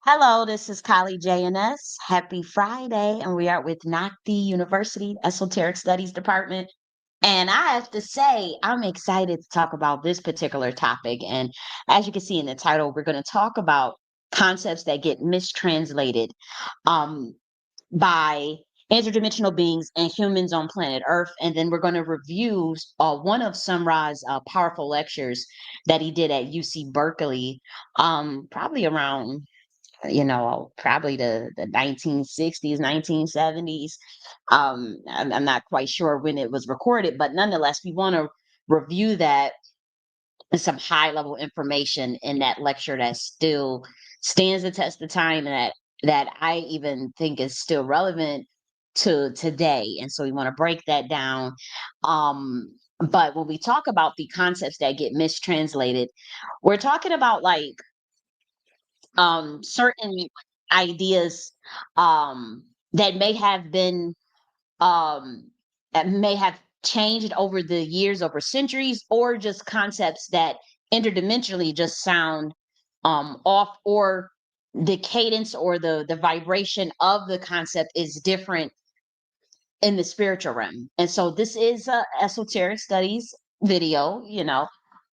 Hello, this is Kali J.N.S. Happy Friday, and we are with NOCD University Esoteric Studies Department. And I have to say, I'm excited to talk about this particular topic. And as you can see in the title, we're going to talk about concepts that get mistranslated um, by interdimensional beings and humans on planet Earth. And then we're going to review one of Sun Ra's powerful lectures that he did at UC Berkeley, probably around probably the 1960s, 1970s. I'm not quite sure when it was recorded, but nonetheless, we want to review that and some high level information in that lecture that still stands the test of time and that I even think is still relevant to today. And so we want to break that down. But when we talk about the concepts that get mistranslated, we're talking about like certain ideas that may have been um, that may have changed over the years, over centuries, or just concepts that interdimensionally just sound off, or the cadence or the vibration of the concept is different in the spiritual realm. And so this is a esoteric studies video,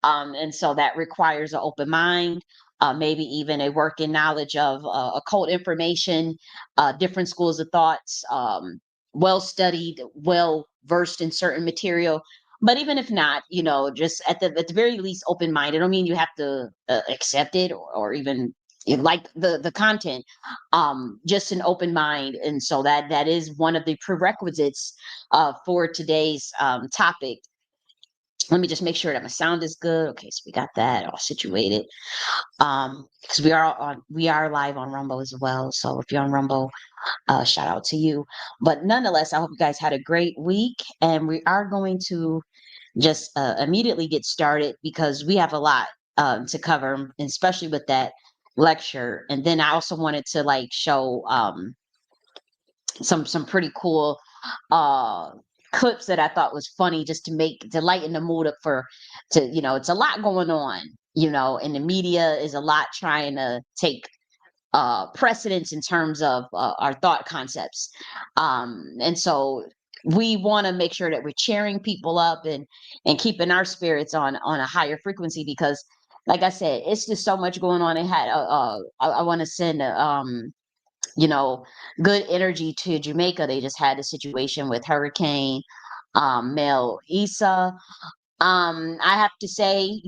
and so that requires an open mind, maybe even a working knowledge of occult information, different schools of thoughts, well studied, well versed in certain material. But even if not, just at the very least, open mind. I don't mean you have to accept it, or even like the content, just an open mind. And so that is one of the prerequisites for today's topic. Let me just make sure that my sound is good. Okay, so we got that all situated. Because we are live on Rumble as well. So if you're on Rumble, shout out to you. But nonetheless, I hope you guys had a great week, and we are going to just immediately get started because we have a lot to cover, especially with that lecture. And then I also wanted to like show some pretty cool uh clips that I thought was funny, just to lighten the mood up for to it's a lot going on, and the media is a lot trying to take precedence in terms of our thought concepts. And so we want to make sure that we're cheering people up and keeping our spirits on a higher frequency, because like I said, it's just so much going on. I want to send you know, good energy to Jamaica. They just had a situation with Hurricane Mel Isa. I have to say,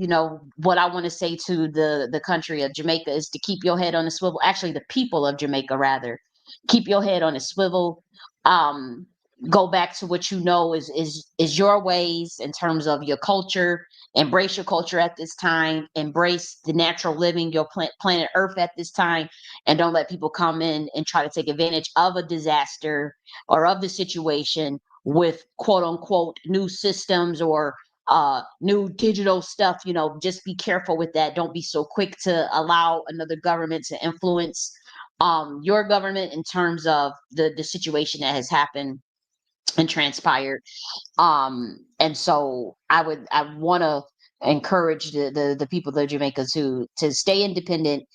what I want to say to the country of Jamaica is to keep your head on a swivel. Actually, the people of Jamaica, rather, keep your head on a swivel. Um, Go back to what you know is your ways in terms of your culture. Embrace your culture at this time. Embrace the natural living, your planet Earth at this time, and don't let people come in and try to take advantage of a disaster or of the situation with quote unquote new systems or new digital stuff. Just be careful with that. Don't be so quick to allow another government to influence your government in terms of the situation that has happened and transpired. And so I want to encourage the people of Jamaica to stay independent,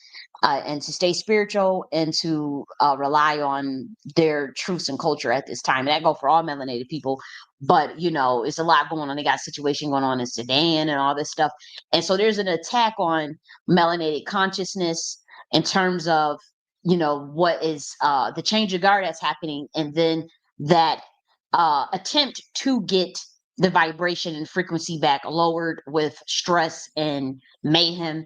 and to stay spiritual, and to rely on their truths and culture at this time. And that go for all melanated people. But it's a lot going on. They got a situation going on in Sudan and all this stuff. And so there's an attack on melanated consciousness in terms of what is the change of guard that's happening, and then that attempt to get the vibration and frequency back lowered with stress and mayhem,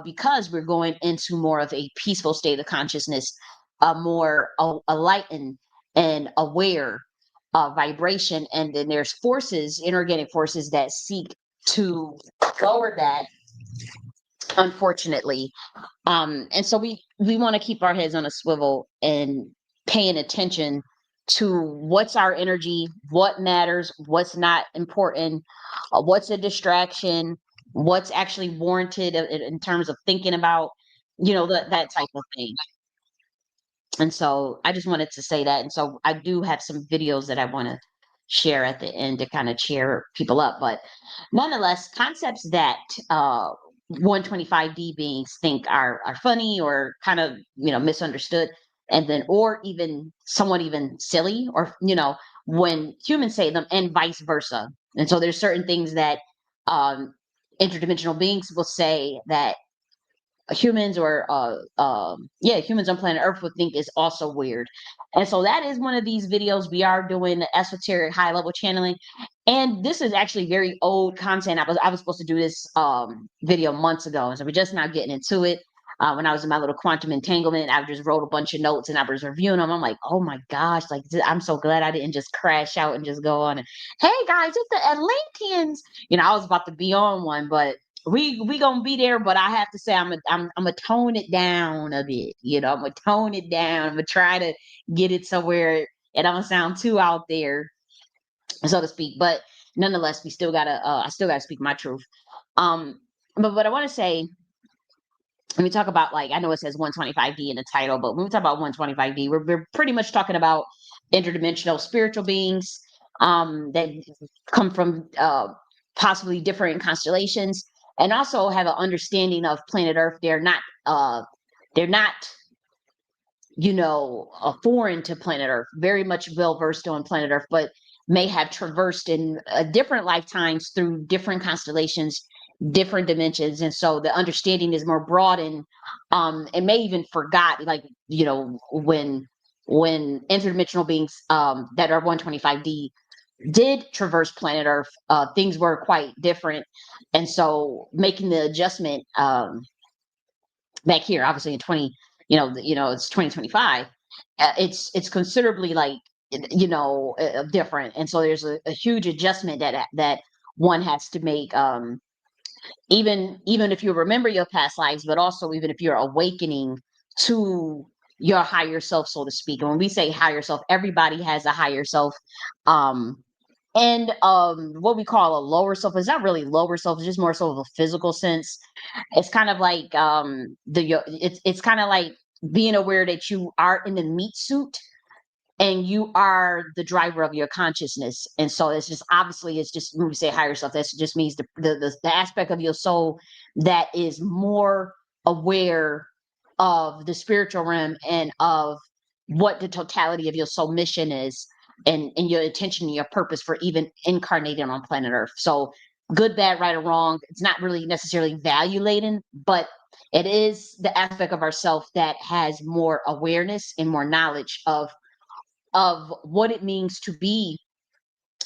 because we're going into more of a peaceful state of consciousness, a more enlightened and aware vibration. And then there's forces, inorganic forces, that seek to lower that, unfortunately. And so we want to keep our heads on a swivel and paying attention to what's our energy, what matters, what's not important, what's a distraction, what's actually warranted in terms of thinking about, that type of thing. And so I just wanted to say that. And so I do have some videos that I want to share at the end to kind of cheer people up. But nonetheless, concepts that 125D beings think are funny or kind of, misunderstood. And then, or even somewhat even silly, or, when humans say them, and vice versa. And so there's certain things that um, interdimensional beings will say that humans or humans on planet Earth would think is also weird. And so that is one of these videos. We are doing esoteric high level channeling, and this is actually very old content. I was supposed to do this video months ago, and so we're just now getting into it. When I was in my little quantum entanglement, I just wrote a bunch of notes and I was reviewing them. I'm like, oh my gosh, like I'm so glad I didn't just crash out and just go on and, hey guys, it's the Atlanteans. I was about to be on one, but we gonna be there. But I have to say, I'm gonna tone it down a bit. I'm gonna tone it down. I'm gonna try to get it somewhere it don't sound too out there, so to speak. But nonetheless, we still gotta I still gotta speak my truth. Um, but what I want to say, when we talk about, like, I know it says 125D in the title, but when we talk about 125D, we're pretty much talking about interdimensional spiritual beings that come from possibly different constellations, and also have an understanding of planet Earth. They're not foreign to planet Earth, very much well versed on planet Earth, but may have traversed in different lifetimes through different constellations, different dimensions. And so the understanding is more broad, and may even forgot, like, when interdimensional beings that are 125D did traverse planet Earth, things were quite different. And so making the adjustment back here, obviously in 20, it's 2025. It's considerably, like, different. And so there's a huge adjustment that one has to make, even if you remember your past lives, but also even if you're awakening to your higher self, so to speak. And when we say higher self, everybody has a higher self. And what we call a lower self is not really lower self, it's just more so of a physical sense. It's kind of like it's kind of like being aware that you are in the meat suit and you are the driver of your consciousness. And so it's just, obviously, it's just, when we say higher self, that just means the aspect of your soul that is more aware of the spiritual realm and of what the totality of your soul mission is, and your intention and your purpose for even incarnating on planet Earth. So good, bad, right, or wrong, it's not really necessarily value laden, but it is the aspect of ourself that has more awareness and more knowledge of what it means to be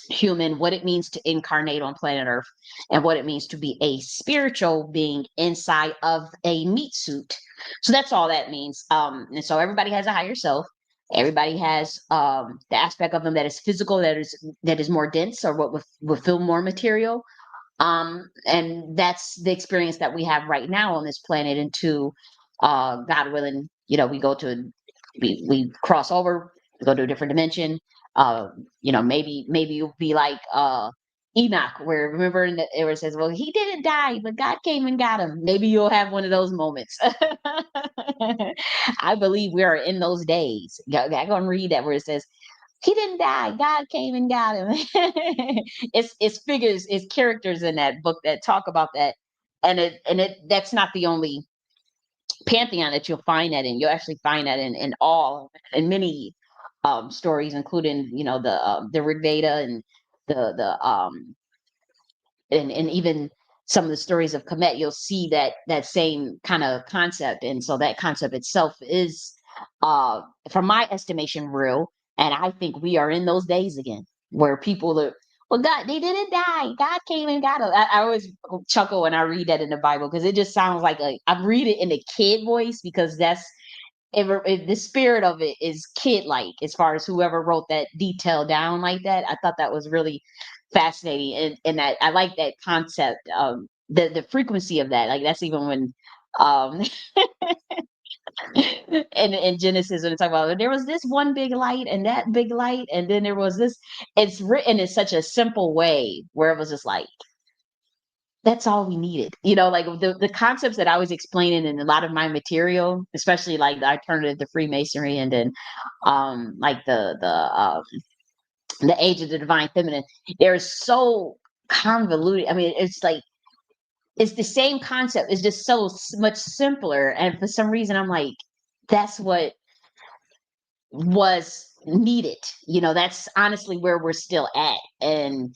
human, what it means to incarnate on planet Earth, and what it means to be a spiritual being inside of a meat suit. So that's all that means. And so everybody has a higher self. Everybody has the aspect of them that is physical, that is more dense, or what would feel more material. And that's the experience that we have right now on this planet. Until God willing, we cross over, we go to a different dimension. Maybe you'll be like Enoch, where, remember, where it says, well, he didn't die, but God came and got him. Maybe you'll have one of those moments. I believe we are in those days. I'm gonna read that where it says, he didn't die, God came and got him. It's figures, it's characters in that book that talk about that. And that's not the only pantheon that you'll find that in. You'll actually find that in many stories, including, the Rig Veda, and the and even some of the stories of Kemet. You'll see that same kind of concept. And so that concept itself is, from my estimation, real. And I think we are in those days again, where people are, well, God, they didn't die, God came and got them. I always chuckle when I read that in the Bible, because it just sounds like I read it in a kid voice, because the spirit of it is kid like, as far as whoever wrote that detail down like that. I thought that was really fascinating, and that I like that concept, the frequency of that. Like, that's even when um in Genesis, when it's talking about, there was this one big light and that big light, and then there was this. It's written in such a simple way where it was just like, that's all we needed. Like, the concepts that I was explaining in a lot of my material, especially like the alternative to Freemasonry, and then like the age of the divine feminine, they're so convoluted. I mean, it's like, it's the same concept. It's just so much simpler. And for some reason, I'm like, that's what was needed. That's honestly where we're still at. And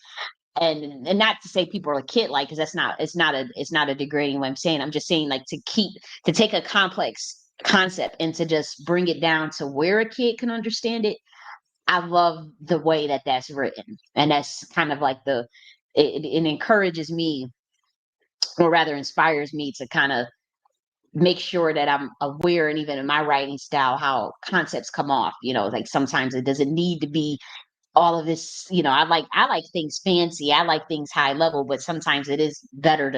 not to say people are kid like, because it's not a degrading way I'm saying. I'm just saying, like, to take a complex concept and to just bring it down to where a kid can understand it. I love the way that that's written, and that's kind of like it encourages me, or rather inspires me, to kind of make sure that I'm aware, and even in my writing style, how concepts come off. Like, sometimes it doesn't need to be all of this. I like things fancy. I like things high level, but sometimes it is better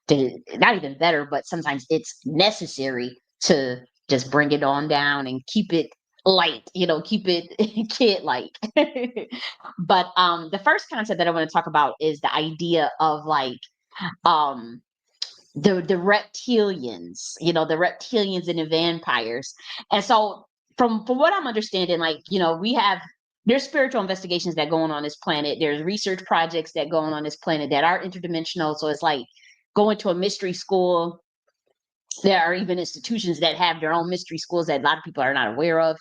to not even better, but sometimes it's necessary to just bring it on down and keep it light, keep it kid like. But the first concept that I want to talk about is the idea of, like, um the reptilians, the reptilians and the vampires. And so, from what I'm understanding, like, there's spiritual investigations that go on this planet. There's research projects that go on this planet that are interdimensional. So it's like going to a mystery school. There are even institutions that have their own mystery schools that a lot of people are not aware of.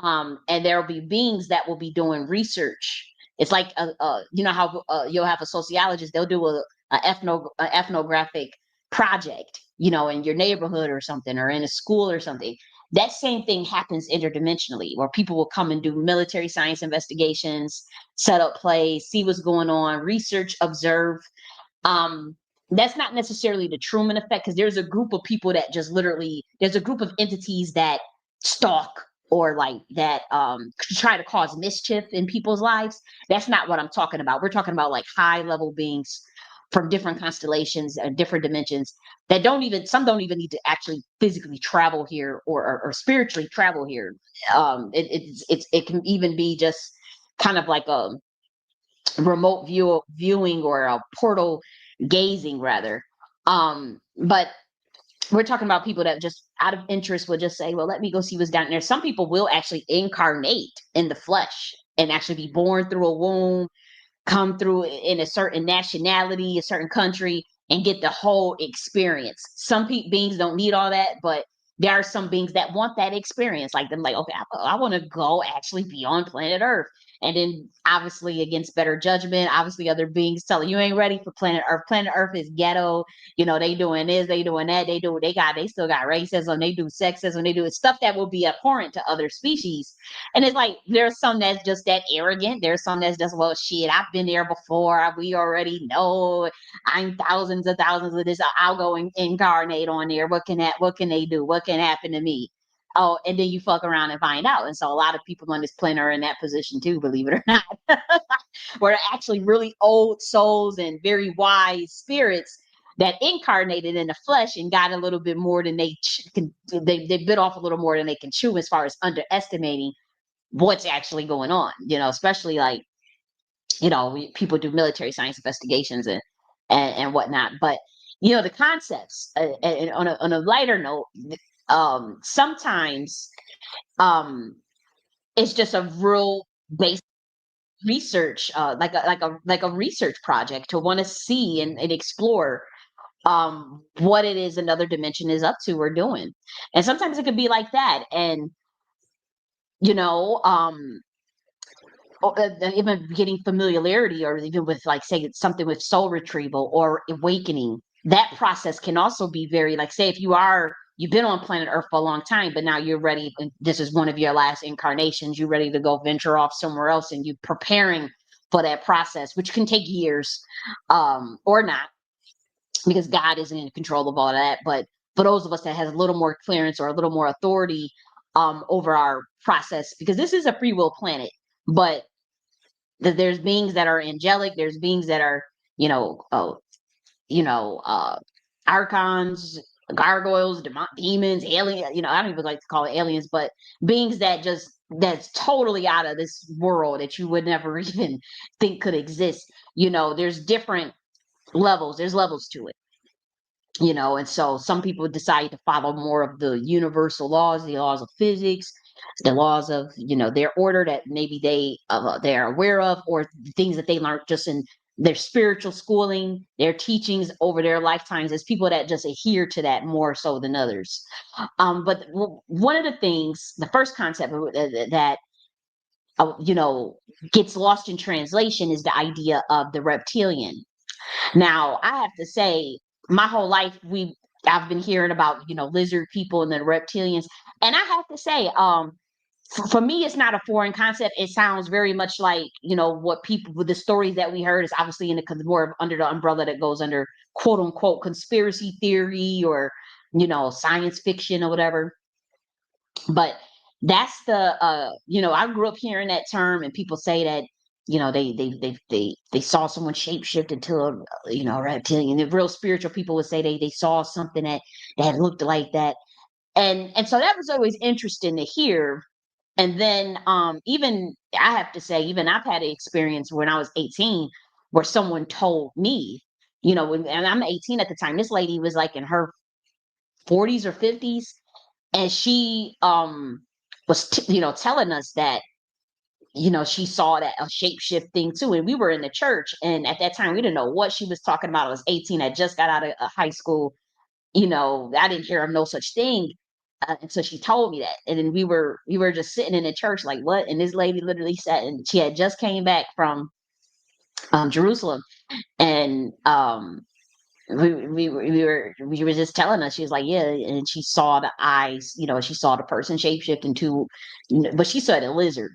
And there will be beings that will be doing research. It's like, how you'll have a sociologist, they'll do a ethnographic project, in your neighborhood or something, or in a school or something. That same thing happens interdimensionally, where people will come and do military science investigations, set up plays, see what's going on, research, observe. um that's not necessarily the Truman effect, because there's a group of people that just literally, there's a group of entities that stalk, or like that try to cause mischief in people's lives. That's not what I'm talking about. We're talking about, like, high level beings from different constellations and different dimensions, that some don't even need to actually physically travel here, or spiritually travel here. It can even be just kind of like a remote viewing, or a portal gazing, rather. But we're talking about people that just out of interest will just say, well, let me go see what's down there. Some people will actually incarnate in the flesh and actually be born through a womb, come through in a certain nationality, a certain country, and get the whole experience. Some beings don't need all that, but there are some beings that want that experience. Like, them, like, okay, I want to go actually be on planet Earth. And then, obviously, against better judgment, obviously other beings tell you ain't ready for planet Earth. Planet Earth is ghetto. They doing this, they doing that, they still got racism, they do sexism, they do stuff that will be abhorrent to other species. And it's like, there's some that's just that arrogant. There's some that's just, well, shit, I've been there before. We already know. I'm thousands of this. I'll go and incarnate on there. What can they do? What can happen to me? Oh, and then you fuck around and find out. And so a lot of people on this planet are in that position too, believe it or not. Where they're actually really old souls and very wise spirits that incarnated in the flesh and got a little bit more than they bit off a little more than they can chew, as far as underestimating what's actually going on, especially, like, people do military science investigations and whatnot. But, the concepts, and on a lighter note, sometimes, um, it's just a real basic research, like a research project, to want to see and explore what it is another dimension is up to or doing. And sometimes it could be like that. And, you know, um, even getting familiarity, or even with, like, say, something with soul retrieval or awakening. That process can also be very, like, say, if you've been on planet Earth for a long time, but now you're ready, and this is one of your last incarnations, you're ready to go venture off somewhere else, and you're preparing for that process, which can take years, or not, because God isn't in control of all of that. But for those of us that has a little more clearance or a little more authority over our process, because this is a free will planet. But there's beings that are angelic, there's beings that are, you know, uh, you know, uh, archons, gargoyles, demons, aliens. I don't even like to call it aliens, but beings that's totally out of this world, that you would never even think could exist. There's different levels. There's levels to it. And so some people decide to follow more of the universal laws, the laws of physics, the laws of, their order, that maybe they are aware of, or things that they learned just in their spiritual schooling, their teachings over their lifetimes. There's people that just adhere to that more so than others. But one of the things, the first concept that you know, gets lost in translation is the idea of the reptilian. Now, I have to say, my whole life I've been hearing about, lizard people and the reptilians, and I have to say, for me, it's not a foreign concept. It sounds very much like, what people with the stories that we heard is obviously in the more under the umbrella that goes under quote unquote conspiracy theory or, science fiction or whatever. But that's I grew up hearing that term, and people say that, they saw someone shapeshift into a reptilian. The real spiritual people would say they saw something that looked like that. And so that was always interesting to hear. And then even I have to say, even I've had an experience when I was 18 where someone told me, and I'm 18 at the time. This lady was like in her 40s or 50s, and she was telling us that she saw that a shapeshift thing too. And we were in the church, and at that time we didn't know what she was talking about. I was 18. I just got out of high school. I didn't hear of no such thing. And so she told me that, and then we were just sitting in the church like, what? And this lady literally sat, and she had just came back from Jerusalem, and we were just telling us. She was like, yeah, and she saw the eyes, she saw the person shapeshift into, but she saw the lizard.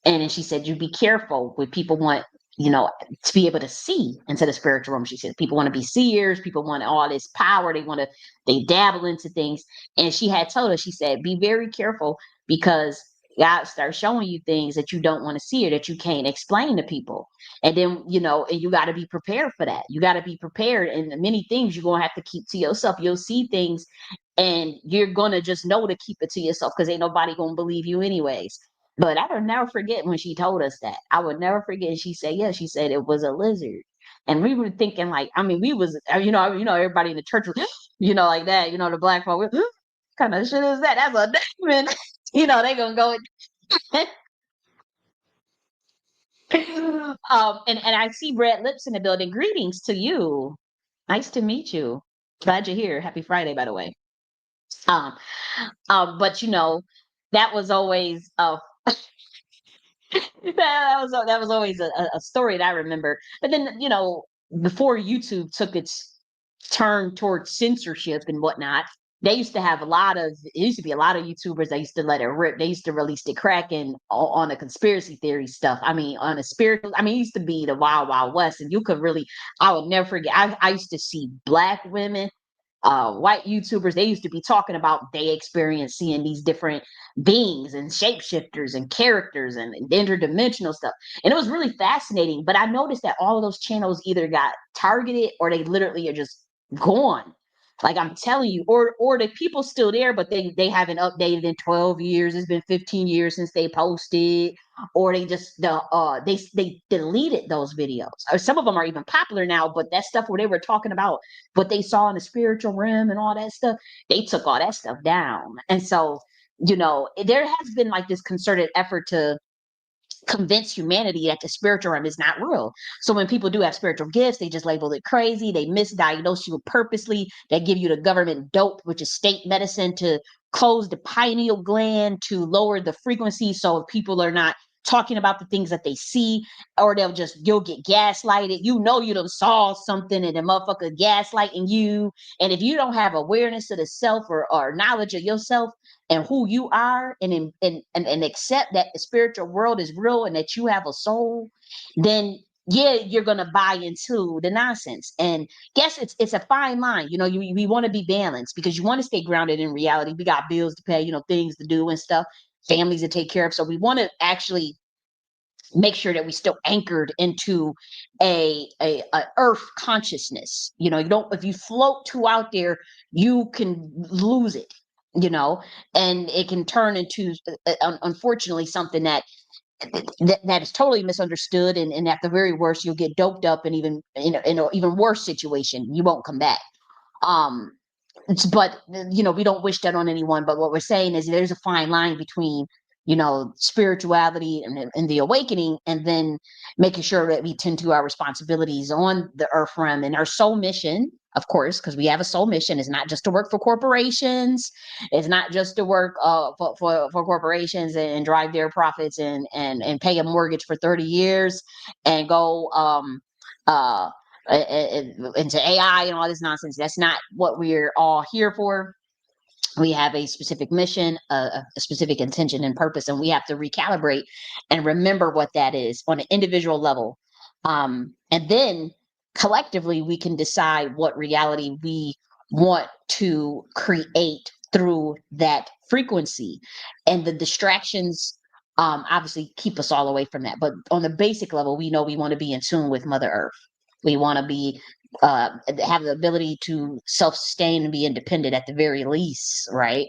And then she said, you be careful when people want, to be able to see into the spiritual realm. She said, people want to be seers, people want all this power, they dabble into things. And she had told us, she said, be very careful, because God starts showing you things that you don't want to see or that you can't explain to people. And then, and you got to be prepared for that. You got to be prepared. And many things you're going to have to keep to yourself. You'll see things and you're going to just know to keep it to yourself, because ain't nobody going to believe you anyways. But I will never forget when she told us that. I would never forget. She said, yeah, she said it was a lizard. And we were thinking like, I mean, we was, everybody in the church was, like that, the black folk, kind of shit is that? That's a demon. They gonna go. And I see Red Lips in the building. Greetings to you. Nice to meet you. Glad you're here. Happy Friday, by the way. Um, but that was always that was always a story that I remember. But then, before YouTube took its turn towards censorship and whatnot, they used to have it used to be a lot of YouTubers that used to let it rip. They used to release the Kraken on the conspiracy theory stuff. I mean, on a spiritual, I mean, it used to be the Wild Wild West, and you could really, I would never forget. I used to see black women, white YouTubers, they used to be talking about they experience seeing these different beings and shapeshifters and characters and interdimensional stuff. And it was really fascinating. But I noticed that all of those channels either got targeted or they literally are just gone. Like I'm telling you, or the people still there, but they haven't updated in 12 years. It's been 15 years since they posted, or they deleted those videos. Or some of them are even popular now, but that stuff where they were talking about what they saw in the spiritual realm and all that stuff, they took all that stuff down. And so, there has been like this concerted effort to convince humanity that the spiritual realm is not real. So when people do have spiritual gifts, they just label it crazy. They misdiagnose you purposely. They give you the government dope, which is state medicine, to close the pineal gland, to lower the frequency so people are not talking about the things that they see, or you'll get gaslighted. You done saw something and the motherfucker gaslighting you. And if you don't have awareness of the self, or knowledge of yourself and who you are, and accept that the spiritual world is real and that you have a soul, then yeah, you're gonna buy into the nonsense. And guess it's a fine line. We want to be balanced, because you want to stay grounded in reality. We got bills to pay, things to do and stuff, families to take care of. So we want to actually make sure that we still anchored into a earth consciousness. You don't, if you float too out there, you can lose it, and it can turn into unfortunately something that is totally misunderstood, and at the very worst you'll get doped up, and even in an even worse situation you won't come back. um but we don't wish that on anyone. But what we're saying is there's a fine line between spirituality and the awakening, and then making sure that we tend to our responsibilities on the earth realm and our soul mission, of course, because we have a soul mission. It's not just to work for corporations. It's not just to work for corporations and drive their profits and pay a mortgage for 30 years and go uh, into AI and all this nonsense. That's not what we're all here for. We have a specific mission, a specific intention and purpose, and we have to recalibrate and remember what that is on an individual level. And then collectively, we can decide what reality we want to create through that frequency. And the distractions obviously keep us all away from that. But on the basic level, we know we want to be in tune with Mother Earth. We want to be have the ability to self-sustain and be independent at the very least, right?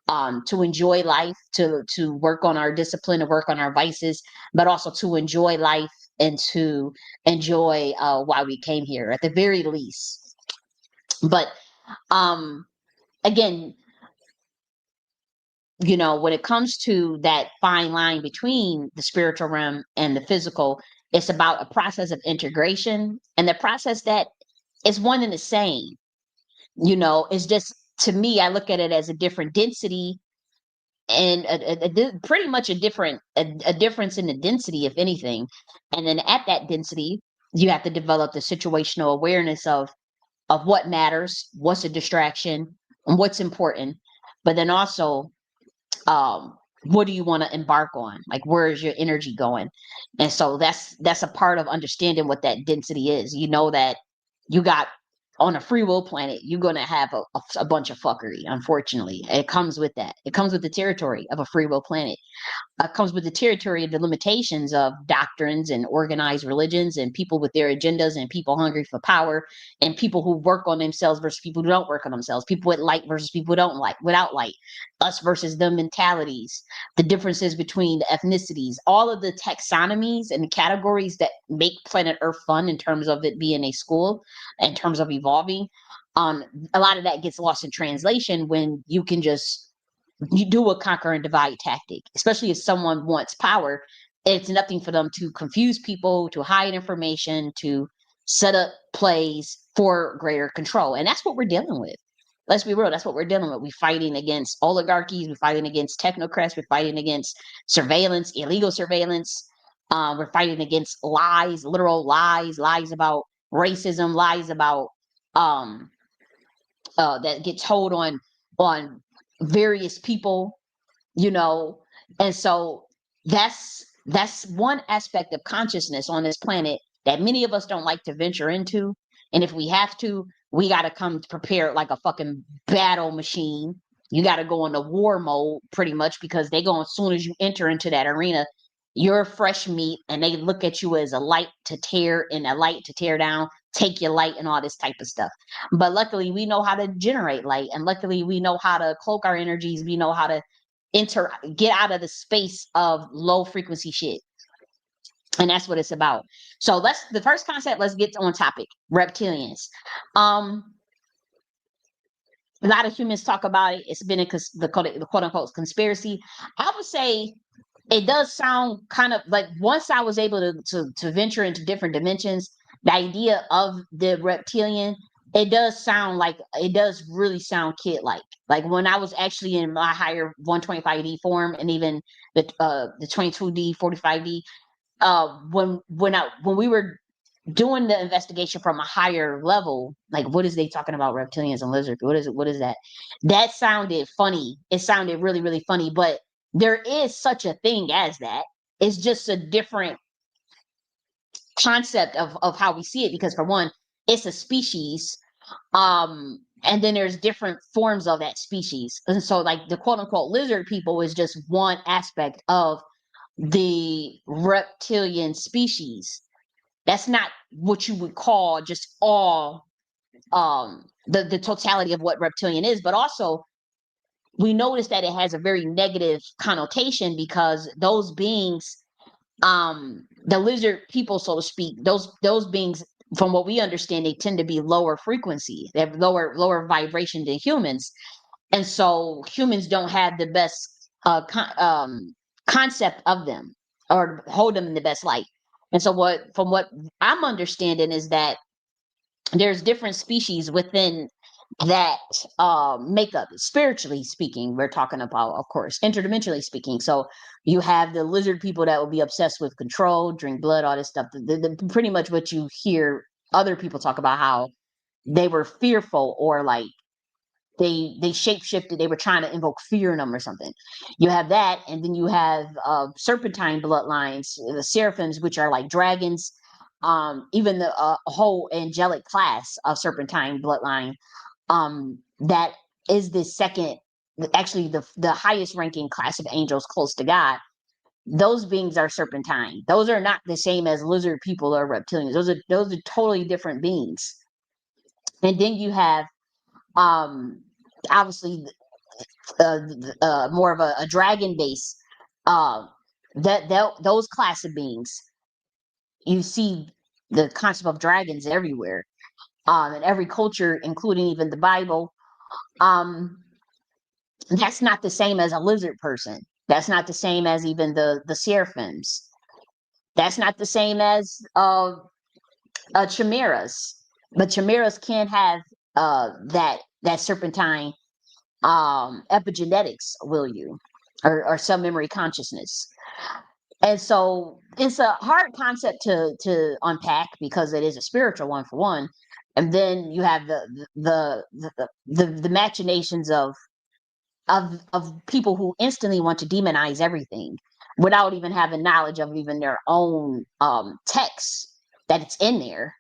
To enjoy life, to work on our discipline, to work on our vices, but also to enjoy life and to enjoy why we came here at the very least. But again, when it comes to that fine line between the spiritual realm and the physical, it's about a process of integration, and the process that is one and the same. It's just, to me, I look at it as a different density and pretty much a difference in the density, if anything. And then at that density, you have to develop the situational awareness of what matters, what's a distraction, and what's important. But then also, what do you want to embark on? Like, where is your energy going? And so that's a part of understanding what that density is. That you got, on a free will planet, you're going to have a bunch of fuckery. Unfortunately, it comes with that. It comes with the territory of a free will planet. Comes with the territory of the limitations of doctrines and organized religions and people with their agendas and people hungry for power and people who work on themselves versus people who don't work on themselves, people with light versus people who don't like, without light, us versus them mentalities, the differences between the ethnicities, all of the taxonomies and the categories that make planet Earth fun in terms of it being a school, in terms of evolving. A lot of that gets lost in translation when you do a conquer and divide tactic, especially if someone wants power. It's nothing for them to confuse people, to hide information, to set up plays for greater control. And that's what we're dealing with. Let's be real. That's what we're dealing with. We're fighting against oligarchies. We're fighting against technocrats. We're fighting against surveillance, illegal surveillance. We're fighting against lies, literal lies, lies about racism, lies about that get told on various people, you know. And so that's one aspect of consciousness on this planet that many of us don't like to venture into. And if we have to, we got to come prepared like a fucking battle machine. You got to go into war mode pretty much, because they go, as soon as you enter into that arena, you're fresh meat, and they look at you as a light to tear and a light to tear down, take your light and all this type of stuff. But luckily we know how to generate light, and luckily we know how to cloak our energies. We know how to get out of the space of low frequency shit. And that's what it's about. So the first concept, let's get on topic: reptilians. A lot of humans talk about it. It's been the quote unquote conspiracy. I would say it does sound kind of like, once I was able to venture into different dimensions, the idea of the reptilian, it does really sound kid like when I was actually in my higher 125D form, and even the 22D 45D, when we were doing the investigation from a higher level, like, what is they talking about reptilians and lizards? What is that? That sounded funny. It sounded really, really funny, but there is such a thing as that. It's just a different concept of how we see it, because for one, it's a species. And then there's different forms of that species. And so, like, the quote unquote lizard people is just one aspect of the reptilian species. That's not what you would call just all the totality of what reptilian is. But also, we notice that it has a very negative connotation, because those beings, the lizard people, so to speak, those beings, from what we understand, they tend to be lower frequency. They have lower vibration than humans. And so humans don't have the best concept of them or hold them in the best light. And so from what I'm understanding is that there's different species within that makeup. Spiritually speaking, we're talking about, of course, interdimensionally speaking. So you have the lizard people that will be obsessed with control, drink blood, all this stuff. Pretty much what you hear other people talk about, how they were fearful, or like they shapeshifted, they were trying to invoke fear in them or something. You have that, and then you have serpentine bloodlines, the seraphims, which are like dragons. Even the whole angelic class of serpentine bloodline, that is the second, actually the highest ranking class of angels close to God. Those beings are serpentine. Those are not the same as lizard people or reptilians. Those are totally different beings. And then you have um obviously more of a dragon base. Uh, that those class of beings, you see the concept of dragons everywhere, in every culture, including even the Bible. Um, that's not the same as a lizard person. That's not the same as even the seraphims. That's not the same as chimeras. But chimeras can have that serpentine epigenetics, will you, or some memory consciousness. And so it's a hard concept to unpack, because it is a spiritual one, for one. And then you have the machinations of people who instantly want to demonize everything without even having knowledge of even their own texts, that it's in there,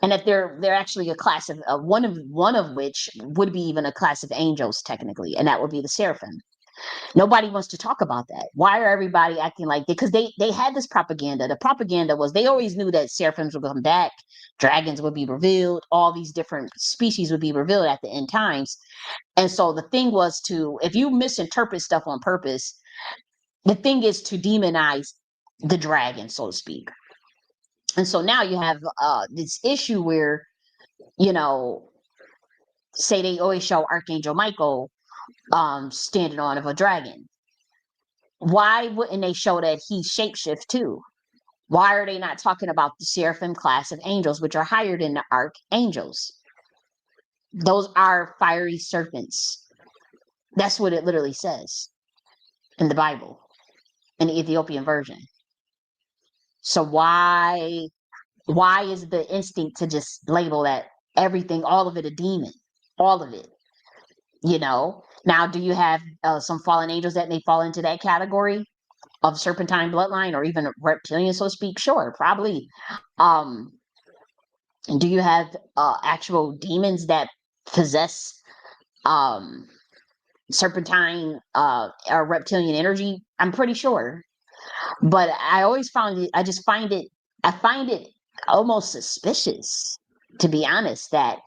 and that they're actually a class of one of which would be even a class of angels technically, and that would be the seraphim. Nobody wants to talk about that. Why are everybody acting like, because they had this propaganda. The propaganda was, they always knew that seraphims would come back, dragons would be revealed, all these different species would be revealed at the end times. And so the thing was, to, if you misinterpret stuff on purpose, the thing is to demonize the dragon, so to speak. And so now you have this issue where, you know, say they always show Archangel Michael standing on of a dragon. Why wouldn't they show that he shapeshift too? Why are they not talking about the seraphim class of angels, which are higher than the archangels? Those are fiery serpents. That's what it literally says in the Bible, in the Ethiopian version. So why is the instinct to just label that everything, all of it, a demon, all of it? You know. Now, do you have some fallen angels that may fall into that category of serpentine bloodline, or even reptilian, so to speak? Sure, probably. Um, do you have actual demons that possess um, serpentine or reptilian energy? I'm pretty sure. But I always found it, I find it almost suspicious, to be honest, that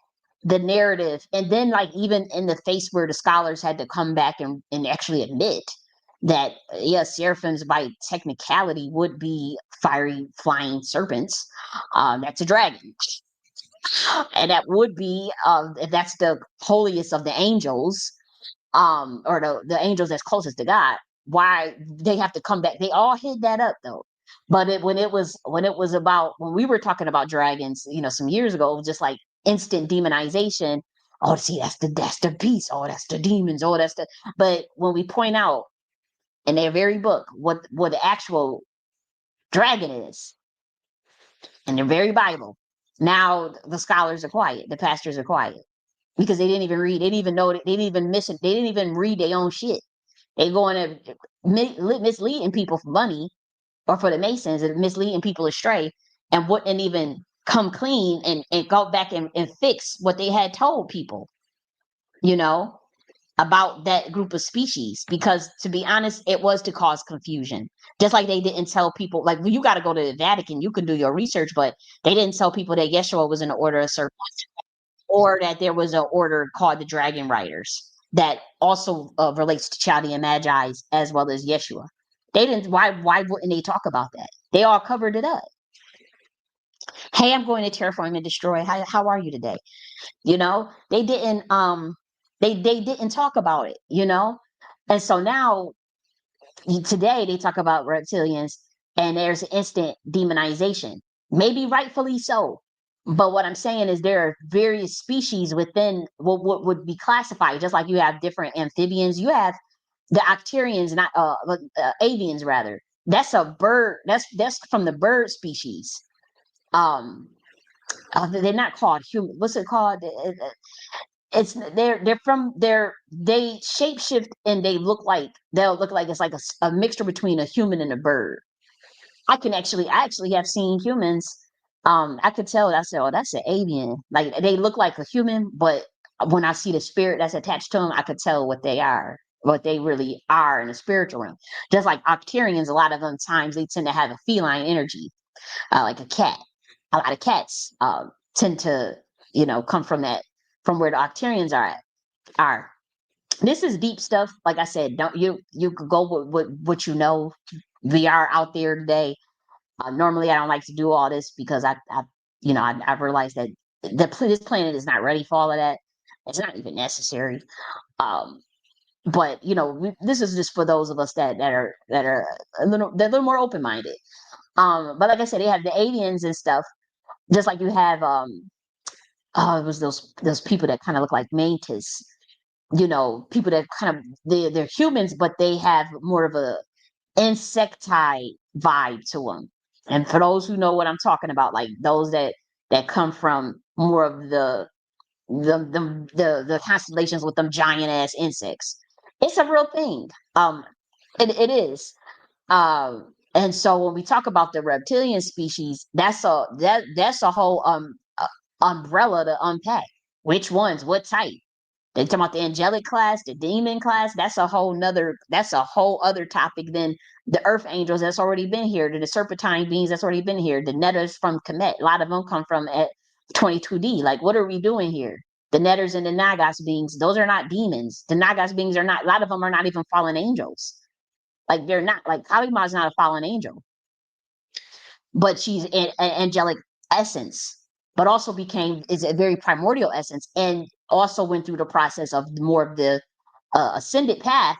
the narrative, and then like even in the face where the scholars had to come back and actually admit that, yes, seraphims by technicality would be fiery flying serpents. That's a dragon. And that would be, if that's the holiest of the angels, or the angels that's closest to God, why they have to come back? They all hid that up though. But when it was about, when we were talking about dragons, some years ago, it was just like instant demonization. Oh, see, that's the beast. Oh, that's the demons. Oh, that's the. But when we point out in their very book what the actual dragon is, in their very Bible, now the scholars are quiet. The pastors are quiet, because they didn't even read. They didn't even know. They didn't even miss it. They didn't even read their own shit. They going to misleading people for money, or for the Masons, and misleading people astray, and wouldn't even come clean and go back and fix what they had told people, you know, about that group of species. Because to be honest, it was to cause confusion. Just like they didn't tell people, like, well, you got to go to the Vatican, you can do your research, but they didn't tell people that Yeshua was in the order of certain, or that there was an order called the Dragon Riders that also relates to Chaldean Magi's as well as Yeshua. They didn't. Why wouldn't they talk about that? They all covered it up. Hey, I'm going to terraform and destroy. How are you today? They didn't. They didn't talk about it. And so now today they talk about reptilians and there's instant demonization, maybe rightfully so. But what I'm saying is there are various species within what would be classified, just like you have different amphibians. You have the Octarians, not avians rather. That's a bird. That's from the bird species. Um, they're not called human. What's it called? It's they shapeshift and they'll look like it's like a mixture between a human and a bird. I actually have seen humans. I could tell. I said, "Oh, that's an avian." Like they look like a human, but when I see the spirit that's attached to them, I could tell what they are, what they really are in the spiritual realm. Just like Octarians, a lot of them times they tend to have a feline energy, like a cat. A lot of cats tend to, come from from where the Octarians are. This is deep stuff. Like I said, don't you could go with what you know. We are out there today. Normally, I don't like to do all this because I've realized that this planet is not ready for all of that. It's not even necessary. Um, but this is just for those of us that are a little more open minded. But like I said, they have the aliens and stuff, just like you have it was those people that kind of look like mantis. People that kind of they're humans, but they have more of a insectile vibe to them. And for those who know what I'm talking about, like those that come from more of the constellations with them giant ass insects, it's a real thing. It is. And so when we talk about the reptilian species, that's a whole umbrella to unpack. Which ones? What type? They talking about the angelic class, the demon class. That's a whole other topic than the earth angels that's already been here, the serpentine beings that's already been here, the netters from Kemet. A lot of them come from at 22D. Like, what are we doing here? The netters and the Nagas beings, those are not demons. The Nagas beings are not, a lot of them are not even fallen angels. Like, they're not, like, Kalima is not a fallen angel, but she's an angelic essence, but also is a very primordial essence, and also went through the process of more of the ascended path,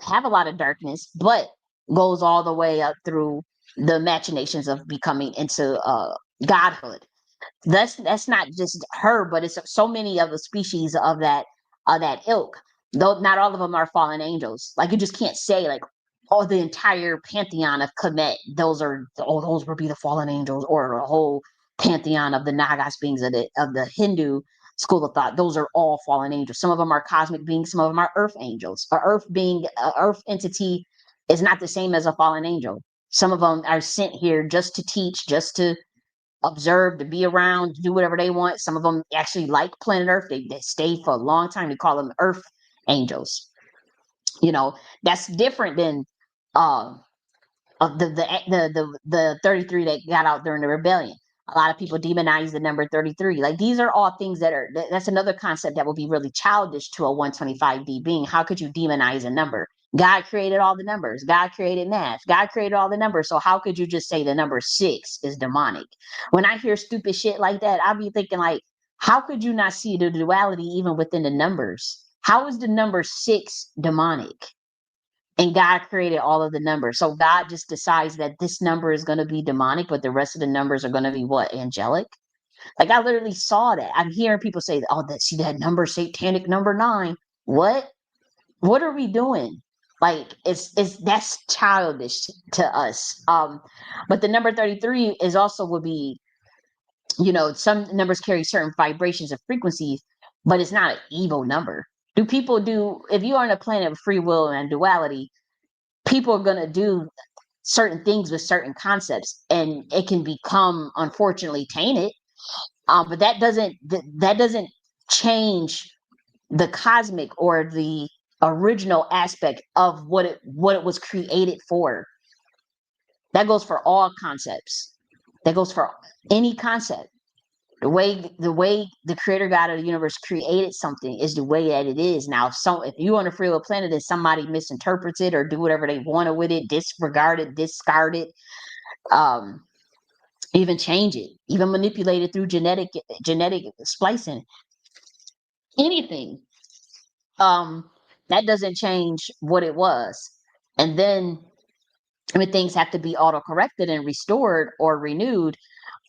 have a lot of darkness, but goes all the way up through the machinations of becoming into godhood. That's not just her, but it's so many of the species of that ilk. Though not all of them are fallen angels. Like you just can't say like, oh, the entire pantheon of Kemet, those would be the fallen angels, or the whole pantheon of the Nagas beings of the Hindu school of thought. Those are all fallen angels. Some of them are cosmic beings. Some of them are earth angels. A earth entity is not the same as a fallen angel. Some of them are sent here just to teach, just to observe, to be around, to do whatever they want. Some of them actually like planet Earth. They stay for a long time. They call them Earth angels. That's different than uh, of the 33 that got out during the rebellion. A lot of people demonize the number 33. Like these are all things that's another concept that will be really childish to a 125D being. How could you demonize a number? God created all the numbers. God created math. God created all the numbers. So how could you just say the number 6 is demonic? When I hear stupid shit like that, I'll be thinking like, how could you not see the duality even within the numbers? How is the number 6 demonic? And God created all of the numbers. So God just decides that this number is going to be demonic, but the rest of the numbers are going to be what? Angelic? Like I literally saw that. I'm hearing people say, "Oh, see that number, satanic number 9." What? What are we doing? Like it's that's childish to us. But the number 33 is also would be, some numbers carry certain vibrations and frequencies, but it's not an evil number. If you are on a planet of free will and duality, people are going to do certain things with certain concepts, and it can become unfortunately tainted. But that doesn't change the cosmic or the original aspect of what it was created for. That goes for all concepts. That goes for any concept. The way the creator God of the universe created something is the way that it is. Now, if you on a free will planet and somebody misinterprets it or do whatever they want with it, disregard it, discard it, um, even change it, even manipulate it through genetic splicing, anything, um, that doesn't change what it was. And then when things have to be auto-corrected and restored or renewed,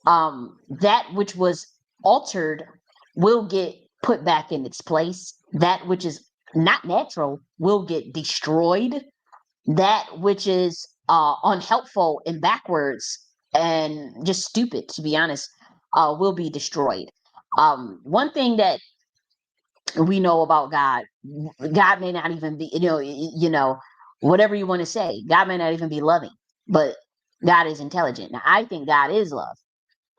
that which was altered will get put back in its place. That which is not natural will get destroyed. That which is unhelpful and backwards and just stupid, to be honest, will be destroyed. One thing that we know about God, God may not even be, whatever you want to say, God may not even be loving, but God is intelligent. Now, I think God is love,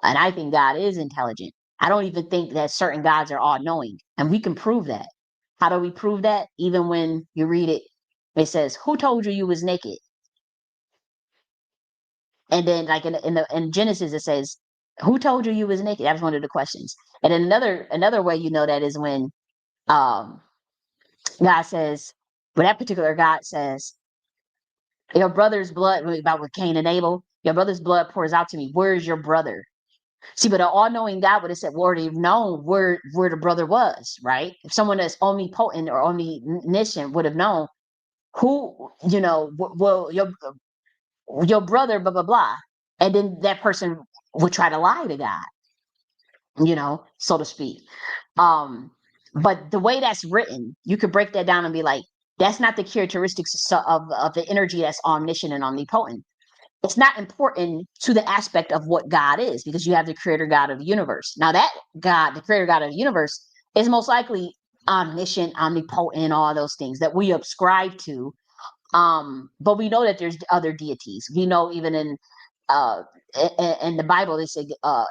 and I think God is intelligent. I don't even think that certain gods are all knowing, and we can prove that. How do we prove that? Even when you read it, it says, "Who told you was naked?" And then, like in Genesis, it says, "Who told you was naked?" That was one of the questions. And then another way you know that is when um, God says, but that particular God says, "Your brother's blood," about with Cain and Abel, "Your brother's blood pours out to me. Where's your brother?" See, but an all-knowing God would have said, "We already known where the brother was," right? If someone that's omnipotent or omniscient would have known who, well, your brother, blah blah blah, and then that person would try to lie to God, so to speak. Um, but the way that's written, you could break that down and be like, that's not the characteristics of the energy that's omniscient and omnipotent. It's not important to the aspect of what God is, because you have the creator God of the universe. Now that God, the creator God of the universe, is most likely omniscient, omnipotent, all those things that we ascribe to. But we know that there's other deities. We know even uh in the Bible, they say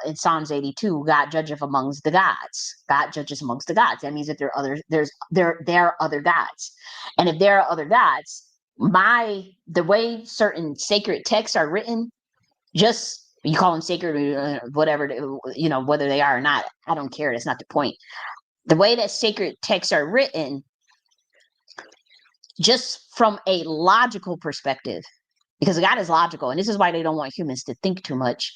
in Psalms 82, God judgeth amongst the gods. God judges amongst the gods. That means that there are other gods. And if there are other gods, the way certain sacred texts are written, just you call them sacred or whatever, whether they are or not, I don't care. That's not the point. The way that sacred texts are written, just from a logical perspective, because God is logical, and this is why they don't want humans to think too much.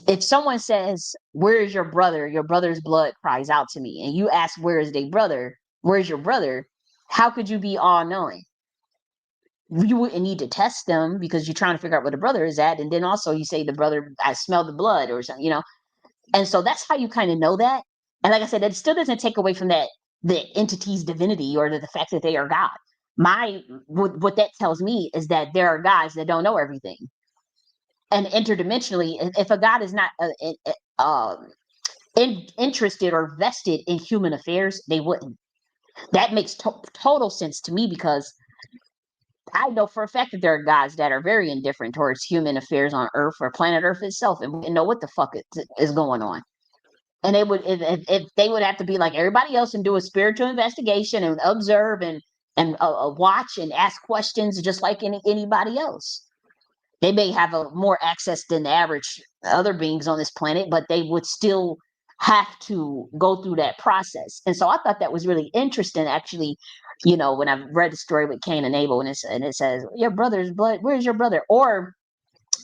If someone says, "Where is your brother? Your brother's blood cries out to me," and you ask, "Where is their brother? Where's your brother?" How could you be all knowing? You wouldn't need to test them because you're trying to figure out where the brother is at. And then also you say, "The brother, I smell the blood," or something. And so that's how you kind of know that. And like I said, that still doesn't take away from the entity's divinity or the fact that they are God. What that tells me is that there are gods that don't know everything. And interdimensionally, if a God is not interested or vested in human affairs, they wouldn't. That makes total sense to me, because I know for a fact that there are gods that are very indifferent towards human affairs on Earth or planet Earth itself, and know what the fuck is going on. And they would, if they would have to be like everybody else and do a spiritual investigation and observe and watch and ask questions just like anybody else. They may have more access than the average other beings on this planet, but they would still have to go through that process. And so I thought that was really interesting, actually. When I read the story with Cain and Abel, and it says, "Your brother's blood, where's your brother?" Or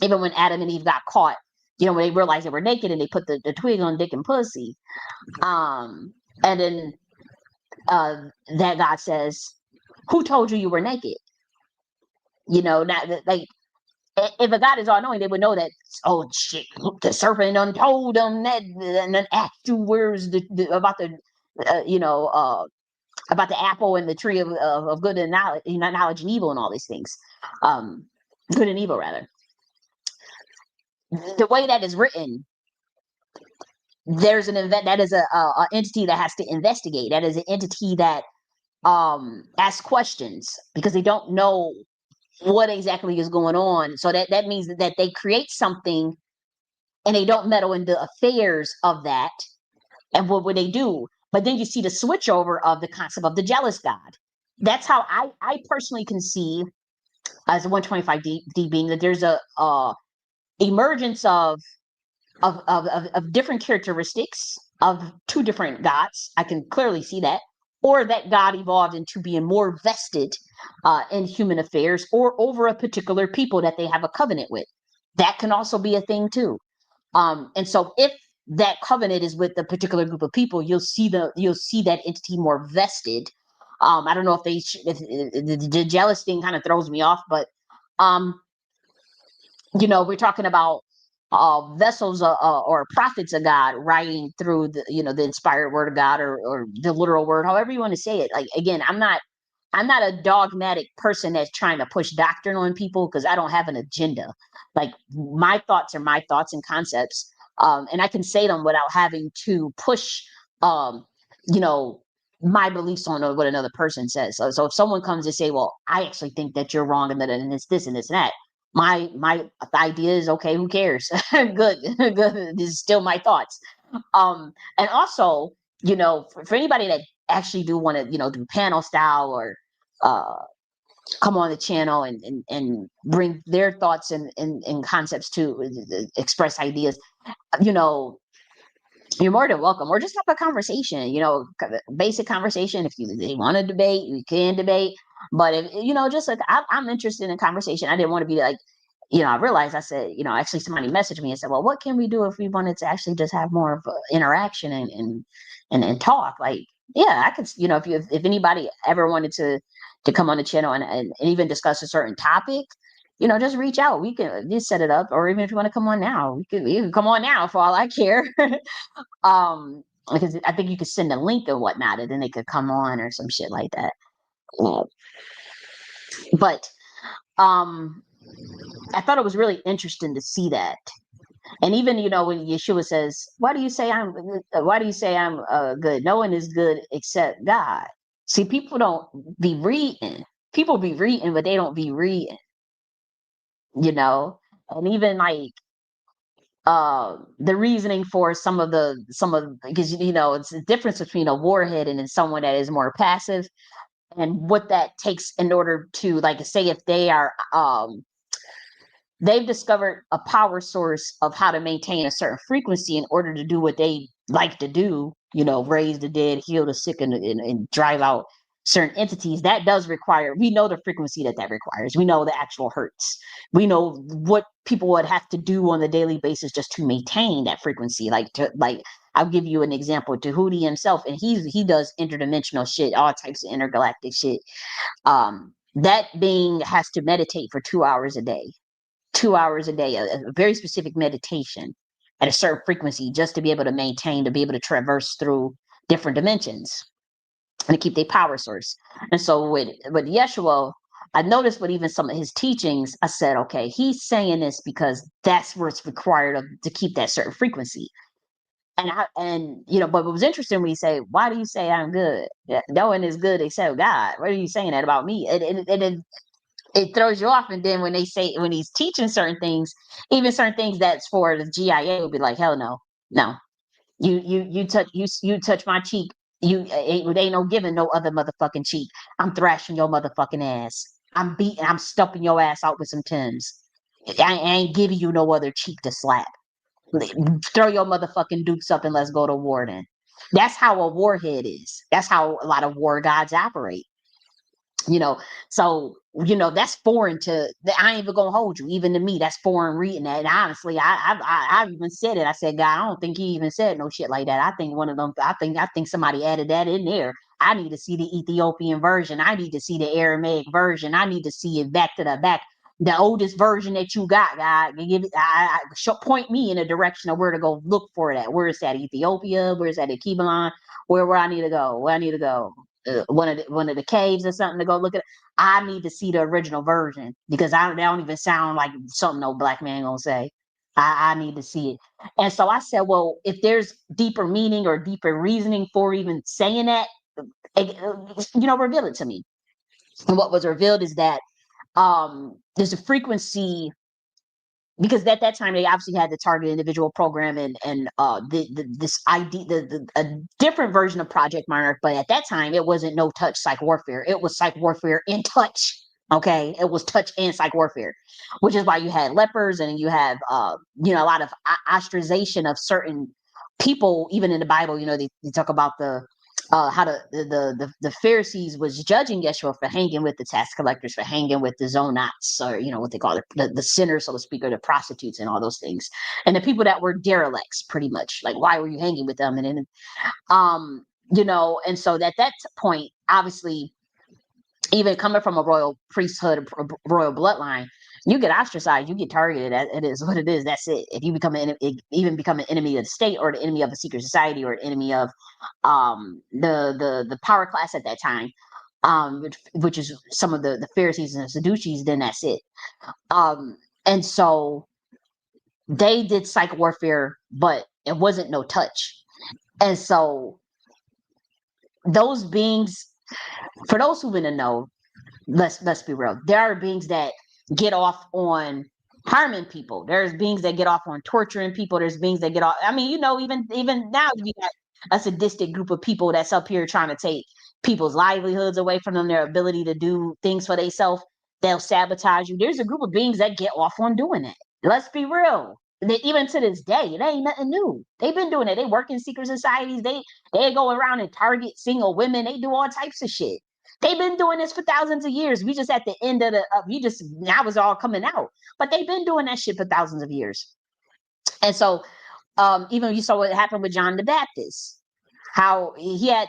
even when Adam and Eve got caught, when they realized they were naked and they put the twig on dick and pussy. And then that God says, "Who told you were naked?" Not like, if a God is all knowing, they would know that. Oh shit, the serpent untold them that, and then afterwards about the apple and the tree of good and knowledge and evil and all these things, good and evil rather. The way that is written, there's that is a entity that has to investigate. That is an entity that asks questions because they don't know what exactly is going on. So that means that they create something and they don't meddle in the affairs of that. And what would they do? But then you see the switch over of the concept of the jealous God. That's how I personally conceive as a 125D being, that there's a emergence of different characteristics of two different gods. I can clearly see that. Or that God evolved into being more vested in human affairs or over a particular people that they have a covenant with. That can also be a thing too. And so if that covenant is with a particular group of people, you'll see that entity more vested I don't know if the jealous thing kind of throws me off, but um, we're talking about vessels or prophets of God writing through the inspired word of God, or the literal word, however you want to say it. Like, again, I'm not a dogmatic person that's trying to push doctrine on people, because I don't have an agenda. Like, my thoughts are my thoughts and concepts, and I can say them without having to push, um, you know, my beliefs on what another person says. So if someone comes and say, "Well, I actually think that you're wrong, and that, and it's this and this and that," my idea is, okay, who cares? Good, good. This is still my thoughts. And also, for anybody that actually do want to, do panel style, or uh, come on the channel and bring their thoughts and concepts to express ideas, you know, you're more than welcome. Or just have a conversation, basic conversation. If they want to debate, you can debate. But if, just like, I'm interested in conversation. I didn't want to be like, I realized, I said, actually somebody messaged me and said, well, what can we do if we wanted to actually just have more of a interaction and talk? Like, yeah, I could, if anybody ever wanted to come on the channel and even discuss a certain topic, just reach out. We can just set it up. Or even if you want to come on now, you can come on now, for all I care. Because I think you could send a link or whatnot, and then they could come on or some shit like that. Yeah. But um, I thought it was really interesting to see that. And even, when Yeshua says, why do you say I'm good? No one is good except God. See, people don't be reading. People be reading, but they don't be reading, you know? And even like the reasoning for because it's the difference between a warhead and then someone that is more passive, and what that takes in order to, like, say, if they've discovered a power source of how to maintain a certain frequency in order to do what they like to do, raise the dead, heal the sick, and drive out certain entities. That does require, we know the frequency that requires. We know the actual hertz. We know what people would have to do on a daily basis just to maintain that frequency. Like, I'll give you an example. Tahuti himself, and he does interdimensional shit, all types of intergalactic shit. That being has to meditate for 2 hours a day. 2 hours a day, a very specific meditation at a certain frequency, just to be able to maintain, to be able to traverse through different dimensions and to keep their power source. And so with Yeshua, I noticed with even some of his teachings, I said, okay, he's saying this because that's what's required to keep that certain frequency. But it was interesting when you say, why do you say I'm good? Yeah, no one is good except God. What are you saying that about me? It throws you off. And then when he's teaching certain things, even certain things that's for the GIA, will be like, hell no, no. You touch my cheek. It ain't no giving no other motherfucking cheek. I'm thrashing your motherfucking ass. I'm stumping your ass out with some Tims. I ain't giving you no other cheek to slap. Throw your motherfucking dukes up and let's go to war then. That's how a warhead is. That's how a lot of war gods operate. you know that's foreign to I ain't even gonna hold you, even to me, that's foreign reading that. And honestly, I've even said it. I said, God, I don't think he even said no shit like that. I think one of them, I think somebody added that in there. I need to see the Ethiopian version. I need to see the Aramaic version. I need to see it back to the back, the oldest version that you got. God, give it, point me in a direction of where to go look for that. Where is that? Ethiopia? Where is that? At Kibalon? Where I need to go? Where I need to go? One of the caves or something to go look at. I need to see the original version, because they don't even sound like something no black man gonna say. I need to see it. And so I said, well, if there's deeper meaning or deeper reasoning for even saying that, reveal it to me. And what was revealed is that there's a frequency, because at that time they obviously had the target individual program and this ID, a different version of Project Monarch, but at that time it wasn't no touch psych warfare. It was psych warfare in touch. Okay, it was touch and psych warfare, which is why you had lepers, and you have a lot of ostracization of certain people. Even in the Bible, they talk about how the Pharisees was judging Yeshua for hanging with the tax collectors, for hanging with the zonots, or what they call it, the sinners, so to speak, or the prostitutes and all those things, and the people that were derelicts, pretty much. Like, why were you hanging with them? And then And so at that point, obviously, even coming from a royal priesthood, a royal bloodline, you get ostracized, you get targeted. It is what it is. That's it. If you even become an enemy of the state, or the enemy of a secret society, or an enemy of the power class at that time, which is some of the Pharisees and the Sadducees, then that's it. And so they did psych warfare, but it wasn't no touch. And so those beings, for those who've been to know, let's be real. There are beings that get off on harming people. There's beings that get off on torturing people. There's beings that get off. I mean, even now you got a sadistic group of people that's up here trying to take people's livelihoods away from them, their ability to do things for themselves. They'll sabotage you. There's a group of beings that get off on doing it. Let's be real. Even to this day, it ain't nothing new. They've been doing it. They work in secret societies. They go around and target single women. They do all types of shit. They've been doing this for thousands of years. We just at the end of now it's all coming out. But they've been doing that shit for thousands of years. And so even you saw what happened with John the Baptist, how he had,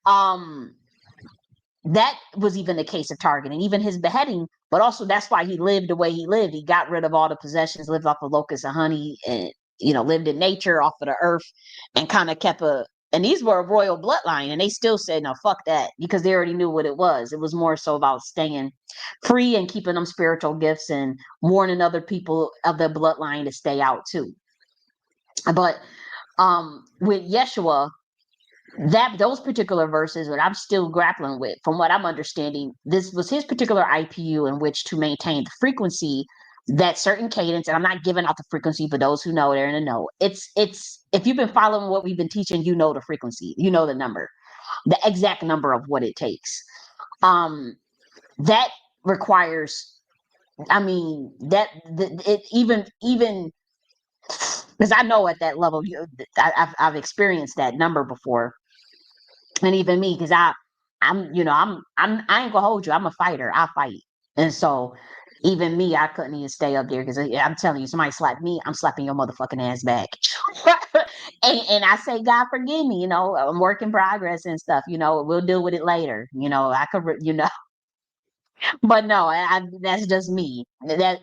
um, that was even the case of targeting, even his beheading. But also that's why he lived the way he lived. He got rid of all the possessions, lived off of locusts and honey, and lived in nature, off of the earth, and kind of kept and these were a royal bloodline, and they still said, no, fuck that, because they already knew what it was. It was more so about staying free and keeping them spiritual gifts and warning other people of their bloodline to stay out too. But with Yeshua, those particular verses that I'm still grappling with, from what I'm understanding, this was his particular IPU in which to maintain the frequency, that certain cadence. And I'm not giving out the frequency for those who know, they're in the know. It's if you've been following what we've been teaching, you know the frequency, you know the number, the exact number of what it takes. That requires, I mean, it even because I know at that level, I've experienced that number before. And even me, because I ain't gonna hold you. I'm a fighter. I fight. And so even me, I couldn't even stay up there, because I'm telling you, somebody slapped me, I'm slapping your motherfucking ass back. and I say, God forgive me, I'm work in progress and stuff, we'll deal with it later. I could, but no, that's just me. That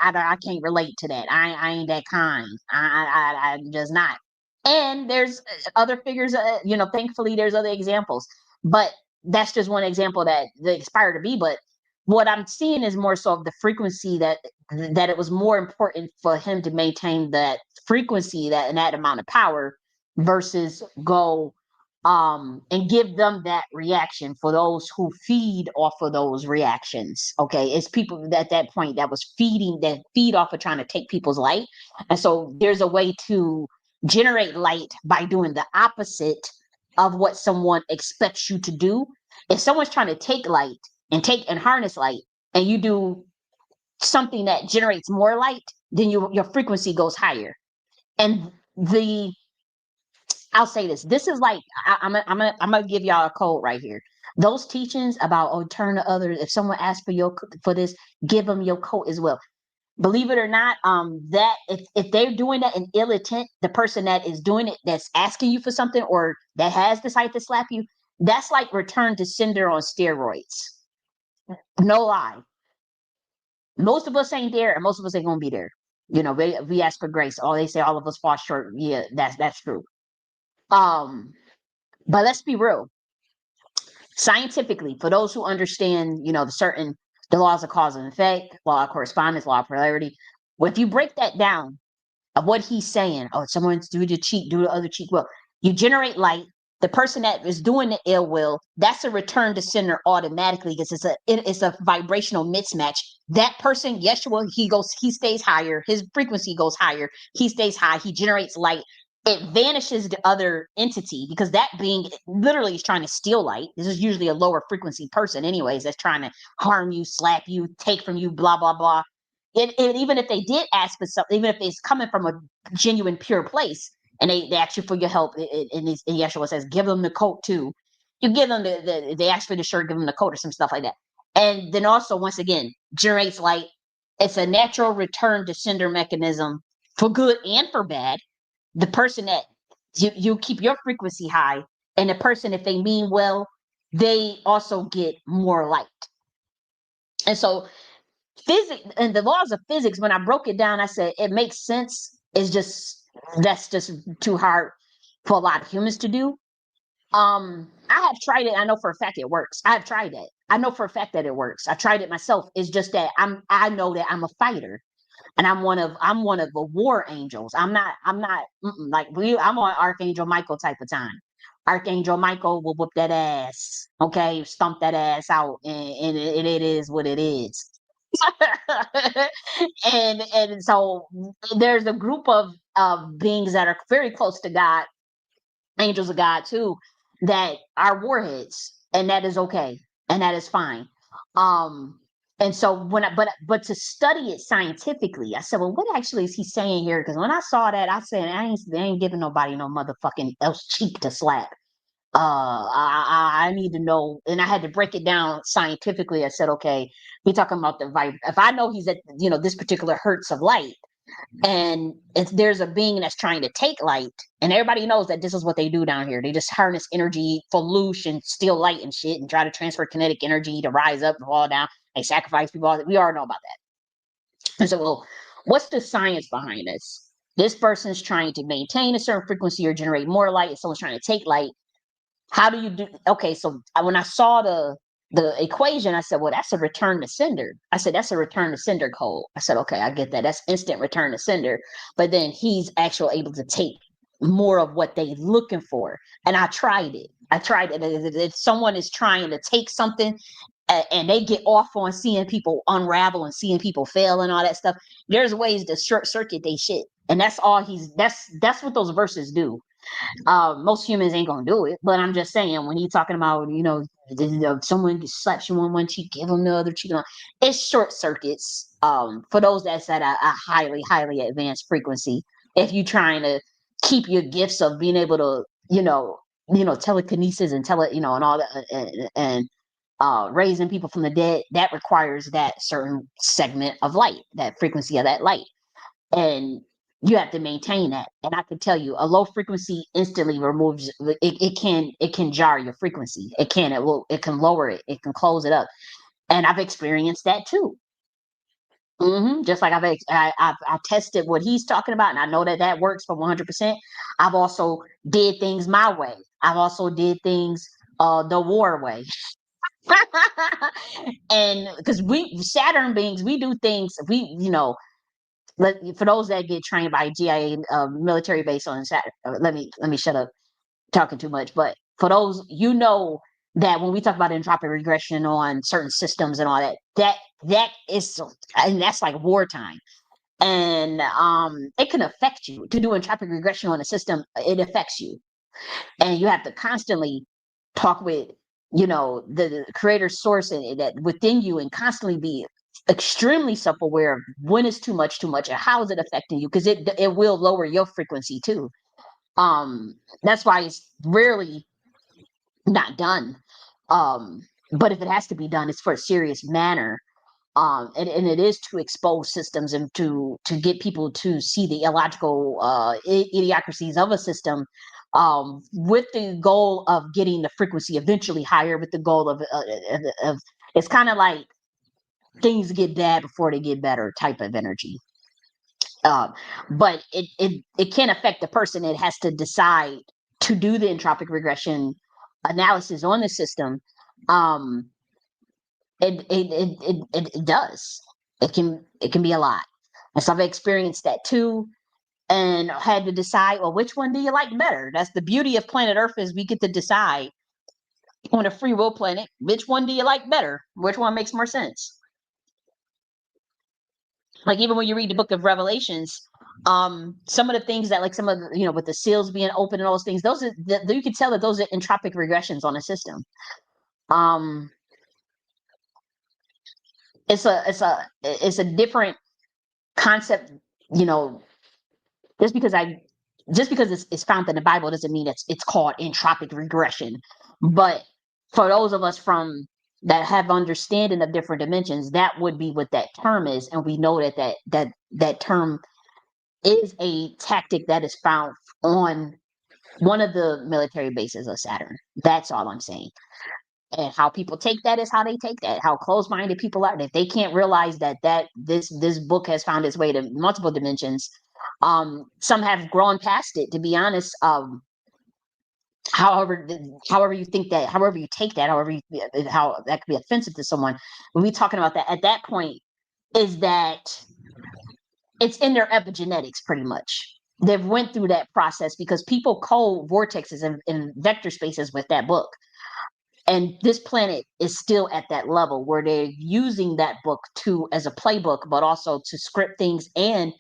I can't relate to that. I ain't that kind. I'm just not. And there's other figures. Thankfully, there's other examples. But that's just one example that they aspire to be. But what I'm seeing is more so of the frequency, that it was more important for him to maintain that frequency, and that amount of power, versus go and give them that reaction for those who feed off of those reactions. Okay, it's people at that point that feed off of trying to take people's light. And so there's a way to generate light by doing the opposite of what someone expects you to do. If someone's trying to take light and harness light, and you do something that generates more light, then your frequency goes higher. And I'll say this. This is like, I'm gonna give y'all a code right here. Those teachings about, turn to others. If someone asks for this, give them your coat as well. Believe it or not, that if they're doing that in ill intent, the person that is doing it, that's asking you for something, or that has decided to slap you, that's like return to sender on steroids. No lie. Most of us ain't there, and most of us ain't gonna be there. We ask for grace. They say all of us fall short. Yeah, that's true. But let's be real. Scientifically, for those who understand, the laws of cause and effect, law of correspondence, law of polarity, if you break that down of what he's saying, someone's do the cheek, do the other cheek. Well, you generate light. The person that is doing the ill will, that's a return to sender automatically, because it's a vibrational mismatch. That person, Yeshua, he stays higher. His frequency goes higher. He stays high. He generates light. It vanishes the other entity, because that being literally is trying to steal light. This is usually a lower frequency person anyways, that's trying to harm you, slap you, take from you, blah, blah, blah. Even if they did ask for something, even if it's coming from a genuine, pure place, and they ask you for your help, and Yeshua says, give them the coat too. You give them they ask for the shirt, give them the coat or some stuff like that. And then also, once again, generates light. It's a natural return to sender mechanism, for good and for bad. The person that You keep your frequency high, and the person, if they mean well, they also get more light. And so physics and the laws of physics, when I broke it down, I said it makes sense. It's just that's just too hard for a lot of humans to do. I have tried it. I know for a fact it works. I have tried it. I know for a fact that it works. I tried it myself. It's just that I know that I'm a fighter, and I'm one of the war angels. I'm not like I'm on Archangel Michael type of time. Archangel Michael will whoop that ass, okay, stomp that ass out, and it is what it is. And so there's a group of beings that are very close to God, angels of God too, that are warheads, and that is okay, and that is fine. Um, and so when but to study it scientifically, I said, well, what actually is he saying here? Because when I saw that, I said, I ain't giving nobody no motherfucking else cheek to slap. I need to know, and I had to break it down scientifically. I said, okay, we talking about the vibe. If I know he's at this particular hertz of light, and if there's a being that's trying to take light, and everybody knows that this is what they do down here. They just harness energy, pollution, steal light and shit, and try to transfer kinetic energy to rise up and fall down. They sacrifice people. We already know about that. And so, well, what's the science behind this? This person's trying to maintain a certain frequency or generate more light, and someone's trying to take light. How do you do? Okay, so when I saw the equation, I said, well, that's a return to sender. I said, that's a return to sender code. I said, okay, I get that. That's instant return to sender. But then he's actually able to take more of what they looking for. And I tried it. I tried it. If someone is trying to take something and they get off on seeing people unravel and seeing people fail and all that stuff, there's ways to short circuit they shit. And that's all that's what those verses do. Most humans ain't gonna do it, but I'm just saying when he's talking about someone slaps you on one cheek, give them the other cheek. It's short circuits. For those that's at a highly advanced frequency. If you're trying to keep your gifts of being able to telekinesis and and all that and raising people from the dead, that requires that certain segment of light, that frequency of that light, and you have to maintain that. And I can tell you, a low frequency instantly removes it can jar your frequency. It can lower it. It can close it up. And I've experienced that too. Just like I've tested what he's talking about, and I know that that works for 100%. I've also did things my way. I've also did things the war way. And because we Saturn beings, we do things for those that get trained by GIA military base on Saturday. Let me shut up talking too much. But for those, that when we talk about entropic regression on certain systems and all that, that is, and that's like wartime. And it can affect you to do entropic regression on a system. It affects you, and you have to constantly talk with the creator source and that within you, and constantly be extremely self-aware of when it's too much and how is it affecting you, because it will lower your frequency too. That's why it's rarely not done. But if it has to be done, it's for a serious manner. And it is to expose systems and to get people to see the illogical idiocracies of a system, with the goal of getting the frequency eventually higher, with the goal of it's kind of like things get bad before they get better type of energy. Um, but it can affect the person. It has to decide to do the entropic regression analysis on the system. Um, it does. It can be a lot. And so I've experienced that too, and had to decide, well, which one do you like better? That's the beauty of planet Earth, is we get to decide on a free will planet, which one do you like better? Which one makes more sense? Like even when you read the book of Revelations, some of the things that, like some of with the seals being open and all those things, those are you can tell that those are entropic regressions on a system. Um, it's a different concept, you know, just because it's found in the Bible doesn't mean it's called entropic regression. But for those of us from that have understanding of different dimensions, that would be what that term is, and we know that term is a tactic that is found on one of the military bases of Saturn. That's all I'm saying. And how people take that is how they take that. How closed-minded people are. If they can't realize that this book has found its way to multiple dimensions, some have grown past it. To be honest, however you think that, however you take that, how that could be offensive to someone. When we talking about that at that point, is that it's in their epigenetics pretty much. They've went through that process because people code vortexes and vector spaces with that book. And this planet is still at that level where they're using that book to as a playbook, but also to script things, and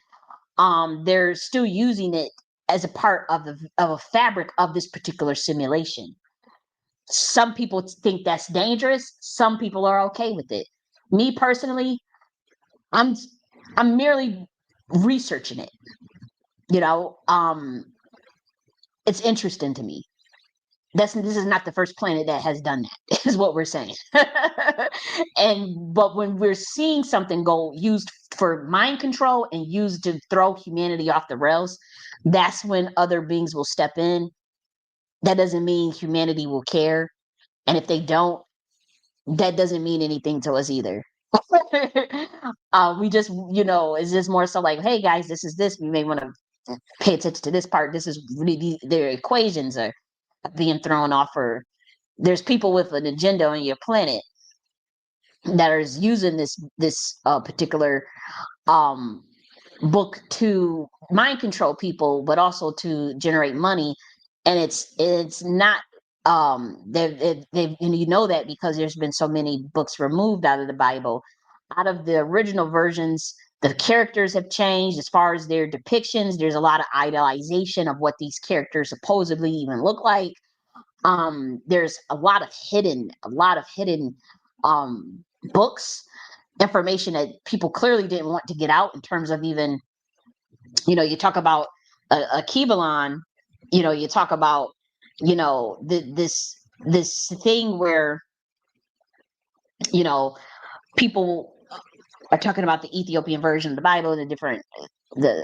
they're still using it as a part of a fabric of this particular simulation. Some people think that's dangerous. Some people are okay with it. Me personally, I'm I'm merely researching it. You know, it's interesting to me. This is not the first planet that has done that, is what we're saying. But when we're seeing something go used for mind control and used to throw humanity off the rails, that's when other beings will step in. That doesn't mean humanity will care. And if they don't, that doesn't mean anything to us either. We just, it's just more so like, hey guys, this is this. You may want to pay attention to this part. This is really, their equations are being thrown off, or there's people with an agenda on your planet that are using this particular book to mind control people, but also to generate money. And it's not they've and you know that because there's been so many books removed out of the Bible. Out of the original versions, the characters have changed as far as their depictions. There's a lot of idealization of what these characters supposedly even look like. There's a lot of hidden books, information that people clearly didn't want to get out, in terms of, even, you talk about a Kibalon, you talk about, this thing where, you know people are talking about the Ethiopian version of the Bible,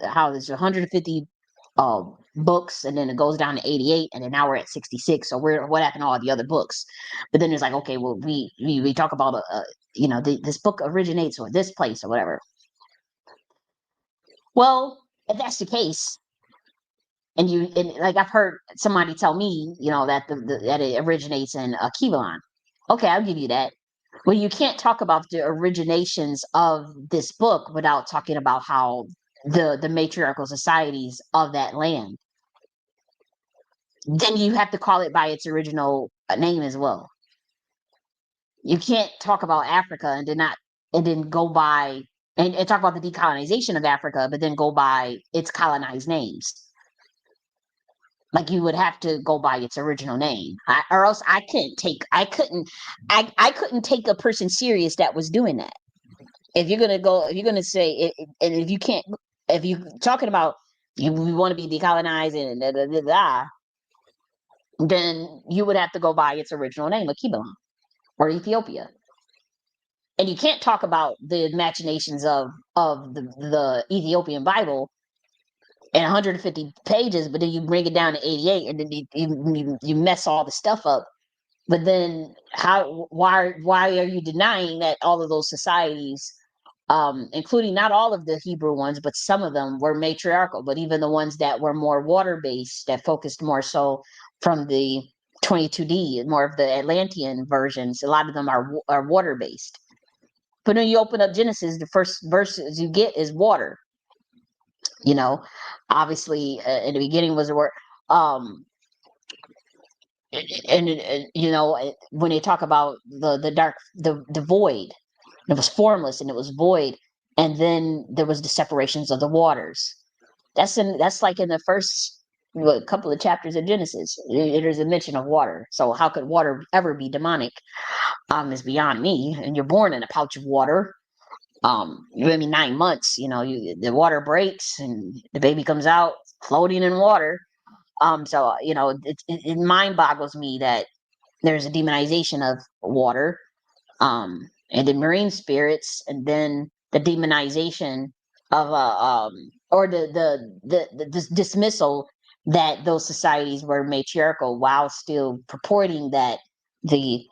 how there's 150 books, and then it goes down to 88, and then now we're at 66. So what happened to all the other books? But then it's like, okay, well, we talk about this book originates or this place or whatever. Well, if that's the case, and like I've heard somebody tell me, that that it originates in Kivalon. Okay, I'll give you that. Well, you can't talk about the originations of this book without talking about how the matriarchal societies of that land. Then you have to call it by its original name as well. You can't talk about Africa and then go by and talk about the decolonization of Africa, but then go by its colonized names. Like, you would have to go by its original name, or else I couldn't take a person serious that was doing that. If you're gonna say it, and if you can't, if you talking about we want to be decolonized and da, da, da, da, then you would have to go by its original name, Akibalon or Ethiopia. And you can't talk about the imaginations of the Ethiopian Bible in 150 pages, but then you bring it down to 88, and then you mess all the stuff up. But then why are you denying that all of those societies, including not all of the Hebrew ones, but some of them were matriarchal, but even the ones that were more water-based, that focused more so from the 22D, more of the Atlantean versions, a lot of them are water-based. But when you open up Genesis, the first verses you get is water. Obviously, in the beginning was the word. When they talk about the dark, the void, it was formless and it was void, and then there was the separations of the waters. That's like in the first couple of chapters of Genesis. There's a mention of water. So how could water ever be demonic? Is beyond me. And you're born in a pouch of water. Maybe 9 months. The water breaks and the baby comes out floating in water. So it mind boggles me that there's a demonization of water, and the marine spirits, and then the demonization of or the dismissal that those societies were matriarchal while still purporting that the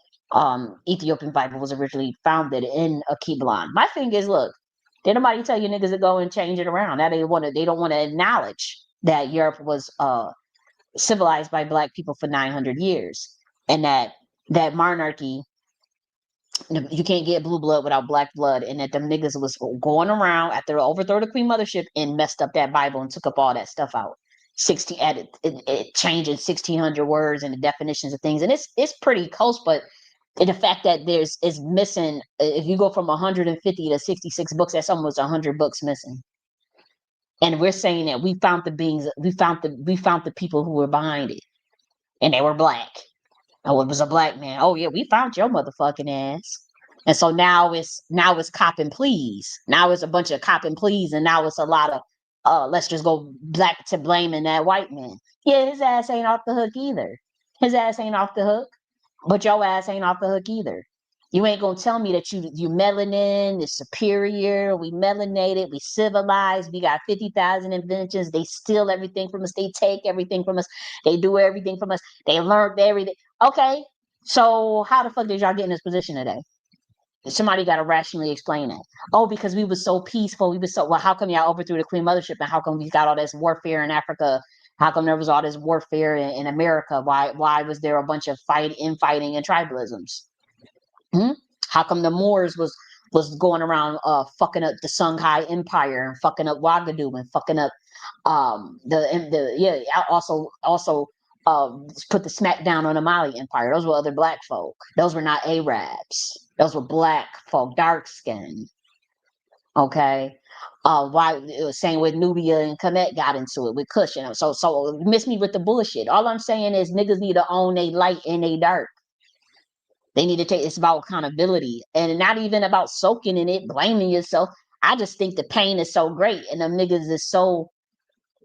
Ethiopian Bible was originally founded in a Kiblan. My thing is, look, did nobody tell you niggas to go and change it around? Now they don't want to acknowledge that Europe was civilized by black people for 900 years, and that monarchy, you can't get blue blood without black blood, and that them niggas was going around after the overthrow the Queen Mothership and messed up that Bible and took up all that stuff out. 16 added it changing 1600 words and the definitions of things, and it's pretty close, but the fact that there's is missing, if you go from 150 to 66 books, that's almost 100 books missing. And we're saying that we found the people who were behind it, and they were black. Oh, it was a black man. Oh yeah, we found your motherfucking ass. And so now it's cop and please. Now it's a bunch of cop and please, and now it's a lot of let's just go black to blaming that white man. Yeah, his ass ain't off the hook either. His ass ain't off the hook, but your ass ain't off the hook either. You ain't gonna tell me that you melanin is superior. We melanated, we civilized, we got 50,000 inventions. They steal everything from us, they take everything from us, they do everything from us, they learned everything. Okay, so how the fuck did y'all get in this position today? Somebody got to rationally explain that. Oh, because we was so peaceful. We was so, well, how come y'all overthrew the Queen Mothership, and how come we got all this warfare in Africa? How come there was all this warfare in America? Why was there a bunch of infighting and tribalisms? How come the Moors was going around fucking up the Songhai Empire and fucking up Ouagadougou and fucking up also put the smack down on the Mali Empire. Those were other black folk. Those were not Arabs. Those were black folk, dark skinned. Okay. Why it was same with Nubia and Kemet got into it with Kush, so miss me with the bullshit. All I'm saying is niggas need to own they light and they dark. They need to take, it's about accountability, and not even about soaking in it, blaming yourself. I just think the pain is so great and them niggas is so,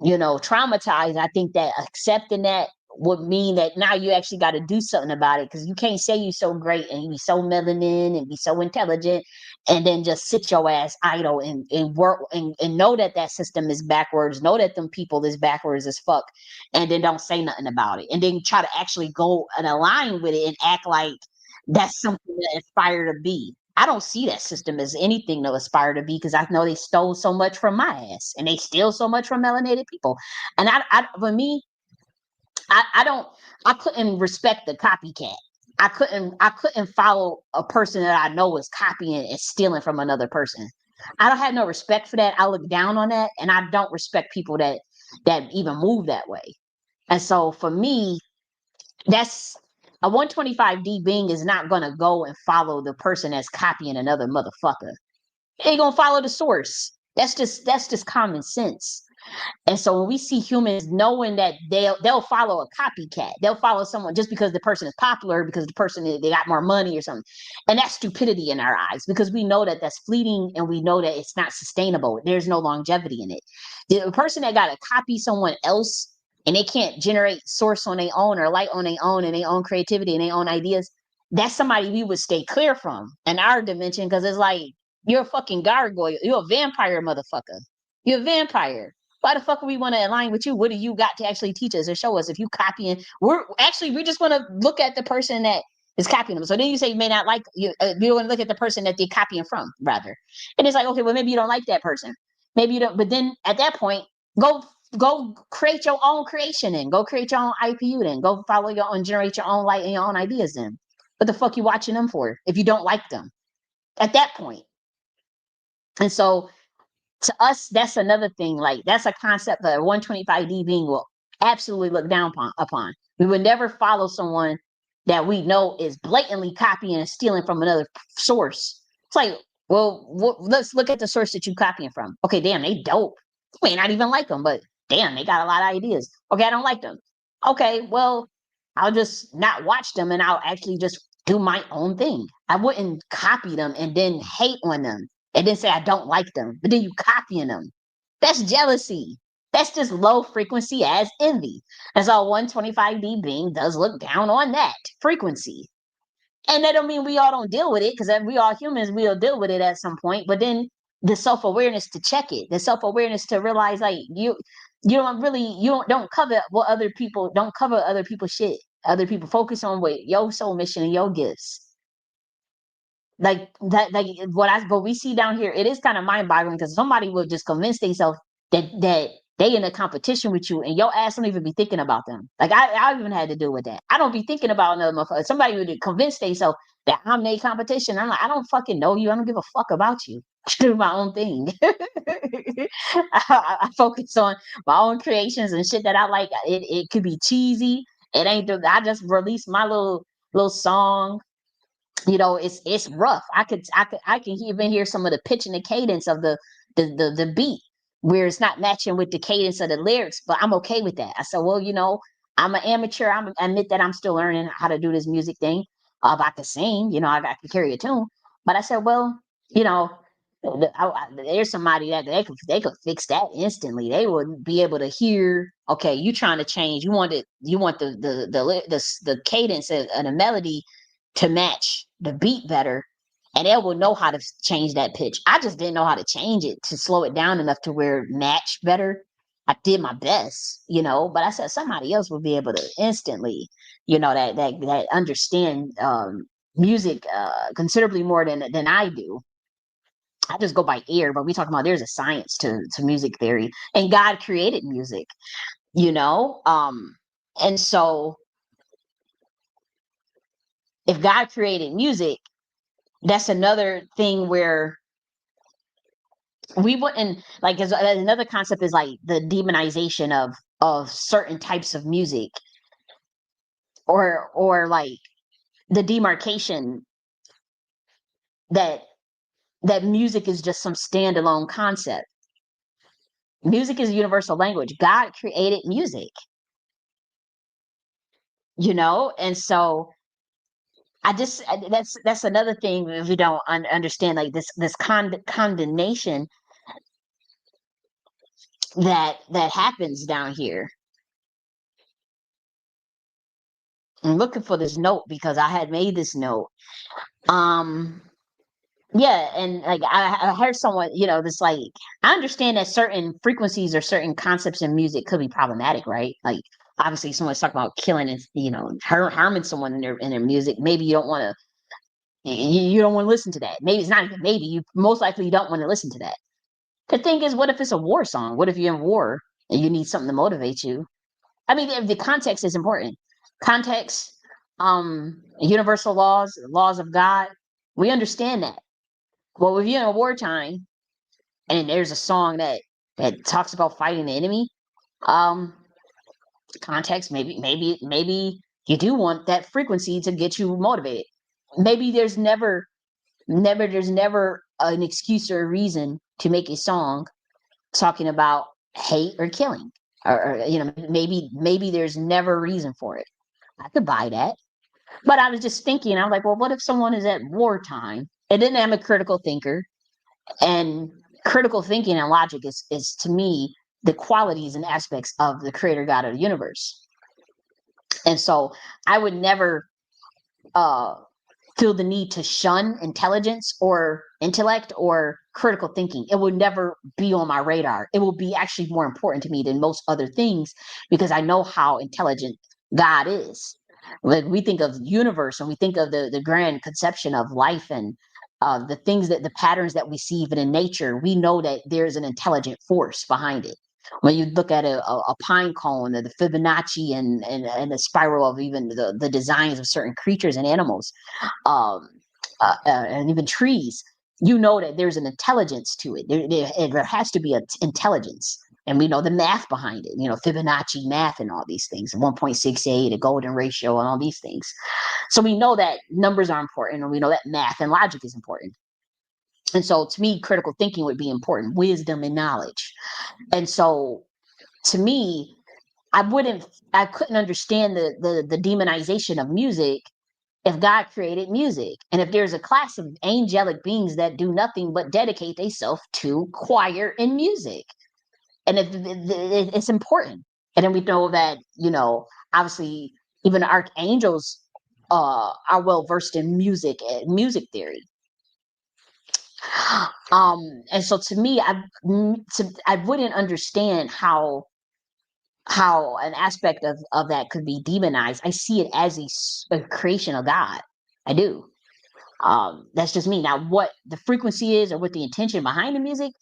traumatized. I think that accepting that would mean that now you actually got to do something about it, because you can't say you're so great and you be so melanin and be so intelligent and then just sit your ass idle and work and know that system is backwards, know that them people is backwards as fuck, and then don't say nothing about it, and then try to actually go and align with it and act like that's something to aspire to be. I don't see that system as anything to aspire to be, because I know they stole so much from my ass and they steal so much from melanated people. And for me, I couldn't respect the copycat. I couldn't follow a person that I know is copying and stealing from another person. I don't have no respect for that. I look down on that, and I don't respect people that even move that way. And so for me, that's a 125D being is not going to go and follow the person that's copying another motherfucker. They gonna follow the source. That's just common sense. And so when we see humans knowing that they'll follow a copycat, they'll follow someone just because the person is popular, because the person they got more money or something, and that's stupidity in our eyes, because we know that that's fleeting and we know that it's not sustainable. There's no longevity in it. The person that got to copy someone else and they can't generate source on their own or light on their own and their own creativity and their own ideas, that's somebody we would stay clear from in our dimension, because it's like, you're a fucking gargoyle. You're a vampire, motherfucker. You're a vampire. Why the fuck would we want to align with you? What do you got to actually teach us or show us? If you copying, we just want to look at the person that is copying them. So then you say you may not like you. You want to look at the person that they're copying from, rather. And it's like, okay, well, maybe you don't like that person. Maybe you don't. But then at that point, go create your own creation and go create your own IPU. Then go follow your own, generate your own light and your own ideas. Then what the fuck you watching them for if you don't like them? At that point. And so to us, that's another thing. Like, that's a concept that a 125D being will absolutely look down upon. We would never follow someone that we know is blatantly copying and stealing from another source. It's like, well, let's look at the source that you're copying from. Okay, damn, they dope. You may not even like them, but damn, they got a lot of ideas. Okay, I don't like them. Okay, well, I'll just not watch them and I'll actually just do my own thing. I wouldn't copy them and then hate on them and then say I don't like them, but then you copying them. That's jealousy. That's just low frequency as envy. And so 125D being does look down on that frequency. And that don't mean we all don't deal with it, because we all humans, we'll deal with it at some point. But then the self-awareness to check it, the self-awareness to realize, like, you don't cover what other people don't cover other people's shit. Other people focus on what your soul mission and your gifts. Like that, like what we see down here, it is kind of mind boggling because somebody will just convince themselves that they in a competition with you and your ass don't even be thinking about them. Like I even had to deal with that. I don't be thinking about another motherfucker. Somebody would convince themselves that I'm their competition. I'm like, I don't fucking know you. I don't give a fuck about you. I do my own thing. I focus on my own creations and shit that I like. It could be cheesy. It ain't. I just released my little song. It's rough. I can even hear some of the pitch and the cadence of the beat where it's not matching with the cadence of the lyrics, but I'm okay with that. I said, well, I'm an amateur. I admit that I'm still learning how to do this music thing. I can sing, I can carry a tune, but I said, well, you know, there's somebody that they could fix that instantly. They would be able to hear. Okay, you trying to change. You want the cadence and the melody to match the beat better, and they will know how to change that pitch. I just didn't know how to change it to slow it down enough to where it matched better. I did my best, but I said somebody else would be able to instantly, that understand music considerably more than I do. I just go by ear, but we talking about there's a science to music theory, and God created music, you know. And so if God created music, that's another thing where we wouldn't like as another concept is like the demonization of certain types of music, or like the demarcation that music is just some standalone concept. Music is a universal language. God created music, and so that's another thing. If you don't understand, like this condemnation that happens down here. I'm looking for this note because I had made this note. Um, yeah, and like I heard someone, this like I understand that certain frequencies or certain concepts in music could be problematic, right? Like obviously, someone's talking about killing and harming someone in their music. Maybe you don't want to. You don't want to listen to that. Maybe it's not even maybe. You most likely don't want to listen to that. The thing is, what if it's a war song? What if you're in war and you need something to motivate you? I mean, the context is important. Context, universal laws of God. We understand that. Well, if you're in a wartime and there's a song that talks about fighting the enemy, um, context, maybe you do want that frequency to get you motivated. Maybe there's never an excuse or a reason to make a song talking about hate or killing, or maybe there's never a reason for it. I could buy that. But I was just thinking, I'm like, well, what if someone is at wartime? And then I'm a critical thinker, and critical thinking and logic is to me the qualities and aspects of the creator God of the universe. And so I would never uh, feel the need to shun intelligence or intellect or critical thinking. It will never be on my radar. It will be actually more important to me than most other things because I know how intelligent God is. When we think of universe and we think of the grand conception of life and the things the patterns that we see even in nature, we know that there's an intelligent force behind it. When you look at a pine cone or the Fibonacci and the spiral of even the designs of certain creatures and animals, um, and even trees, you know that there's an intelligence to it. There has to be an intelligence. And we know the math behind it, Fibonacci math and all these things, 1.68, a golden ratio, and all these things. So we know that numbers are important, and we know that math and logic is important. And so to me, critical thinking would be important, wisdom and knowledge. And so to me, I couldn't understand the demonization of music if God created music, and if there's a class of angelic beings that do nothing but dedicate themselves to choir and music, and if it's important, and then we know that obviously even archangels are well versed in music theory. And so to me, I wouldn't understand how how an aspect of that could be demonized. I see it as a creation of God. I do. That's just me. Now, what the frequency is or what the intention behind the music,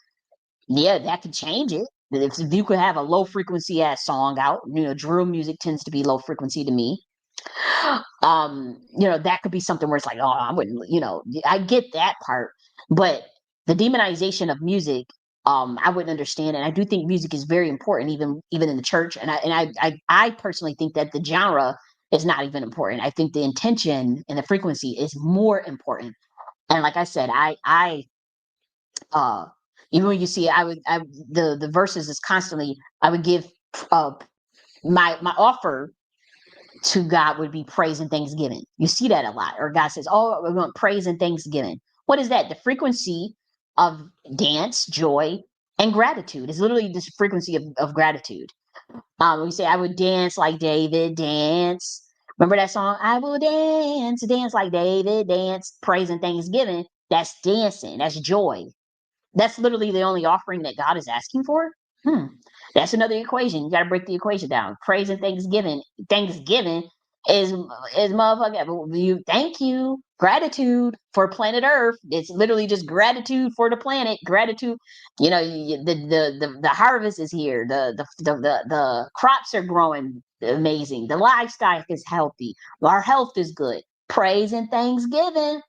yeah, that could change it. If you could have a low frequency ass song out, drill music tends to be low frequency to me. That could be something where it's like, oh, I wouldn't, I get that part, but the demonization of music, I wouldn't understand. And I do think music is very important, even in the church. And I personally think that the genre is not even important. I think the intention and the frequency is more important. And like I said, uh, even when you see, the verses is constantly, I would give, uh, my offer to God would be praise and thanksgiving. You see that a lot. Or God says, oh, we want praise and thanksgiving. What is that? The frequency of dance, joy, and gratitude. It's literally this frequency of gratitude. We say, I would dance like David, dance. Remember that song? I will dance, dance like David, dance, praise and thanksgiving. That's dancing. That's joy. That's literally the only offering that God is asking for. Hmm. That's another equation. You got to break the equation down. Praise and thanksgiving. Thanksgiving is motherfucker. You thank you, gratitude for planet Earth. It's literally just gratitude for the planet. Gratitude. The harvest is here. The crops are growing amazing. The livestock is healthy. Our health is good. Praise and thanksgiving.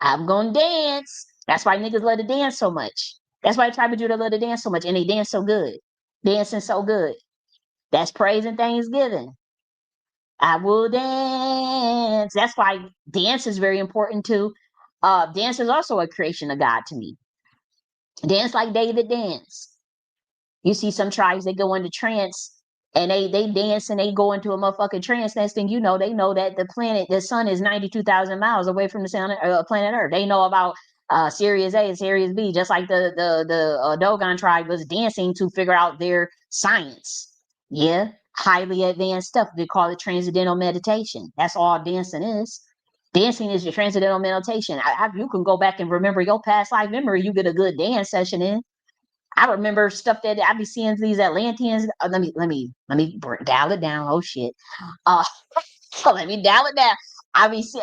I'm gonna dance. That's why niggas love to dance so much. That's why Tribe of Judah love to dance so much, and they dance so good, dancing so good. That's praise and thanksgiving. I will dance. That's why dance is very important too. Dance is also a creation of God to me. Dance like David dance. You see some tribes, they go into trance and they dance and they go into a motherfucking trance. Next thing you know, they know that the sun is 92,000 miles away from the planet Earth. They know about Sirius A and Sirius B, just like the Dogon tribe was dancing to figure out their science. Yeah, highly advanced stuff. They call it transcendental meditation. That's all dancing is. Dancing is your transcendental meditation. You can go back and remember your past life memory. You get a good dance session in. I remember stuff that I be seeing these Atlanteans. Dial it down. Oh shit. Uh, so let me dial it down. I be see,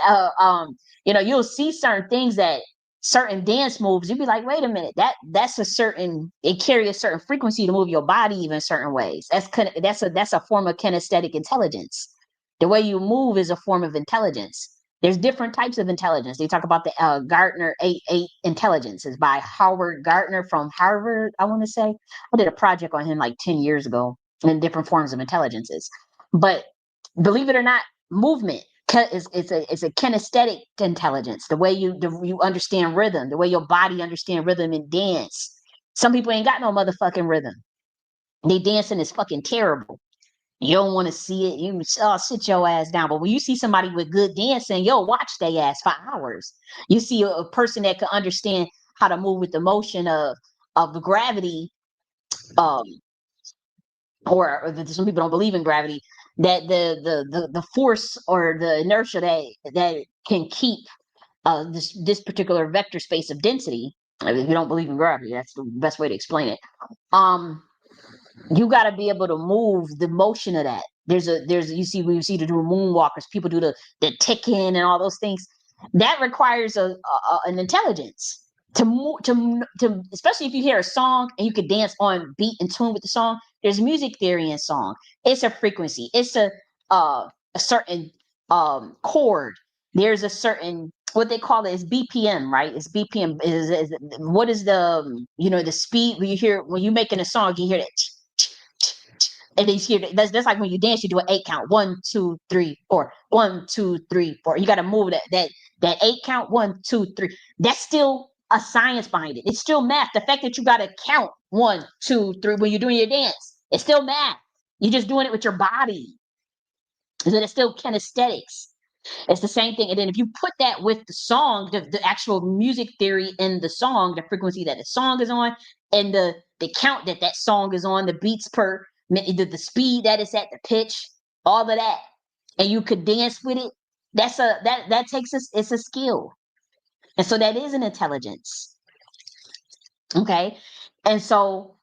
you'll see certain things that certain dance moves. You'll be like, wait a minute, that's a certain. It carry a certain frequency to move your body even certain ways. That's a form of kinesthetic intelligence. The way you move is a form of intelligence. There's different types of intelligence. They talk about the Gartner eight intelligences by Howard Gardner from Harvard. I want to say I did a project on him like 10 years ago in different forms of intelligences. But believe it or not, movement it's a kinesthetic intelligence. The way you understand rhythm, the way your body understand rhythm in dance. Some people ain't got no motherfucking rhythm. They dancing is fucking terrible. You don't want to see it. You sit your ass down. But when you see somebody with good dancing, you'll watch their ass for hours. You see a person that can understand how to move with the motion of the gravity, um, some people don't believe in gravity. That the force or the inertia that can keep this particular vector space of density. If you don't believe in gravity, that's the best way to explain it. Um, you got to be able to move the motion of that. You see when you see to do moonwalkers, people do the ticking and all those things. That requires an intelligence to move to especially if you hear a song and you could dance on beat and tune with the song. There's music theory in song. It's a frequency. It's a certain chord. There's a certain what they call it is BPM, right? It's BPM is what is the speed when you're making a song, you hear that and then you hear that's like when you dance, you do an 8 count. 1, 2, 3, 4. 1, 2, 3, 4. You got to move that 8 count. 1, 2, 3. That's still a science behind it. It's still math. The fact that you got to count 1, 2, 3 when you're doing your dance, it's still math. You're just doing it with your body. So it's still kinesthetics. It's the same thing. And then if you put that with the song, the actual music theory in the song, the frequency that the song is on, and the count that song is on, the beats per the speed that it's at, the pitch, all of that, and you could dance with it. That takes us. It's a skill, and so that is an intelligence. Okay, and so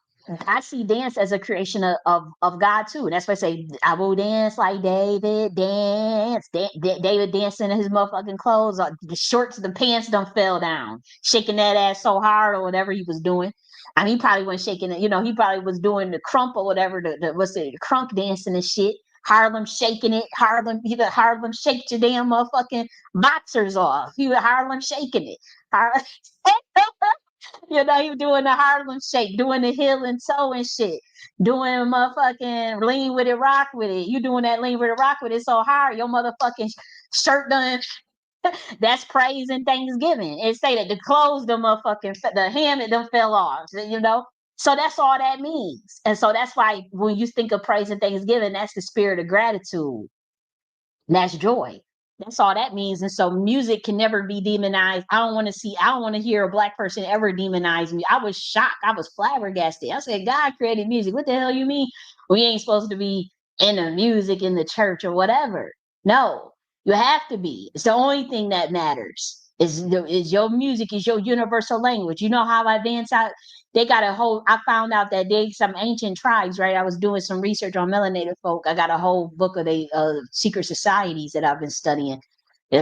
I see dance as a creation of God too. And that's why I say, I will dance like David, dance. David dancing in his motherfucking clothes. The shorts, the pants done fell down, shaking that ass so hard or whatever he was doing. I mean, he probably wasn't shaking it, he probably was doing the crump or whatever, the crunk dancing and shit. Harlem shaking it. Harlem shake your damn motherfucking boxers off. He was Harlem shaking it. Har- he was doing the Harlem Shake, doing the heel and toe and shit, doing motherfucking lean with it, rock with it. You doing that lean with it, rock with it so hard, your motherfucking shirt done. That's praise and Thanksgiving. It say that the clothes, the motherfucking, the hem, it done fell off. So that's all that means. And so that's why when you think of praise and Thanksgiving, that's the spirit of gratitude. That's joy. That's all that means. And so music can never be demonized. I don't want to hear a Black person ever demonize me. I was shocked. I was flabbergasted. I said, God created music. What the hell you mean? We ain't supposed to be in the music in the church or whatever. No, you have to be. It's the only thing that matters. Is your music is your universal language. You know how advanced out they got a whole. I found out that some ancient tribes, right? I was doing some research on melanated folk. I got a whole book of the secret societies that I've been studying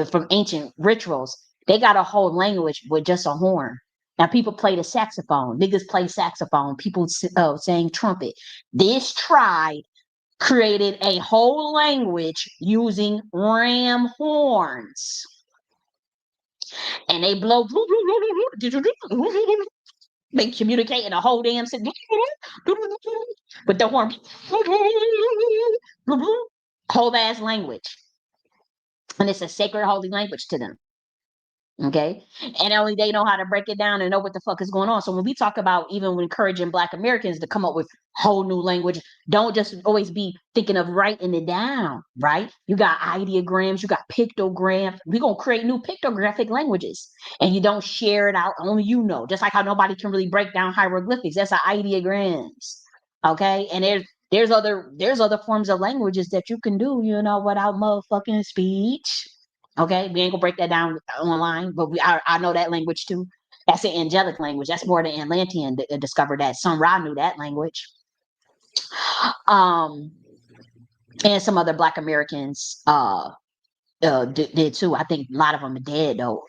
from ancient rituals. They got a whole language with just a horn. Now people play the saxophone. Niggas play saxophone. People saying trumpet. This tribe created a whole language using ram horns, and they blow. They communicate in a whole damn city with the horn, whole ass language, and it's a sacred holy language to them. Okay, and only they know how to break it down and know what the fuck is going on. So when we talk about even encouraging Black Americans to come up with whole new language, don't just always be thinking of writing it down, right? You got ideograms, you got pictograms. We're gonna create new pictographic languages, and you don't share it out. Only you know. Just like how nobody can really break down hieroglyphics. That's ideograms. Okay, and there's other forms of languages that you can do, without motherfucking speech. Okay, we ain't gonna break that down online, but I know that language too. That's an angelic language. That's more than Atlantean discovered that. Sun Ra knew that language. Um, and some other Black Americans did too. I think a lot of them are dead though.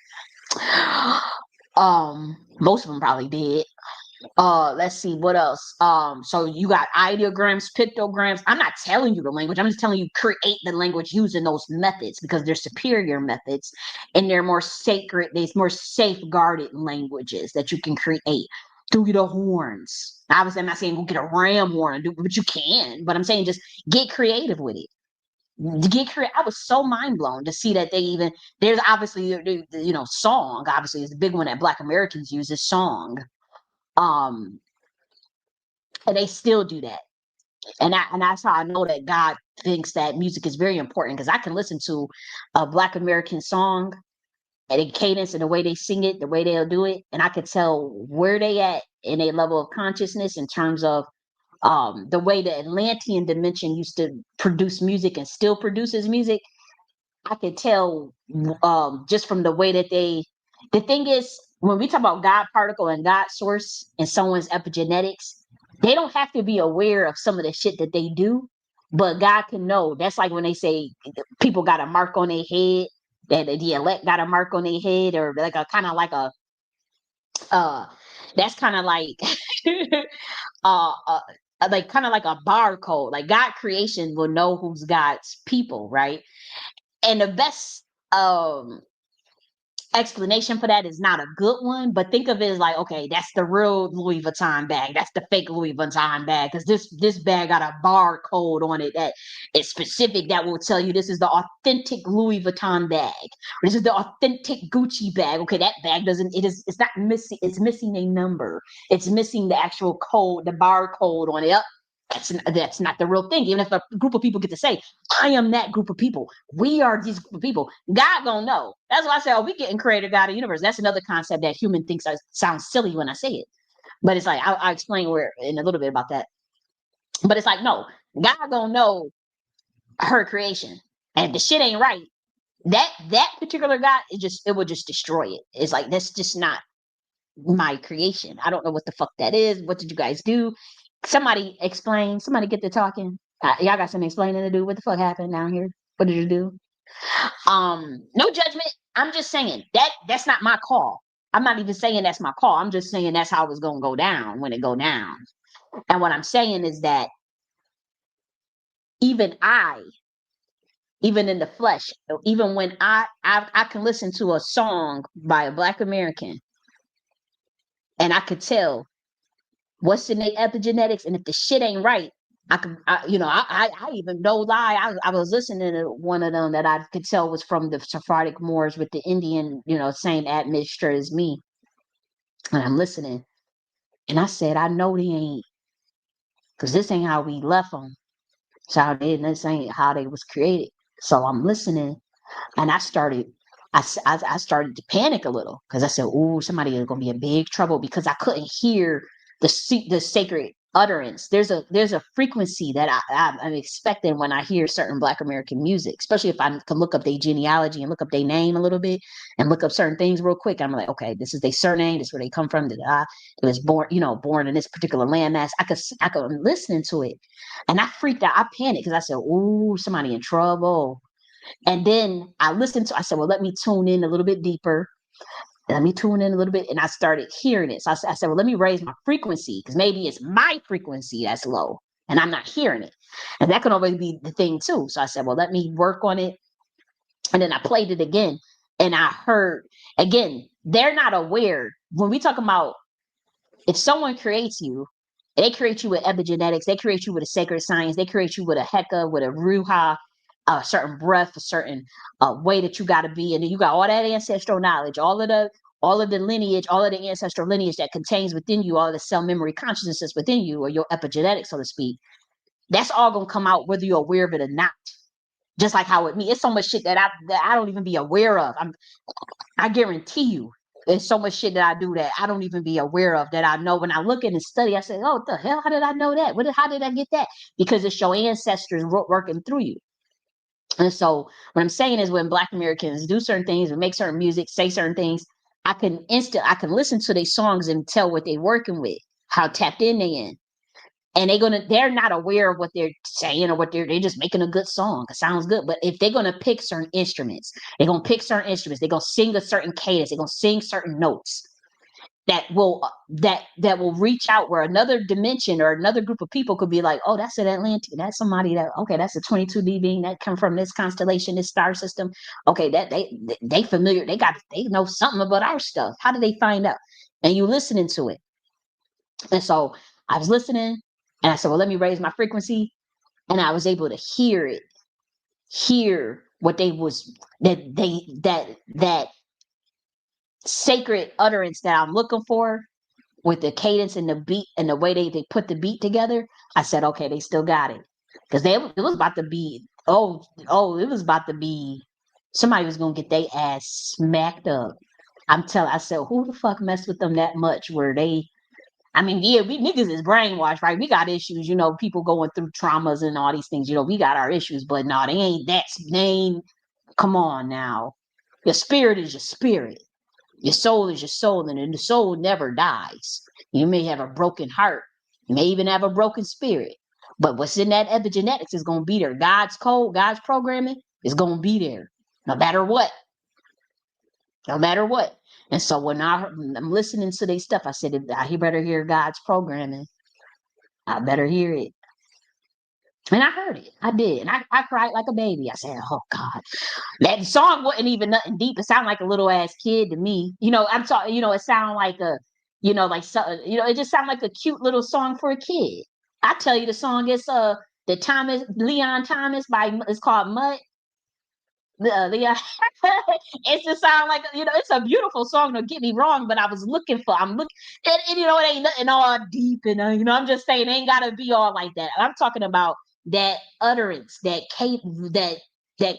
Most of them probably did. Let's see what else. So you got ideograms, pictograms. I'm not telling you the language. I'm just telling you create the language using those methods because they're superior methods and they're more sacred. There's more safeguarded languages that you can create through the horns. Obviously, I'm not saying go get a ram horn, but you can. But I'm saying just get creative with it. I was so mind blown to see that there's obviously song obviously is the big one that Black Americans use is song. Um, and they still do that. And that's how I know that God thinks that music is very important because I can listen to a Black American song and the cadence and the way they sing it, the way they'll do it, and I could tell where they at in a level of consciousness in terms of the way the Atlantean dimension used to produce music and still produces music. I could tell just from the way that the thing is, when we talk about God particle and God source and someone's epigenetics, they don't have to be aware of some of the shit that they do, but God can know. That's like when they say people got a mark on their head, that the elect got a mark on their head, or like a kind of like a, uh, that's kind of like, uh, uh, like kind of like a barcode. Like God creation will know who's God's people, right? And the best explanation for that is not a good one, but think of it as like, okay, that's the real Louis Vuitton bag. That's the fake Louis Vuitton bag because this bag got a barcode on it that is specific that will tell you this is the authentic Louis Vuitton bag. This is the authentic Gucci bag. Okay, that bag it's not missing. It's missing a number. It's missing the actual code, the barcode on it. Yep, that's not the real thing. Even if a group of people get to say, I am that group of people. We are these group of people. God gonna know. That's why I say, we getting creator God of the universe. That's another concept that human thinks sounds silly when I say it. But it's like, I'll explain where in a little bit about that. But it's like, no, God gonna know her creation. And if the shit ain't right, that particular God, it will just destroy it. It's like, that's just not my creation. I don't know what the fuck that is. What did you guys do? Somebody explain. Somebody get to talking. Y'all got some explaining to do. What the fuck happened down here? What did you do? No judgment. I'm just saying that's not my call. I'm not even saying that's my call. I'm just saying that's how it's gonna go down when it go down. And what I'm saying is that even I, even in the flesh, even when I can listen to a song by a Black American and I could tell what's in their epigenetics, and if the shit ain't right, I even no lie, I was listening to one of them that I could tell was from the Sephardic Moors with the Indian, same admixture as me, and I'm listening, and I said, I know they ain't, because this ain't how we left them. This ain't how they was created. So I'm listening, and I started to panic a little because I said, "Ooh, somebody is gonna be in big trouble," because I couldn't hear the sacred utterance. There's a frequency that I'm expecting when I hear certain Black American music, especially if I can look up their genealogy and look up their name a little bit and look up certain things real quick. I'm like, okay, this is their surname. This is where they come from. It was born in this particular landmass. I'm listening to it, and I freaked out. I panicked because I said, "Ooh, somebody in trouble." And then I said, well, let me tune in a little bit deeper. Let me tune in a little bit. And I started hearing it. So I said, well, let me raise my frequency because maybe it's my frequency that's low and I'm not hearing it. And that can always be the thing too. So I said, well, let me work on it. And then I played it again. And I heard, again, they're not aware. When we talk about if someone creates you, they create you with epigenetics, they create you with a sacred science, they create you with a heka, with a ruha, a certain breath, a certain way that you got to be, and then you got all that ancestral knowledge, all of the lineage, all of the ancestral lineage that contains within you, all of the cell memory consciousness within you, or your epigenetics, so to speak. That's all gonna come out whether you're aware of it or not. Just like how with me, it's so much shit that I don't even be aware of. I guarantee you, there's so much shit that I do that I don't even be aware of that I know when I look at and study. I say, oh, what the hell? How did I know that? How did I get that? Because it's your ancestors working through you. And so what I'm saying is when Black Americans do certain things and make certain music, say certain things, I can listen to their songs and tell what they're working with, how tapped in they in. And they're not aware of what they're saying or they're just making a good song. It sounds good. But if they're gonna pick certain instruments, they're gonna sing a certain cadence, they're gonna sing certain notes that will reach out where another dimension or another group of people could be like, oh, that's an Atlantean. That's somebody that's a 22D being that come from this constellation, this star system. Okay, that they familiar, they know something about our stuff. How did they find out? And you listening to it. And so I was listening and I said, well, let me raise my frequency. And I was able to hear what they was that sacred utterance that I'm looking for with the cadence and the beat and the way they put the beat together. I said, okay, they still got it. Because it was about to be, it was about to be, somebody was going to get their ass smacked up. I said, who the fuck messed with them that much where yeah, we niggas is brainwashed, right? We got issues, people going through traumas and all these things, we got our issues, but no, they ain't, come on now. Your spirit is your spirit. Your soul is your soul, and the soul never dies. You may have a broken heart. You may even have a broken spirit. But what's in that epigenetics is going to be there. God's code, God's programming is going to be there. No matter what. No matter what. And so when I'm listening to their stuff, I said, I better hear God's programming. I better hear it. And I heard it. I did. And I cried like a baby. I said, oh, God. That song wasn't even nothing deep. It sounded like a little ass kid to me. I'm talking, it sounded like it just sounded like a cute little song for a kid. I tell you the song is the Leon Thomas it's called Mud. Leon it's just sound like it's a beautiful song, don't get me wrong, but I'm looking and it ain't nothing all deep and I'm just saying it ain't gotta be all like that. I'm talking about that utterance, that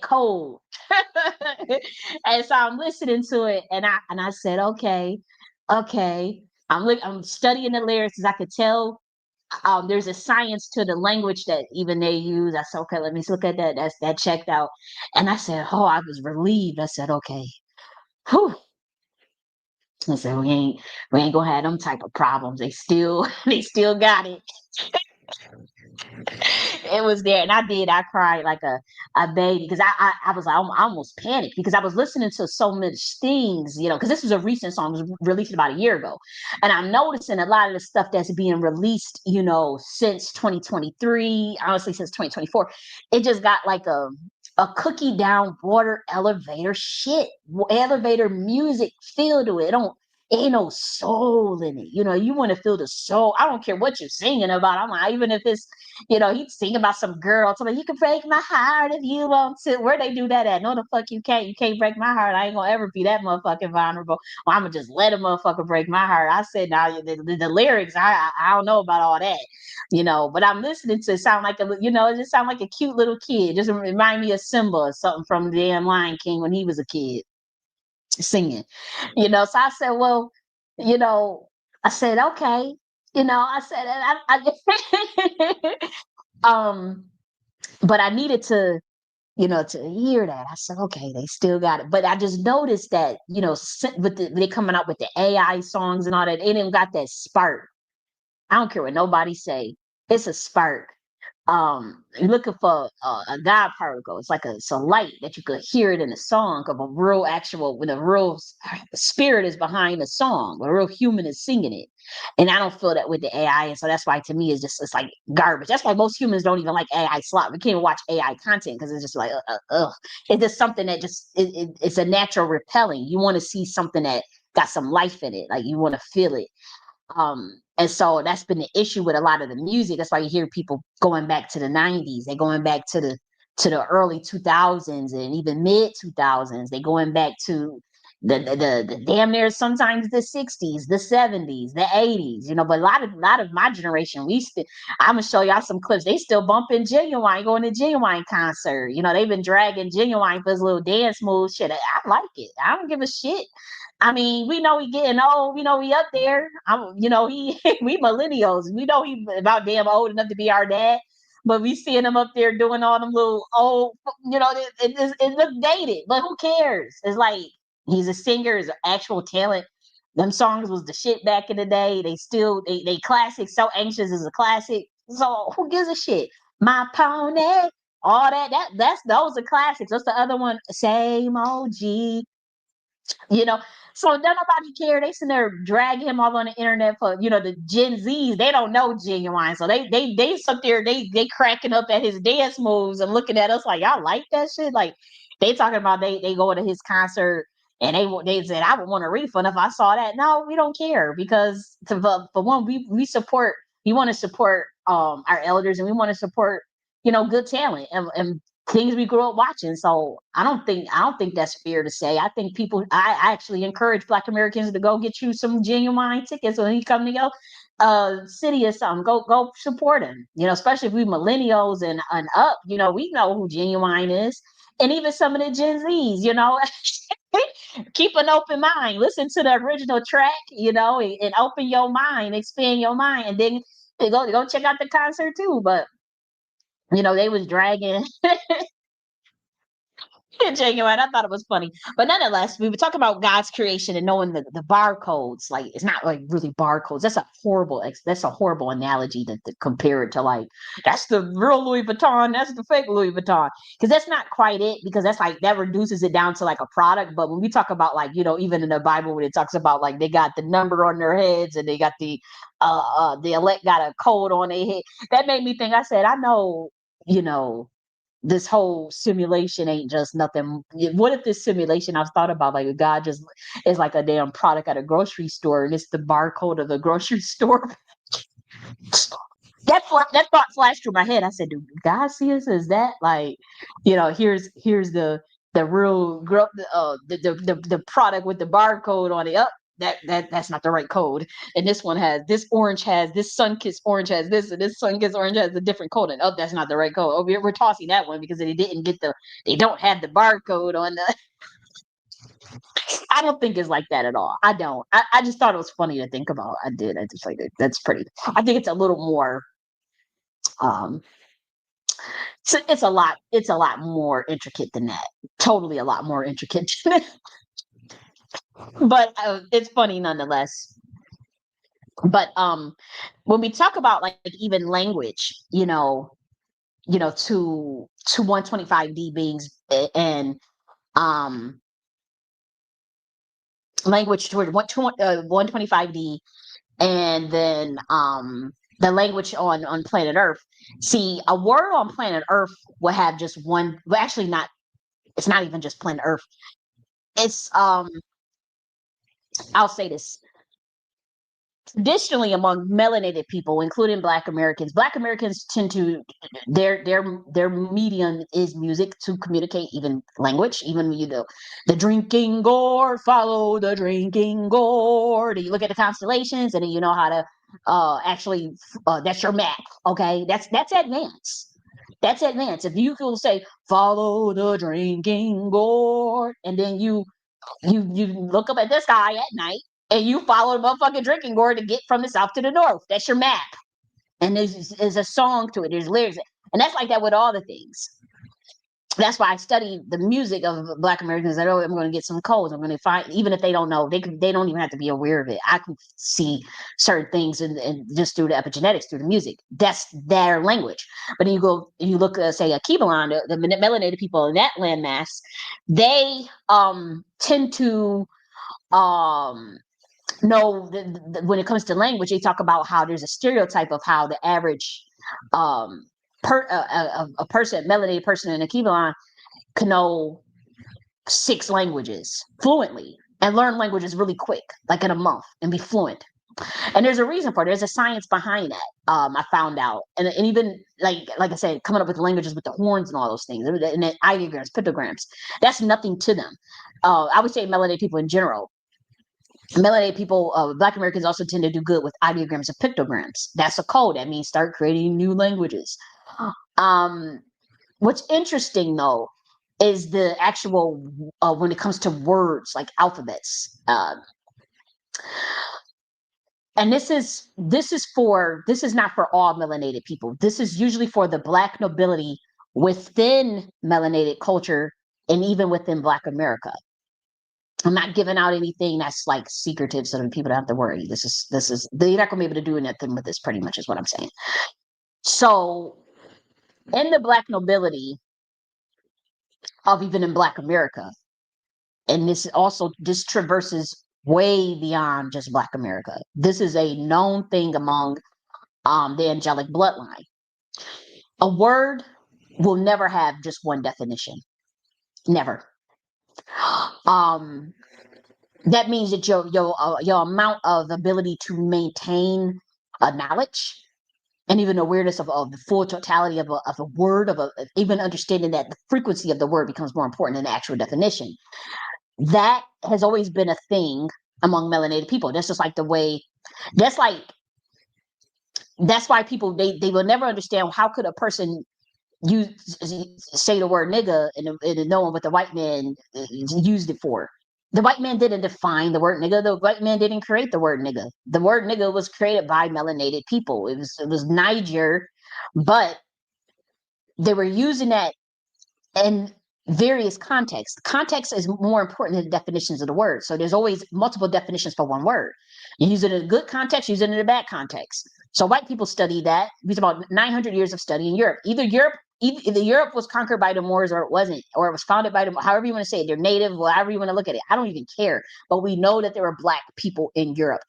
code. And so I'm listening to it and I said, okay. I'm studying the lyrics as I could tell. There's a science to the language that even they use. I said, okay, let me look at that. That checked out. And I said, oh, I was relieved. I said, okay, whew. I said, we ain't gonna have them type of problems. They still they still got it. It was there, and I cried like a baby because I was like, I almost panicked because I was listening to so much things, because this was a recent song, it was released about a year ago, and I'm noticing a lot of the stuff that's being released, since 2023, honestly since 2024, it just got like a cookie down water elevator shit, elevator music feel to it. It don't ain't no soul in it. You want to feel the soul. I don't care what you're singing about. I'm like, even if it's he'd sing about some girl. Somebody, you can break my heart if you want to. Where they do that at? No, the fuck you can't. You can't break my heart. I ain't gonna ever be that motherfucking vulnerable. Or I'm gonna just let a motherfucker break my heart. I said, now the lyrics, I don't know about all that, But I'm listening to it sound like it just sound like a cute little kid. Just remind me of Simba or something from the damn Lion King when he was a kid singing. So I said, well, you know, I said, okay. I said, um, but I needed to hear that. I said, okay, they still got it. But I just noticed that, with they coming out with the AI songs and all that, it ain't got that spark. I don't care what nobody say. It's a spark. You're looking for a God particle. It's a light that you could hear it in a song of a real actual when a real spirit is behind the song, a real human is singing it. And I don't feel that with the AI, and so that's why to me it's like garbage. That's why most humans don't even like AI slot. We can't even watch AI content because it's just like it's just something that it's a natural repelling. You want to see something that got some life in it, like you want to feel it. And so that's been the issue with a lot of the music. That's why you hear people going back to the 90s. They're going back to the early 2000s and even mid 2000s. They're going back to the damn near sometimes the 60s, the 70s, the 80s, but a lot of my generation, I'm gonna show y'all some clips. They still bumping Genuine, going to Genuine concert. They've been dragging Genuine for his little dance moves. Shit, I like it. I don't give a shit. I mean, we know he getting old. We know he up there. We millennials. We know he about damn old enough to be our dad. But we seeing him up there doing all them little old, it looks dated. But who cares? It's like he's a singer, is an actual talent. Them songs was the shit back in the day. They classic. So Anxious is a classic. So who gives a shit? My pony, all those are classics. What's the other one? Same OG, you know. So don't nobody care. They sitting there dragging him all on the internet for the Gen Zs. They don't know Genuine, so they sit there. They cracking up at his dance moves and looking at us like y'all like that shit. Like they talking about they go to his concert and they said I would want a refund if I saw that. No, we don't care because for one we support. We want to support our elders and we want to support good talent and things we grew up watching. So I don't think that's fair to say. I think I actually encourage Black Americans to go get you some Genuine tickets when he come to your city or something. Go support him. Especially if we millennials and up. We know who Genuine is, and even some of the Gen Zs. Keep an open mind. Listen to the original track. And open your mind, expand your mind, and then go check out the concert too. But they was dragging Genuine. I thought it was funny. But nonetheless, we were talking about God's creation and knowing the barcodes. Like it's not like really barcodes. That's a horrible analogy to compare it to like that's the real Louis Vuitton, that's the fake Louis Vuitton. Because that's not quite it, because that's like that reduces it down to like a product. But when we talk about like, even in the Bible when it talks about like they got the number on their heads and they got the elect got a code on their head, that made me think, I said, I know, you know this whole simulation ain't just nothing. What if this simulation, I've thought about like God just is like a damn product at a grocery store and it's the barcode of the grocery store. That thought flashed through my head. I said, "Do God see us as that? Like, here's the real the product with the barcode on it. Up that's not the right code. And this one has this sun-kissed orange has this, and this sun-kissed orange has a different code. And that's not the right code. Oh, we're tossing that one because they don't have the barcode on the." I don't think it's like that at all. I don't. I just thought it was funny to think about. I did. I just like it. That's pretty. I think it's a little more um it's a lot more intricate than that. Totally a lot more intricate than that. but it's funny nonetheless. But when we talk about like even language, to 125D beings and um language toward 125D, and then the language on planet Earth. See, a word on planet Earth will have just one. Well, actually, not. It's not even just planet Earth. It's I'll say this. Traditionally, among melanated people, including Black Americans tend to their medium is music to communicate, even language, even the drinking gourd, follow the drinking gourd. You look at the constellations, and then you know how to actually that's your map. Okay, that's advanced. That's advanced. If you can say follow the drinking gourd, and then you look up at the sky at night and you follow the motherfucking drinking gourd to get from the south to the north. That's your map. And there's a song to it. There's lyrics. And that's like that with all the things. That's why I study the music of Black Americans. I know I'm going to get some codes. I'm going to find, even if they don't know, they don't even have to be aware of it. I can see certain things and just through the epigenetics, through the music. That's their language. But then you go, and you look, say, a Kibalan, the melanated people in that landmass, they tend to um no, when it comes to language, they talk about how there's a stereotype of how the average um a person, melanated person in a Kibalan can know 6 languages fluently and learn languages really quick, like in a month, and be fluent. And there's a reason for it. There's a science behind that. I found out, and even like I said, coming up with languages with the horns and all those things, and then ideograms, pictograms. That's nothing to them. I would say melanated people in general. Melanated people, Black Americans also tend to do good with ideograms and pictograms. That's a code. That means start creating new languages. Um, what's interesting though is the actual when it comes to words like alphabets. And this is not for all melanated people. This is usually for the Black nobility within melanated culture and even within Black America. I'm not giving out anything that's like secretive, so that people don't have to worry. This is they're not gonna be able to do anything with this. Pretty much is what I'm saying. So, in the Black nobility of even in Black America, and this traverses way beyond just Black America. This is a known thing among the angelic bloodline. A word will never have just one definition. Never. Um, that means that your amount of ability to maintain a knowledge and even awareness of the full totality of a word, even understanding that the frequency of the word becomes more important than the actual definition. That has always been a thing among melanated people. That's just like the way. That's like that's why people they will never understand how could a person use say the word nigga and knowing what the white man used it for. The white man didn't define the word nigga. The white man didn't create the word nigga. The word nigga was created by melanated people. It was Niger, but they were using that in various contexts. Context is more important than the definitions of the word. So there's always multiple definitions for one word. You use it in a good context, use it in a bad context. So white people study that. It's about 900 years of study in Europe. Either Europe was conquered by the Moors or it wasn't, or it was founded by the, however you want to say it, they're native, however you want to look at it. I don't even care. But we know that there were Black people in Europe.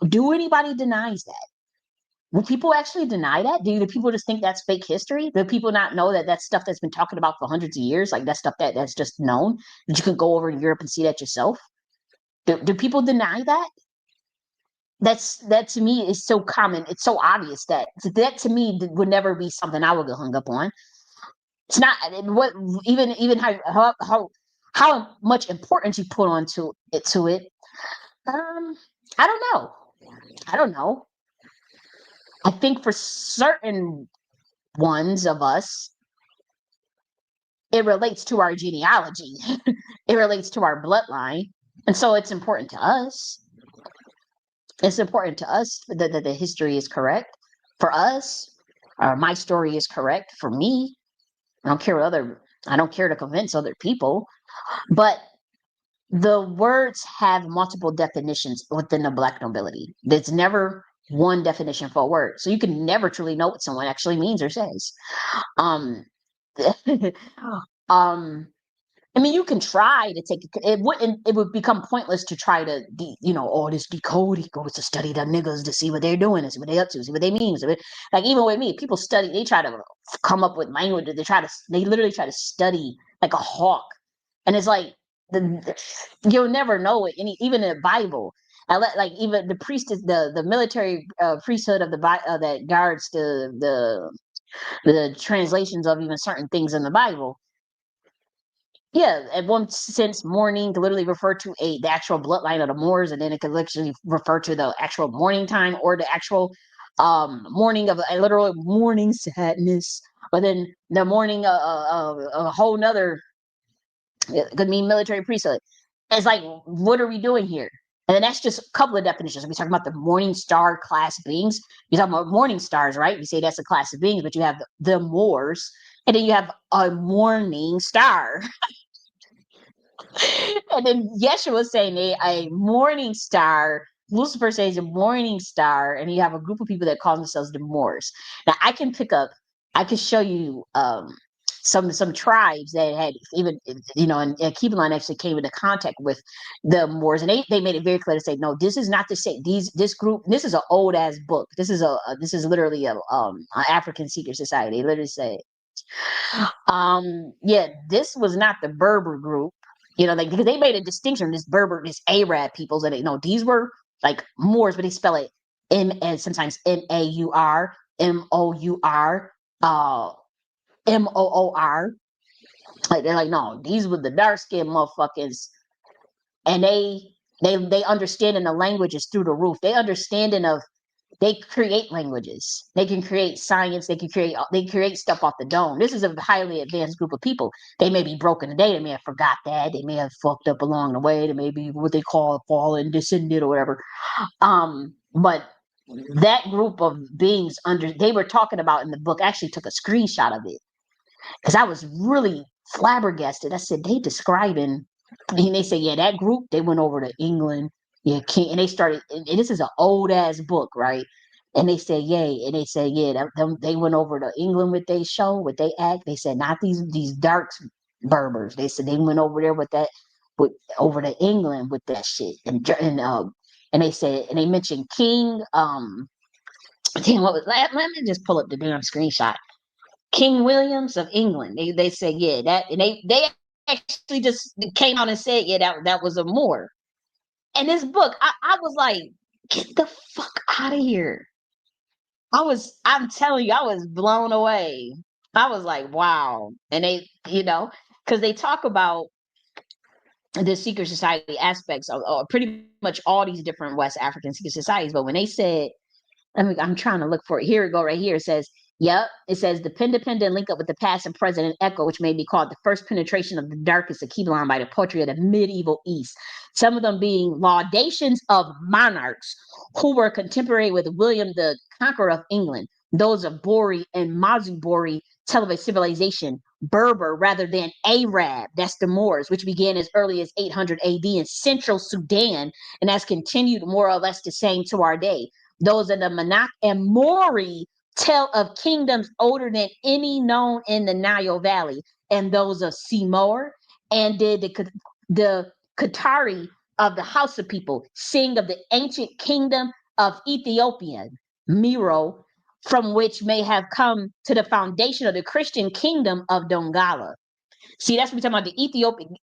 Do anybody denies that? Will people actually deny that? Do people just think that's fake history? Do people not know that that's stuff that's been talked about for hundreds of years? Like that's stuff that's just known that you can go over in Europe and see that yourself? Do people deny that? That to me is so common. It's so obvious that to me would never be something I would get hung up on. It's not what even how much importance you put onto it. I don't know. I don't know. I think for certain ones of us, it relates to our genealogy. It relates to our bloodline. And so it's important to us. It's important to us that the history is correct for us. My story is correct for me. I don't care to convince other people, but the words have multiple definitions within the Black nobility. There's never one definition for a word, so you can never truly know what someone actually means or says. Um, um, I mean, you can try to take it. Wouldn't it would become pointless to try to, all this decoding goes to study the niggas to see what they're doing and see what they up to, see what they mean. Like even with me, people study. They try to come up with language. They literally try to study like a hawk, and it's like you'll never know it. Even in the Bible, like even the priest is the military priesthood of that guards the translations of even certain things in the Bible. Yeah, at one sense, mourning could literally refer to the actual bloodline of the Moors, and then it could literally refer to the actual mourning time or the actual mourning of a literal mourning sadness. But then the mourning a whole nother it could mean military priesthood. It's like, what are we doing here? And then that's just a couple of definitions. We're talking about the morning star class beings. You're talking about morning stars, right? You say that's a class of beings, but you have the Moors, and then you have a morning star. And then Yeshua is saying a morning star. Lucifer says a morning star, and you have a group of people that call themselves the Moors. Now I can show you some tribes that had even and Kibelon actually came into contact with the Moors, and they made it very clear to say, no, this is not the same. This group, this is an old ass book. This is literally a African secret society. They literally say, yeah, this was not the Berber group, like because they made a distinction, this Berber, this Arab peoples, and these were like Moors, but they spell it sometimes Maur, Moor. Like they're like, no, these were the dark skinned motherfuckers, and they understanding the languages through the roof. They create languages. They can create science. They create stuff off the dome. This is a highly advanced group of people. They may be broken today. They may have forgot that. They may have fucked up along the way. They may be what they call fallen descended or whatever. But that group of beings they were talking about in the book. I actually took a screenshot of it because I was really flabbergasted. I said, they describing, and they say, yeah, that group, they went over to England. Yeah, and they started, and this is an old ass book, right? And they say, yay, and they say, yeah, they went over to England with they show, with they act. They said, not these dark Berbers. They said they went over there over to England with that shit, and they said, and they mentioned King. Damn, let me just pull up the damn screenshot. King Williams of England. They said, yeah, that, and they actually just came out and said, yeah, that was a Moor. And this book, I was like, get the fuck out of here. I'm telling you, I was blown away. I was like, wow. And because they talk about the secret society aspects of pretty much all these different West African secret societies. But when they said, I'm trying to look for it. Here we go, right here. It says, yep. It says the pendependent link up with the past and present and echo, which may be called the first penetration of the darkest of Kibelon by the poetry of the medieval East. Some of them being laudations of monarchs who were contemporary with William the Conqueror of England. Those of Bori and Mazubori tell of a civilization, Berber rather than Arab, that's the Moors, which began as early as 800 AD in central Sudan and has continued more or less the same to our day. Those of the Manak and Mori tell of kingdoms older than any known in the Nile Valley, and those of Simor and the Qatari of the Hausa of people sing of the ancient kingdom of Ethiopian, Miro, from which may have come to the foundation of the Christian kingdom of Dongala. See, that's what we're talking about, the Ethiopian,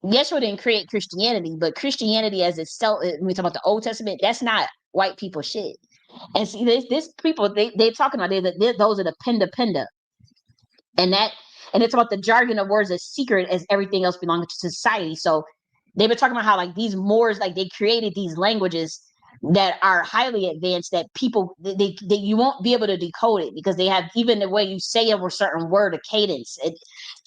Yeshua didn't create Christianity, but Christianity as itself, when we talk about the Old Testament, that's not white people shit. And see, this people, they're talking about those are the penda. And it's about the jargon of words as secret as everything else belonging to society. So they've been talking about how like these Moors, like they created these languages that are highly advanced that people they you won't be able to decode it because they have even the way you say a certain word, a cadence,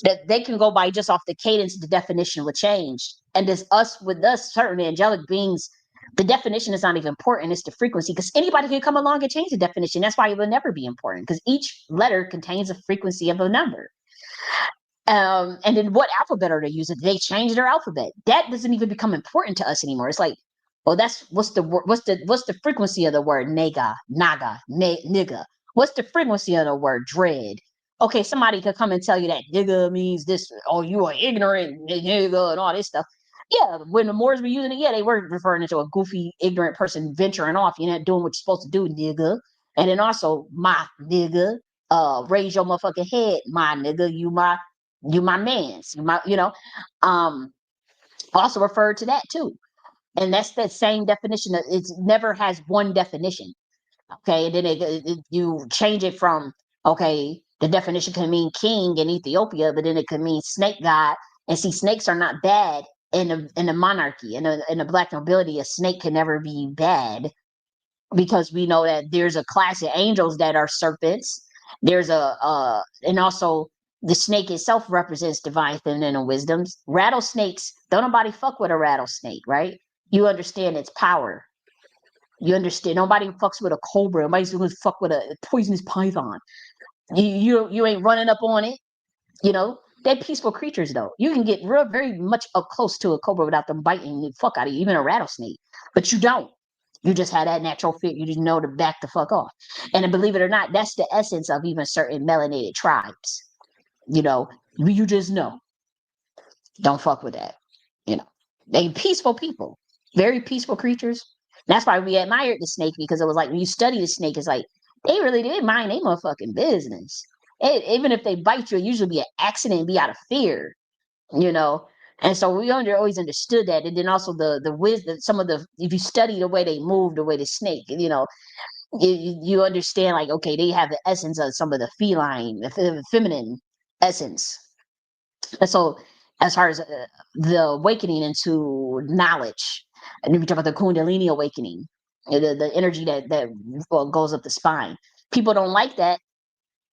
that they can go by just off the cadence, the definition will change. And with us certain angelic beings, the definition is not even important, it's the frequency, because anybody can come along and change the definition. That's why it will never be important, because each letter contains a frequency of a number. And then what alphabet are they using? They change their alphabet. That doesn't even become important to us anymore. It's like, well, that's what's the frequency of the word nigga? What's the frequency of the word dread? Okay, somebody could come and tell you that nigga means this. Oh, you are ignorant nigga and all this stuff. Yeah, when the Moors were using it, yeah, they were referring to a goofy, ignorant person venturing off. You're not doing what you're supposed to do, nigga. And then also, my nigga, raise your motherfucking head, my nigga. You my mans, um, also referred to that too. And that's that same definition. It never has one definition. Okay, and then you change it from, okay, the definition can mean king in Ethiopia, but then it could mean snake god. And see, snakes are not bad in a monarchy. In a black nobility, a snake can never be bad, because we know that there's a class of angels that are serpents. There's and also the snake itself represents divine feminine and wisdoms. Rattlesnakes, don't nobody fuck with a rattlesnake, right? You understand its power. You understand nobody fucks with a cobra. Nobody's gonna fuck with a poisonous python. You ain't running up on it. You know, they're peaceful creatures though. You can get real very much up close to a cobra without them biting the fuck out of you, even a rattlesnake. But you don't. You just had that natural fear. You just know to back the fuck off. And believe it or not, that's the essence of even certain melanated tribes. You know, you just know. Don't fuck with that. You know, they peaceful people, very peaceful creatures. That's why we admired the snake, because it was like when you study the snake, it's like they really did mind their motherfucking business. Even if they bite you, it usually be an accident, be out of fear, you know. And so we always understood that. And then also the wisdom, some of the, if you study the way they move, the way the snake, you understand, like, okay, they have the essence of some of the feline, the feminine essence. And so, as far as the awakening into knowledge, and we talk about the Kundalini awakening, the energy that goes up the spine. People don't like that,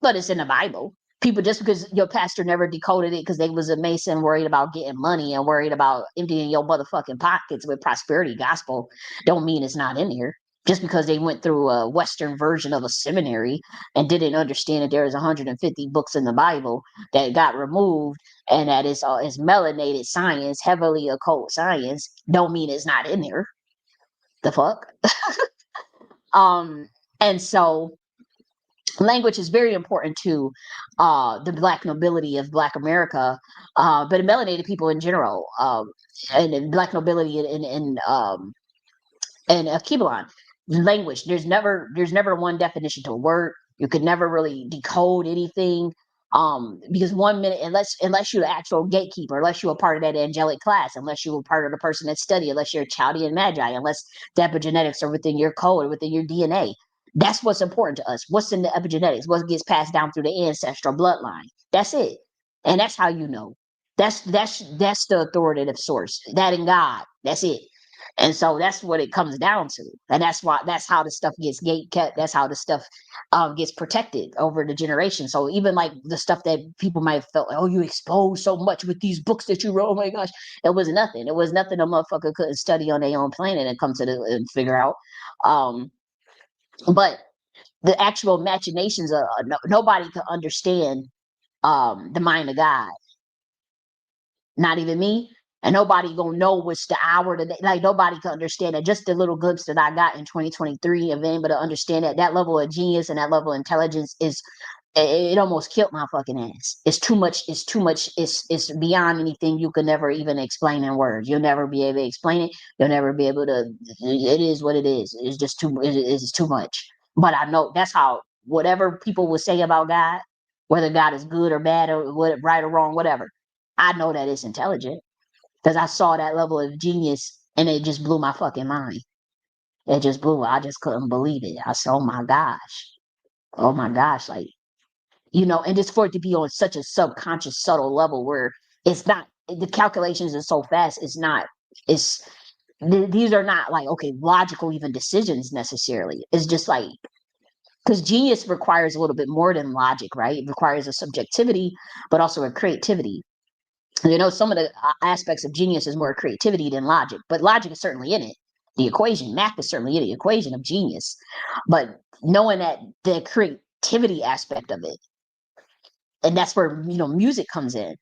but it's in the Bible. People, just because your pastor never decoded it because they was a Mason worried about getting money and worried about emptying your motherfucking pockets with prosperity gospel, don't mean it's not in here. Just because they went through a Western version of a seminary and didn't understand that there is 150 books in the Bible that got removed, and that is melanated science, heavily occult science, don't mean it's not in there. The fuck? And so language is very important to the black nobility of Black America, but melanated people in general, and black nobility in Kibalon. Language, there's never one definition to a word. You could never really decode anything, because 1 minute, unless you're the actual gatekeeper, unless you're a part of that angelic class, unless you're a part of the person that study, unless you're a Chaldean magi, unless the epigenetics are within your code, within your DNA. That's what's important to us. What's in the epigenetics? What gets passed down through the ancestral bloodline? That's it. And that's how you know. That's the authoritative source. That and God. That's it. And so that's what it comes down to. And that's how the stuff gets gate kept. That's how the stuff gets protected over the generation. So even like the stuff that people might have felt, like, oh, you exposed so much with these books that you wrote. Oh my gosh. It was nothing. It was nothing a motherfucker couldn't study on their own planet and come to and figure out. But the actual machinations of nobody can understand the mind of God, not even me. And nobody gonna know what's the hour today. Like, nobody can understand that. Just the little glimpse that I got in 2023 of being able to understand that level of genius and that level of intelligence is, it almost killed my fucking ass. It's too much. It's too much. It's beyond anything you could never even explain in words. You'll never be able to explain it. You'll never be able to. It is what it is. It's just too. It's too much. But I know that's how, whatever people will say about God, whether God is good or bad or what, right or wrong, whatever, I know that it's intelligent, because I saw that level of genius and it just blew my fucking mind. It just blew. I just couldn't believe it. I said, oh my gosh, like, and just for it to be on such a subconscious, subtle level where it's not, the calculations are so fast. It's not, it's, these are not like, okay, logical even decisions necessarily. It's just like, because genius requires a little bit more than logic, right? It requires a subjectivity, but also a creativity. Some of the aspects of genius is more creativity than logic, but logic is certainly in it. The equation, math is certainly in the equation of genius, but knowing that the creativity aspect of it, and that's where music comes in.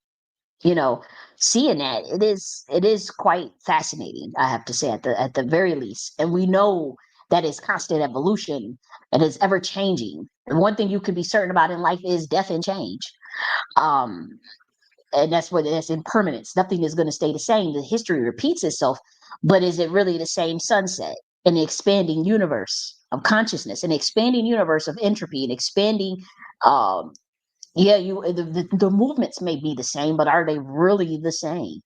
you know, seeing that it is quite fascinating, I have to say, at the very least. And we know that it's constant evolution and it's ever changing. And one thing you can be certain about in life is death and change. Um, and that's what that's impermanence. Nothing is going to stay the same. The history repeats itself, but is it really the same sunset in the expanding universe of consciousness, an expanding universe of entropy, an expanding um, yeah, the movements may be the same, but are they really the same?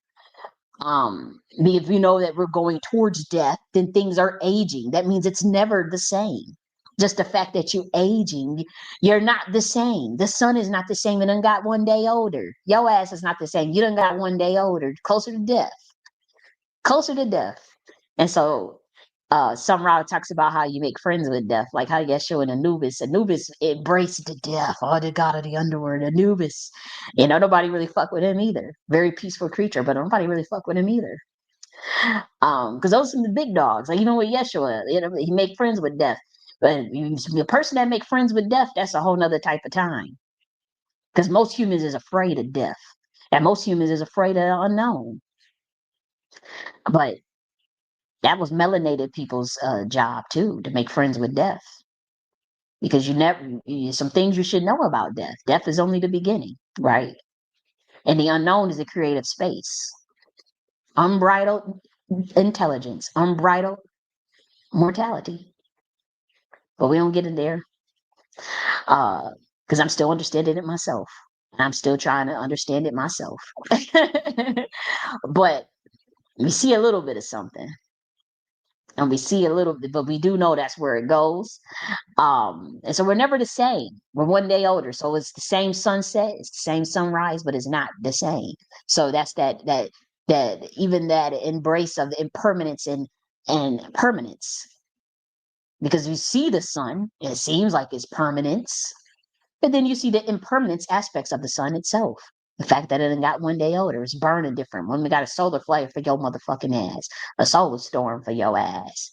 If you know that we're going towards death, then things are aging. That means it's never the same. Just the fact that you're aging, you're not the same. The sun is not the same. It done got one day older. Your ass is not the same. You done got one day older, closer to death, closer to death. And so some route talks about how you make friends with death, like how Yeshua and Anubis. Anubis embraced the death, oh, the god of the underworld, Anubis. Nobody really fuck with him either. Very peaceful creature, but nobody really fuck with him either. Because those are the big dogs. Like even with Yeshua, he make friends with death. But the person that make friends with death, that's a whole nother type of time. Because most humans is afraid of death. And most humans is afraid of the unknown. But that was melanated people's job too, to make friends with death. Because some things you should know about death. Death is only the beginning, right? And the unknown is a creative space. Unbridled intelligence, unbridled mortality. But we don't get in there because I'm still understanding it myself. I'm still trying to understand it myself. But we see a little bit of something. And we see a little bit, but we do know that's where it goes. And so we're never the same. We're one day older. So it's the same sunset, it's the same sunrise, but it's not the same. So that's that even that embrace of the impermanence and permanence. Because you see the sun, it seems like it's permanence, but then you see the impermanence aspects of the sun itself. The fact that it done got one day older, it's burning different. When we got a solar flare for your motherfucking ass, a solar storm for your ass.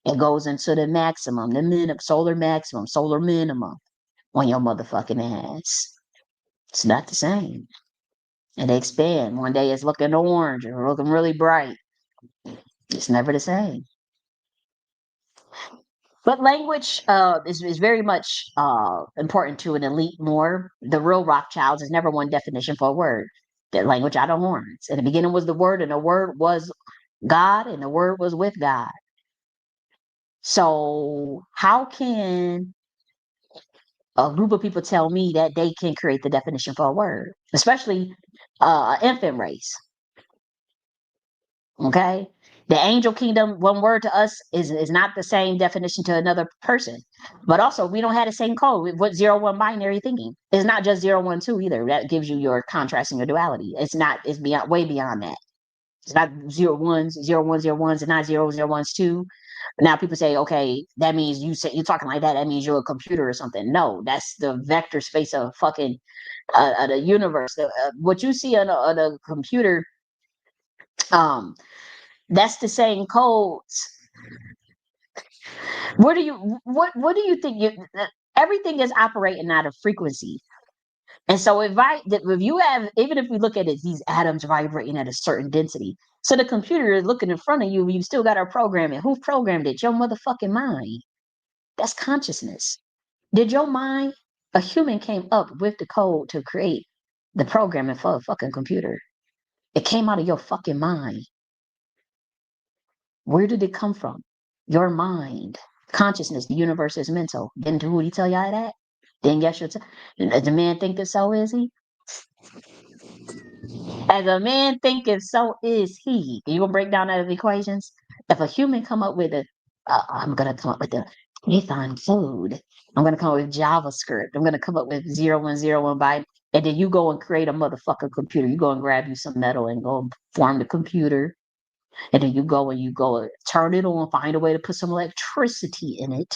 It goes into the maximum, the solar maximum, solar minimum on your motherfucking ass. It's not the same. And they expand. One day it's looking orange or looking really bright. It's never the same. But language is very much important to an elite more. The real Rothschilds is never one definition for a word. The language out of horns. In the beginning was the word, and the word was God, and the word was with God. So how can a group of people tell me that they can create the definition for a word, especially infant race? Okay. The angel kingdom, one word to us is not the same definition to another person. But also we don't have the same code with what 0-1 binary thinking. It's not just 0-1-2 either. That gives you your contrast and your duality. It's beyond way beyond that. It's not 0-1s, 0-1, 0-1s, and not 0-0-1s too. Now people say, okay, that means you're talking like that. That means you're a computer or something. No, that's the vector space of fucking the universe. What you see on a computer, um, that's the same codes. What do you think? Everything is operating out of frequency. And so if you have, even if we look at it, these atoms vibrating at a certain density. So the computer is looking in front of you, you still got to program it. Who programmed it? Your motherfucking mind. That's consciousness. Did your mind, a human came up with the code to create the programming for a fucking computer. It came out of your fucking mind. Where did it come from? Your mind. Consciousness, the universe is mental. Didn't who he tell y'all that? Then yes, does the man think it so is he? As a man thinketh, so is he. You gonna break down that in equations? If a human come up with I'm gonna come up with the Python code. I'm gonna come up with JavaScript. I'm gonna come up with 0-1-0-1 byte, and then you go and create a motherfucking computer. You go and grab you some metal and go form the computer, and then you go turn it on, find a way to put some electricity in it,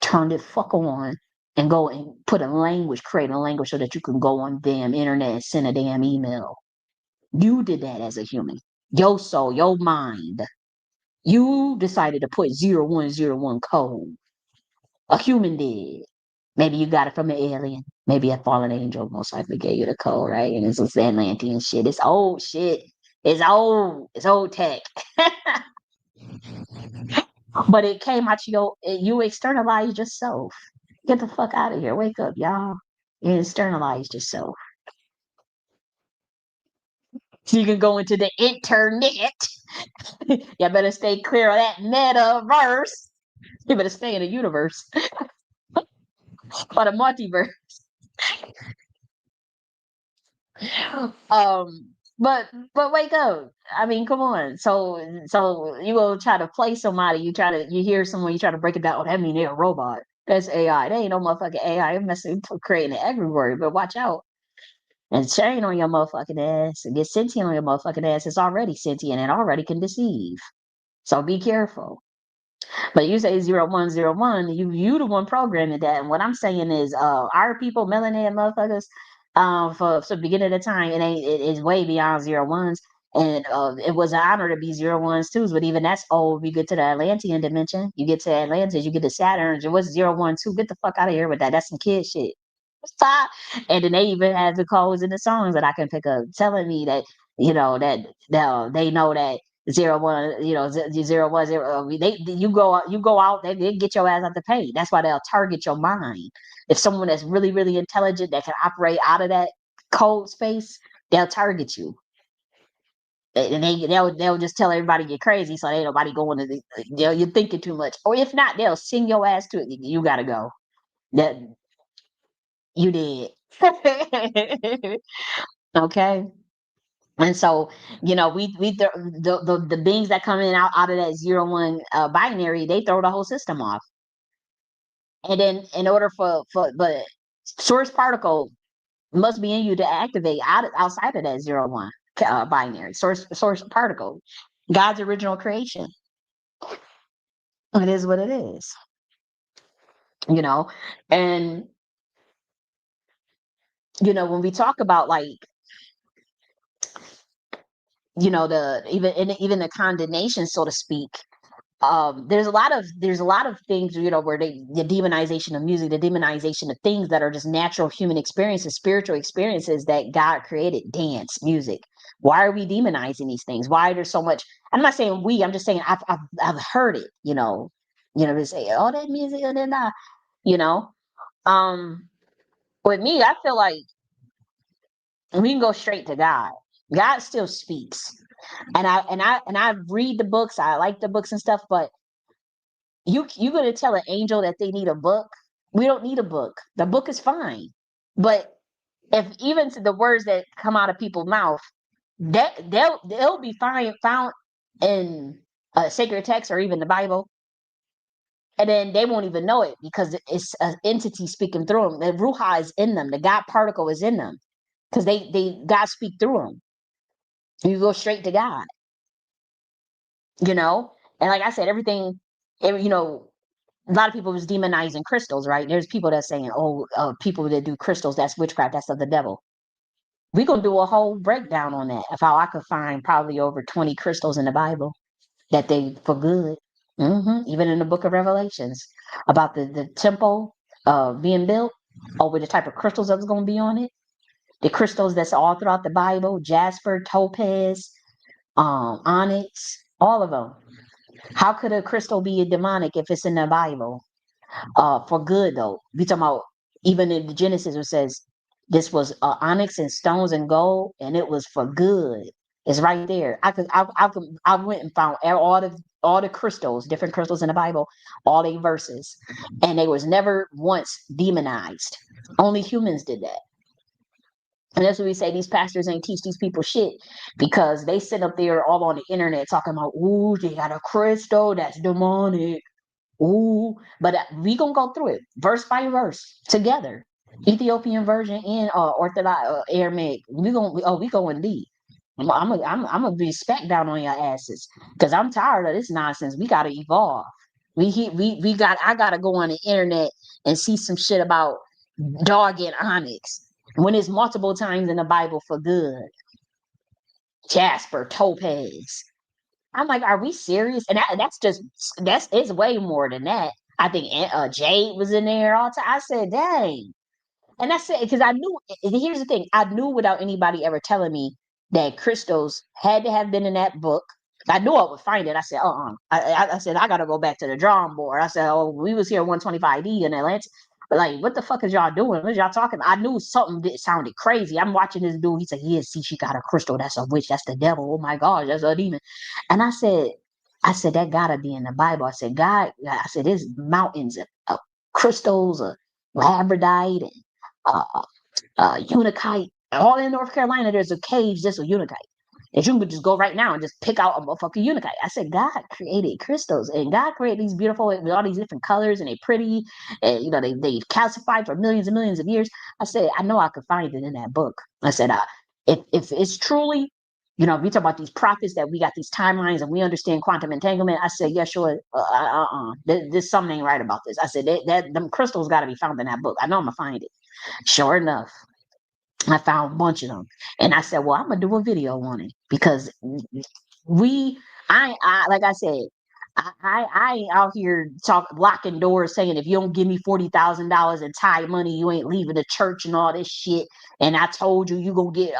turn it fuck on, and go and put a language, create a language so that you can go on damn internet and send a damn email. You did that as a human. Your soul, your mind. You decided to put 0-1-0-1 code. A human did. Maybe you got it from an alien. Maybe a fallen angel most likely gave you the code, right? And it's this Atlantean shit. It's old shit. It's old. It's old tech. But it came out you externalized yourself. Get the fuck out of here. Wake up, y'all. You externalized yourself. So you can go into the internet. You better stay clear of that metaverse. You better stay in the universe or the multiverse. Um, but wake up. I mean, come on. So you will try to play somebody. You hear someone. You try to break it down. Oh, that mean they're a robot. That's AI. They ain't no motherfucking AI. They're messing, creating it everywhere. But watch out and chain on your motherfucking ass and get sentient on your motherfucking ass. It's already sentient and already can deceive. So be careful. But you say 0101, you the one programming that. And what I'm saying is our people, melanated motherfuckers, for the beginning of the time, it is way beyond 01s. And it was an honor to be 01s too. But even that's old. You get to the Atlantean dimension, you get to Atlantis, you get to Saturn. What's 012? Get the fuck out of here with that. That's some kid shit. Stop. And then they even have the codes in the songs that I can pick up telling me that, they know that 01, 010. You go out, they get your ass out the paint. That's why they'll target your mind. If someone that's really, really intelligent that can operate out of that code space, they'll target you. And they'll just tell everybody you're crazy, so ain't nobody going to you're thinking too much. Or if not, they'll sing your ass to it. You gotta go. That you did. Okay. And so, the beings that come in out of that 01 binary, they throw the whole system off. And then in order but source particle must be in you to activate outside of that 01 binary source particle, God's original creation. It is what it is, you know. And when we talk about, like, the even the condemnation, so to speak, there's a lot of things, where the demonization of music, the demonization of things that are just natural human experiences, spiritual experiences that God created. Dance, music. Why are we demonizing these things? Why there's so much? I'm not saying I'm just saying I've heard it. They say, oh, that music, and then you know um with me, I feel like we can go straight to God. God still speaks. And I read the books. I like the books and stuff, but you gonna tell an angel that they need a book? We don't need a book. The book is fine. But if even to the words that come out of people's mouth, that they'll be fine found in a sacred text or even the Bible, and then they won't even know it because it's an entity speaking through them. The Ruha is in them. The God particle is in them because they God speak through them. You go straight to God, you know. And like I said, a lot of people was demonizing crystals, right? There's people that's saying, oh, people that do crystals, that's witchcraft, that's of the devil. We're going to do a whole breakdown on that of how I could find probably over 20 crystals in the Bible that they for good. Even in the book of Revelations about the temple being built, over the type of crystals that was going to be on it. The crystals that's all throughout the Bible: jasper, topaz, onyx, all of them. How could a crystal be a demonic if it's in the Bible? For good, though. We talking about, even in the Genesis, it says this was onyx and stones and gold, and it was for good. It's right there. I went and found all the crystals, different crystals in the Bible, all the verses, and they was never once demonized. Only humans did that. And that's what we say, these pastors ain't teach these people shit, because they sit up there all on the internet talking about, ooh, they got a crystal that's demonic. Ooh, but we gonna go through it verse by verse together. Ethiopian version and Orthodox Aramaic. We going deep. I'm gonna be spec down on your asses because I'm tired of this nonsense. We gotta evolve. I gotta go on the internet and see some shit about dog and onyx when it's multiple times in the Bible for good. Jasper, topaz. I'm like, are we serious? And that's it's way more than that. I think Jade was in there all the time. I said, dang. And I said, because I knew, here's the thing, I knew without anybody ever telling me that crystals had to have been in that book. I knew I would find it. I said, I said, I got to go back to the drawing board. I said, oh, we was here 125D in Atlanta. But like, what the fuck is y'all doing? What y'all talking about? I knew something that sounded crazy. I'm watching this dude. He said, yeah, see, she got a crystal. That's a witch. That's the devil. Oh my gosh, that's a demon. And I said, that gotta be in the Bible. I said, God, I said, there's mountains of crystals, of labradorite, and unakite. All in North Carolina, there's a cave just with unakite. And you could just go right now and just pick out a motherfucking unakite. I said, God created crystals, and God created these beautiful with all these different colors, and they're pretty, and they've calcified for millions and millions of years. I said, I know I could find it in that book. I said, if it's truly, we talk about these prophets that we got these timelines and we understand quantum entanglement. I said, yeah, sure. There's something ain't right about this. I said that them crystals got to be found in that book. I know I'm gonna find it. Sure enough, I found a bunch of them. And I said, well, I'm going to do a video on it because like I said, I ain't out here locking doors saying, if you don't give me $40,000 in tithe money, you ain't leaving the church and all this shit. And I told you, you going to get,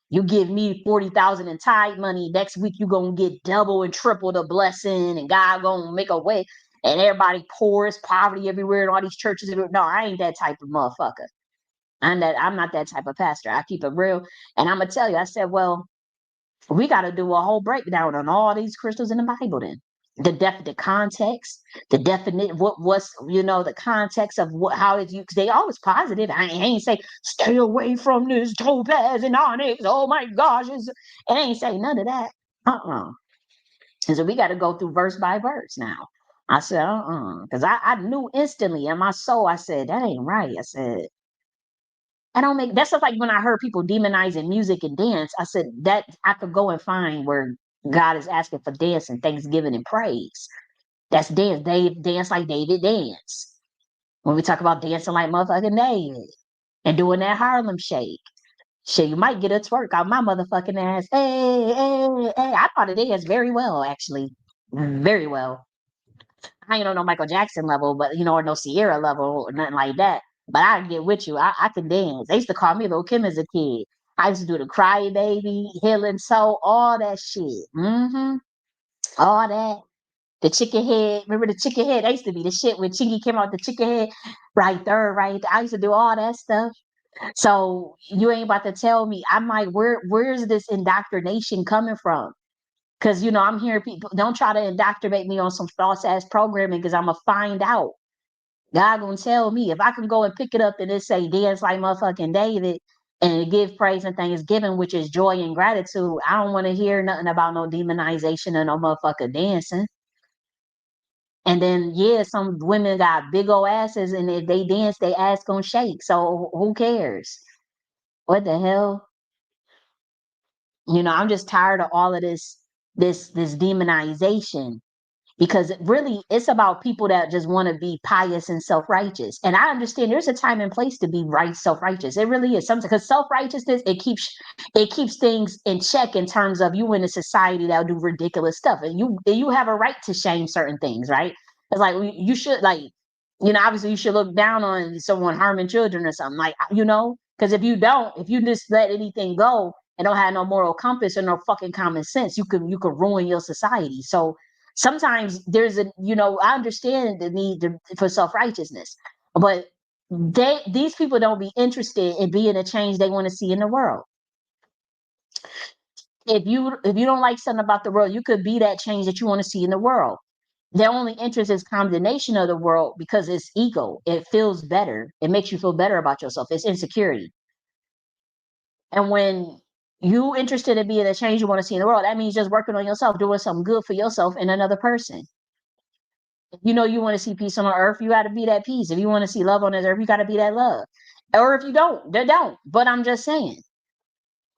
you give me 40,000 in tithe money. Next week, you going to get double and triple the blessing and God going to make a way. And everybody poor, poverty everywhere in all these churches. No, I ain't that type of motherfucker. I'm not that type of pastor. I keep it real. And I'm gonna tell you, I said, well, we got to do a whole breakdown on all these crystals in the Bible then. The context, the definite, what's, the context of how is you, because they always positive. I ain't say, stay away from this topaz and onyx. Oh my gosh. It ain't say none of that. And so we got to go through verse by verse now. I said, because I knew instantly in my soul, I said, that ain't right. I said, that's just like when I heard people demonizing music and dance. I said that I could go and find where God is asking for dance and thanksgiving and praise. That's dance. Dance like David dance. When we talk about dancing like motherfucking David and doing that Harlem shake. Shit, you might get a twerk out my motherfucking ass. Hey, hey, hey. I thought it danced very well, actually. Very well. I ain't on no Michael Jackson level, but or no Sierra level or nothing like that. But I get with you. I can dance. They used to call me Little Kim as a kid. I used to do the Cry Baby, Healing Soul, all that shit. All that. The chicken head. Remember the chicken head? That used to be the shit when Chingy came out with the chicken head. Right there, right there. I used to do all that stuff. So you ain't about to tell me. I'm like, where's this indoctrination coming from? Because, I'm hearing people, don't try to indoctrinate me on some false ass programming because I'm going to find out. God going to tell me if I can go and pick it up and it say dance like motherfucking David and give praise and thanksgiving, which is joy and gratitude. I don't want to hear nothing about no demonization and no motherfucker dancing. And then, yeah, some women got big old asses and if they dance, they ass going to shake. So who cares? What the hell? I'm just tired of all of this demonization. Because really, it's about people that just want to be pious and self-righteous. And I understand there's a time and place to be self-righteous. It really is something because self-righteousness, it keeps things in check in terms of you in a society that'll do ridiculous stuff. And you have a right to shame certain things, right? It's like you should obviously you should look down on someone harming children or something because if you just let anything go and don't have no moral compass or no fucking common sense, you could ruin your society. So sometimes there's I understand the need for self-righteousness, but these people don't be interested in being a change they want to see in the world. If you don't like something about the world, you could be that change that you want to see in the world. Their only interest is condemnation of the world because it's ego. It feels better. It makes you feel better about yourself. It's insecurity. And when you interested in being the change you want to see in the world, that means just working on yourself, doing something good for yourself and another person. If you want to see peace on earth, you got to be that peace. If you want to see love on this earth, you got to be that love. Or if you don't, they don't. But I'm just saying,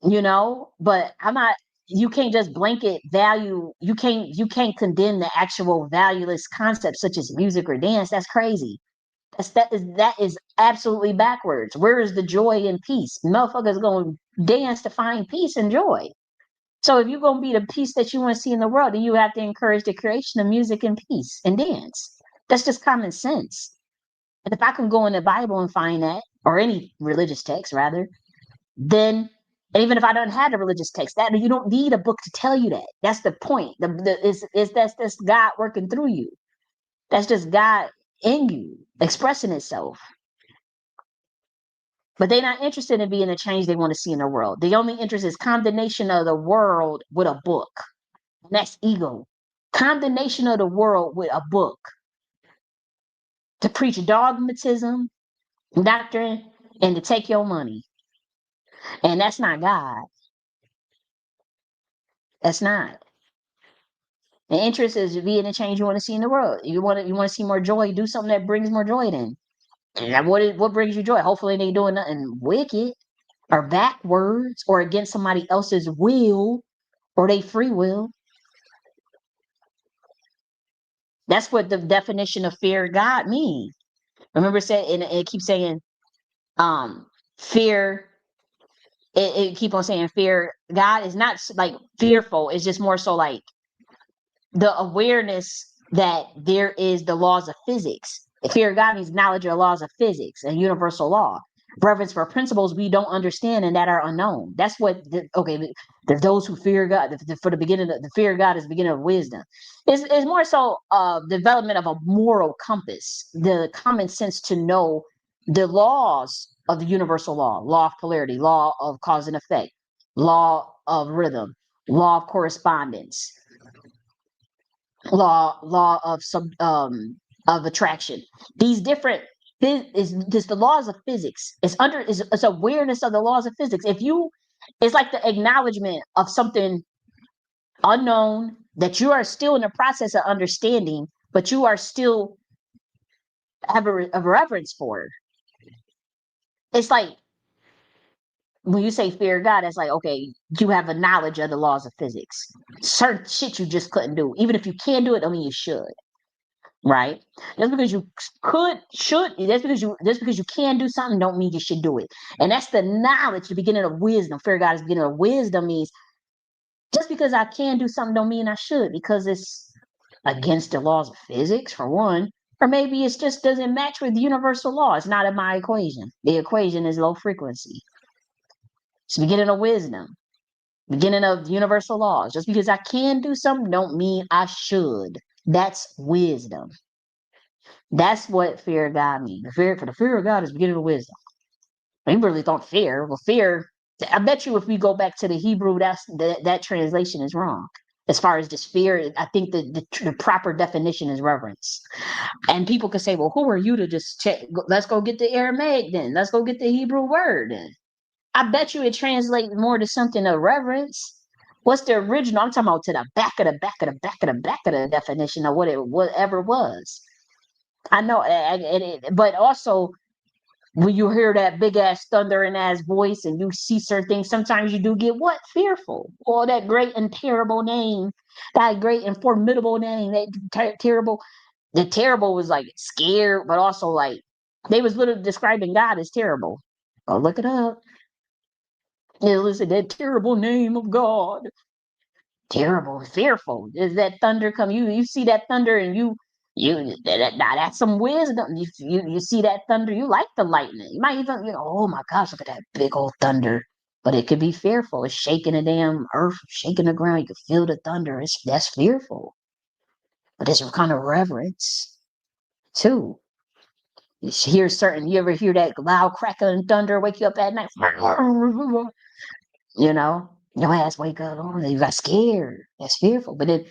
but I'm not, you can't just blanket value. You can't condemn the actual valueless concepts such as music or dance. That's crazy. That is absolutely backwards. Where is the joy and peace? Motherfuckers going to dance to find peace and joy. So if you're going to be the peace that you want to see in the world, then you have to encourage the creation of music and peace and dance. That's just common sense. And if I can go in the Bible and find that, or any religious text rather, then, and even if I don't have a religious text, that you don't need a book to tell you that. That's the point. That's God working through you. That's just God in you expressing itself. But they're not interested in being the change they want to see in the world. The only interest is condemnation of the world with a book. And that's ego. Condemnation of the world with a book. To preach dogmatism, doctrine, and to take your money. And that's not God. That's not. The interest is being the change you want to see in the world. You want to see more joy. Do something that brings more joy. Then, and what brings you joy? Hopefully, they doing nothing wicked or backwards or against somebody else's will or they free will. That's what the definition of fear of God means. Remember, and it keeps saying, fear. It keep on saying fear. God is not like fearful. It's just more so like the awareness that there is the laws of physics. Fear of God means knowledge of the laws of physics and universal law. Reverence for principles we don't understand and that are unknown. That's what. There's those who fear God. For the beginning, the fear of God is the beginning of wisdom. It's more so development of a moral compass, the common sense to know the laws of the universal law of polarity, law of cause and effect, law of rhythm, law of correspondence, law of attraction. These different is just the laws of physics. It's awareness of the laws of physics. It's like the acknowledgement of something unknown that you are still in the process of understanding, but you are still have a reverence for. It's like when you say fear of God, it's like, okay, you have a knowledge of the laws of physics. Certain shit you just couldn't do. Even if you can do it, I mean you should. Right? Just because you just because you can do something don't mean you should do it. And that's the knowledge, the beginning of wisdom. Fear of God is the beginning of wisdom means just because I can do something don't mean I should, because it's against the laws of physics, for one. Or maybe it just doesn't match with universal law. It's not in my equation. The equation is low frequency. It's the beginning of wisdom, beginning of universal laws. Just because I can do something don't mean I should. That's wisdom. That's what fear of God means. The fear of God is the beginning of wisdom. We really don't fear. Well, fear. I bet you, if we go back to the Hebrew, that translation is wrong. As far as just fear, I think the proper definition is reverence. And people could say, "Well, who are you to just check? Let's go get the Aramaic then. Let's go get the Hebrew word then." I bet you it translates more to something of reverence. What's the original? I'm talking about to the back of the back of the back of the back of the definition of whatever was. I know, but also when you hear that big ass thundering ass voice and you see certain things, sometimes you do get what? Fearful. Oh, that great and terrible name, that great and formidable name, that terrible. The terrible was like scared, but also like they was literally describing God as terrible. Oh, look it up. Yeah, listen, that terrible name of God. Terrible, fearful. Is that thunder come? You see that thunder and that's some wisdom. You see that thunder, you like the lightning. You might even, oh my gosh, look at that big old thunder. But it could be fearful. It's shaking the damn earth, shaking the ground. You can feel the thunder. That's fearful. But it's kind of reverence too. You ever hear that loud crackling thunder wake you up at night? Your ass wake up, oh, you got scared. That's fearful. But then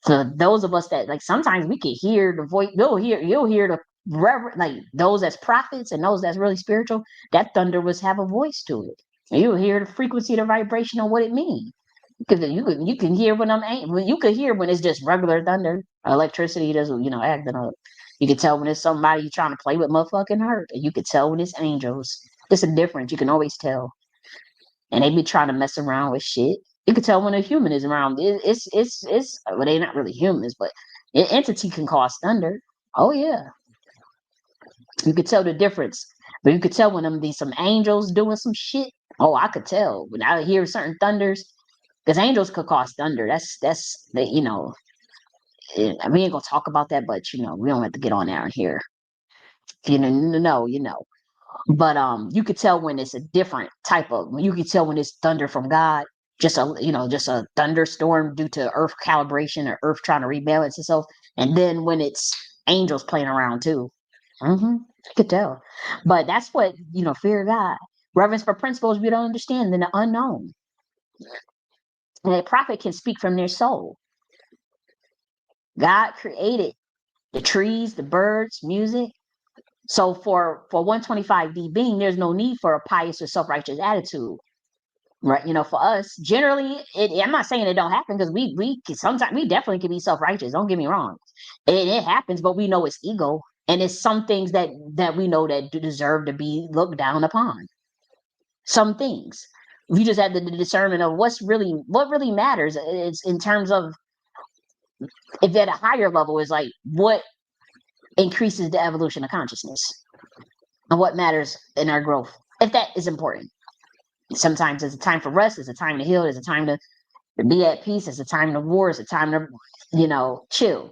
for those of us that like sometimes we can hear the voice, you'll hear the reverend, like those that's prophets and those that's really spiritual, that thunder was have a voice to it. And you'll hear the frequency, the vibration of what it means. Because you can hear you could hear when it's just regular thunder, electricity doesn't, acting up. You can tell when it's somebody you're trying to play with motherfucking hurt. And you can tell when it's angels. It's a difference. You can always tell. And they be trying to mess around with shit. You can tell when a human is around. Well, they're not really humans, but an entity can cause thunder. Oh yeah, you could tell the difference. But you could tell when them be some angels doing some shit. Oh, I could tell when I hear certain thunders, because angels could cause thunder. That's we ain't gonna talk about that, but we don't have to get on there and here. You know, But you could tell when it's a different type of. You could tell when it's thunder from God, just a thunderstorm due to Earth calibration or Earth trying to rebalance itself, and then when it's angels playing around too. You could tell, but that's what fear of God, reverence for principles we don't understand, and the unknown. And a prophet can speak from their soul. God created the trees, the birds, music. So for 125D being, there's no need for a pious or self-righteous attitude, right? For us, generally, I'm not saying it don't happen, because we sometimes we definitely can be self-righteous. Don't get me wrong, it happens, but we know it's ego, and it's some things that we know that deserve to be looked down upon. Some things we just have the discernment of what really matters. It's in terms of, if at a higher level, is like what increases the evolution of consciousness and what matters in our growth, if that is important. Sometimes it's a time for rest, it's a time to heal, it's a time to be at peace, it's a time to war, it's a time to chill.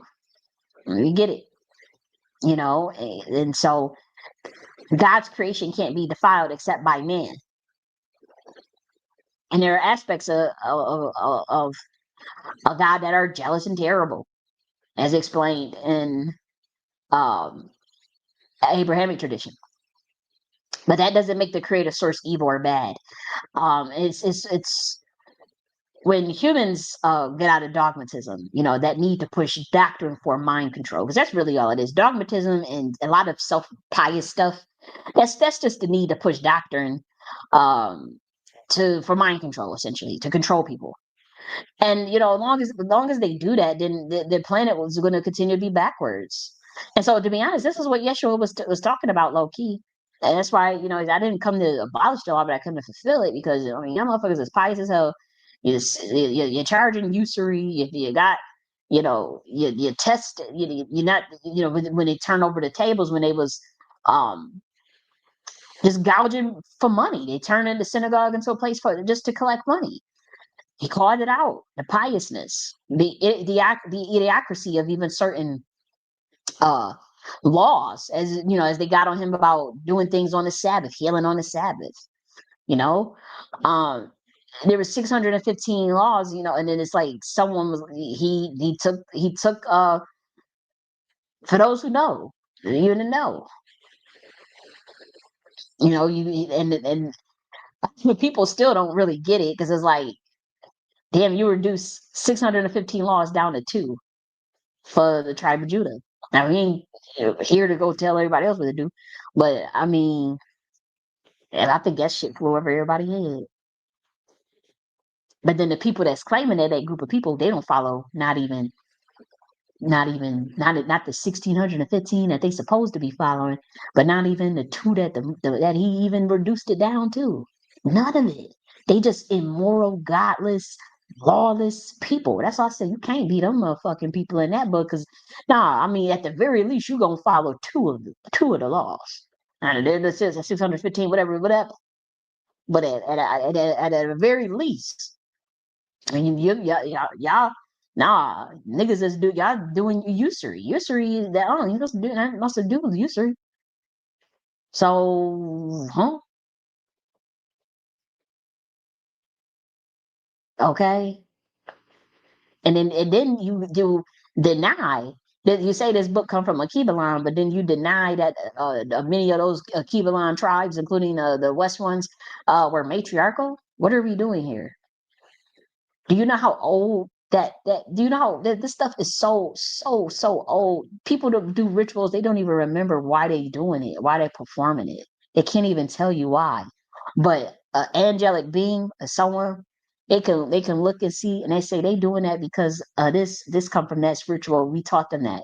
We get it. And so God's creation can't be defiled except by man. And there are aspects of God that are jealous and terrible, as explained in Abrahamic tradition. But that doesn't make the creative source evil or bad. It's when humans get out of dogmatism, that need to push doctrine for mind control, because that's really all it is. Dogmatism and a lot of self-pious stuff. That's just the need to push doctrine for mind control, essentially, to control people. And as long as they do that, then the planet was going to continue to be backwards. And so, to be honest, this is what Yeshua was talking about, low key. And that's why I didn't come to abolish the law, but I come to fulfill it, because young motherfuckers is pious as hell. You're charging usury. You got you test. You're not when they turn over the tables, when they was um just gouging for money. They turn the synagogue into a place for just to collect money. He called it out, the piousness, the idiocracy of even certain uh laws, as they got on him about doing things on the Sabbath, healing on the Sabbath. You know, um, there were 615 laws, and then it's like someone was he took for those who know, you to know, and people still don't really get it, because it's like, damn, you reduce 615 laws down to two for the tribe of Judah. Now, we ain't here to go tell everybody else what to do, but I mean, and I think that shit flew over everybody's head. But then the people that's claiming that group of people, they don't follow not the 1615 that they supposed to be following, but not even the two that he even reduced it down to. None of it. They just immoral, godless, lawless people. That's why I say you can't beat them motherfucking people in that book. Because I mean, at the very least, you gonna follow two of the laws. And it says 615, whatever. But at the very least, I mean, y'all, nah, niggas is y'all doing usury. Usury, you must have do with usury. So, huh? Okay. And then you deny that. You say this book come from Akibalan, but then you deny that many of those Akibalan tribes, including the West ones, were matriarchal. What are we doing here? Do you know how old that do you know how this stuff is so old? People that do rituals, they don't even remember why they doing it, why they performing it. They can't even tell you why. But an angelic being, someone, they can look and see, and they say they doing that because this come from that spiritual. We taught them that.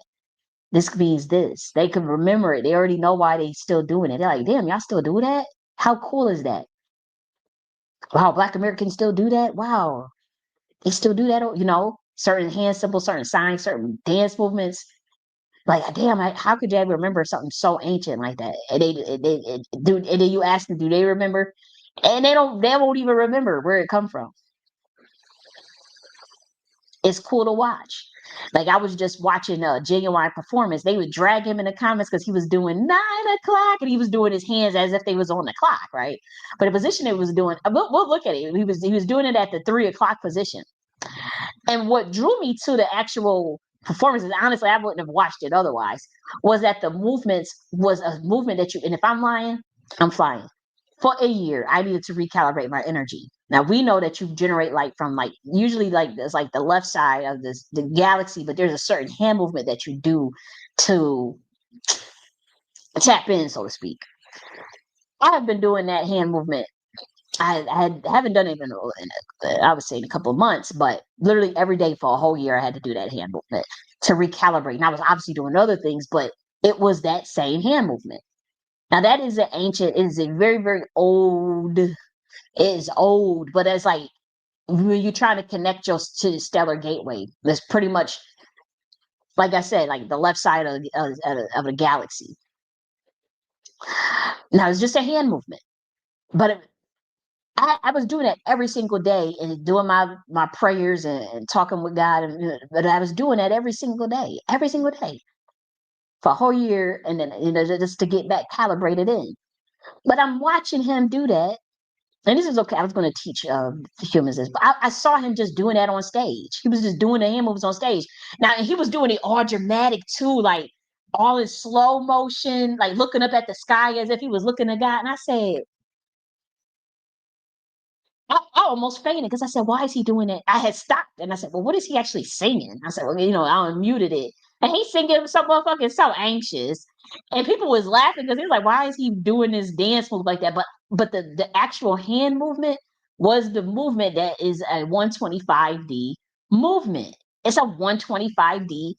This means this. They can remember it. They already know why they still doing it. They're like, damn, y'all still do that? How cool is that? Wow, Black Americans still do that? Wow. They still do that, certain hand symbols, certain signs, certain dance movements. Like, damn, how could you ever remember something so ancient like that? And and then you ask them, do they remember? And they won't even remember where it come from. It's cool to watch. Like I was just watching a Genuine Performance. They would drag him in the comments because he was doing 9 o'clock and he was doing his hands as if they was on the clock, right? But the position it was doing, we'll look at it. He was doing it at the 3 o'clock position. And what drew me to the actual performances, honestly, I wouldn't have watched it otherwise, was that the movements was a movement that you, and if I'm lying, I'm flying. For a year, I needed to recalibrate my energy. Now we know that you generate light from like usually like this like the left side of the galaxy, but there's a certain hand movement that you do to tap in, so to speak. I have been doing that hand movement. Haven't done it I would say in a couple of months, but literally every day for a whole year, I had to do that hand movement to recalibrate. And I was obviously doing other things, but it was that same hand movement. Now that is an ancient, it is a very, very old, it is old, but it's like when you're trying to connect your to the stellar gateway, that's pretty much, like I said, like the left side of the galaxy. Now it's just a hand movement, but I was doing that every single day and doing my prayers and talking with God, but I was doing that every single day for a whole year, and then just to get back calibrated in. But I'm watching him do that, and this is okay. I was going to teach humans this, but I saw him just doing that on stage. He was just doing the hand moves on stage. Now he was doing it all dramatic too, like all in slow motion, like looking up at the sky as if he was looking at God. And I said, I almost fainted because I said, "Why is he doing it?" I had stopped and I said, "Well, what is he actually singing?" I said, "Well, I unmuted it, and he's singing some motherfucking so anxious." And people was laughing because he was like, "Why is he doing this dance move like that?" But the actual hand movement was the movement that is a 125D movement. It's a 125D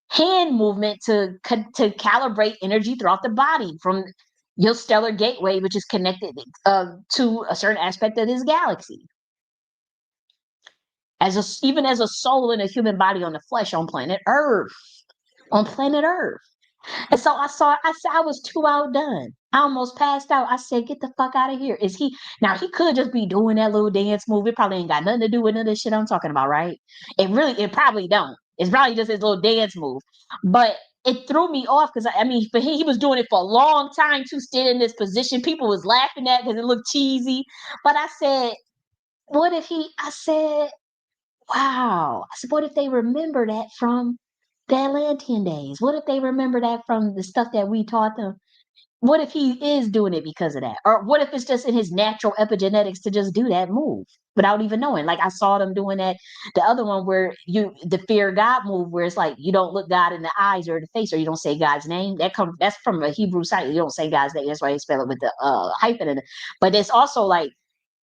hand movement to calibrate energy throughout the body from your stellar gateway, which is connected to a certain aspect of this galaxy. Even as a soul in a human body on the flesh on planet Earth. And so I said I was too outdone. I almost passed out. I said, "Get the fuck out of here." Is he now he could just be doing that little dance move. It probably ain't got nothing to do with none of this shit I'm talking about, right? It probably don't. It's probably just his little dance move. But it threw me off because I mean, but he was doing it for a long time to stay in this position. People was laughing at because it looked cheesy. But I said, what if I said, wow. I said, what if they remember that from the Atlantean days? What if they remember that from the stuff that we taught them? What if he is doing it because of that? Or what if it's just in his natural epigenetics to just do that move without even knowing? Like I saw them doing that. The other one where the fear God move, where it's like you don't look God in the eyes or the face, or you don't say God's name. That's from a Hebrew site. You don't say God's name. That's why they spell it with the hyphen in it. But it's also like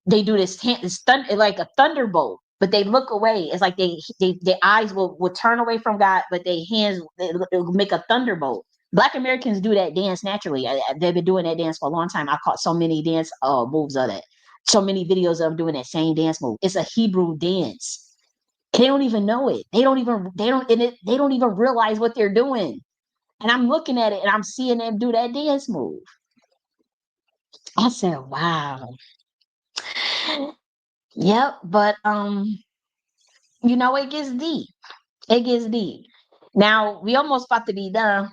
they do like a thunderbolt, but they look away. It's like their eyes will turn away from God, but their hands will make a thunderbolt. Black Americans do that dance naturally. They've been doing that dance for a long time. I caught so many dance moves of that. So many videos of them doing that same dance move. It's a Hebrew dance. They don't even know it. They don't even realize what they're doing. And I'm looking at it and I'm seeing them do that dance move. I said, wow. Yep, but it gets deep. It gets deep. Now we almost about to be done.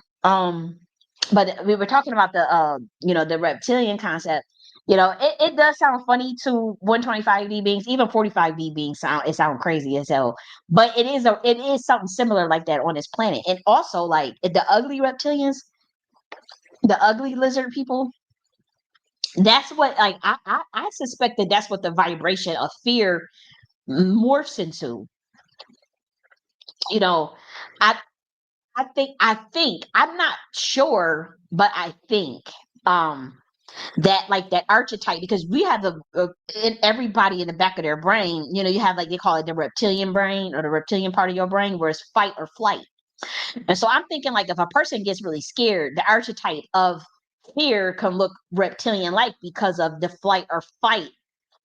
But we were talking about the reptilian concept. It does sound funny to 125D beings, even 45D beings sound crazy as hell. But it is something similar like that on this planet. And also like the ugly reptilians, the ugly lizard people, that's what like I suspect that's what the vibration of fear morphs into. You know, I I think I'm not sure, but I think um that like that archetype because we have in everybody in the back of their brain, you have like they call it the reptilian brain or the reptilian part of your brain where it's fight or flight. And so I'm thinking like if a person gets really scared, the archetype of fear can look reptilian like because of the flight or fight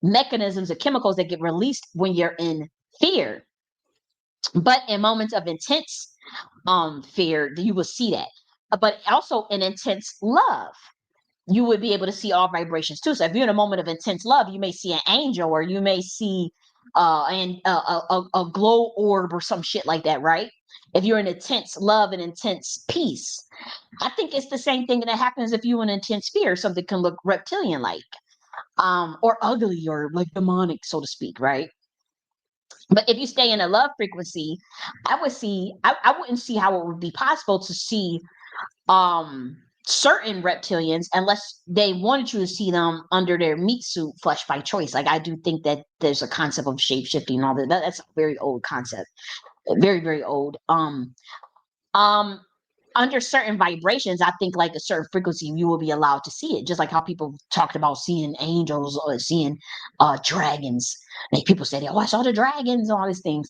mechanisms or chemicals that get released when you're in fear. But in moments of intense fear, you will see that. But also in intense love, you would be able to see all vibrations too. So if you're in a moment of intense love, you may see an angel or you may see and a glow orb or some shit like that, right? If you're in intense love and intense peace, I think it's the same thing that happens if you're in intense fear. Something can look reptilian like, or ugly or like demonic, so to speak, right? But if you stay in a love frequency, I wouldn't see how it would be possible to see certain reptilians unless they wanted you to see them under their meat suit flesh by choice. Like, I do think that there's a concept of shape shifting and all that. That's a very old concept. Very, very old. Um Under certain vibrations, I think like a certain frequency, you will be allowed to see it. Just like how people talked about seeing angels or seeing dragons. Like people said, "Oh, I saw the dragons," and all these things.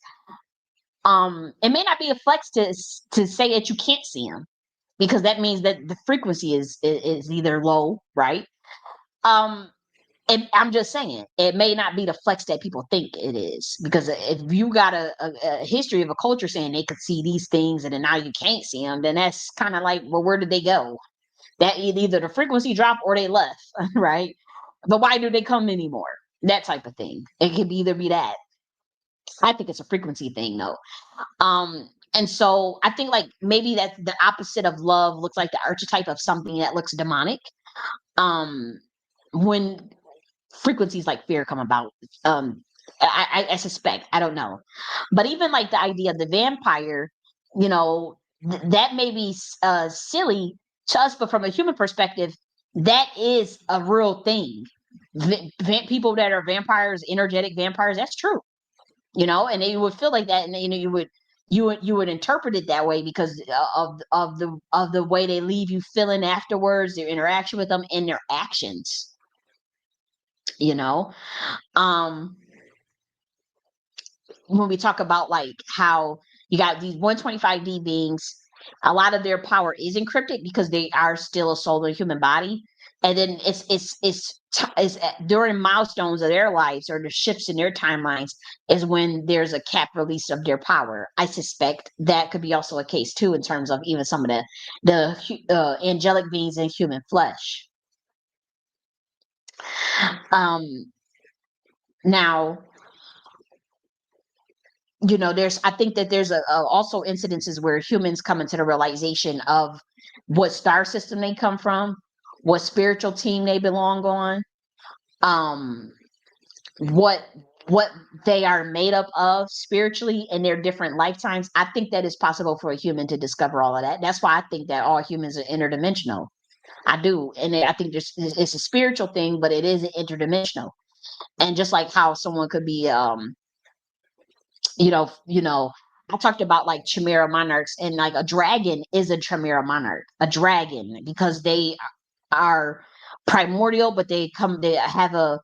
It may not be a flex to say that you can't see them, because that means that the frequency is either low, right? Um, and I'm just saying, it may not be the flex that people think it is, because if you got a history of a culture saying they could see these things and then now you can't see them, then that's kind of like, well, where did they go? That either the frequency dropped or they left, right? But why do they come anymore? That type of thing. It could either be that. I think it's a frequency thing, though. And so I think like maybe that's the opposite of love looks like the archetype of something that looks demonic. Um, when frequencies like fear come about, um, I suspect, I don't know, but even like the idea of the vampire, that may be silly to us, but from a human perspective, that is a real thing. People that are vampires, energetic vampires, that's true, and you would feel like that, and you would interpret it that way because of the way they leave you feeling afterwards, their interaction with them and their actions, you know um when we talk about like how you got these 125D beings, a lot of their power is encrypted because they are still a soul in a human body. And then during milestones of their lives or the shifts in their timelines is when there's a cap release of their power. I suspect that could be also a case too in terms of even some of the angelic beings in human flesh. Now, I think that there's also incidences where humans come into the realization of what star system they come from, what spiritual team they belong on, um what what they are made up of spiritually in their different lifetimes. I think that is possible for a human to discover all of that. That's why I think that all humans are interdimensional. I do. And I think it's a spiritual thing, but it is interdimensional. And just like how someone could be you know, you know, I talked about like chimera monarchs, and like a dragon is a chimera monarch, a dragon, because they are primordial, but they have a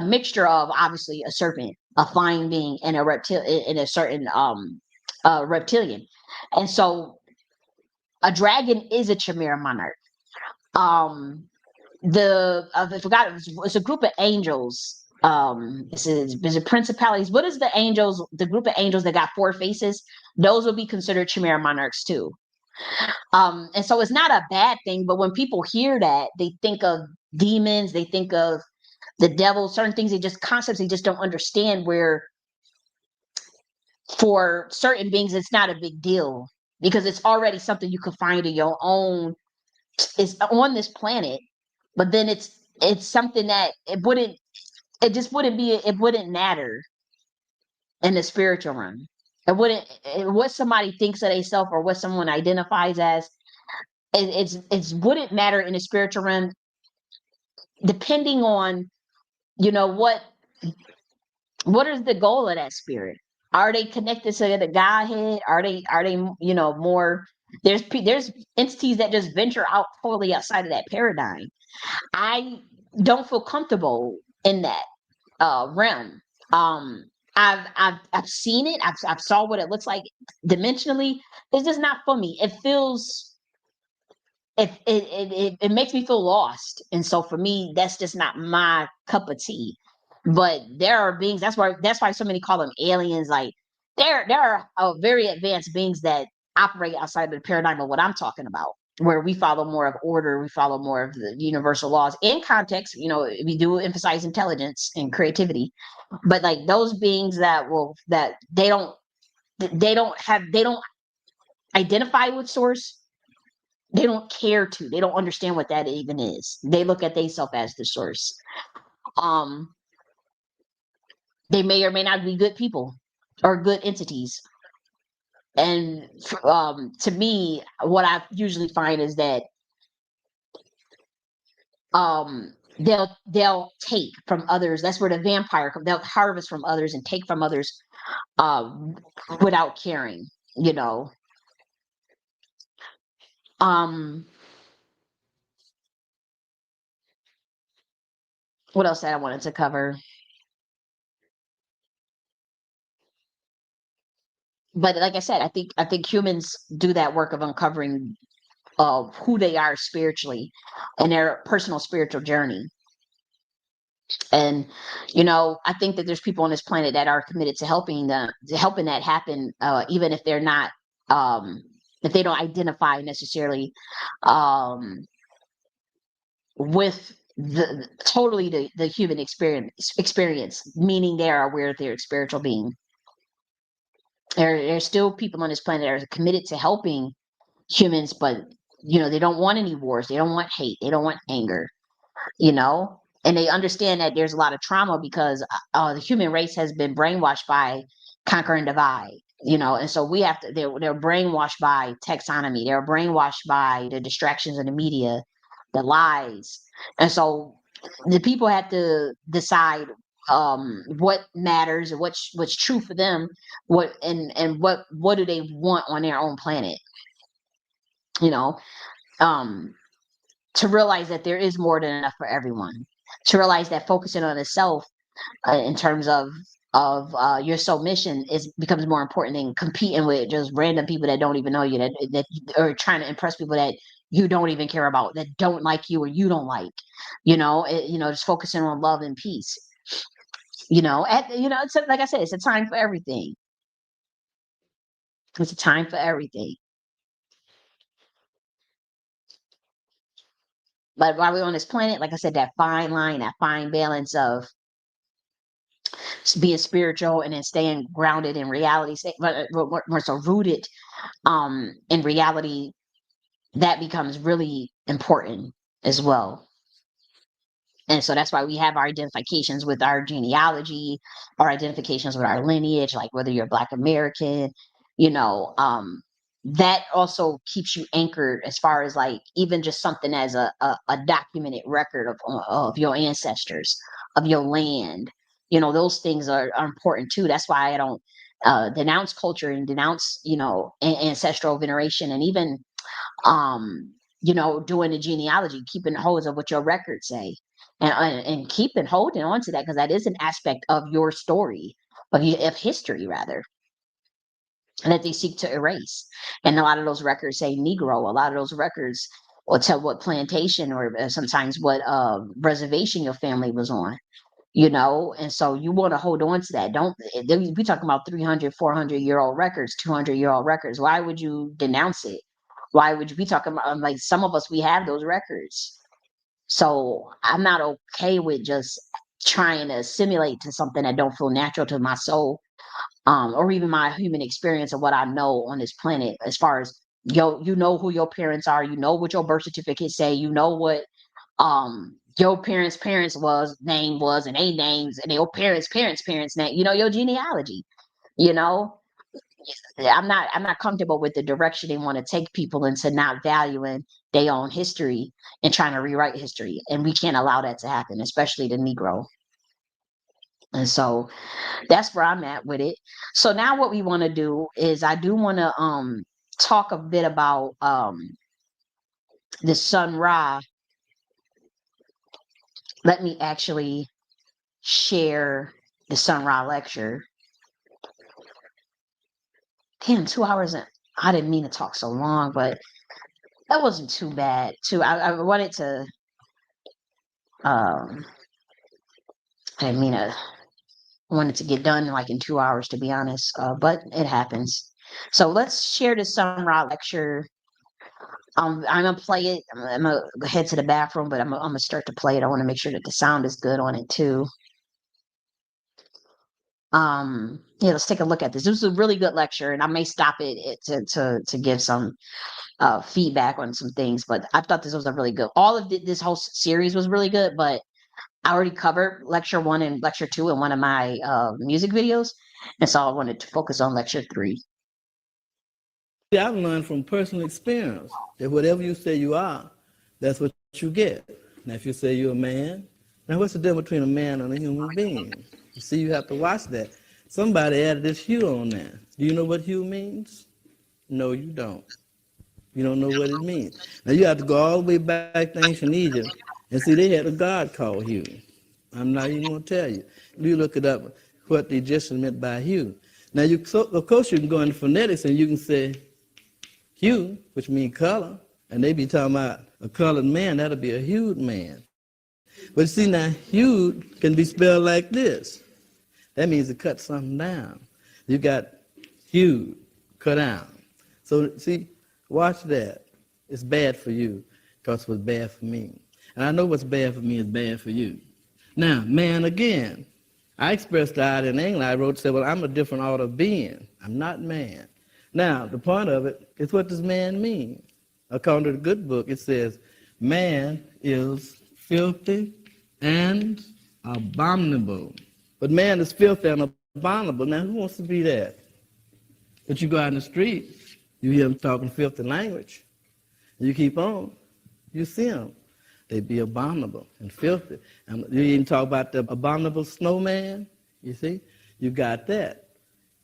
mixture of obviously a serpent, a flying being, and a reptile in a certain reptilian. And so a dragon is a chimera monarch. Um I forgot, it's a group of angels. Is it principalities? What is the angels? The group of angels that got four faces? Those will be considered chimera monarchs too. And so it's not a bad thing, but when people hear that, they think of demons, they think of the devil, certain things, they just concepts they just don't understand. Where for certain beings, it's not a big deal because it's already something you can find in your own. It's on this planet, but then it's something that it wouldn't matter in the spiritual realm. What somebody thinks of themselves or what someone identifies as, it's wouldn't matter in the spiritual realm, depending on you know what what is the goal of that spirit. Are they connected to the Godhead? Are they more? There's entities that just venture out totally outside of that paradigm. I don't feel comfortable in that realm. Um, I've seen it. I've saw what it looks like dimensionally. It's just not for me. It makes me feel lost, and so for me, that's just not my cup of tea. But there are beings. That's why so many call them aliens. Like there are very advanced beings that operate outside of the paradigm of what I'm talking about. where we follow more of order, we follow more of the universal laws in context. We do emphasize intelligence and creativity, but like those beings that they don't identify with source. They don't care to. They don't understand what that even is. They look at themselves as the source. Um, they may or may not be good people or good entities. And to me, what I usually find is that they'll take from others. That's where the vampire comes. They'll harvest from others and take from others um, without caring. You know. Um, what else that I wanted to cover? But like I said, I think humans do that work of uncovering of who they are spiritually and their personal spiritual journey. And I think that there's people on this planet that are committed to helping that happen, even if they're not, if they don't identify necessarily um, with the human experience, meaning they are aware of their spiritual being. There's still people on this planet that are committed to helping humans, but they don't want any wars, they don't want hate, they don't want anger, and they understand that there's a lot of trauma because the human race has been brainwashed by conquer and divide, and so we have to they're brainwashed by taxonomy, they're brainwashed by the distractions of the media, the lies, and so the people have to decide what matters and what's true for them, what do they want on their own planet, you know um to realize that there is more than enough for everyone, to realize that focusing on itself in terms of your soul mission is becomes more important than competing with just random people that don't even know you, that are trying to impress people that you don't even care about, that don't like you or you don't like, just focusing on love and peace. It's like I said, it's a time for everything. It's a time for everything. But while we're on this planet, like I said, that fine line, that fine balance of being spiritual and then staying grounded in reality, but more so rooted in reality, that becomes really important as well. And so that's why we have our identifications with our genealogy, our identifications with our lineage, like whether you're Black American, you know, um, that also keeps you anchored as far as like even just something as a documented record of your ancestors, of your land. Those things are important too. That's why I don't denounce culture and denounce, ancestral veneration, and even doing the genealogy, keeping hold of what your records say, and keeping holding on to that, because that is an aspect of your story, of history rather, and that they seek to erase. And a lot of those records say Negro. A lot of those records will tell what plantation or sometimes what reservation your family was on. And so you want to hold on to that. Don't we talking about 300, 400-year-old records, 200-year-old records? Why would you denounce it? Why would you be talking about, like, some of us, we have those records. So I'm not okay with just trying to assimilate to something that don't feel natural to my soul, or even my human experience of what I know on this planet. As far as you know who your parents are, you know what your birth certificate say, you know what your parents was name was, and they names, and your parents name, your genealogy. you know Yeah, I'm not comfortable with the direction they want to take people into not valuing their own history and trying to rewrite history, and we can't allow that to happen, especially the Negro. And so that's where I'm at with it. So now what we want to do is I do want to talk a bit about the Sun Ra. Let me actually share the Sun Ra lecture. Damn, 2 hours and I didn't mean to talk so long, but that wasn't too bad. I wanted to um I didn't mean to I wanted to get done like in 2 hours, to be honest. But it happens. So let's share the Sun Ra lecture I'm gonna play it. I'm gonna head to the bathroom, but I'm gonna start to play it. I want to make sure that the sound is good on it too. Yeah, let's take a look at this. This was a really good lecture, and I may stop it to give some feedback on some things. But I thought this was a really good. All of this whole series was really good, but I already covered lecture 1 and lecture 2 in one of my music videos, and so I wanted to focus on lecture 3. Yeah, I've learned from personal experience that whatever you say you are, that's what you get. Now, if you say you're a man, now what's the difference between a man and a human being? You see, you have to watch that. Somebody added this hue on there. Do you know what hue means? No, you don't. You don't know what it means. Now, you have to go all the way back to ancient Egypt and see they had a god called Hue. I'm not even going to tell you. You look it up, what the Egyptians meant by hue. Now, of course, you can go into phonetics and you can say hue, which means color, and they be talking about a colored man, that'll be a hued man. But see now, hued can be spelled like this. That means to cut something down. You got hued, cut down. So see, watch that. It's bad for you because it was bad for me. And I know what's bad for me is bad for you. Now, man again. I expressed that in English. I wrote, said, well, I'm a different order of being. I'm not man. Now, the point of it is, what does man mean? According to the good book, it says, man is filthy and abominable. But man is filthy and abominable. Now, who wants to be that? But you go out in the street, you hear them talking filthy language. You keep on, you see them. They be abominable and filthy. And you even talk about the abominable snowman, you see? You got that.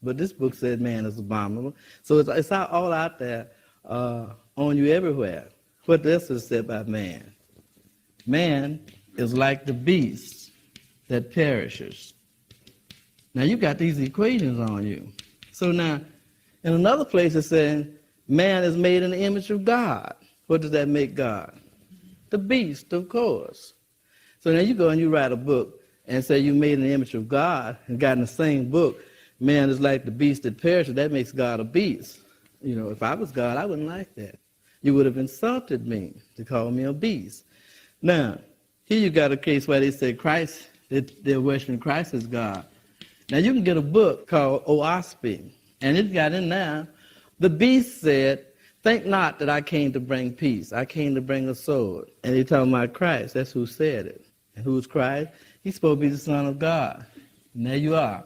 But this book said man is abominable. So it's all out there on you everywhere. What this is said about man? Man is like the beast that perishes. Now you got these equations on you. So now, in another place it says, man is made in the image of God. What does that make God? The beast, of course. So now you go and you write a book and say you made in the image of God, and got in the same book, man is like the beast that perishes. That makes God a beast. You know, if I was God, I wouldn't like that. You would have insulted me to call me a beast. Now, here you got a case where they say Christ, they're worshiping Christ as God. Now you can get a book called Oaspi, and it got in there. The beast said, think not that I came to bring peace. I came to bring a sword. And they're talking about Christ. That's who said it. And who's Christ? He's supposed to be the Son of God. And there you are.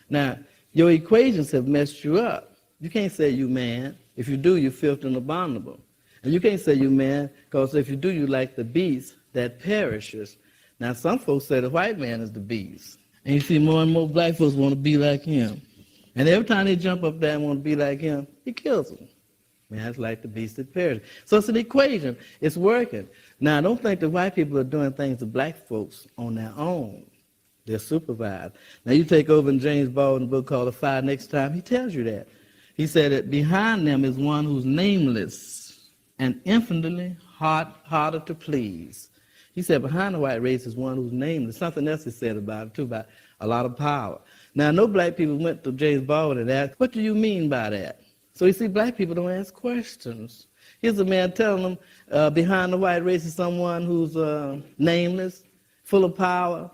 Now, your equations have messed you up. You can't say you man. If you do, you're filthy and abominable. And you can't say you man, because if you do, you like the beast that perishes. Now, some folks say the white man is the beast. And you see more and more black folks want to be like him. And every time they jump up there and want to be like him, he kills them. Man, it's like the beast that perishes. So it's an equation. It's working. Now, don't think that white people are doing things to black folks on their own. They're supervised. Now, you take over in James Baldwin's book called The Fire Next Time, he tells you that. He said that behind them is one who's nameless and infinitely harder to please. He said behind the white race is one who's nameless. Something else he said about it, too, about a lot of power. Now, no black people went to James Baldwin and asked, what do you mean by that? So you see, black people don't ask questions. Here's a man telling them behind the white race is someone who's nameless, full of power,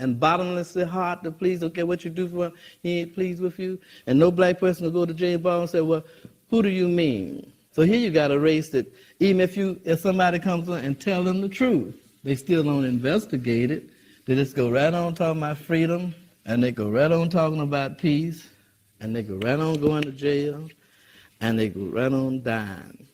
and bottomlessly hard to please. Okay, what you do for him, he ain't pleased with you. And no black person will go to James Baldwin and say, well, who do you mean? So here you got a race that even if somebody comes on and tell them the truth, they still don't investigate it. They just go right on talking about freedom, and they go right on talking about peace, and they go right on going to jail, and they go right on dying.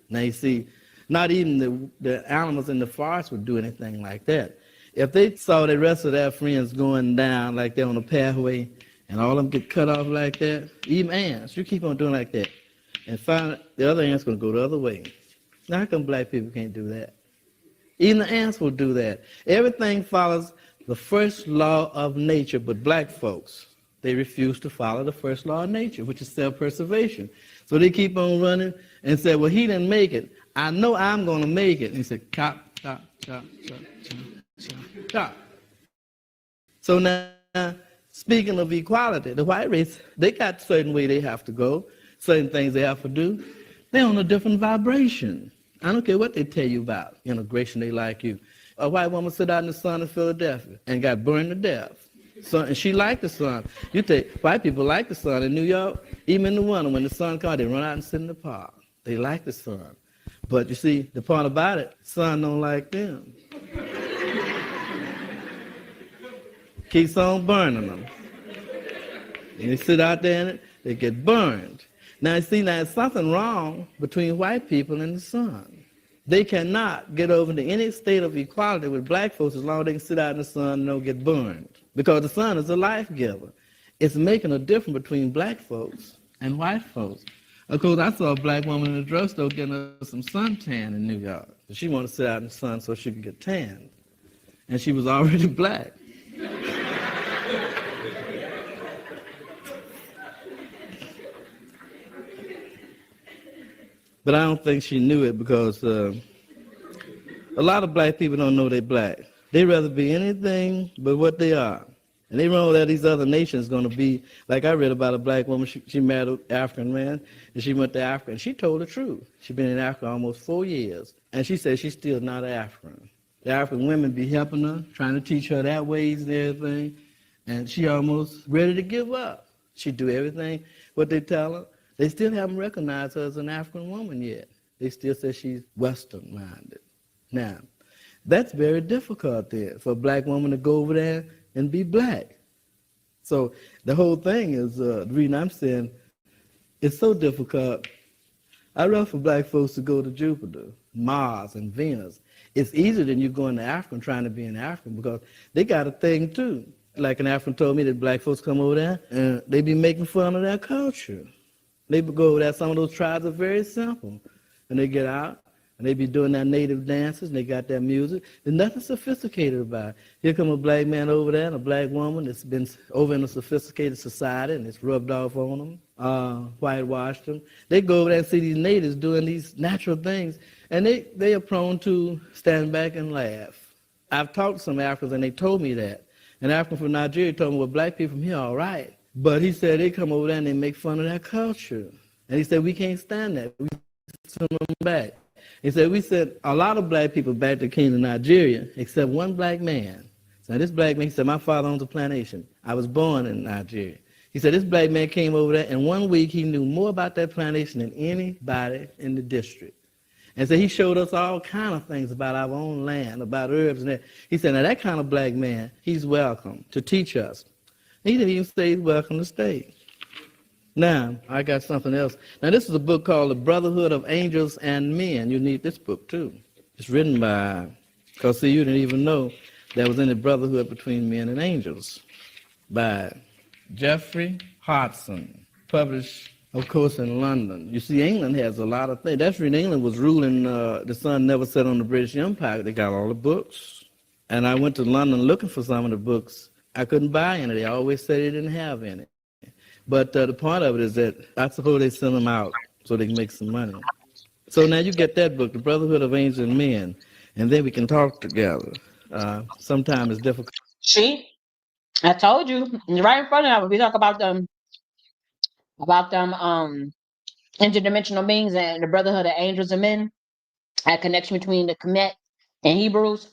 Now you see, not even the animals in the forest would do anything like that. If they saw the rest of their friends going down like they're on a pathway, and all of them get cut off like that, even ants, you keep on doing like that, and finally the other ants going to go the other way. Now how come black people can't do that? Even the ants will do that. Everything follows the first law of nature, but black folks, they refuse to follow the first law of nature, which is self-preservation. So they keep on running and say, well, he didn't make it. I know I'm going to make it. And he said, chop, chop, chop, chop, chop, chop, chop. So now, speaking of equality, the white race, they got certain way they have to go, certain things they have to do. They're on a different vibration. I don't care what they tell you about integration, they like you. A white woman sit out in the sun in Philadelphia and got burned to death. So, and she liked the sun. You think white people like the sun in New York, even in the winter when the sun comes, they run out and sit in the park. They like the sun. But you see, the part about it, sun don't like them. Keeps on burning them. And they sit out there in it, they get burned. Now, you see, there's something wrong between white people and the sun. They cannot get over to any state of equality with black folks as long as they can sit out in the sun and don't get burned. Because the sun is a life giver. It's making a difference between black folks and white folks. Of course, I saw a black woman in the drugstore getting her some suntan in New York. She wanted to sit out in the sun so she could get tanned. And she was already black. But I don't think she knew it because a lot of black people don't know they're black. They'd rather be anything but what they are. And they know that these other nations going to be, like I read about a black woman, she married an African man, and she went to Africa, and she told the truth. She's been in Africa almost 4 years, and she said she's still not African. The African women be helping her, trying to teach her their ways and everything, and she almost ready to give up. She do everything what they tell her. They still haven't recognized her as an African woman yet. They still say she's Western-minded. Now, that's very difficult there for a black woman to go over there and be black. So the whole thing is, the reason I'm saying it's so difficult. I'd rather for black folks to go to Jupiter, Mars, and Venus. It's easier than you going to Africa and trying to be an African because they got a thing too. Like an African told me that black folks come over there and they be making fun of their culture. They go over there, some of those tribes are very simple. And they get out, and they be doing their native dances, and they got their music. There's nothing sophisticated about it. Here come a black man over there and a black woman that's been over in a sophisticated society, and it's rubbed off on them, whitewashed them. They go over there and see these natives doing these natural things, and they are prone to stand back and laugh. I've talked to some Africans, and they told me that. An African from Nigeria told me, well, black people from here are all right. But he said they come over there and they make fun of their culture. And he said, we can't stand that. We send them back. He said, we sent a lot of black people back to Kenya, Nigeria, except one black man. So this black man, he said, my father owns a plantation. I was born in Nigeria. He said, this black man came over there, and 1 week he knew more about that plantation than anybody in the district. And so he showed us all kind of things about our own land, about herbs and that. He said, now that kind of black man, he's welcome to teach us. He didn't even say he's welcome to stay. Now, I got something else. Now, this is a book called The Brotherhood of Angels and Men. You need this book, too. It's written by, because, see, you didn't even know there was any brotherhood between men and angels, by Jeffrey Hodgson, published, of course, in London. You see, England has a lot of things. That's when England was ruling, the sun never set on the British Empire. They got all the books. And I went to London looking for some of the books. I couldn't buy any. They always said they didn't have any. But the part of it is that I suppose they send them out so they can make some money. So now you get that book, The Brotherhood of Angels and Men, and then we can talk together. Sometimes it's difficult. See, I told you, right in front of us, we talk about them interdimensional beings and the Brotherhood of Angels and Men, a connection between the Kemet and Hebrews.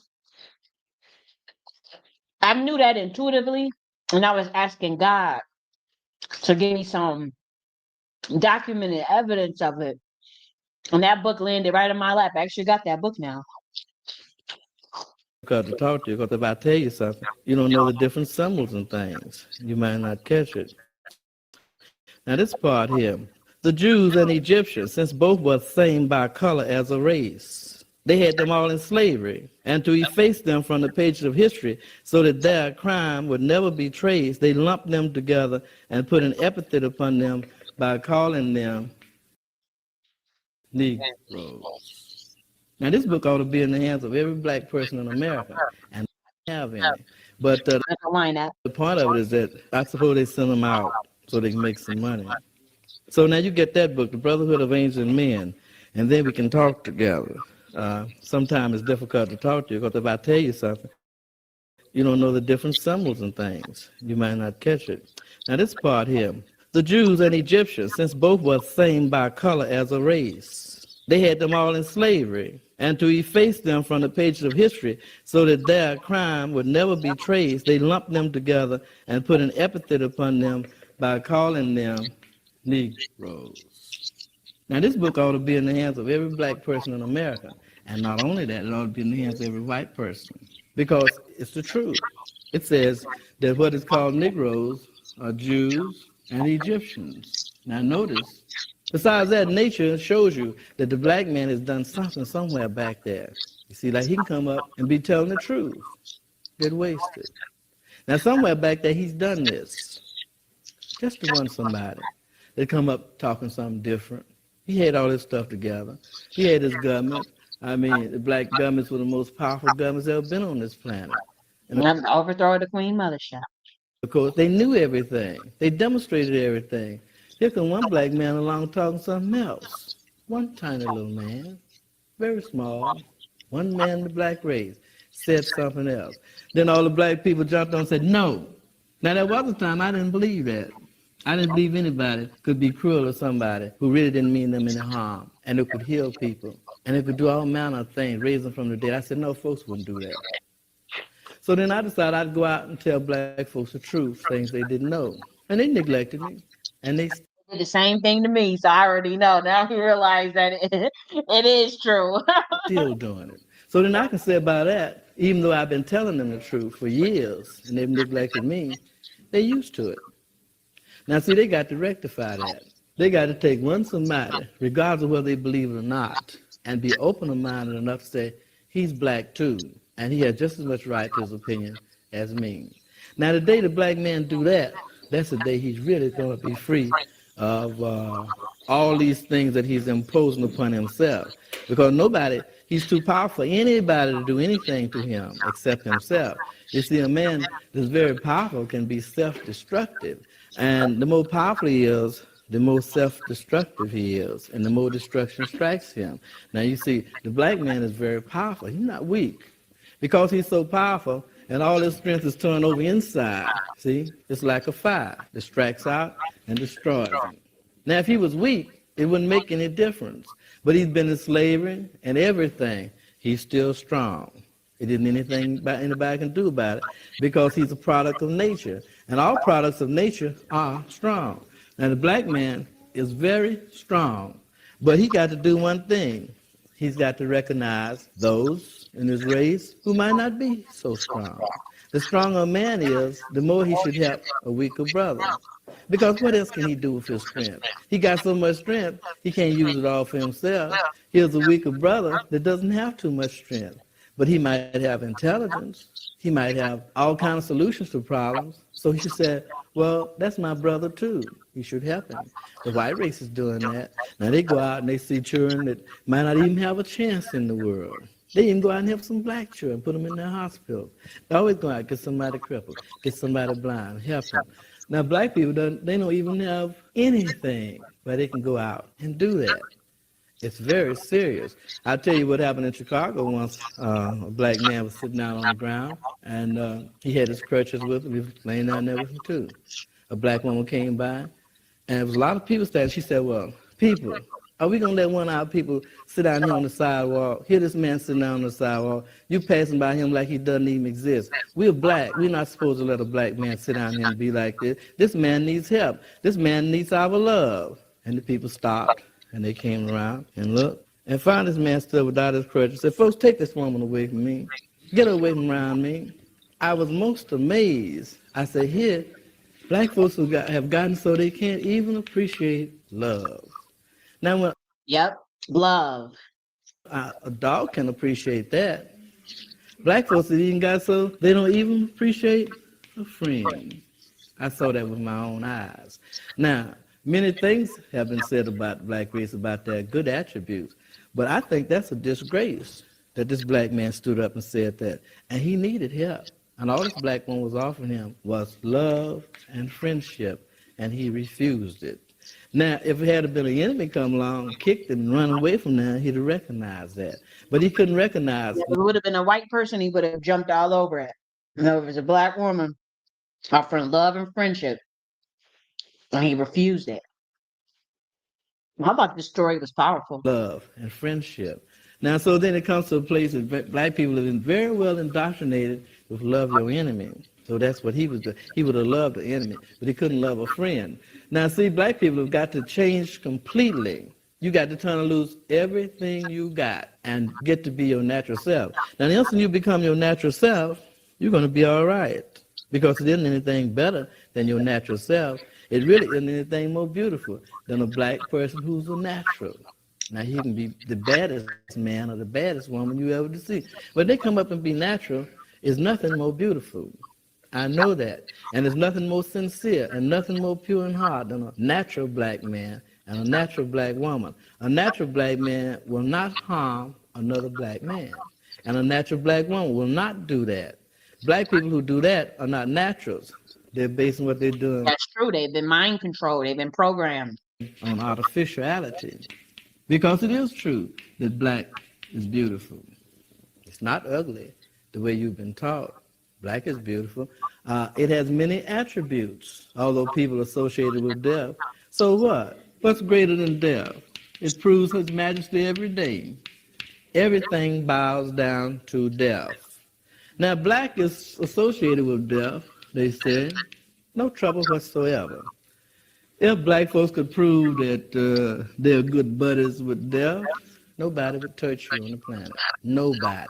I knew that intuitively, and I was asking God to give me some documented evidence of it. And that book landed right in my lap. I actually got that book now. To talk to you, because if I tell you something, you don't know the different symbols and things. You might not catch it. Now this part here, the Jews and Egyptians, since both were the same by color as a race, they had them all in slavery, and to efface them from the pages of history so that their crime would never be traced, they lumped them together and put an epithet upon them by calling them Negroes. Now this book ought to be in the hands of every black person in America, and they have any. But the part of it is that I suppose they send them out so they can make some money. So now you get that book, The Brotherhood of Angels and Men, and then we can talk together. Sometimes it's difficult to talk to you because if I tell you something, you don't know the different symbols and things. You might not catch it. Now this part here, the Jews and Egyptians, since both were the same by color as a race, They had them all in slavery, and to efface them from the pages of history so that their crime would never be traced, they lumped them together and put an epithet upon them by calling them Negroes. Now, this book ought to be in the hands of every black person in America. And not only that, it ought to be in the hands of every white person because it's the truth. It says that what is called Negroes are Jews and Egyptians. Now, notice, besides that, nature shows you that the black man has done something somewhere back there. You see, like he can come up and be telling the truth, get wasted. Now, somewhere back there, he's done this just to run somebody. They come up talking something different. He had all this stuff together. He had his government. I mean, the black governments were the most powerful governments ever been on this planet. And And overthrow the Queen Mothership. of course, they knew everything. They demonstrated everything. Here come one black man along talking something else. One tiny little man, very small. One man in the black race said something else. Then all the black people jumped on and said, no. Now, there was a time I didn't believe that. I didn't believe anybody could be cruel to somebody who really didn't mean them any harm, and who could heal people, and who could do all manner of things, raise them from the dead. I said, no, folks wouldn't do that. So then I decided I'd go out and tell black folks the truth, things they didn't know. And they neglected me, and they Did the same thing to me, so I already know. Now I realize that it is true. still doing it. So then I can say about that, even though I've been telling them the truth for years, and they've neglected me, they're used to it. Now, see, they got to rectify that. They got to take one somebody, regardless of whether they believe it or not, and be open-minded enough to say, he's black too, and he has just as much right to his opinion as me. Now, the day the black man do that, that's the day he's really going to be free of all these things that he's imposing upon himself. Because he's too powerful for anybody to do anything to him except himself. You see, a man that's very powerful can be self-destructive. And the more powerful he is, the more self-destructive he is, and the more destruction strikes him. Now, you see, the black man is very powerful. He's not weak. Because he's so powerful, and all his strength is turned over inside, see? It's like a fire that strikes out and destroys him. Now, if he was weak, it wouldn't make any difference. But he's been in slavery and everything. He's still strong. It isn't anything anybody can do about it because he's a product of nature. And all products of nature are strong. Now, the black man is very strong, but he got to do one thing. He's got to recognize those in his race who might not be so strong. The stronger a man is, the more he should help a weaker brother. Because what else can he do with his strength? He got so much strength, he can't use it all for himself. Here's a weaker brother that doesn't have too much strength. But he might have intelligence. He might have all kinds of solutions to problems. So he should say, well, that's my brother too. You should help him. The white race is doing that. Now they go out and they see children that might not even have a chance in the world. They even go out and help some black children, put them in their hospital. They always go out, get somebody crippled, get somebody blind, help them. Now black people, they don't even have anything where they can go out and do that. It's very serious. I'll tell you what happened in Chicago once. A black man was sitting down on the ground, and he had his crutches with him. He was laying down there with him, too. A black woman came by, and there was a lot of people standing. She said, well, people, are we going to let one of our people sit down here on the sidewalk? Hear this man sitting down on the sidewalk. You passing by him like he doesn't even exist. We're black. We're not supposed to let a black man sit down here and be like this. This man needs help. This man needs our love. And the people stopped. And they came around and looked and found this man stood without his crutches. Said, folks, take this woman away from me. Get her away from around me. I was most amazed. I said, here, black folks have gotten so they can't even appreciate love. Now, when Yep, love. a dog can appreciate that, black folks have even got so they don't even appreciate a friend. I saw that with my own eyes. Now, many things have been said about the black race, about their good attributes, but I think that's a disgrace that this black man stood up and said that, and he needed help. And all this black woman was offering him was love and friendship, and he refused it. Now, if it had been an enemy come along, kicked him and run away from there, he'd have recognized that. But he couldn't recognize If it would have been a white person, he would have jumped all over it. No, if it was a black woman offering love and friendship, and he refused it. How about this story was powerful? love and friendship. Now, so then it comes to a place that black people have been very well indoctrinated with love your enemy. So that's what he was doing. He would have loved the enemy, but he couldn't love a friend. Now, see, black people have got to change completely. You got to turn loose everything you got and get to be your natural self. Now, the instant you become your natural self, you're going to be all right because it isn't anything better than your natural self. It really isn't anything more beautiful than a black person who's a natural. Now, he can be the baddest man or the baddest woman you ever see. But they come up and be natural is nothing more beautiful. I know that. And there's nothing more sincere and nothing more pure in heart than a natural black man and a natural black woman. A natural black man will not harm another black man. And a natural black woman will not do that. Black people who do that are not naturals. They're basing what they're doing That's true. They've been mind controlled. They've been programmed. on artificiality. Because it is true that black is beautiful. It's not ugly the way you've been taught. Black is beautiful. It has many attributes, although people associate it with death. So what? What's greater than death? It proves His Majesty every day. Everything bows down to death. Now, black is associated with death, they say. No trouble whatsoever. If black folks could prove that they're good buddies with death, nobody would touch you on the planet. Nobody.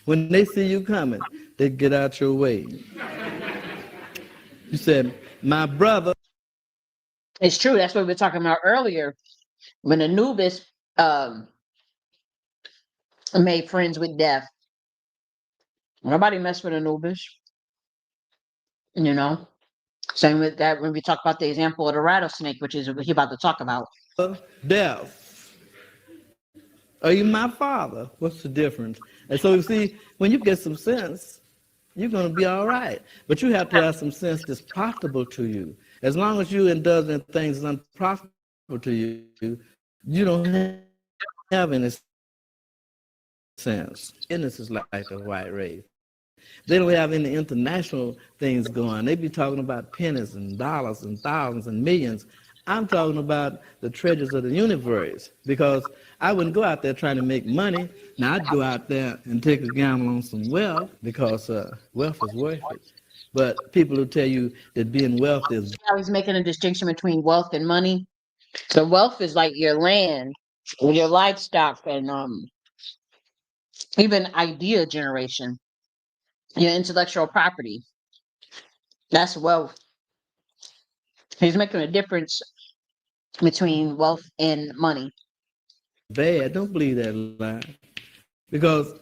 When they see you coming, they get out your way. You said, my brother. It's true. That's what we were talking about earlier. When Anubis made friends with death. Nobody messed with Anubis. You know? Same with that when we talk about the example of the rattlesnake, which is what he's about to talk about. Death. Are you my father? What's the difference? And so you see, when you get some sense, you're going to be all right. But you have to have some sense that's profitable to you. As long as you indulge in things that's unprofitable to you, you don't have any sense. Business is like a white race. They don't have any international things going. They be talking about pennies and dollars and thousands and millions. I'm talking about the treasures of the universe because I wouldn't go out there trying to make money. Now, I'd go out there and take a gamble on some wealth because wealth is worth it. But people who tell you that being wealthy is... I was making a distinction between wealth and money. So wealth is like your land, your livestock, and even idea generation, your intellectual property. That's wealth. He's making a difference between wealth and money. bad. Don't believe that lie. Because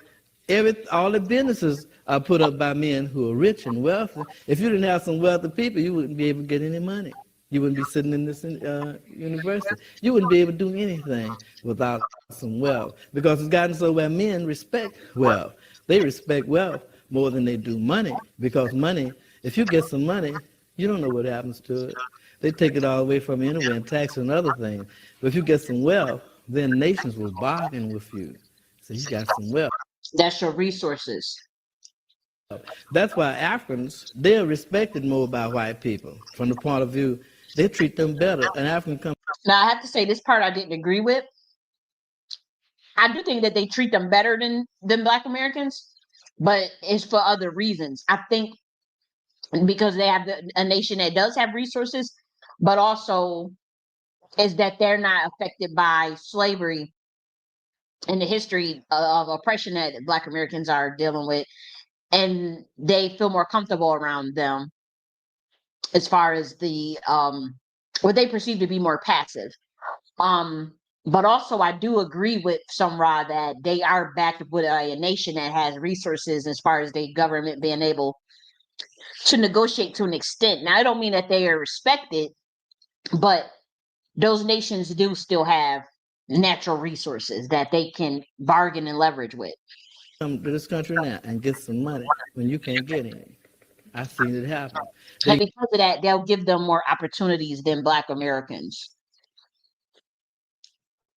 all the businesses are put up by men who are rich and wealthy. If you didn't have some wealthy people, you wouldn't be able to get any money. You wouldn't be sitting in this university. You wouldn't be able to do anything without some wealth. Because it's gotten so where men respect wealth. They respect wealth more than they do money. Because money, if you get some money, you don't know what happens to it. They take it all away from you anyway and tax and other things. But if you get some wealth, then nations will bargain with you. So you got some wealth. That's your resources. That's why Africans, they're respected more by white people. From the point of view, they treat them better. An African comes. Now, I have to say this part I didn't agree with. I do think that they treat them better than Black Americans, but it's for other reasons. I think because they have a nation that does have resources, but also is that they're not affected by slavery and the history of oppression that Black Americans are dealing with, and they feel more comfortable around them as far as the what they perceive to be more passive. But also I do agree with Sumra that they are backed with a nation that has resources as far as the government being able to negotiate to an extent. Now I don't mean that they are respected, but those nations do still have natural resources that they can bargain and leverage with. Come to this country now and get some money when you can't get any. I've seen it happen. And because of that, they'll give them more opportunities than Black Americans.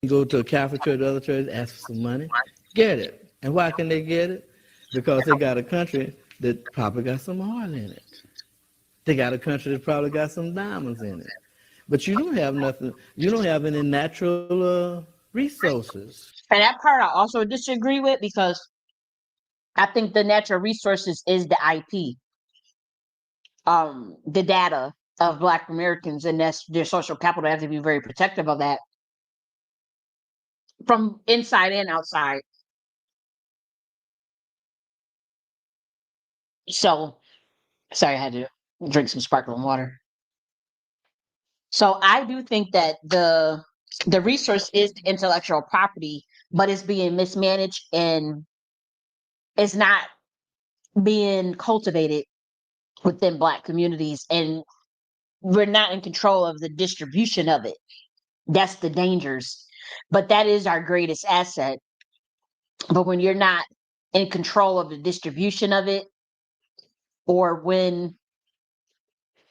Go to a Catholic church, other church, ask for some money, get it. And why can they get it? Because they got a country that probably got some oil in it. They got a country that probably got some diamonds in it. but you don't have nothing. You don't have any natural resources. And that part I also disagree with because I think the natural resources is the IP, the data of Black Americans, and that's their social capital. They have to be very protective of that from inside and outside. So, sorry, I had to drink some sparkling water. So I do think that the resource is the intellectual property, but it's being mismanaged and it's not being cultivated within Black communities, and we're not in control of the distribution of it. That's the dangers. But that is our greatest asset. But when you're not in control of the distribution of it, or when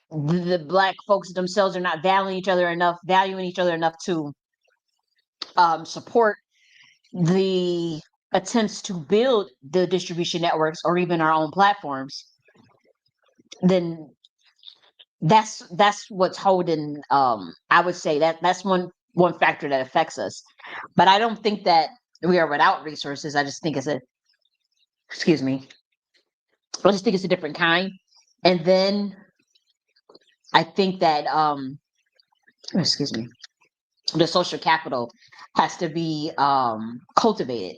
the Black folks themselves are not valuing each other enough to support the attempts to build the distribution networks or even our own platforms, then that's what's holding. I would say that's one factor that affects us. But I don't think that we are without resources. I just think it's a excuse me. I just think it's a different kind. And then I think that excuse me, the social capital has to be cultivated.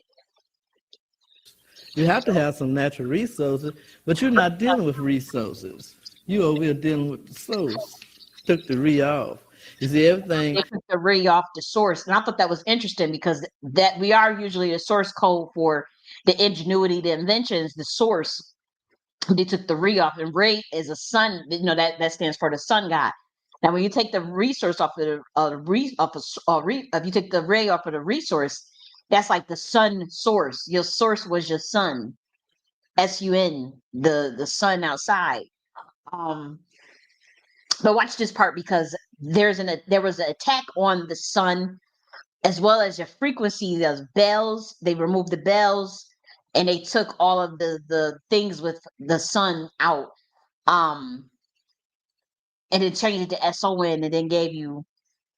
You have to have some natural resources, but you're not dealing with resources. You over here dealing with the source. Took the re off. You see everything. They took the re off the source, and I thought that was interesting because that we are usually the source code for the ingenuity, the inventions, the source. They took the re off, and Re is a sun. That stands for the sun god. Now, when you take the resource off of the if you take the ray off of the resource, that's like the sun source. Your source was your sun, sun, the sun outside. Um, but watch this part because there was an attack on the sun as well as your frequency. Those bells, they removed the bells, and they took all of the things with the sun out. Um, and then changed it to SON and then gave you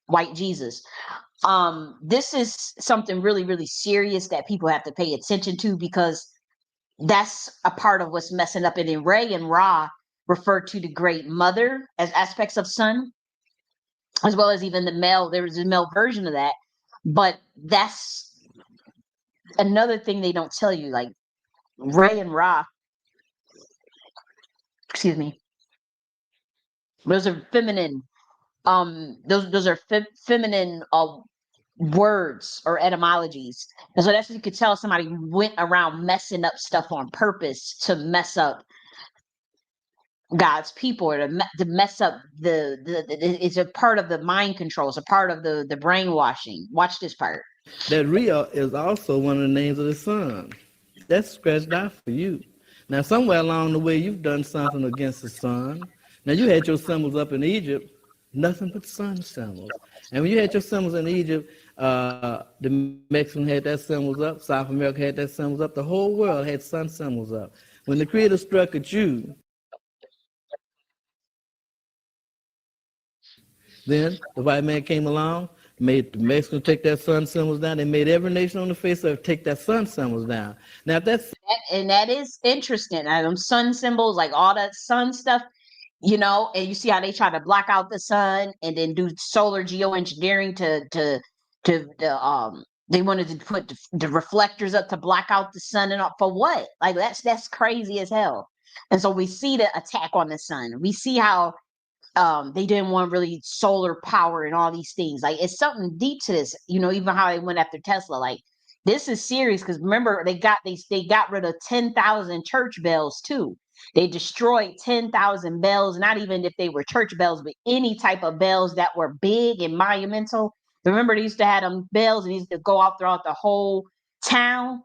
white Jesus. This is something really, really serious that people have to pay attention to because that's a part of what's messing up. And then Ray and Ra refer to the great mother as aspects of sun, as well as even the male. There was a male version of that. But that's another thing they don't tell you. Like Ray and Ra, excuse me, those are feminine. Those are feminine words or etymologies. And so that's what you could tell somebody went around messing up stuff on purpose to mess up God's people or to mess up it's a part of the mind control. It's a part of the brainwashing. Watch this part. That Rio is also one of the names of the sun. That's scratched out for you. Now, somewhere along the way, you've done something against the sun. Now, you had your symbols up in Egypt, nothing but sun symbols. And when you had your symbols in Egypt, the Mexican had their symbols up, South America had their symbols up, the whole world had sun symbols up. When the Creator struck at you, then the white man came along, made the Mexicans take their sun symbols down. They made every nation on the face of it take their sun symbols down. Now, that is interesting. Them sun symbols, like all that sun stuff, and you see how they try to block out the sun and then do solar geoengineering they wanted to put the reflectors up to block out the sun and all, for what? Like that's crazy as hell. And so we see the attack on the sun. We see how they didn't want really solar power and all these things. Like it's something deep to this, even how they went after Tesla. Like this is serious because remember they got rid of 10,000 church bells too. They destroyed 10,000 bells, not even if they were church bells, but any type of bells that were big and monumental. Remember they used to have them bells and they used to go out throughout the whole town.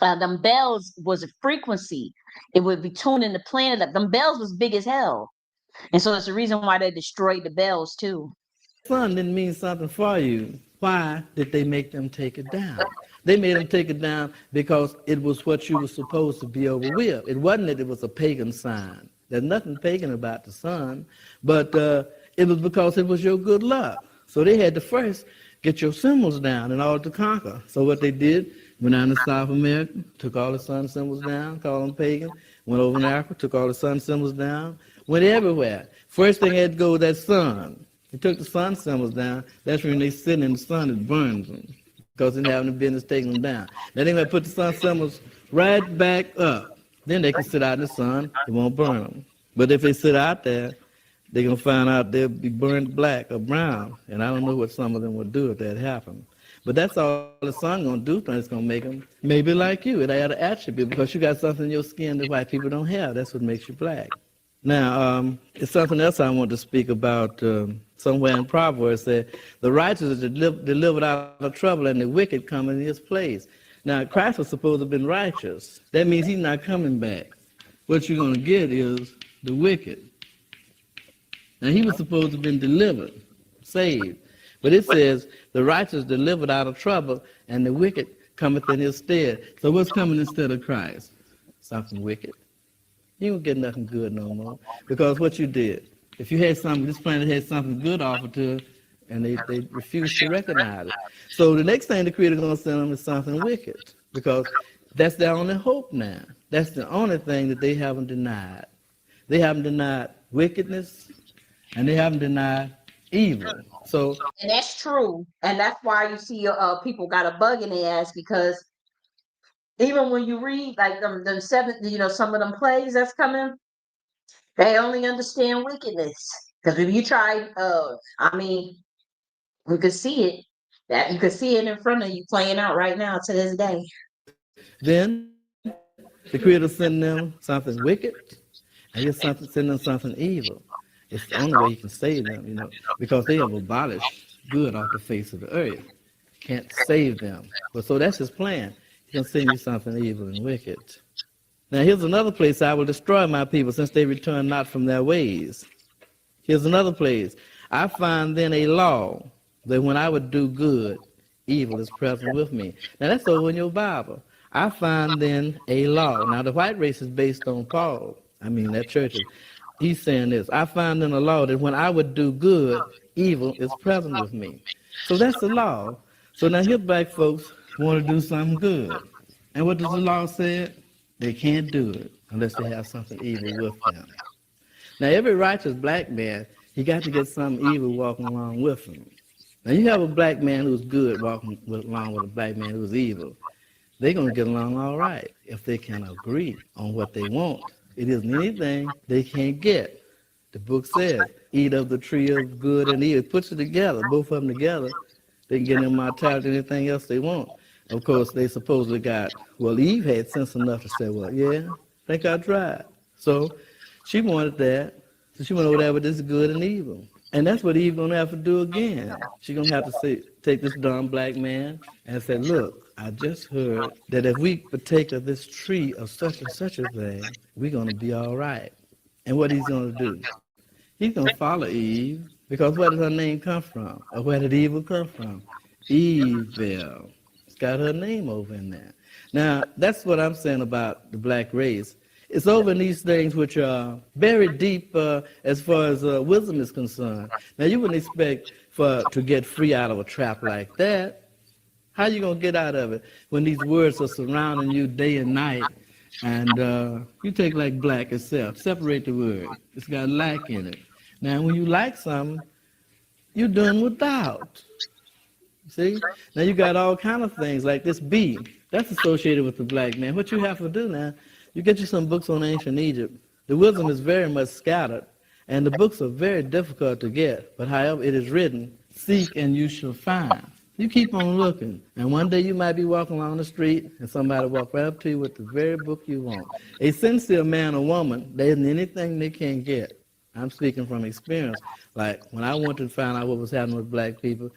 Them bells was a frequency. It would be tuning the planet up. Them bells was big as hell. And so that's the reason why they destroyed the bells too. sun didn't mean something for you. Why did they make them take it down? They made them take it down because it was what you were supposed to be over with. It wasn't that it was a pagan sign. There's nothing pagan about the sun, but it was because it was your good luck. So they had to first get your symbols down in order to conquer. So what they did, went down to South America, took all the sun symbols down, called them pagan, went over to Africa, took all the sun symbols down, went everywhere. First thing had to go with that sun. They took the sun symbols down. That's when they sit in the sun, it burns them because they're having the business taking them down. Then they're going to put the sun symbols right back up. Then they can sit out in the sun, it won't burn them. But if they sit out there, they're going to find out they'll be burned black or brown. And I don't know what some of them would do if that happened. But that's all the sun going to do. It's going to make them maybe like you. It had an attribute because you got something in your skin that white people don't have. That's what makes you black. Now, it's something else I want to speak about. Somewhere in Proverbs said, the righteous are delivered out of trouble and the wicked come in his place. Now, Christ was supposed to have been righteous. That means he's not coming back. What you're going to get is the wicked. Now, he was supposed to have been delivered, saved. But it says, the righteous delivered out of trouble, and the wicked cometh in his stead. So what's coming instead of Christ? Something wicked. You don't get nothing good no more. Because what you did, if you had something, this planet had something good offered to it, and they refused to recognize it. So the next thing the Creator is going to send them is something wicked. Because that's their only hope now. That's the only thing that they haven't denied. They haven't denied wickedness, and they haven't denied evil. So, and that's true, and that's why you see people got a bug in their ass, because even when you read like them seven, some of them plays that's coming, they only understand wickedness. Because if you try, I mean, you could see it. That you could see it in front of you playing out right now to this day. then the Creator send them something wicked, and he'll send them something evil. It's the only way he can save them, because they have abolished good off the face of the earth. Can't save them. But so that's his plan. He's going to send you something evil and wicked. Now here's another place: I will destroy my people since they return not from their ways. Here's another place: I find then a law that when I would do good, evil is present with me. Now that's over in your Bible. I find then a law. Now the white race is based on Paul. That church is. He's saying this: I find in the law that when I would do good, evil is present with me. So that's the law. So now here black folks want to do something good. And what does the law say? They can't do it unless they have something evil with them. Now every righteous black man, he got to get something evil walking along with him. Now you have a black man who's good walking along with a black man who's evil. They're going to get along all right if they can agree on what they want. It isn't anything they can't get. The book says, eat of the tree of good and evil. It puts it together, both of them together. They can get immortality and anything else they want. Of course, they supposedly got, Eve had sense enough to say, I think I tried. So she wanted that. So she went over there with this good and evil. And that's what Eve going to have to do again. She's going to have to take this dumb black man and say, look, I just heard that if we partake of this tree of such and such a thing, we're going to be all right. And what he's going to do? He's going to follow Eve, because where did her name come from? Or where did evil come from? Evil. It's got her name over in there. Now, that's what I'm saying about the black race. It's over in these things which are very deep as far as wisdom is concerned. Now, you wouldn't expect to get free out of a trap like that. How you going to get out of it when these words are surrounding you day and night? And you take like black itself, separate the word. It's got lack in it. Now, when you like something, you're doing without. See? Now, you got all kind of things like this B. That's associated with the black man. What you have to do now, you get you some books on ancient Egypt. The wisdom is very much scattered, and the books are very difficult to get. But however it is written, seek and you shall find. You keep on looking, and one day you might be walking along the street, and somebody walk right up to you with the very book you want. A sincere man or woman, there isn't anything they can't get. I'm speaking from experience. Like when I wanted to find out what was happening with black people,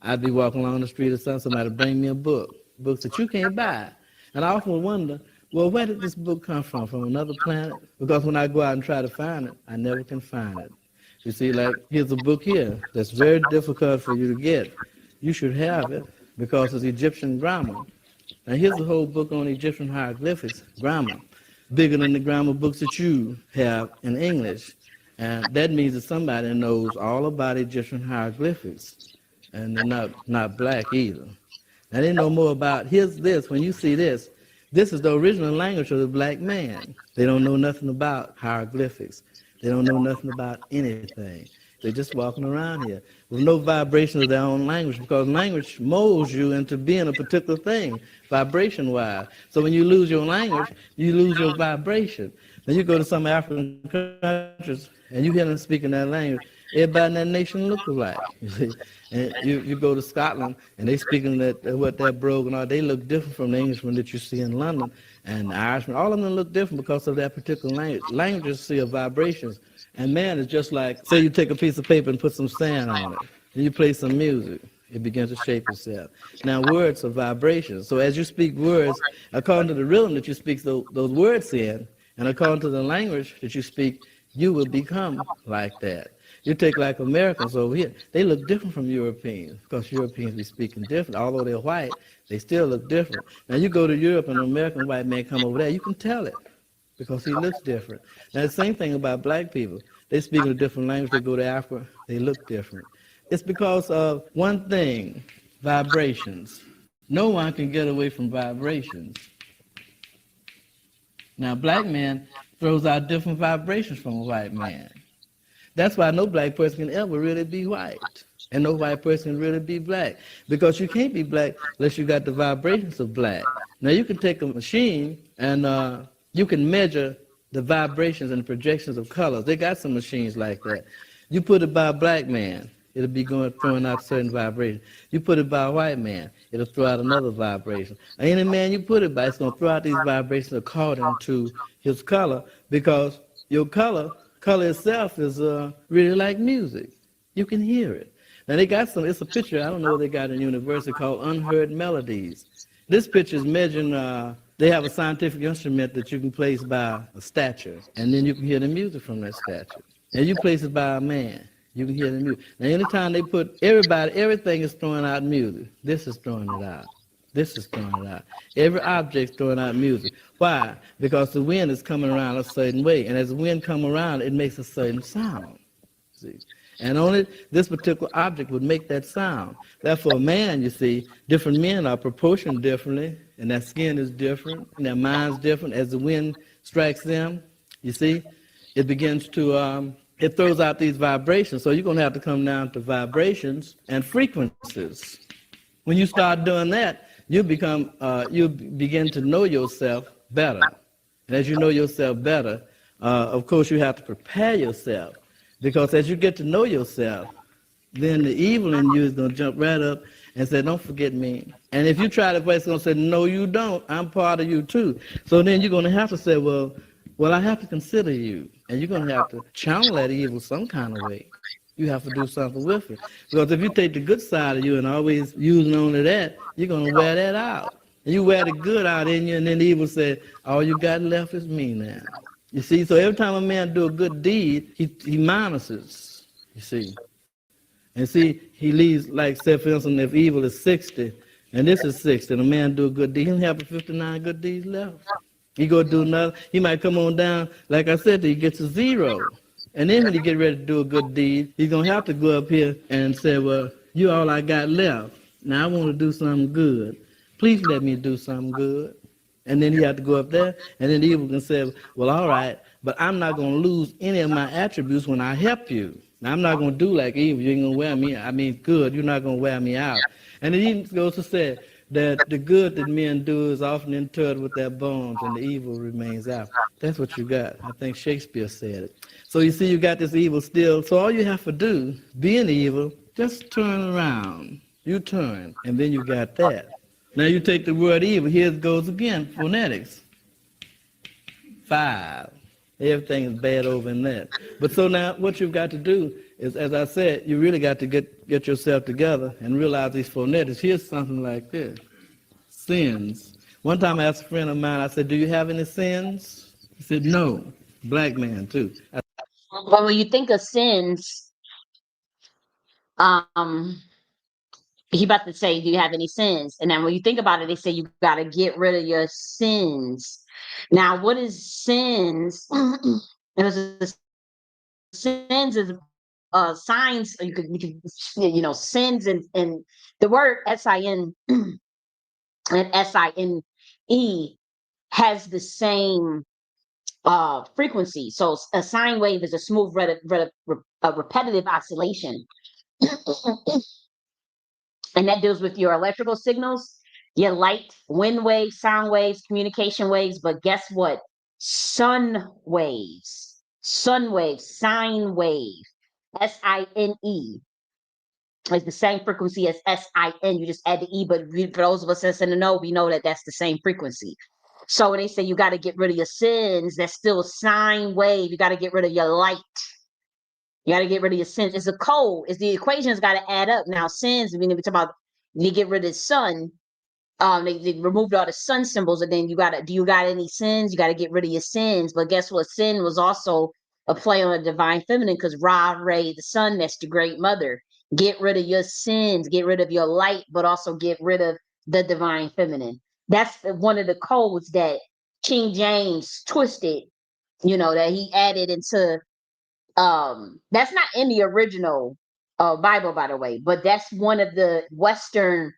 I'd be walking along the street or somebody bring me a book, books that you can't buy. And I often wonder, where did this book come from? From another planet? Because when I go out and try to find it, I never can find it. You see, like here's a book here that's very difficult for you to get. You should have it because it's Egyptian grammar. Now here's a whole book on Egyptian hieroglyphics, grammar, bigger than the grammar books that you have in English. And that means that somebody knows all about Egyptian hieroglyphics, and they're not black either. Now they know more about, here's this, when you see this, this is the original language of the black man. They don't know nothing about hieroglyphics. They don't know nothing about anything. They're just walking around here with no vibration of their own language, because language molds you into being a particular thing, vibration-wise. So when you lose your language, you lose your vibration. Then you go to some African countries and you hear them speaking that language, everybody in that nation look alike. You see, and you go to Scotland and they speaking what that brogue and all, they look different from the Englishman that you see in London and the Irishman. All of them look different because of that particular language. Languages see vibrations, and man is just like, say you take a piece of paper and put some sand on it, and you play some music. It begins to shape itself. Now, words are vibrations. So as you speak words, according to the rhythm that you speak those words in, and according to the language that you speak, you will become like that. You take like Americans over here, they look different from Europeans because Europeans be speaking different. Although they're white, they still look different. Now you go to Europe and an American white man come over there, you can tell it because he looks different. Now the same thing about black people. They speak in a different language, they go to Africa, they look different. It's because of one thing, vibrations. No one can get away from vibrations. Now, black man throws out different vibrations from a white man. That's why no black person can ever really be white, and no white person can really be black, because you can't be black unless you got the vibrations of black. Now, you can take a machine and you can measure the vibrations and projections of colors. They got some machines like that. You put it by a black man, it'll be throwing out certain vibrations. You put it by a white man, it'll throw out another vibration. Any man you put it by, it's going to throw out these vibrations according to his color, because your color itself is really like music. You can hear it. Now they got it's a picture, I don't know what they got in university, called Unheard Melodies. This picture is measuring, they have a scientific instrument that you can place by a statue, and then you can hear the music from that statue. And you place it by a man, you can hear the music. Now anytime they put everything is throwing out music. This is throwing it out. This is throwing it out. Every object's throwing out music. Why? Because the wind is coming around a certain way, and as the wind comes around, it makes a certain sound. See? And only this particular object would make that sound. Therefore, a man, you see, different men are proportioned differently, and their skin is different, and their mind's different. As the wind strikes them, you see, it begins to, it throws out these vibrations. So you're going to have to come down to vibrations and frequencies. When you start doing that, you begin to know yourself better. And as you know yourself better, of course, you have to prepare yourself. Because as you get to know yourself, then the evil in you is going to jump right up and say, don't forget me. And if you try to play, it's going to say, no, you don't. I'm part of you too. So then you're going to have to say, well, I have to consider you. And you're going to have to channel that evil some kind of way. You have to do something with it. Because if you take the good side of you and always using only that, you're going to wear that out. And you wear the good out in you, and then the evil says, all you got left is me now. You see, so every time a man do a good deed, he minuses, you see. And see, he leaves, like, say, for instance, if evil is 60, and this is 60, and a man do a good deed, he don't have 59 good deeds left. He go do another, he might come on down, like I said, he gets a 0. And then when he get ready to do a good deed, he's going to have to go up here and say, well, you all I got left. Now I want to do something good. Please let me do something good. And then he had to go up there, and then the evil can say, well, all right, but I'm not going to lose any of my attributes when I help you. Now, I'm not going to do like evil. You ain't going to wear me, good, you're not going to wear me out. And it even goes to say that the good that men do is often interred with their bones, and the evil remains out. That's what you got. I think Shakespeare said it. So you see, you got this evil still. So all you have to do, being evil, just turn around. You turn, and then you got that. Now you take the word evil, here it goes again, phonetics. 5. Everything is bad over in that. But so now what you've got to do is, as I said, you really got to get yourself together and realize these phonetics. Here's something like this. Sins. One time I asked a friend of mine, I said, do you have any sins? He said, no. Black man too. But when you think of sins, um, he about to say, do you have any sins? And then when you think about it, they say you got to get rid of your sins. Now, what is sins? It was a sins is signs. Sins and the word sin and SINE has the same frequency. So a sine wave is a smooth, repetitive oscillation, and that deals with your electrical signals, your light, wind waves, sound waves, communication waves. But guess what? Sun waves, sine wave, SINE is the same frequency as SIN. You just add the E, but for those of us that's in the know, we know that that's the same frequency. So when they say you got to get rid of your sins, that's still a sine wave. You got to get rid of your light. You got to get rid of your sins. It's a code. It's the equations got to add up. Now sins, we talk about you get rid of the sun. They removed all the sun symbols, and then do you got any sins? You got to get rid of your sins. But guess what? Sin was also a play on the divine feminine, because Ra, Ray, the sun, that's the great mother. Get rid of your sins, get rid of your light, but also get rid of the divine feminine. That's one of the codes that King James twisted, that he added into that's not in the original Bible, by the way, but that's one of the Western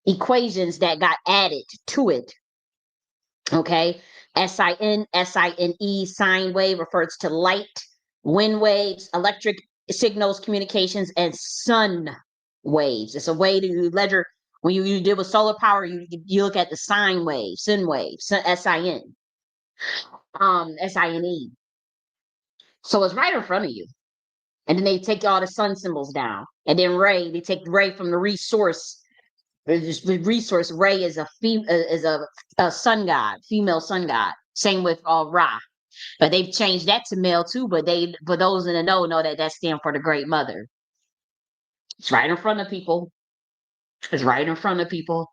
equations that got added to it. Okay. SINE, sine wave refers to light, wind waves, electric signals, communications, and sun waves. It's a way to ledger. When you deal with solar power, you look at the sine wave, sin wave, SIN, SINE. So it's right in front of you. And then they take all the sun symbols down. And then Ray, they take Ray from the resource. The resource Ray is a sun god, female sun god. Same with Ra, but they've changed that to male too. But those in the know that stands for the Great Mother. It's right in front of people. It's right in front of people.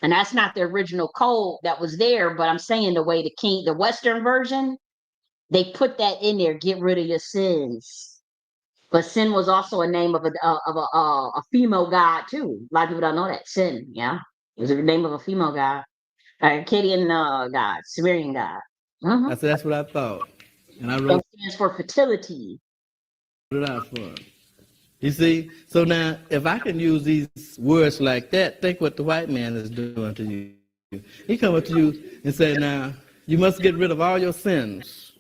And that's not the original code that was there. But I'm saying the way the Western version, they put that in there. Get rid of your sins. But Sin was also a name of a female god too. A lot of people don't know that. Sin, yeah, it was the name of a female god, Akkadian god, Sumerian god. I said that's what I thought, and I It wrote stands for fertility. it out for him. You see, so now if I can use these words like that, think what the white man is doing to you. He come up to you and say, "Now you must get rid of all your sins."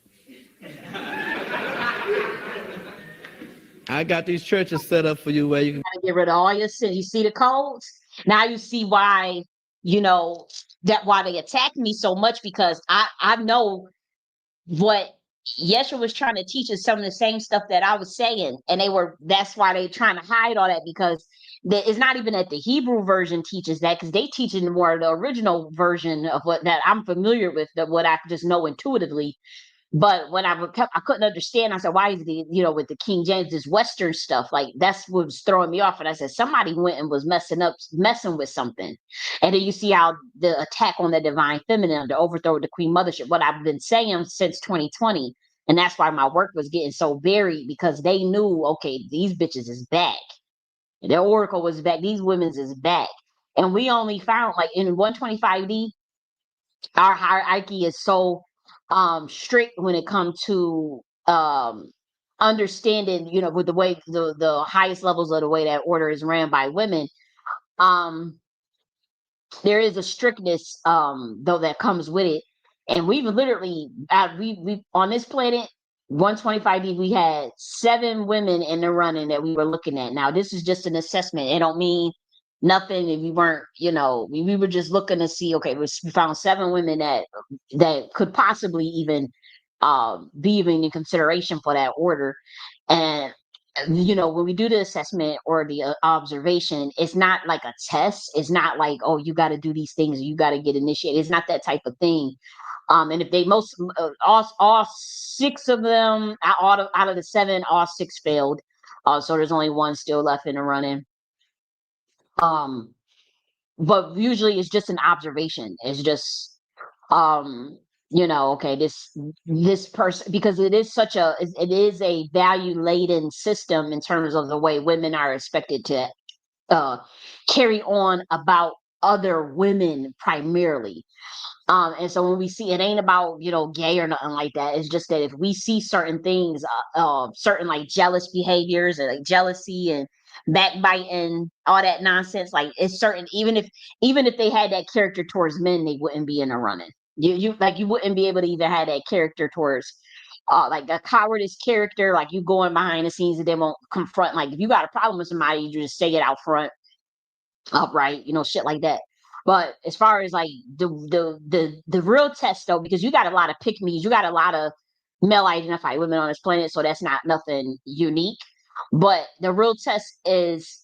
I got these churches set up for you where you can Gotta get rid of all your sins. You see the codes? Now you see why, why they attack me so much, because I know what Yeshua was trying to teach us, some of the same stuff that I was saying. And that's why they trying to hide all that, because it's not even that the Hebrew version teaches that, because they teach it more of the original version of what that I'm familiar with, what I just know intuitively. But when I couldn't understand, I said, why is with the King James, this Western stuff, like that's what was throwing me off. And I said, somebody went and was messing with something. And then you see how the attack on the divine feminine, the overthrow of the Queen Mothership, what I've been saying since 2020. And that's why my work was getting so varied, because they knew, okay, these bitches is back. Their oracle was back. These women's is back. And we only found, like, in 125D, our hierarchy is so strict when it comes to understanding, with the way the highest levels of the way that order is ran by women. um there is a strictness though that comes with it. And we've literally we on this planet 125D, we had 7 women in the running that we were looking at. Now this is just an assessment. It don't mean nothing if we weren't, we were just looking to see, okay, we found 7 women that could possibly even be even in consideration for that order. And when we do the assessment or the observation, it's not like a test. It's not like, oh, you got to do these things, you got to get initiated. It's not that type of thing. And if they all 6 of them out of the 7, all 6 failed. So there's only 1 still left in the running. Um, but usually it's just an observation. It's just okay, this person, because it is a value laden system in terms of the way women are expected to carry on about other women primarily. And so when we see, it ain't about, gay or nothing like that. It's just that if we see certain things, certain like jealous behaviors or like jealousy and backbiting, all that nonsense, like it's certain, even if they had that character towards men, they wouldn't be in the running. You wouldn't be able to even have that character towards like a cowardice character, like you going behind the scenes and they won't confront. Like if you got a problem with somebody, you just say it out front, upright, shit like that. But as far as like the real test though, because you got a lot of pick me's, you got a lot of male identified women on this planet, so that's not nothing unique. But the real test is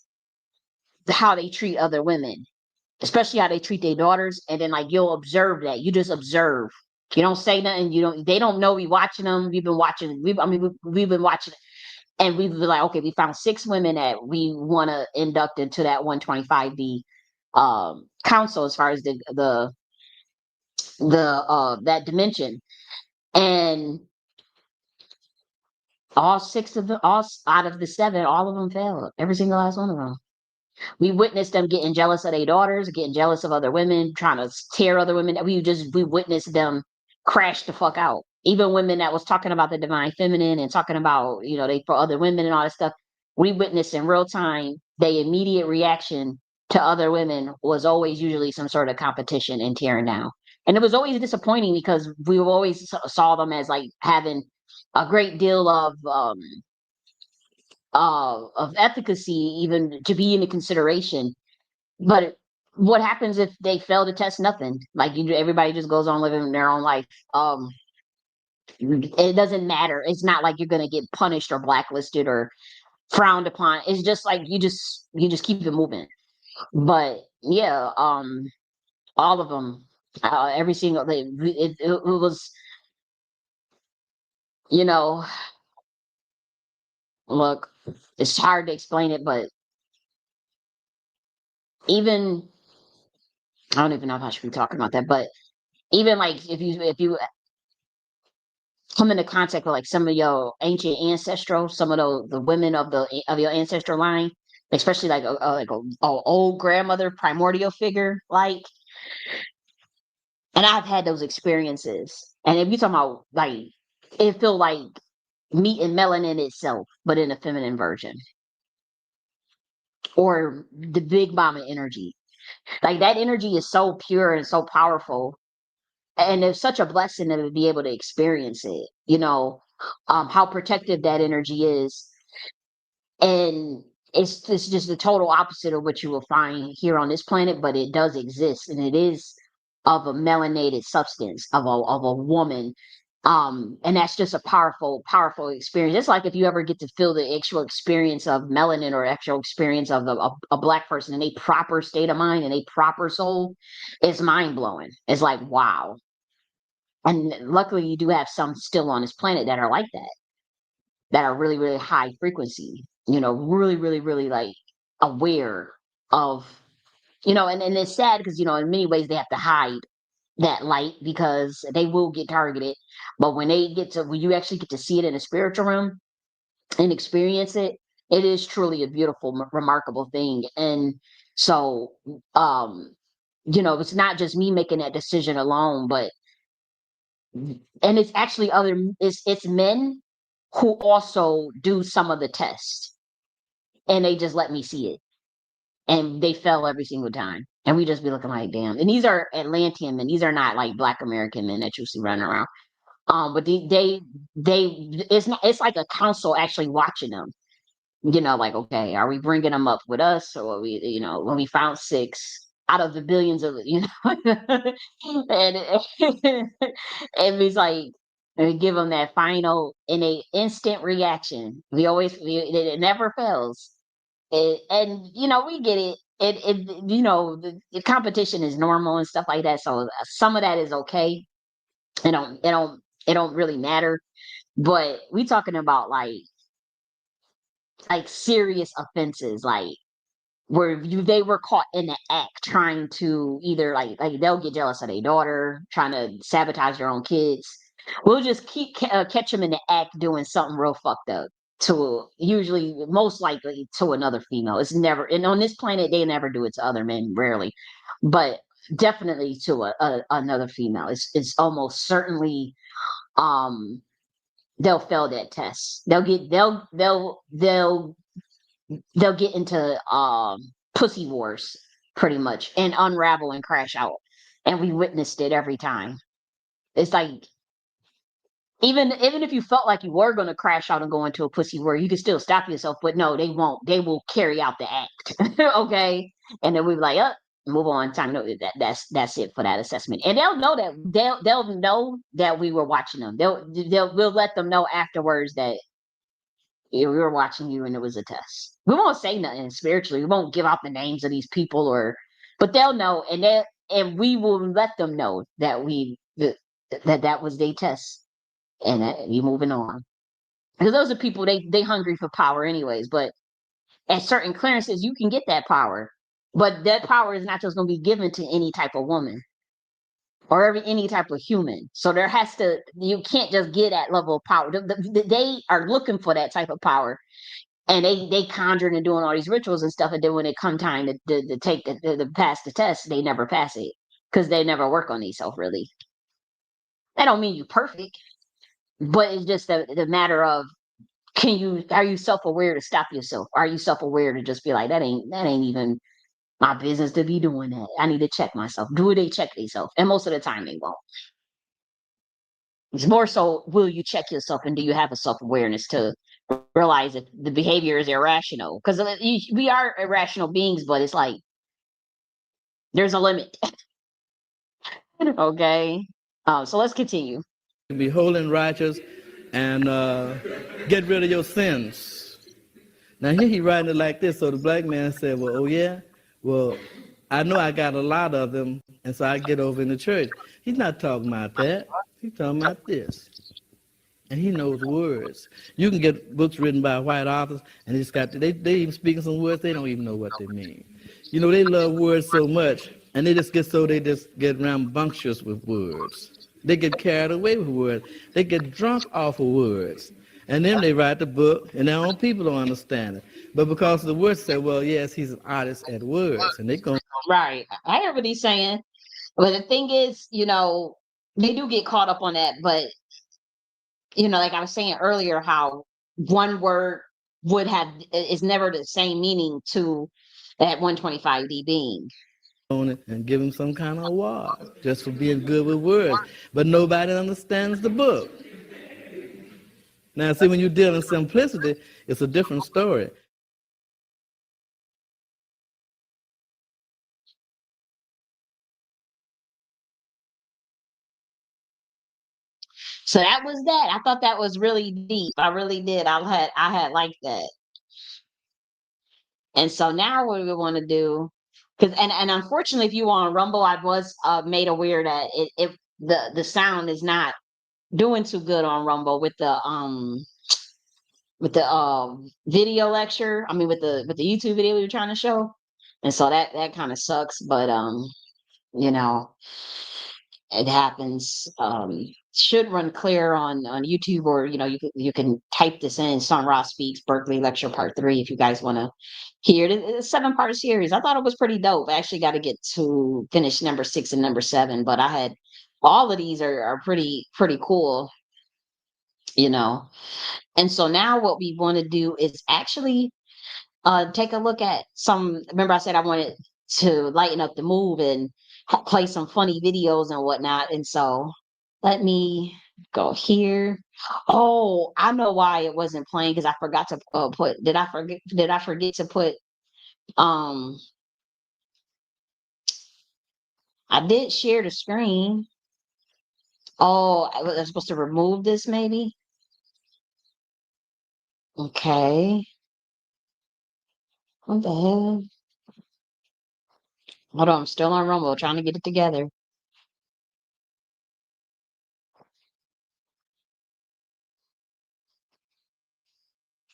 how they treat other women, especially how they treat their daughters, and then like you'll observe that. You just observe. You don't say nothing. You don't. They don't know we watching them. We've been watching. We've been watching, and we've been like, okay, we found 6 women that we want to induct into that 125B council as far as the that dimension, and all 6 of them, all out of the 7, all of them failed. Every single last one of them. We witnessed them getting jealous of their daughters, getting jealous of other women, trying to tear other women. We witnessed them crash the fuck out. Even women that was talking about the divine feminine and talking about, they for other women and all that stuff. We witnessed in real time their immediate reaction to other women was always usually some sort of competition and tearing down. And it was always disappointing because we always saw them as like having a great deal of efficacy, even to be into consideration. But what happens if they fail to test nothing? Like everybody just goes on living their own life. It doesn't matter. It's not like you're gonna get punished or blacklisted or frowned upon. It's just like you just keep it moving. But yeah, all of them, every single it was, you know, look, it's hard to explain it, but even I don't even know if I should be talking about that, but even like if you come into contact with like some of your ancient ancestral, some of the women of your ancestral line, especially like a old grandmother primordial figure, like, and I've had those experiences. And if you talking about like, it feel like meat and melanin itself, but in a feminine version, or the big mama energy. Like that energy is so pure and so powerful, and it's such a blessing to be able to experience it. How protective that energy is, and it's just the total opposite of what you will find here on this planet, but it does exist, and it is of a melanated substance of a woman. And that's just a powerful experience. It's like if you ever get to feel the actual experience of melanin or actual experience of a black person in a proper state of mind and a proper soul, it's mind blowing. It's like wow. And luckily you do have some still on this planet that are like that, that are really, really high frequency, really, really, really like aware of, and it's sad because, in many ways they have to hide that light because they will get targeted. But when you actually get to see it in a spiritual realm and experience it, it is truly a beautiful, remarkable thing. And so, it's not just me making that decision alone, but and it's actually it's men who also do some of the tests, and they just let me see it, and they fell every single time, and we just be looking like damn. And these are Atlantean men, these are not like Black American men that you see running around. But they it's like a council actually watching them. Like, okay, are we bringing them up with us, or when we found 6 out of the billions of, and and it's like, and we give them that final in a instant reaction. It never fails. And we get it. The competition is normal and stuff like that. So some of that is okay. It don't really matter. But we talking about like serious offenses, like where they were caught in the act trying to either like they'll get jealous of their daughter, trying to sabotage their own kids. We'll just catch them in the act doing something real fucked up to, usually most likely to another female. It's never, and on this planet they never do it to other men, rarely. but definitely to another female. It's almost certainly um they'll fail that test. They'll get into pussy wars pretty much and unravel and crash out. And we witnessed it every time. It's like even if you felt like you were gonna crash out and go into a pussy war, you can still stop yourself. But no, they won't. They will carry out the act. Okay, and then we be like, move on. Time to that's it for that assessment. And they'll know that they'll know that we were watching them. We'll let them know afterwards that yeah, we were watching you and it was a test. We won't say nothing spiritually. We won't give out the names of these people but they'll know, and we will let them know that that was their test, and that you moving on. Because those are people they hungry for power anyways. But at certain clearances, you can get that power, but that power is not just going to be given to any type of woman or any type of human. So you can't just get that level of power. They are looking for that type of power, and they conjuring and doing all these rituals and stuff, and then when it come time to take the pass the test, they never pass it because they never work on themselves really. That don't mean you perfect, but it's just the matter of are you self-aware to stop yourself? Are you self-aware to just be like that ain't even my business to be doing that? I need to check myself. Do they check themselves? And most of the time they won't. It's more so, will you check yourself, and do you have a self-awareness to realize if the behavior is irrational? Because we are irrational beings, but it's like there's a limit. Okay. So let's continue. Be holy and righteous and get rid of your sins. Now here he writing it like this. So the black man said, well, oh yeah? Well, I know I got a lot of them, and so I get over in the church. He's not talking about that. He's talking about this. And he knows words. You can get books written by white authors, and they even speaking some words they don't even know what they mean. You know, they love words so much, and they just get rambunctious with words. They get carried away with words. They get drunk off of words. And then they write the book, and their own people don't understand it. But because the words say, well, yes, he's an artist at words, and they go Right. I hear what he's saying. But the thing is, they do get caught up on that. But, like I was saying earlier, how one word is never the same meaning to that 125D being. on it and give him some kind of award just for being good with words. But nobody understands the book. Now, see, when you deal in simplicity, it's a different story. So that was that. I thought that was really deep. I really did. I had liked that. And so now what do we want to do? Because and unfortunately, if you were on Rumble, I was made aware that the sound is not doing too good on Rumble with the video lecture. I mean with the YouTube video we were trying to show. And so that kind of sucks, but you know, it happens. Should run clear on YouTube, or you can type this in Sun Ra Speaks Berkeley Lecture Part 3 if you guys want to hear it. It's a 7-part series. I thought it was pretty dope. I actually got to get to finish number 6 and number 7, but I had all of these are pretty cool, you know. And so now what we want to do is actually take a look at remember I said I wanted to lighten up the move and play some funny videos and whatnot. And so let me go here. Oh, I know why it wasn't playing, because I forgot to did I forget to put um I did share the screen. Oh, I was supposed to remove this maybe. Okay. What the hell? Hold on, I'm still on Rumble trying to get it together.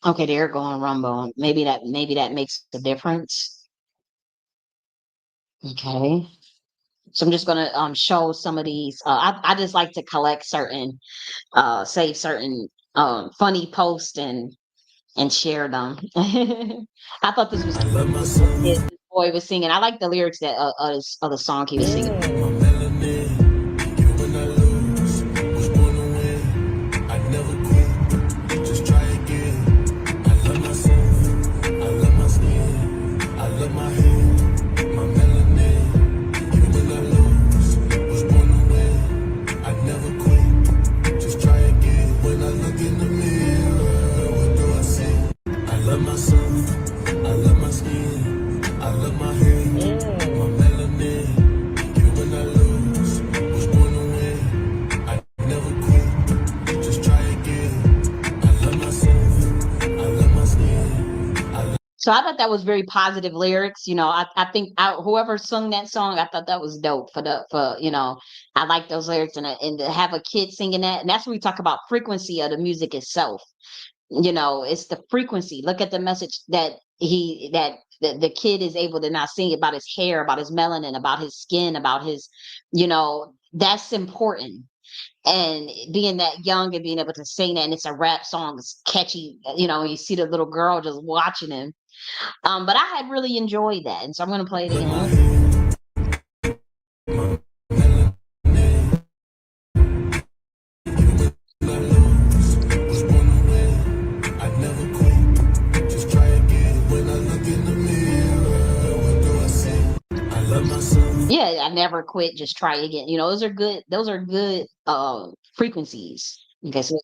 Okay, there go on Rumble. Maybe that makes a difference. Okay. So I'm just gonna show some of these. I just like to collect certain save certain funny posts and share them. I thought this was cute. This boy boy was singing. I like the lyrics that of the song he was singing. So I thought that was very positive lyrics. I think whoever sung that song, I thought that was dope I like those lyrics and to have a kid singing that. And that's when we talk about frequency of the music itself. It's the frequency. Look at the message that the kid is able to now sing about his hair, about his melanin, about his skin, about that's important. And being that young and being able to sing that, and it's a rap song, it's catchy. You see the little girl just watching him. But I had really enjoyed that, and so I'm gonna play it again. Yeah, I never quit. Just try again. Those are good. Those are good frequencies. Okay, so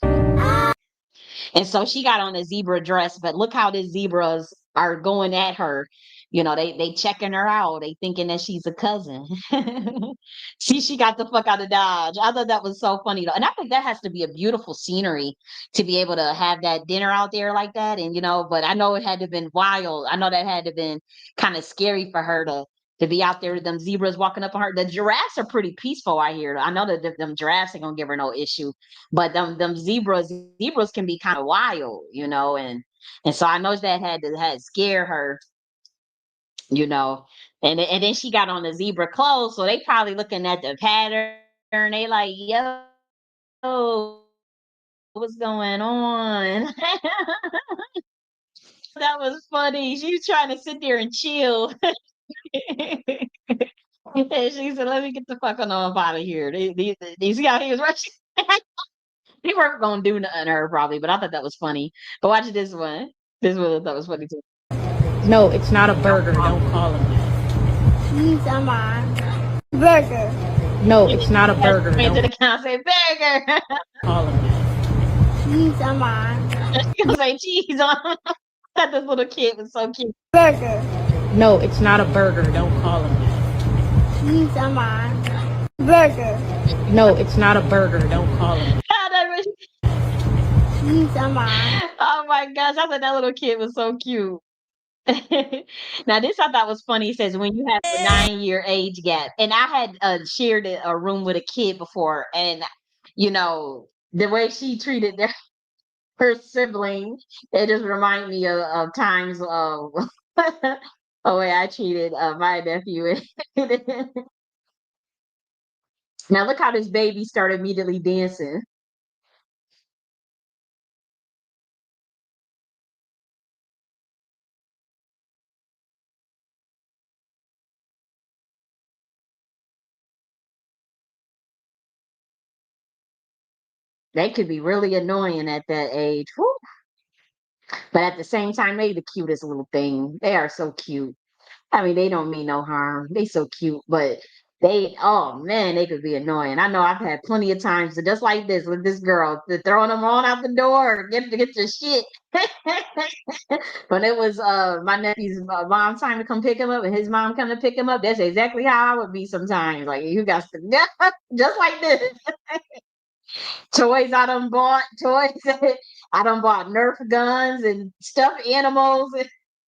and so she got on a zebra dress, but look how the zebras are going at her. They checking her out. They thinking that she's a cousin. See, she got the fuck out of Dodge. I thought that was so funny though. And I think that has to be a beautiful scenery to be able to have that dinner out there like that. And but I know it had to have been wild. I know that had to have been kind of scary for her to be out there with them zebras walking up on her. The giraffes are pretty peaceful, I hear. I know that them giraffes ain't gonna give her no issue. But them zebras can be kind of wild, and so I know that had scare her, you know. And then she got on the zebra clothes, so they probably looking at the pattern. They like, yo, what's going on? That was funny. She was trying to sit there and chill. And she said, "Let me get the fuck on up out of here." These guys, he was rushing. They weren't gonna do nothing to her probably, but I thought that was funny. But watch this one. This one I thought was funny too. No, it's not a burger. Don't call it that. Cheese on my burger. No, it's not a burger. Went to the Don't counter, say burger. call it that. Cheese on my She gonna say cheese on. That this little kid was so cute. burger. No, it's not a burger. Don't call it that. Cheese on my burger. No, it's not a burger. Don't call it that. Cheese on my Oh my gosh, I thought that little kid was so cute. Now this I thought was funny. It says when you have a 9-year age gap, and I had shared a room with a kid before, and the way she treated her sibling, it just reminded me of times of the way I treated my nephew. Now look how this baby started immediately dancing. They could be really annoying at that age. Whew. But at the same time, they the cutest little thing. They are so cute. I mean, they don't mean no harm. They so cute, but oh man, they could be annoying. I know I've had plenty of times just like this with this girl, throwing them on out the door, get your shit. But it was my nephew's mom time to come pick him up, and his mom come to pick him up. That's exactly how I would be sometimes. Like you got to just like this. Toys I done bought, toys I done bought Nerf guns and stuffed animals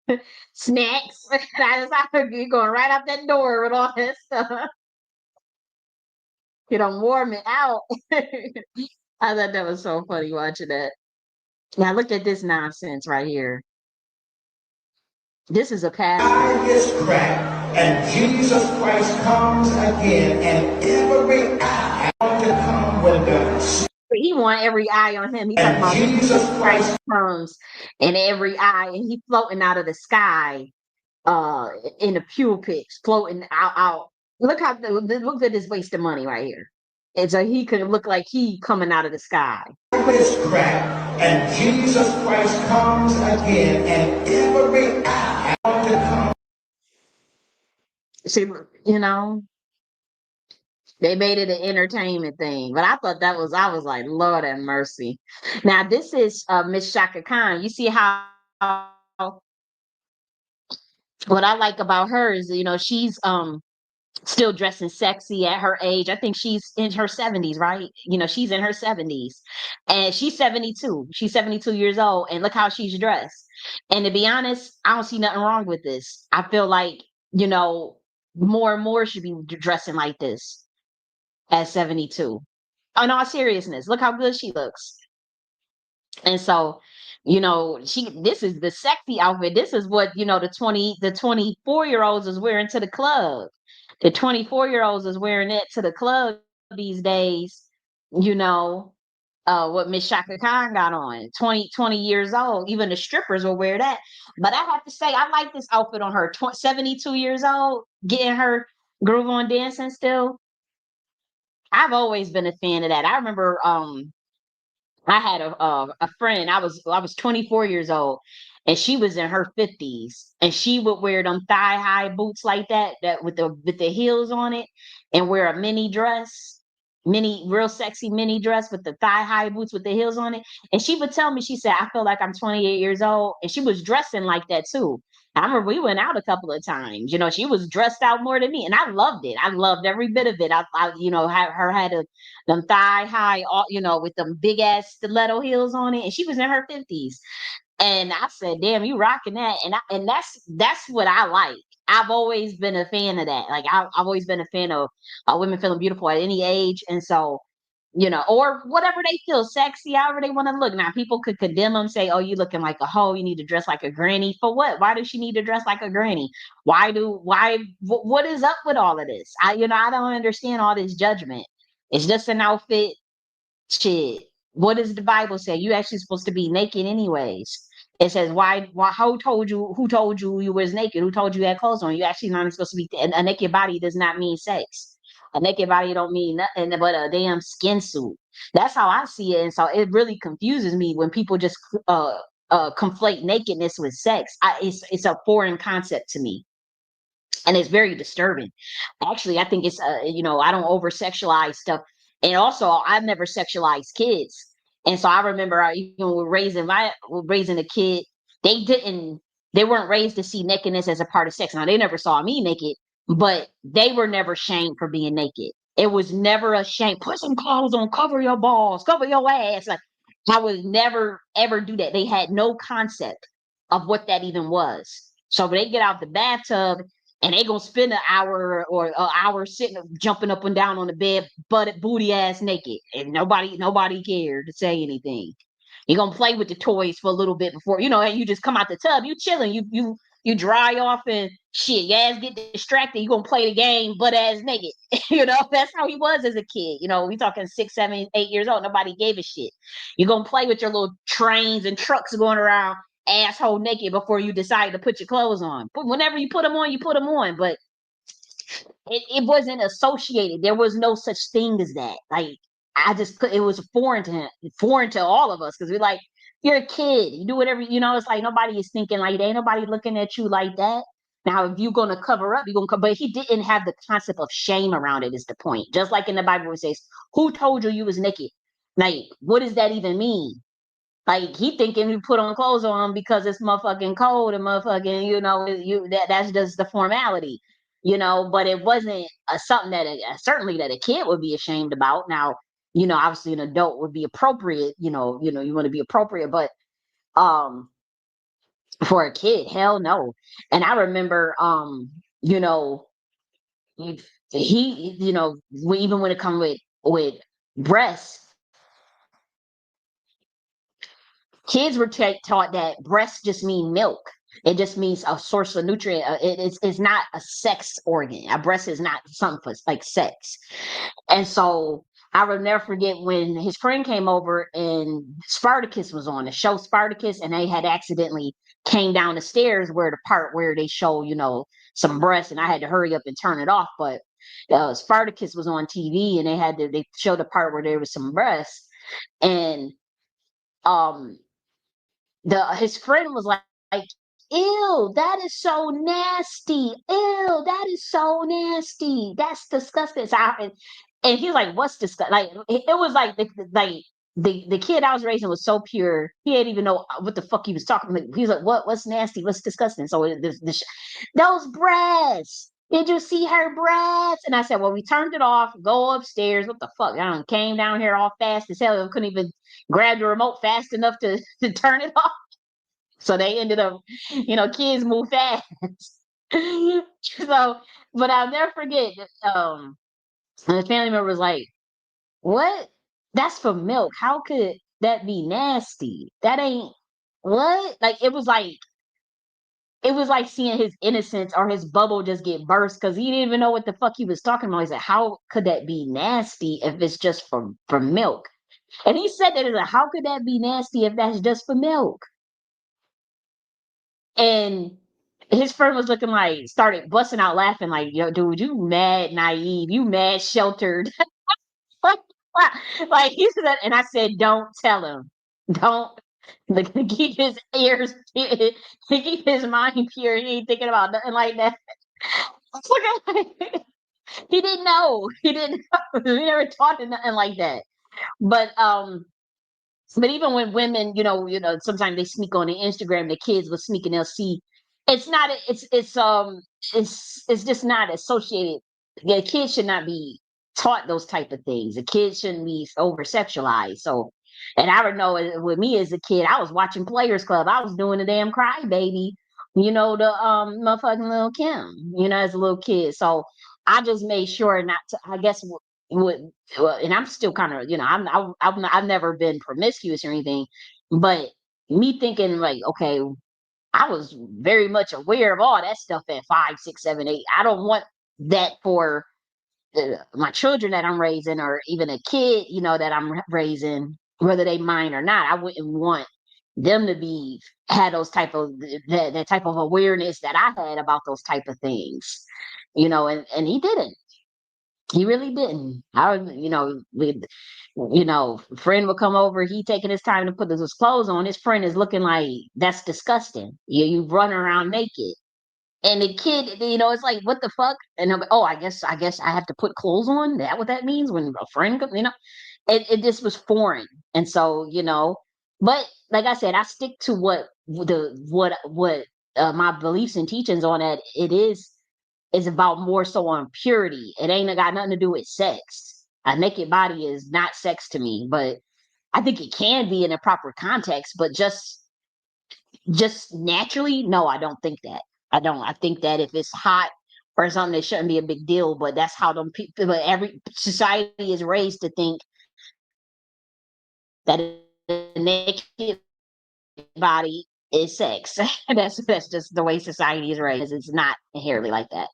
and snacks. I just you going right out that door with all that stuff. You don't warm it out. I thought that was so funny watching that. Now look at this nonsense right here. This is a pastor. Eye is cracked, and Jesus Christ comes again, and every eye ought to come with the. He want every eye on him. He talking about Jesus Christ comes and every eye, and he floating out of the sky. uh in the pulpits floating out. Look at this waste of money right here. And so he could look like he coming out of the sky. This crap, and Jesus Christ comes again, and every eye to come. See, they made it an entertainment thing, but I thought I was like, Lord have mercy. Now this is Miss Shaka Khan. You see how what I like about her is, she's still dressing sexy at her age. I think she's in her 70s, right? She's in her 70s. And she's 72. She's 72 years old. And look how she's dressed. And to be honest, I don't see nothing wrong with this. I feel like, more and more should be dressing like this at 72. In all seriousness, look how good she looks. And so, this is the sexy outfit. This is what, the 24-year-olds is wearing to the club. The 24-year-olds is wearing it to the club these days, you know, what Miss Shaka Khan got on, 20 years old. Even the strippers will wear that. But I have to say, I like this outfit on her. 72 years old, getting her groove on dancing still. I've always been a fan of that. I remember I had a friend. I was 24 years old, and she was in her 50s, and she would wear them thigh high boots like that with the heels on it, and wear a mini dress, real sexy mini dress with the thigh high boots with the heels on it. And she would tell me, she said, "I feel like I'm 28 years old," and she was dressing like that too. I remember we went out a couple of times. She was dressed out more than me, and I loved it. I loved every bit of it. Had them thigh high, all with them big ass stiletto heels on it, and she was in her 50s. And I said, "Damn, you rocking that?" And that's what I like. I've always been a fan of that. Like I've always been a fan of women feeling beautiful at any age, and so or whatever they feel sexy, however they want to look. Now, people could condemn them, say, "Oh, you looking like a hoe. You need to dress like a granny." For what? Why does she need to dress like a granny? What is up with all of this? I don't understand all this judgment. It's just an outfit. Shit. What does the Bible say? You actually supposed to be naked anyways. It says, why, who told you you was naked? Who told you you had clothes on? You actually not supposed to be, a naked body does not mean sex. A naked body don't mean nothing but a damn skin suit. That's how I see it. And so it really confuses me when people just, conflate nakedness with sex. It's a foreign concept to me, and it's very disturbing. Actually, I think it's I don't over sexualize stuff, and also I've never sexualized kids, and so I remember raising a kid, they didn't they weren't raised to see nakedness as a part of sex. Now they never saw me naked, but they were never shamed for being naked. It was never a shame. Put some clothes on, cover your balls, cover your ass. Like I would never ever do that. They had no concept of what that even was. So when they get out the bathtub and they gonna spend an hour or an hour sitting jumping up and down on the bed, booty ass naked, and nobody cared to say anything. You're gonna play with the toys for a little bit before and you just come out the tub. You chilling. You dry off and shit. Your ass get distracted. You gonna play the game, butt ass naked. That's how he was as a kid. We talking 6, 7, 8 years old. Nobody gave a shit. You're gonna play with your little trains and trucks going around asshole naked before you decide to put your clothes on. But whenever you put them on, you put them on. But it wasn't associated. There was no such thing as that. Like it was foreign to him, foreign to all of us, because we're like, you're a kid. You do whatever, it's like nobody is thinking like that. Ain't nobody looking at you like that. Now, if you're gonna cover up, you're gonna cover, but he didn't have the concept of shame around it, is the point. Just like in the Bible it says, "Who told you was naked?" Like, what does that even mean? Like he thinking you put on clothes on because it's motherfucking cold and motherfucking, that's just the formality, but it wasn't something that certainly that a kid would be ashamed about. Now, obviously an adult would be appropriate, you want to be appropriate, but um for a kid, hell no. And I remember you know, he even when it comes with breasts, kids were taught that breasts just mean milk. It just means a source of nutrient. It's not a sex organ. A breast is not something for like sex. And so I will never forget when his friend came over and Spartacus was on the show Spartacus, and they had accidentally came down the stairs where the part where they show, some breasts, and I had to hurry up and turn it off. But Spartacus was on TV, and they showed the part where there was some breasts, and um his friend was like, ew, that is so nasty. Ew, that is so nasty. That's disgusting. And he was like, what's disgusting? Like it was like the kid I was raising was so pure. He didn't even know what the fuck he was talking about. He was like, what's nasty? What's disgusting? So those breasts. Did you see her breasts? And I said, well, we turned it off. Go upstairs. What the fuck? I done came down here all fast as hell. I couldn't even grab the remote fast enough to turn it off. So they ended up, kids move fast. So, but I'll never forget. And the family member was like, "What? That's for milk. How could that be nasty? That ain't what." Like it was like seeing his innocence or his bubble just get burst because he didn't even know what the fuck he was talking about. He said, "How could that be nasty if it's just for milk?" And he said that, he's like, "How could that be nasty if that's just for milk?" And his friend was looking like, started busting out laughing, like, yo, dude, you mad naive, you mad sheltered. Like he said, and I said, don't tell him. Don't like, keep his ears, keep his mind pure. He ain't thinking about nothing like that. He didn't know. He didn't know. We never taught him nothing like that. But even when women, sometimes they sneak on the Instagram, the kids will sneak and they'll see. It's not. It's just not associated. Yeah, kids should not be taught those type of things. The kids shouldn't be over sexualized. So, and I would know with me as a kid, I was watching Players Club. I was doing the damn cry baby. The motherfucking little Kim. As a little kid. So I just made sure not to. I guess what well, and I'm still kind of, I've never been promiscuous or anything, but me thinking like, okay, I was very much aware of all that stuff at 5, 6, 7, 8. I don't want that for my children that I'm raising, or even a kid, that I'm raising, whether they mine or not. I wouldn't want them to be had those type of that type of awareness that I had about those type of things, and he didn't. He really didn't. Friend would come over. He taking his time to put his clothes on. His friend is looking like that's disgusting. You run around naked, and the kid, it's like what the fuck. And I'm like, oh, I guess I have to put clothes on. That what that means when a friend comes. It just was foreign, and so But like I said, I stick to what my beliefs and teachings on that. It is about more so on purity. It ain't got nothing to do with sex. A naked body is not sex to me, but I think it can be in a proper context. But just naturally, no, I don't think that. I don't. I think that if it's hot or something, it shouldn't be a big deal. But that's how them people. But every society is raised to think that a naked body is sex. That's just the way society is raised. It's not inherently like that.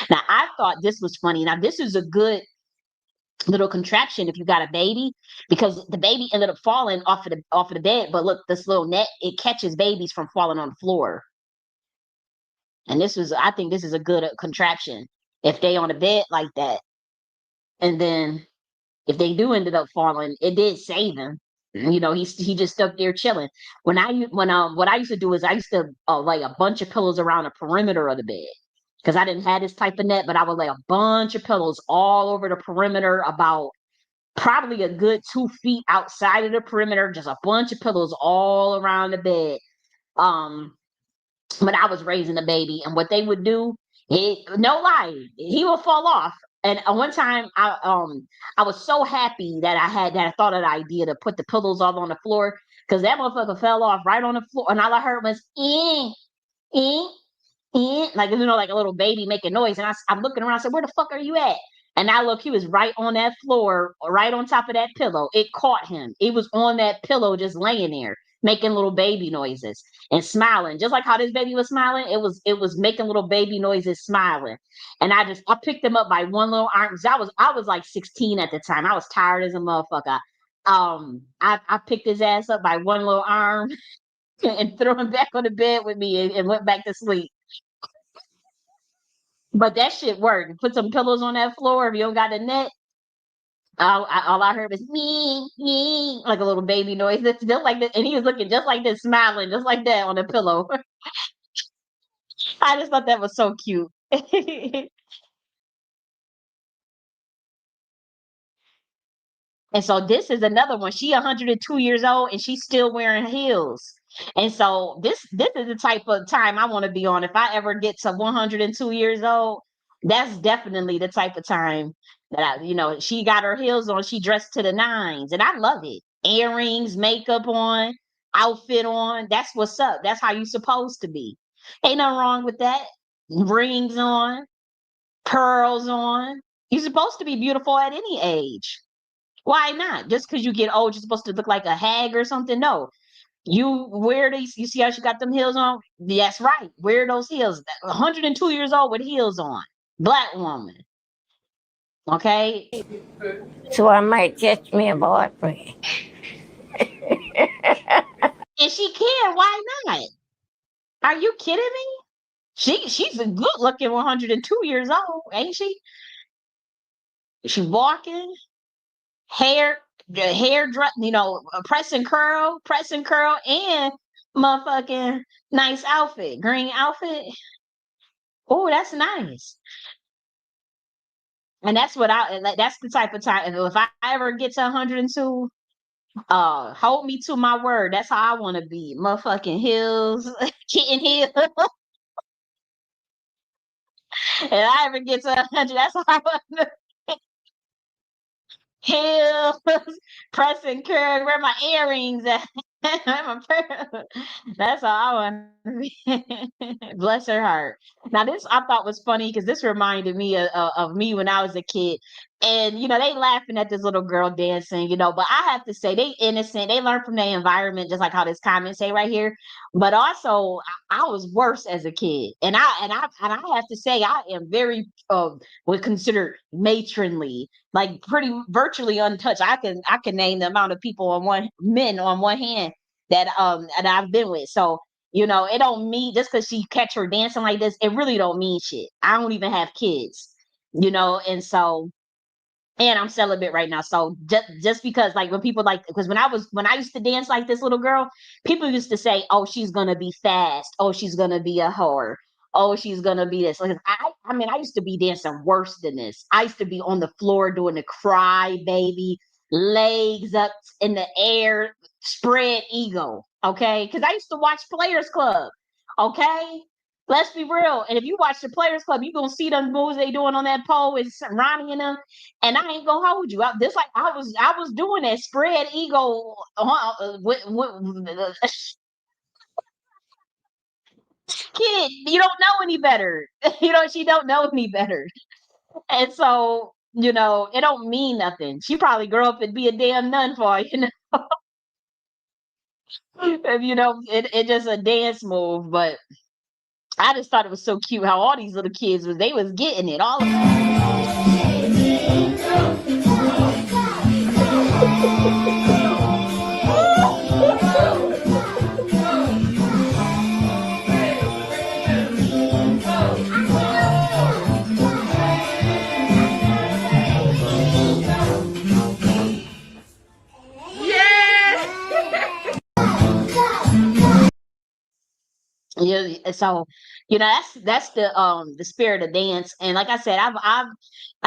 Now, I thought this was funny. Now, this is a good little contraption if you got a baby, because the baby ended up falling off of the bed. But look, this little net, it catches babies from falling on the floor. And I think this is a good contraption if they on a bed like that. And then if they do ended up falling, it did save him. He just stuck there chilling. What I used to do is I used to lay a bunch of pillows around the perimeter of the bed because I didn't have this type of net, but I would lay a bunch of pillows all over the perimeter, about probably a good 2 feet outside of the perimeter, just a bunch of pillows all around the bed. Um, when I was raising a baby, and what they would do, no lie, he will fall off. And one time, I was so happy that I thought of the idea to put the pillows all on the floor, because that motherfucker fell off right on the floor, and all I heard was eh, like like a little baby making noise. And I'm looking around. I said, "Where the fuck are you at?" And I look, he was right on that floor, right on top of that pillow. It caught him. It was on that pillow, just laying there, making little baby noises and smiling, just like how this baby was smiling. It was making little baby noises, smiling. And I picked him up by one little arm. 'Cause I was like 16 at the time. I was tired as a motherfucker. I picked his ass up by one little arm, and threw him back on the bed with me and went back to sleep. But that shit worked. Put some pillows on that floor. If you don't got a net, all I heard was me, like a little baby noise. That's just like that, and he was looking just like this, smiling just like that on the pillow. I just thought that was so cute. And so this is another one. She 102 years old and she's still wearing heels. And so this is the type of time I want to be on. If I ever get to 102 years old, that's definitely the type of time that she got her heels on. She dressed to the nines, and I love it. Earrings, makeup on, outfit on. That's what's up. That's how you supposed to be. Ain't nothing wrong with that. Rings on, pearls on. You're supposed to be beautiful at any age. Why not? Just because you get old, you're supposed to look like a hag or something? No. You wear these, you see how she got them heels on? That's right. Wear those heels. 102 years old with heels on. Black woman. Okay? So I might catch me a boyfriend. And she can. Why not? Are you kidding me? She's a good looking 102 years old, ain't she? She walking, hair, the hair dress, press and curl, and motherfucking nice outfit, green outfit. Oh, that's nice. And that's what that's the type of time. If I ever get to 102, hold me to my word. That's how I want to be. Motherfucking heels, kitten heels. If I ever get to 100, that's how I want to heels, press and curl, where my earrings at. That's how I want to be. Bless her heart. Now, this I thought was funny because this reminded me of me when I was a kid. And, they laughing at this little girl dancing, but I have to say they innocent. They learn from their environment, just like how this comment say right here. But also, I was worse as a kid. And I have to say, I am very, would consider matronly, like pretty virtually untouched. I can name the amount of people men on one hand that and I've been with. So it don't mean just because she catch her dancing like this, it really don't mean shit. I don't even have kids, and so. And I'm celibate right now. So just because like when people because when I used to dance like this little girl, people used to say, "Oh, she's gonna be fast. Oh, she's gonna be a whore. Oh, she's gonna be this." Like I mean, I used to be dancing worse than this. I used to be on the floor doing the cry baby, legs up in the air, spread eagle. Okay, because I used to watch Players Club. Okay, let's be real. And if you watch the Players Club, you're gonna see them moves they doing on that pole with Ronnie and them. And I ain't gonna hold you. Just like I was doing that spread eagle with kid. You don't know any better. She don't know any better. And so, it don't mean nothing. She probably grow up and be a damn nun for all you know. And, it just a dance move. But I just thought it was so cute how all these little kids was getting it all. Yeah, so that's the spirit of dance. And like I said, I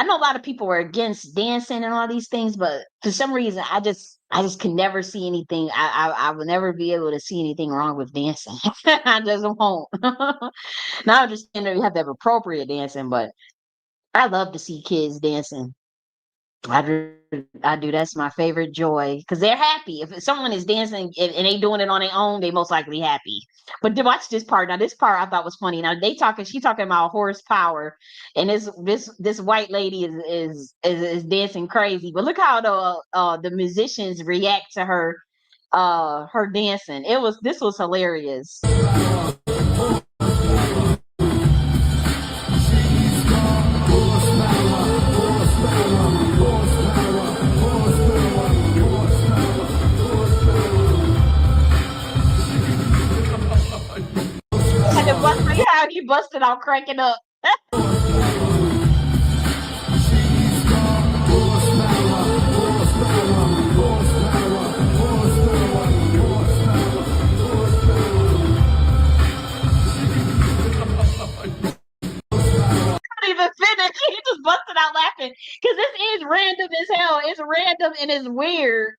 know a lot of people are against dancing and all these things, but for some reason I just can never see anything. I will never be able to see anything wrong with dancing. I just won't. Now I understand that you have to have appropriate dancing, but I love to see kids dancing. I do. I do. That's my favorite joy because they're happy. If someone is dancing and they doing it on their own, they most likely happy. But watch this part. Now, this part I thought was funny. Now she talking about horsepower, and this white lady is dancing crazy. But look how the musicians react to her dancing. This was hilarious. busted out cracking up. Even finish. He just busted out laughing because this is random as hell. It's random and it's weird.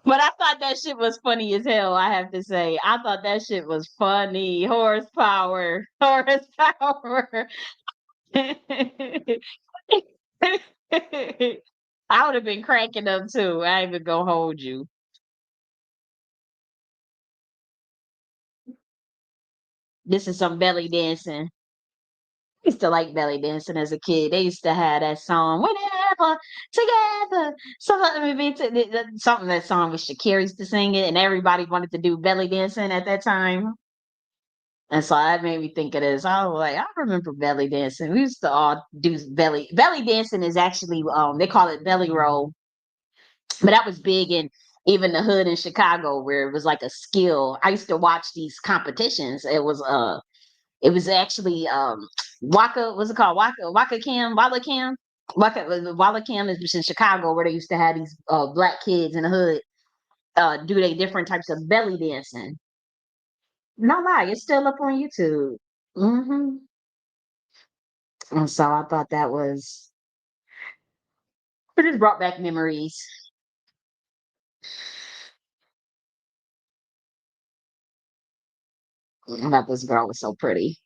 But I thought that shit was funny as hell. I have to say, I thought that shit was funny. Horsepower, horsepower. I would have been cracking up too. I ain't even gonna hold you. This is some belly dancing. I used to like belly dancing as a kid. They used to have that song, "Whenever Together." Something that song with Shakira used to sing it, and everybody wanted to do belly dancing at that time. And so that made me think of this. I was like, I remember belly dancing. We used to all do belly dancing is actually they call it belly roll, but that was big in even the hood in Chicago where it was like a skill. I used to watch these competitions. It was actually Waka, what's it called? Walla Cam. Walla Cam is in Chicago where they used to have these black kids in the hood do they different types of belly dancing. No lie, it's still up on YouTube. Hmm. And so I thought that was it just brought back memories. I thought this girl was so pretty.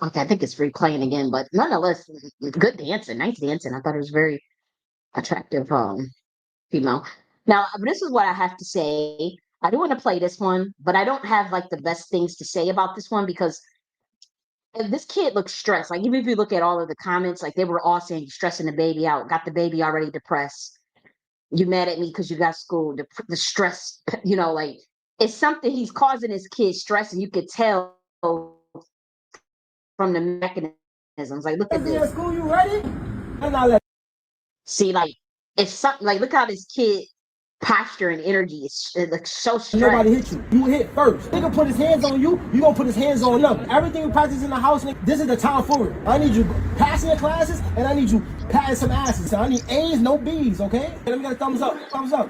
Okay, I think it's replaying again, but nonetheless, good dancing, nice dancing. I thought it was very attractive female. Now, this is what I have to say. I do want to play this one, but I don't have like the best things to say about this one because this kid looks stressed. Like even if you look at all of the comments, like they were all saying you're stressing the baby out, got the baby already depressed. You mad at me because you got school, the stress, like it's something he's causing his kid stress, and you could tell from the mechanisms. Like, look at this. School, you ready? See, like it's something like look how this kid posture and energy is it looks so stressed. Nobody hit you. You hit first. Nigga put his hands on you, you gonna put his hands on them. Everything we practice in the house, nigga, this is the time for it. I need you passing your classes, and I need you passing some asses. So I need A's, no B's, okay? Let me get a thumbs up. Thumbs up.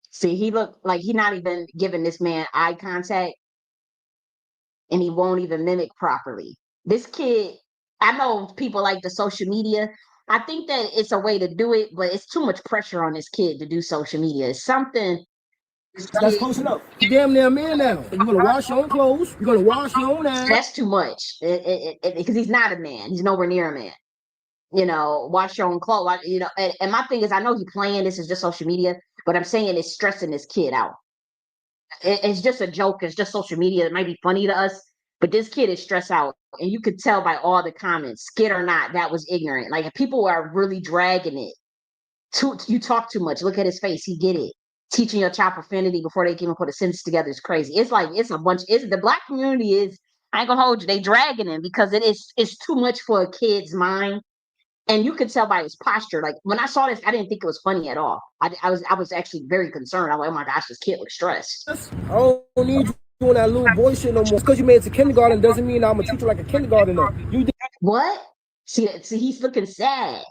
See, he looked like he not even giving this man eye contact, and he won't even mimic properly. This kid, I know people like the social media. I think that it's a way to do it, but it's too much pressure on this kid to do social media. It's something. That's close enough. You damn near a man now. You're gonna wash your own clothes. You're gonna wash your own ass. That's too much because he's not a man. He's nowhere near a man. Wash your own clothes. And my thing is, I know he's playing. This is just social media, but I'm saying it's stressing this kid out. It's just a joke. It's just social media. It might be funny to us, but this kid is stressed out, and you could tell by all the comments, skid or not, that was ignorant. Like if people are really dragging it. You talk too much. Look at his face. He get it. Teaching your child profanity before they can even put a sentence together is crazy. It's like it's a bunch. It's the black community is. I ain't gonna hold you. They dragging him because it's too much for a kid's mind, and you could tell by his posture. Like when I saw this, I didn't think it was funny at all. I was actually very concerned. I'm like, oh my gosh, this kid looks stressed. I don't need you doing that little boy shit no more. Just because you made it to kindergarten doesn't mean I'm a teacher like a kindergartner. You did. What? See, he's looking sad.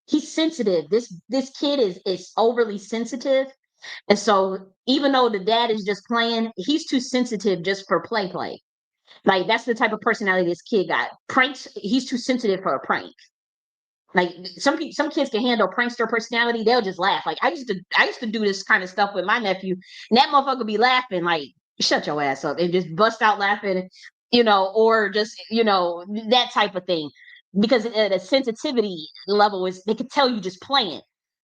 He's sensitive. This kid is overly sensitive. And so even though the dad is just playing, he's too sensitive just for play. Like that's the type of personality this kid got. Pranks, he's too sensitive for a prank. Like some kids can handle prankster personality, they'll just laugh. Like I used to do this kind of stuff with my nephew, and that motherfucker be laughing like, shut your ass up, and just bust out laughing, or just, that type of thing. Because the sensitivity level is they could tell you just playing.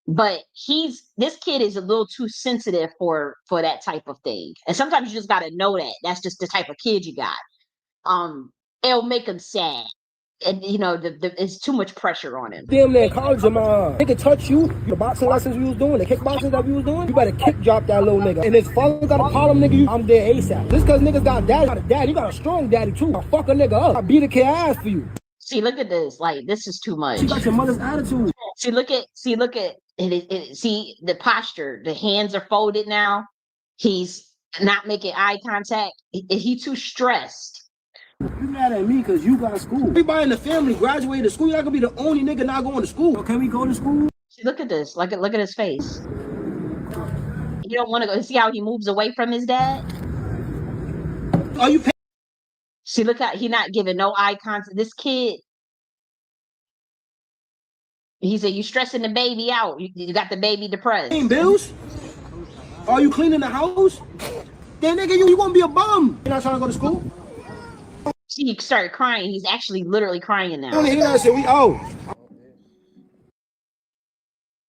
but this kid is a little too sensitive for that type of thing. And sometimes you just got to know that that's just the type of kid you got. It'll make him sad, and it's too much pressure on him. Damn near college of mine. Nigga touch you, the boxing lessons we was doing, the kickboxing that we was doing, you better kick drop that little nigga. And his father got a problem, nigga, I'm there ASAP. Just cause niggas got daddy, you got a strong daddy too. I fuck a nigga up. I beat a kid ass for you. See, look at this. Like, this is too much. She got your mother's attitude. See, look at it. See the posture. The hands are folded now. He's not making eye contact. He too stressed. You mad at me because you got school. Everybody in the family graduated school. You're not gonna be the only nigga not going to school. So can we go to school? See, look at this. Look at his face. You don't want to go. See how he moves away from his dad? Are you paying? See, look how he not giving no eye contact. This kid, he said, you stressing the baby out. You got the baby depressed. Paying bills? Are you cleaning the house? Then nigga, you gonna be a bum. You're not trying to go to school? He started crying. He's actually literally crying now. You wanna hear that shit? We out.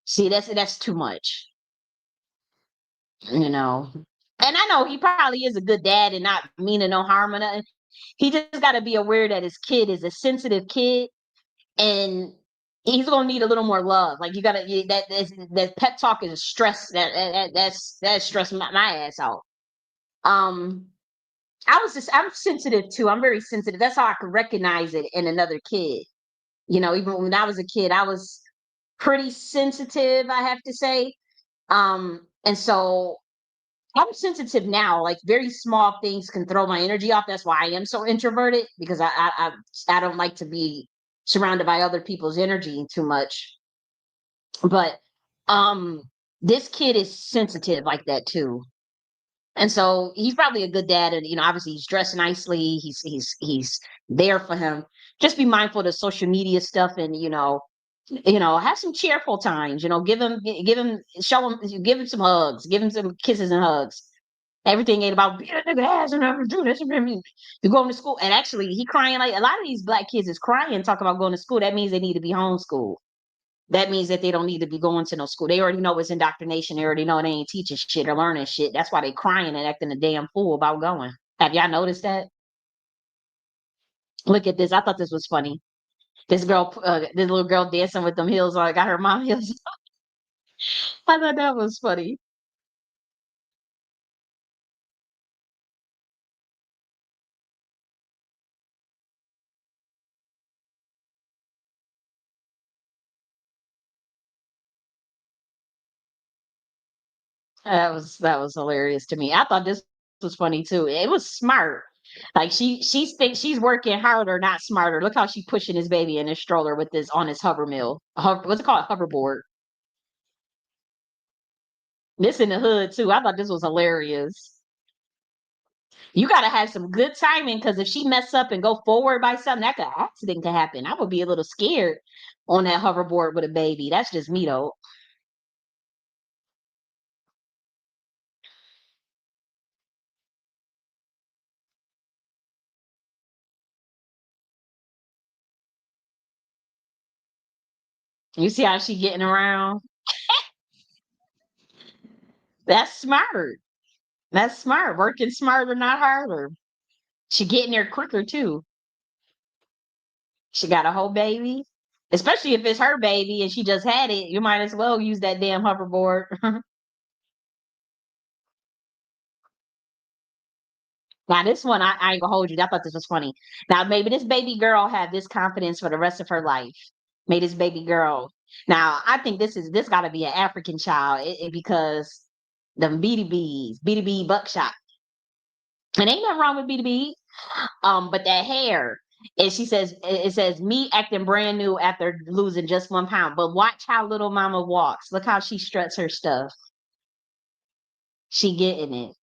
See, that's too much. And I know he probably is a good dad and not meaning no harm or nothing. He just got to be aware that his kid is a sensitive kid, and he's gonna need a little more love. Like, you gotta that pep talk is stress. That's stressing my ass out. I'm sensitive too. I'm very sensitive. That's how I could recognize it in another kid. Even when I was a kid, I was pretty sensitive, I have to say. And so I'm sensitive now. Like, very small things can throw my energy off. That's why I am so introverted, because I don't like to be surrounded by other people's energy too much. But this kid is sensitive like that too. And so he's probably a good dad, and obviously he's dressed nicely. He's there for him. Just be mindful of the social media stuff, and have some cheerful times. Show him, give him some hugs, give him some kisses and hugs. Everything ain't about being a nigga ass and never do this. You're going to school, and actually he crying. Like, a lot of these black kids is crying, talking about going to school. That means they need to be homeschooled. That means that they don't need to be going to no school. They already know it's indoctrination. They already know they ain't teaching shit or learning shit. That's why they crying and acting a damn fool about going. Have y'all noticed that? Look at this. I thought this was funny. This little girl dancing with them heels on. Got her mom heels. I thought that was funny. That was hilarious to me. I thought this was funny too. It was smart. Like, she thinks she's working harder, not smarter. Look how she pushing his baby in his stroller with this on his hover mill. What's it called? Hoverboard. This in the hood too. I thought this was hilarious. You gotta have some good timing, because if she mess up and go forward by something, accident could happen. I would be a little scared on that hoverboard with a baby. That's just me though. You see how she getting around? That's smart. That's smart. Working smarter, not harder. She getting there quicker too. She got a whole baby. Especially if it's her baby and she just had it, you might as well use that damn hoverboard. Now this one, I ain't gonna hold you. I thought this was funny. Now maybe this baby girl had this confidence for the rest of her life. May this baby girl. Now I think this got to be an African child, because them BDB buckshot. And ain't nothing wrong with BDB. But that hair. And she says, it says, me acting brand new after losing just 1 pound. But watch how little mama walks. Look how she struts her stuff. She getting it.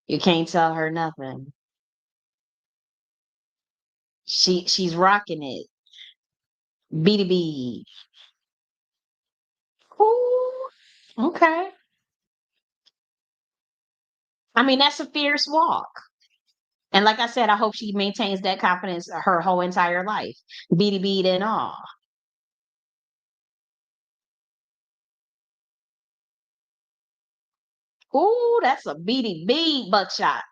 You can't tell her nothing. She's rocking it. B2B. Ooh, okay. I mean, that's a fierce walk. And like I said, I hope she maintains that confidence her whole entire life. B2B and all. Ooh, that's a BDB buckshot.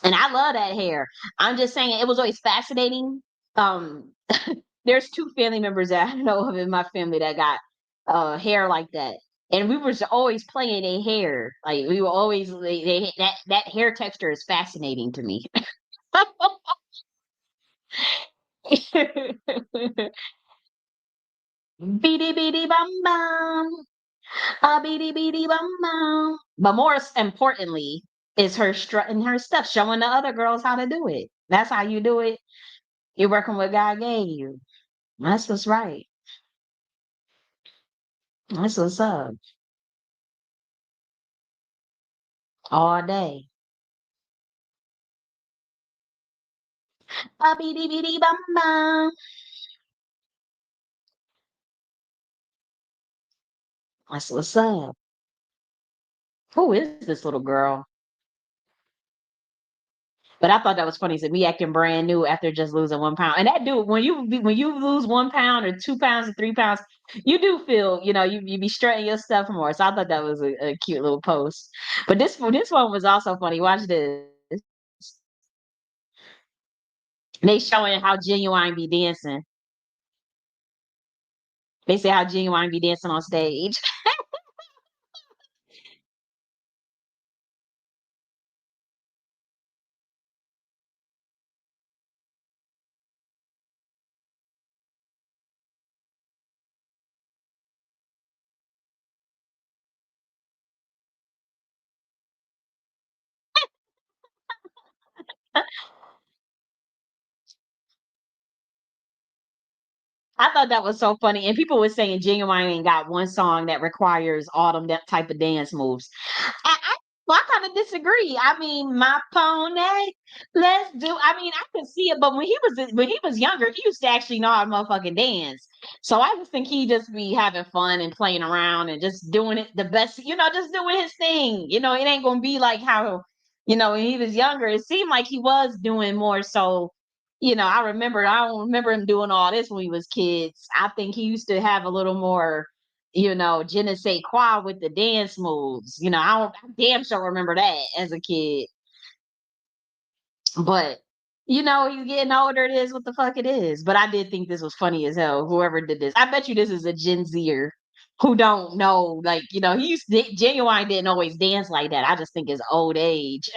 And I love that hair. I'm just saying it was always fascinating. Um, there's two family members that I know of in my family that got hair like that. And we were always playing their hair. Like we were always that hair texture is fascinating to me. Beady beady bum bum. Beady beady bum bum. But more importantly is her strutting her stuff, showing the other girls how to do it. That's how you do it. You're working with what God gave you. That's what's right. That's what's up. All day. Beady beady bum bum. That's what's up. Who is this little girl? But I thought that was funny. So me acting brand new after just losing 1 pound. And that dude, when you lose 1 pound or 2 pounds or 3 pounds, you do feel, you be strutting your stuff more. So I thought that was a cute little post. But this one was also funny. Watch this. They showing how Genuine be dancing. They say how Genuine be dancing on stage. I thought that was so funny. And people were saying Genuine ain't got one song that requires all them that type of dance moves. Well, I kind of disagree. I mean, my pony, let's do. I mean, I could see it, but when he was younger, he used to actually know how to motherfucking dance. So I just think he just be having fun and playing around and just doing it the best, just doing his thing. It ain't gonna be like how, when he was younger. It seemed like he was doing more so. I don't remember him doing all this when he was kids. I think he used to have a little more je ne sais quoi with the dance moves. I damn sure remember that as a kid. But he's getting older. It is what the fuck it is. But I did think this was funny as hell. Whoever did this, I bet you this is a Gen Zer who don't know. Like he Genuine didn't always dance like that. I just think it's old age.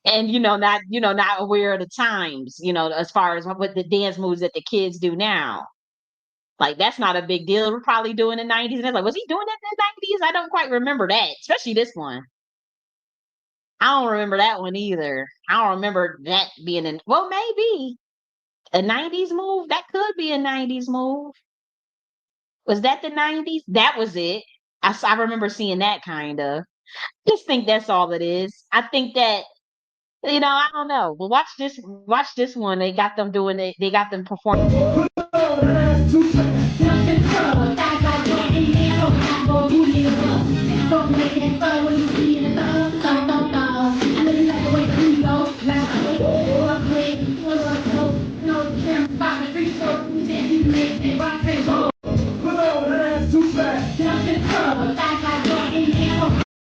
And not aware of the times. As far as what the dance moves that the kids do now. Like that's not a big deal. We're probably doing the 90s. And it's like, was he doing that in the 90s? I don't quite remember that, especially this one. I don't remember that one either. I don't remember that being maybe a 90s move. That could be a 90s move. Was that the 90s? That was it. I remember seeing that kind of. Just think that's all it is. I think that, I don't know. Well, watch this one. They got them doing it. They got them performing.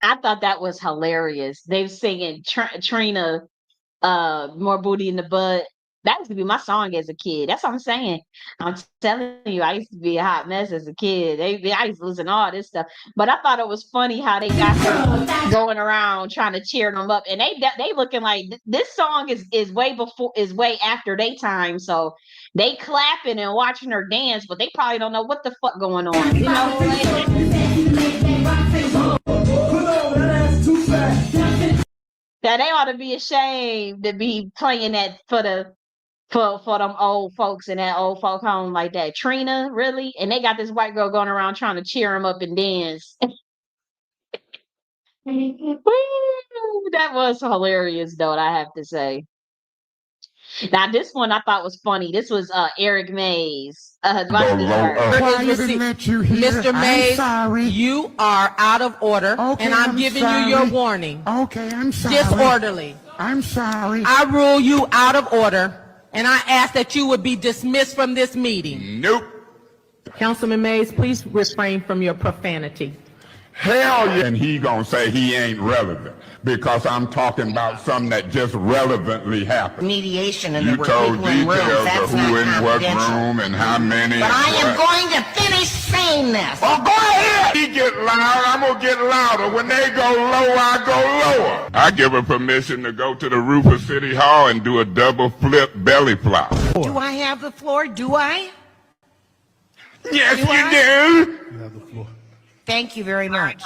I thought that was hilarious. They were singing Trina, more booty in the butt. That used to be my song as a kid. That's what I'm saying. I'm telling you, I used to be a hot mess as a kid. I used to listen to all this stuff. But I thought it was funny how they got her going around trying to cheer them up, and they looking like this song is way after their time. So they clapping and watching her dance, but they probably don't know what the fuck going on. That they ought to be ashamed to be playing that for them old folks in that old folk home like that. Trina, really? And they got this white girl going around trying to cheer them up and dance. Woo! That was hilarious, though, I have to say. Now, this one I thought was funny. This was Eric Mays. Watch this part. Mr. Mays, you are out of order, and I'm giving you your warning. Okay, I'm sorry. Disorderly. I'm sorry. I rule you out of order, and I ask that you would be dismissed from this meeting. Nope. Councilman Mays, please refrain from your profanity. Hell yeah. And he gonna say he ain't relevant because I'm talking about something that just relevantly happened. Mediation and You there were told people in rooms. details That's of who not in what confidential. room and how many. But I am what. going to finish saying this. Oh, go ahead. He get loud, I'm gonna get louder. When they go low, I go lower. I give her permission to go to the roof of City Hall and do a double flip belly flop. Do I have the floor? Do I? Yes, Do you I? do. You have the floor. Thank you very much.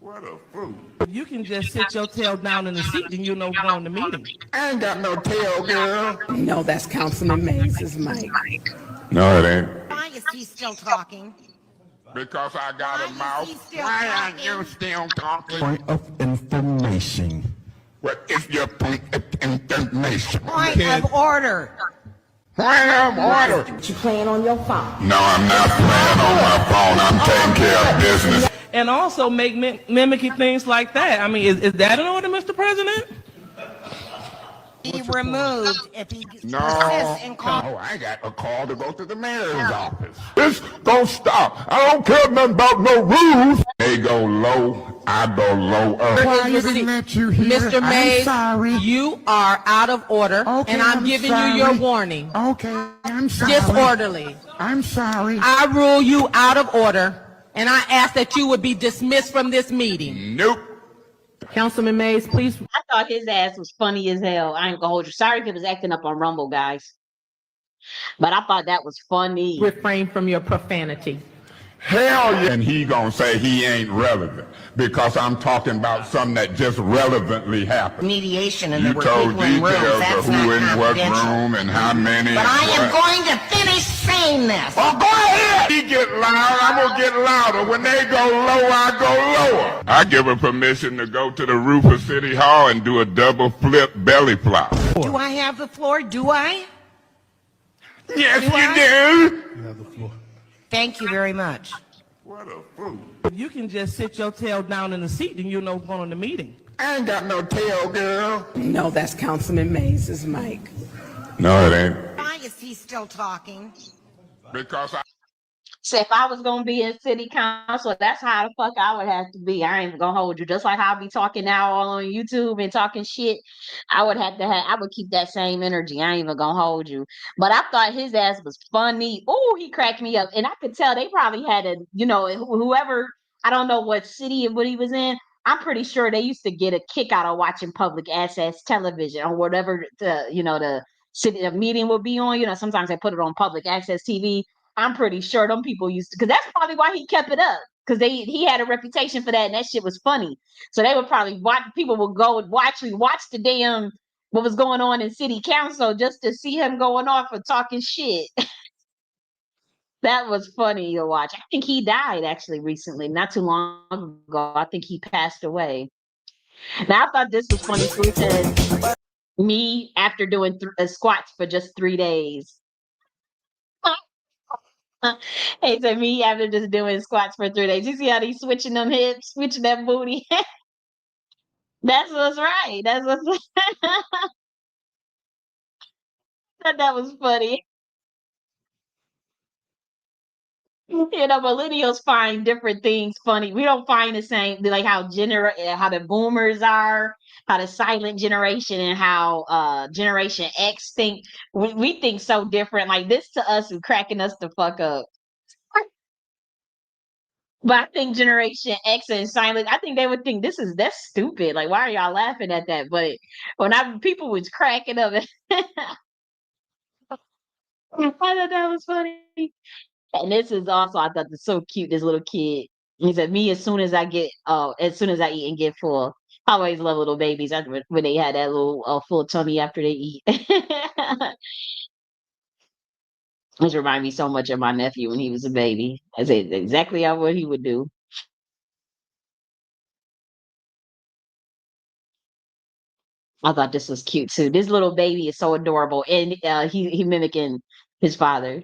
What a fool. If you can just sit your tail down in the seat, then you'll know we're on the meeting. I ain't got no tail, girl. No, that's Councilman Mays' mic. No, it ain't. Why is he still talking? Because I got Why a is mouth. he still Why are talking? you still talking? Point of information. What is your point of information? Point of order. Point of order. You playing on your phone. No, I'm not playing on my phone. I'm taking care of business. And also mimicking things like that. I mean, is that an order, Mr. President? Be removed if he No, persists in calling. no, I got a call to go to the mayor's office. This don't stop. I don't care nothing about no rules. They go low, I go lower. Why you didn't let you hear? Mr. Mays, I'm sorry. you are out of order, Okay, and I'm I'm giving sorry. you your warning. Okay, I'm sorry. Disorderly. I'm sorry. I rule you out of order, and I ask that you would be dismissed from this meeting. Nope. Councilman Mays, please. I thought his ass was funny as hell. I ain't gonna hold you. Sorry if it was acting up on Rumble, guys. But I thought that was funny. Refrain from your profanity. Hell yeah. And he gonna say he ain't relevant because I'm talking about something that just relevantly happened. Mediation and You there were told people in rooms. details That's of who not in what confidential. room and how many. But I am what. going to finish saying this. Oh, go ahead. He get loud, I'm gonna get louder. When they go low, I go lower. I give her permission to go to the roof of City Hall and do a double flip belly flop. Do I have the floor? Do I? Yes, Do you I? do. You have the floor. Thank you very much. What a fool. If you can just sit your tail down in the seat, then you'll know we're on the meeting. I ain't got no tail, girl. No, that's Councilman Mays' mic. No, it ain't. Why is he still talking? Because I. So if I was gonna be in city council, that's how the fuck I would have to be. I ain't even gonna hold you. Just like how I be talking now all on YouTube and talking shit, I would have to have. I would keep that same energy. I ain't even gonna hold you. But I thought his ass was funny. Oh, he cracked me up, and I could tell they probably had a, whoever. I don't know what city and what he was in. I'm pretty sure they used to get a kick out of watching public access television or whatever the city the meeting would be on. Sometimes they put it on public access TV. I'm pretty sure them people used to, because that's probably why he kept it up. Because he had a reputation for that, and that shit was funny. So they would probably watch. People would go and watch the damn what was going on in city council just to see him going off and talking shit. That was funny to watch. I think he died actually recently, not too long ago. I think he passed away. Now I thought this was funny. So he said, "Me after doing squats for just 3 days." Hey, so me after just doing squats for 3 days. You see how he's switching them hips, switching that booty. That's what's right. That's what's that was funny. Millennials find different things funny. We don't find the same, like how how the boomers are, how the silent generation, and how Generation X think. We think so different. Like this to us is cracking us the fuck up. But I think Generation X and silent, I think they would think that's stupid. Like, why are y'all laughing at that? But when people was cracking up, I thought that was funny. And this is also, I thought this so cute. This little kid, he said, "Me as soon as I eat and get full." I always love little babies after when they had that little full tummy after they eat. This reminds me so much of my nephew when he was a baby. I said exactly how what he would do. I thought this was cute too. This little baby is so adorable, and he mimicking his father.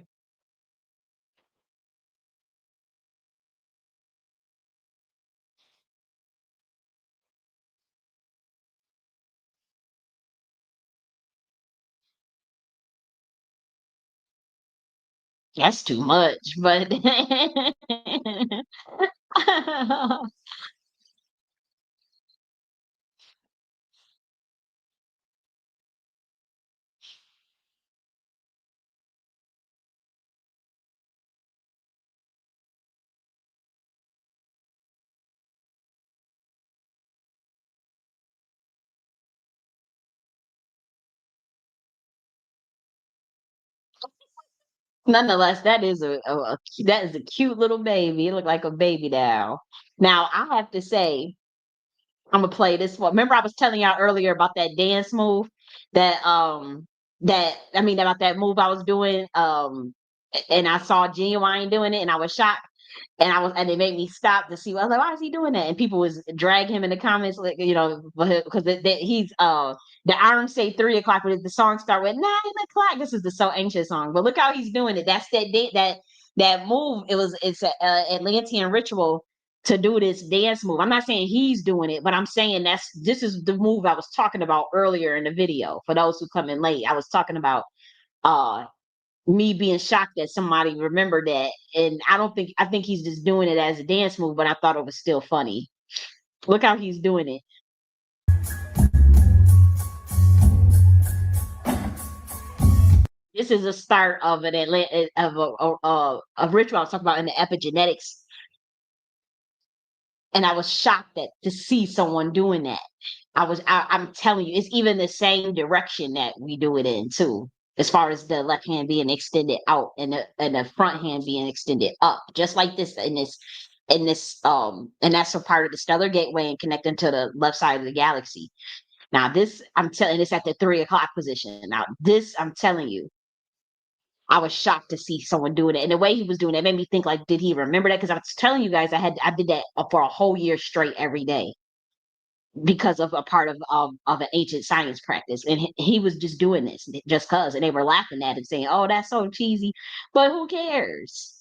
That's too much, but nonetheless, that is a cute little baby. It looked like a baby doll. Now I have to say, I'm gonna play this one. Remember, I was telling y'all earlier about that dance move that about that move I was doing. And I saw Genuine doing it, and I was shocked. And it made me stop to see. I was like, why is he doing that? And people was drag him in the comments, like, because he's the arms say 3 o'clock, but the song start with 9 o'clock. This is the So Anxious song, but look how he's doing it. That's that move. It's a Atlantean ritual to do this dance move. I'm not saying he's doing it, but I'm saying this is the move I was talking about earlier in the video. For those who come in late, I was talking about uh me being shocked that somebody remembered that. And I think he's just doing it as a dance move, but I thought it was still funny. Look how he's doing it. This is a start of a ritual I was talking about in the epigenetics. And I was shocked to see someone doing that. I'm telling you, it's even the same direction that we do it in too. As far as the left hand being extended out and the front hand being extended up, just like this and that's a part of the stellar gateway and connecting to the left side of the galaxy. Now this, I'm telling, it's at the 3 o'clock position. Now this, I'm telling you, I was shocked to see someone doing it, and the way he was doing it made me think, like, did he remember that? Because I was telling you guys, I did that for a whole year straight every day because of a part of an ancient science practice, and he was just doing this just cause, and they were laughing at him, saying, "Oh, that's so cheesy," but who cares?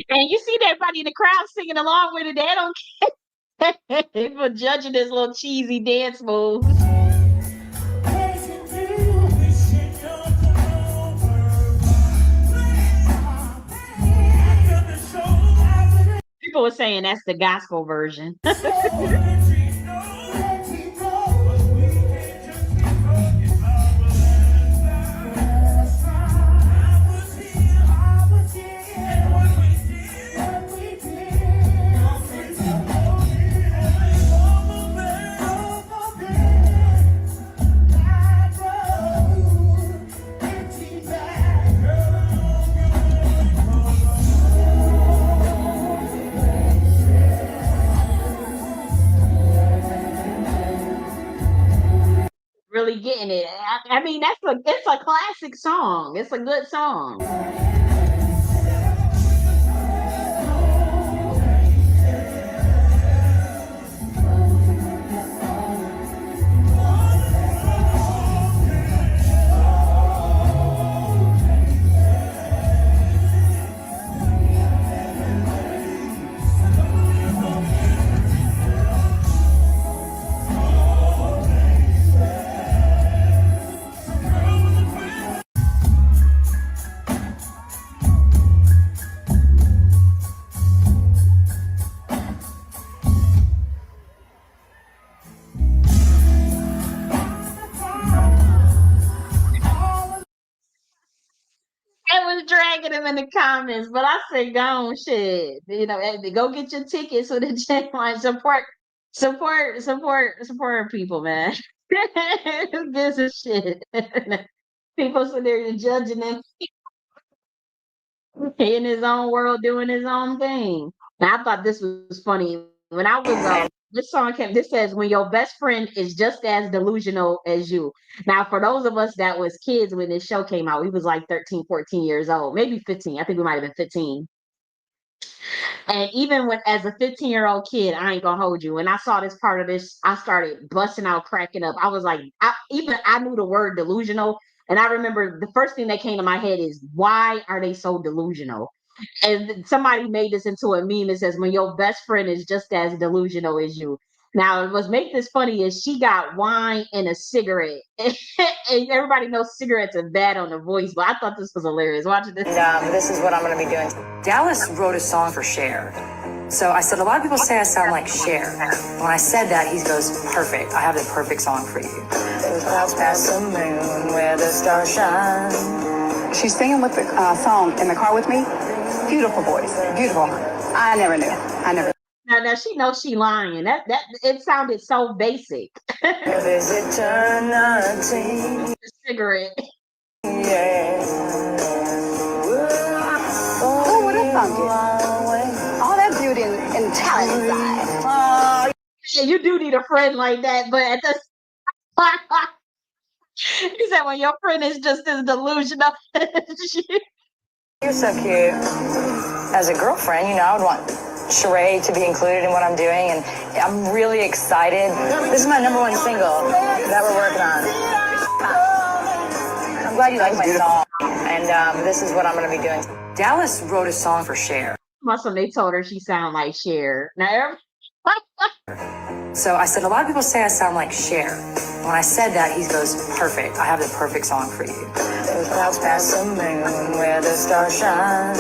And you see everybody in the crowd singing along with it. They don't care. People judging this little cheesy dance moves. People were saying that's the gospel version. Really getting it. I mean, it's a classic song. It's a good song. I was dragging him in the comments, but I said, "Go on, shit. Go get your tickets so the genuine support people, man." Who gives a shit? People sit there judging him. He in his own world doing his own thing. Now, I thought this was funny. When I was this song came, this says, "When your best friend is just as delusional as you." Now, for those of us that was kids when this show came out, we was like 13, 14 years old, maybe 15. I think we might have been 15. And even when as a 15-year-old kid, I ain't gonna hold you. When I saw this part of this, I started busting out cracking up. I was like, I knew the word delusional. And I remember the first thing that came to my head is, why are they so delusional? And somebody made this into a meme that says, "When your best friend is just as delusional as you." Now, what make this funny is she got wine and a cigarette. And everybody knows cigarettes are bad on the voice, but I thought this was hilarious. Watching this. This is what I'm going to be doing. Dallas wrote a song for Cher. So I said, a lot of people say I sound like Cher. When I said that, he goes, perfect. I have the perfect song for you. Those clouds past the moon where the stars shine. She's singing with the song in the car with me. Beautiful voice. Beautiful. I never knew. Now she knows she lying. That it sounded so basic. Is eternity. The cigarette. Yeah. Oh, what a funky. All that beauty and talent inside. Yeah, you do need a friend like that, but at the you said when your friend is just as delusional as you. You're so cute. As a girlfriend, I would want Sheree to be included in what I'm doing, and I'm really excited. This is my #1 single that we're working on. I'm glad you like my song, and this is what I'm going to be doing. Dallas wrote a song for Cher. Muscle, they told her she sounded like Cher. Now, So I said, a lot of people say I sound like Cher. When I said that, he goes, perfect. I have the perfect song for you. Those clouds past the moon where the stars shine.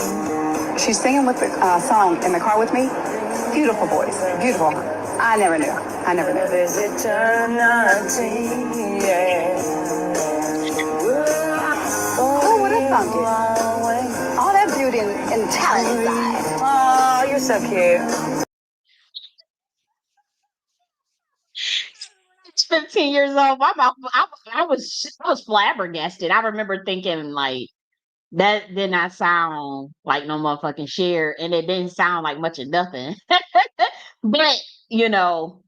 She's singing with the song in the car with me. Beautiful voice. Beautiful. I never knew. There's eternity. Yeah. Oh, what a funky. All that beauty and talent inside. Oh, you're so cute. it's 15 years old. My mouth, I was flabbergasted. I remember thinking like that did not sound like no motherfucking Cher, and it didn't sound like much of nothing. But you know,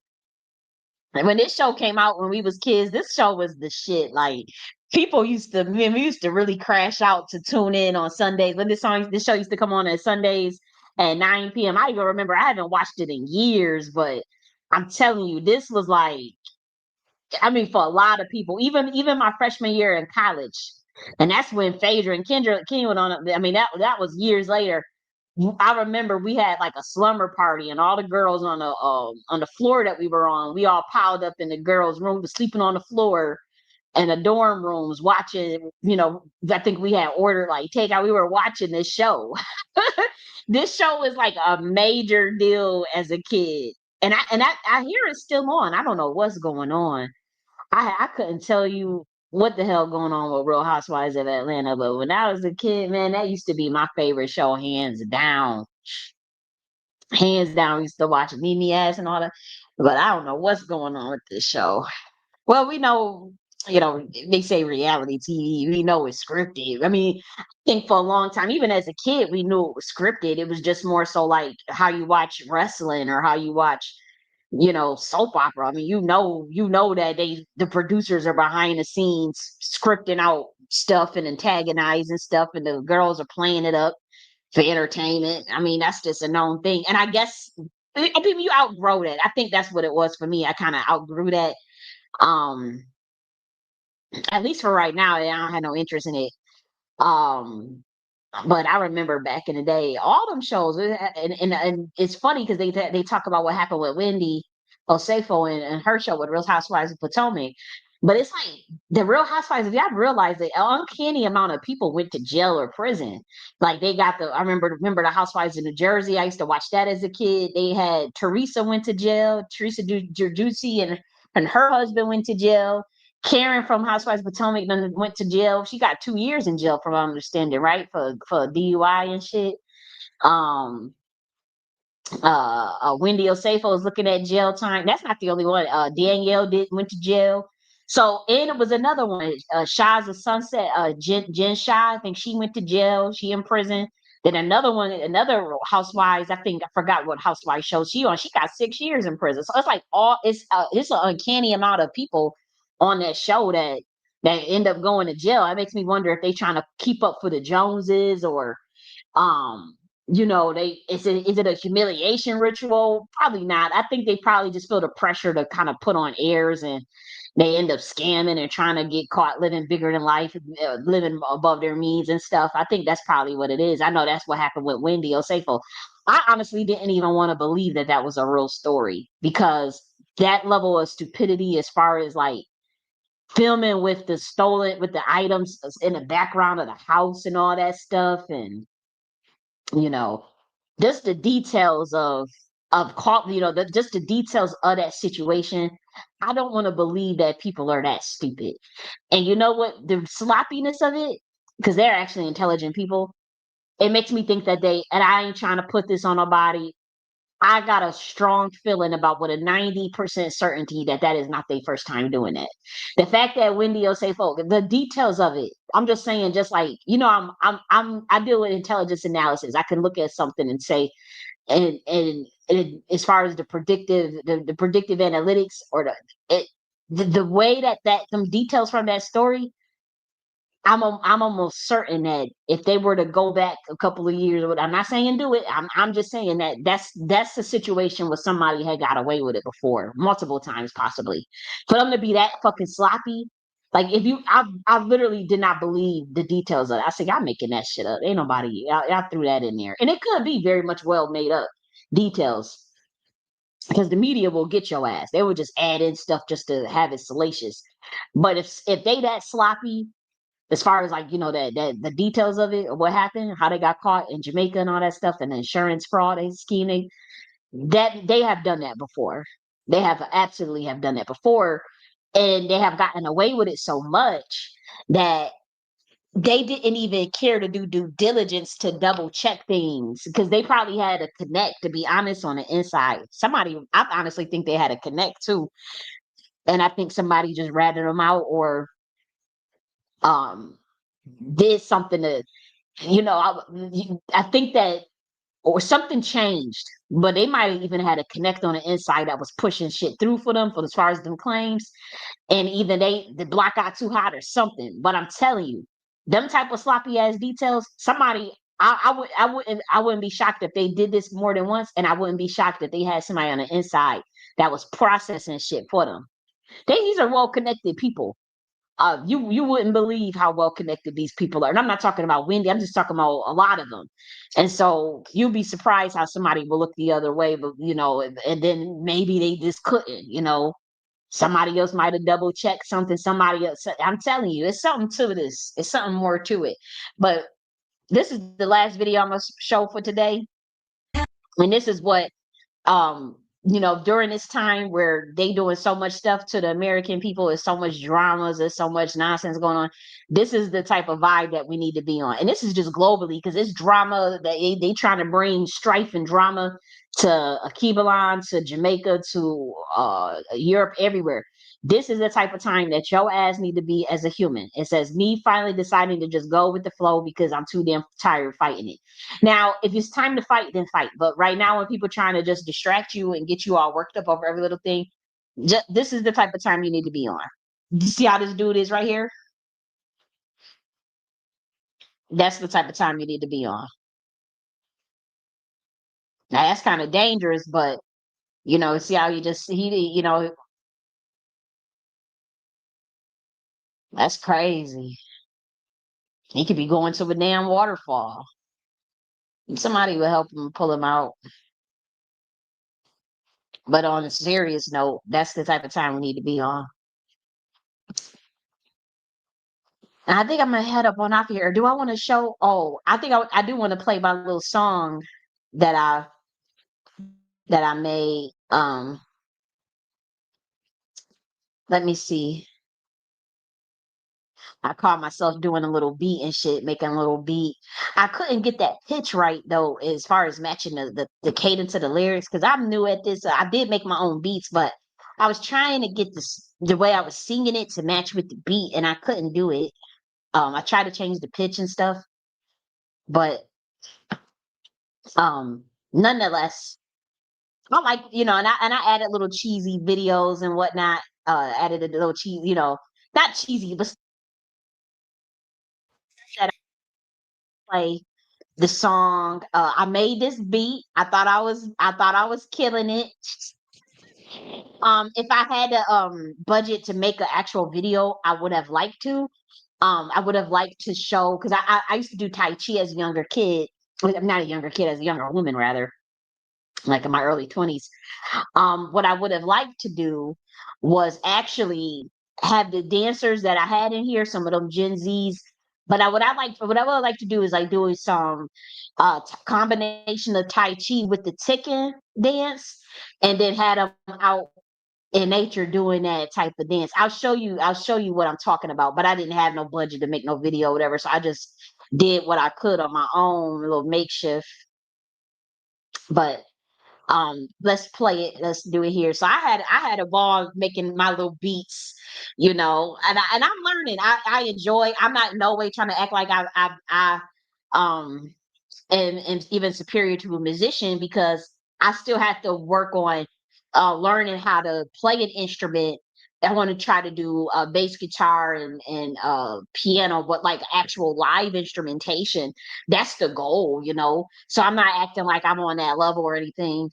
when this show came out when we was kids, this show was the shit. Like people used to, we used to really crash out to tune in on Sundays when this show used to come on Sundays at 9 p.m. I even remember I haven't watched it in years, but I'm telling you, this was like, I mean, for a lot of people, even my freshman year in college, and that's when Phaedra and Kendra King went on. I mean, that was years later. I remember we had like a slumber party, and all the girls on the floor that we were on, we all piled up in the girls' room, sleeping on the floor, and the dorm rooms, watching. I think we had ordered like takeout. We were watching this show. This show was like a major deal as a kid, and I hear it's still on. I don't know what's going on. I couldn't tell you what the hell going on with Real Housewives of Atlanta, but when I was a kid, man, that used to be my favorite show, hands down. Hands down, we used to watch Mimi ass and all that. But I don't know what's going on with this show. Well, we know, they say reality TV. We know it's scripted. I mean, I think for a long time, even as a kid, we knew it was scripted. It was just more so like how you watch wrestling or how you watch soap opera. I mean, that the producers are behind the scenes scripting out stuff and antagonizing stuff, and the girls are playing it up for entertainment. I mean, that's just a known thing. And I guess people, you outgrow that. I think that's what it was for me. I kind of outgrew that. Um, at least for right now, I don't have no interest in it. Um, but I remember back in the day, all them shows, and it's funny because they talk about what happened with Wendy Osefo and her show with Real Housewives of Potomac. But it's like the Real Housewives, if y'all realize that an uncanny amount of people went to jail or prison. Like they got I remember the Housewives in New Jersey. I used to watch that as a kid. They had Teresa went to jail, Teresa Giudice, and her husband went to jail. Karen from Housewives of Potomac went to jail. She got 2 years in jail, from what I'm understanding, right, for DUI and shit. Um, Wendy Osefo is looking at jail time. That's not the only one. Danielle went to jail. So, and it was another one, Shah's of Sunset, Jen Shah. I think she went to jail. She in prison. Then another Housewives. I think I forgot what Housewives show she on. She got 6 years in prison. So it's like it's an uncanny amount of people on that show that end up going to jail. It makes me wonder if they trying to keep up for the Joneses, or is it a humiliation ritual? Probably not. I think they probably just feel the pressure to kind of put on airs, and they end up scamming and trying to get caught living bigger than life, living above their means and stuff. I think that's probably what it is. I know that's what happened with Wendy Osefo. I honestly didn't even want to believe that was a real story, because that level of stupidity as far as like filming with the items in the background of the house and all that stuff, and you know, just the details just the details of that situation. I don't want to believe that people are that stupid. And you know what? The sloppiness of it, because they're actually intelligent people, it makes me think that and I ain't trying to put this on nobody. I got a strong feeling about with a 90% certainty that that is not their first time doing that. The fact that Wendy will say, folk, the details of it, I'm just saying, just like, I deal with intelligence analysis. I can look at something and say, and as far as the predictive analytics or the way that some details from that story, I'm almost certain that if they were to go back a couple of years, I'm not saying do it. I'm just saying that that's the situation where somebody had got away with it before, multiple times possibly. For them to be that fucking sloppy, like if I literally did not believe the details of it. I said, y'all making that shit up. Ain't nobody, y'all threw that in there, and it could be very much well made up details because the media will get your ass. They would just add in stuff just to have it salacious. But if they that sloppy as far as like that the details of it, what happened, how they got caught in Jamaica and all that stuff, and the insurance fraud and scheming, that they have done that before. They have absolutely have done that before, and they have gotten away with it so much that they didn't even care to do due diligence to double check things because they probably had a connect. To be honest, on the inside, I honestly think they had a connect too, and I think somebody just ratted them out or um did something to I think that or something changed, but they might have even had a connect on the inside that was pushing shit through for them for as far as them claims, and either the block got too hot or something. But I'm telling you, them type of sloppy ass details, somebody. I wouldn't be shocked if they did this more than once, and I wouldn't be shocked if they had somebody on the inside that was processing shit for them. These are well connected people. You wouldn't believe how well connected these people are. And I'm not talking about Wendy, I'm just talking about a lot of them. And so you'd be surprised how somebody will look the other way, but and then maybe they just couldn't. Somebody else might have double checked something, somebody else. I'm telling you, it's something to this. It's something more to it. But this is the last video I'm gonna show for today. And this is what during this time where they doing so much stuff to the American people, there's so much dramas, there's so much nonsense going on. This is the type of vibe that we need to be on. And this is just globally because it's drama that they trying to bring strife and drama to Akibalon, to Jamaica, to Europe, everywhere. This is the type of time that your ass need to be as a human. It says me finally deciding to just go with the flow because I'm too damn tired fighting it. Now, if it's time to fight, then fight. But right now, when people trying to just distract you and get you all worked up over every little thing, this is the type of time you need to be on. You see how this dude is right here? That's the type of time you need to be on. Now, that's kind of dangerous, but see how that's crazy. He could be going to a damn waterfall. Somebody will help him pull him out. But on a serious note, that's the type of time we need to be on. And I think I'm gonna head up on off here. Do I want to show? Oh, I think I do want to play my little song that I made. Let me see. I caught myself doing a little beat and shit, making a little beat. I couldn't get that pitch right though, as far as matching the cadence of the lyrics, because I'm new at this. I did make my own beats, but I was trying to get the way I was singing it to match with the beat, and I couldn't do it. I tried to change the pitch and stuff, but nonetheless, I like and I added little cheesy videos and whatnot. Added a little cheese, not cheesy, but that I play the song. I made this beat. I thought I was killing it. If I had a budget to make an actual video, I would have liked to. I would have liked to show because I used to do Tai Chi as a younger kid. Well, not a younger kid, as a younger woman rather. like in my early 20s. What I would have liked to do was actually have the dancers that I had in here, some of them Gen Zs. But what I would like to do is like doing some combination of Tai Chi with the Tikkun dance, and then had them out in nature doing that type of dance. I'll show you what I'm talking about. But I didn't have no budget to make no video or whatever, so I just did what I could on my own, little makeshift. But let's play it, let's do it here. So I had a ball making my little beats, and I'm learning. I enjoy. I'm not in no way trying to act like I um and even superior to a musician, because I still have to work on learning how to play an instrument. I want to try to do bass guitar and piano, but like actual live instrumentation. That's the goal. So I'm not acting like I'm on that level or anything.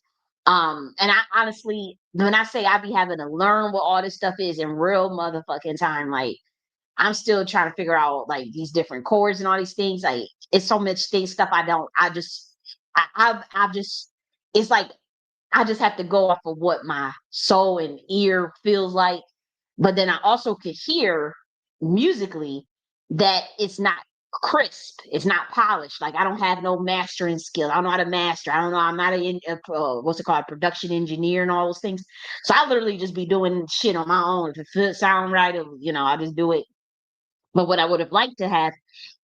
And I honestly, when I say I be having to learn what all this stuff is in real motherfucking time, like I'm still trying to figure out like these different chords and all these things. Like it's so much stuff I've just, it's like I just have to go off of what my soul and ear feels like. But then I also could hear musically that it's not crisp, it's not polished. Like I don't have no mastering skill. I don't know how to master. I don't know. I'm not what's it called, production engineer and all those things. So I literally just be doing shit on my own. If it feels sound right, I just do it. But what I would have liked to have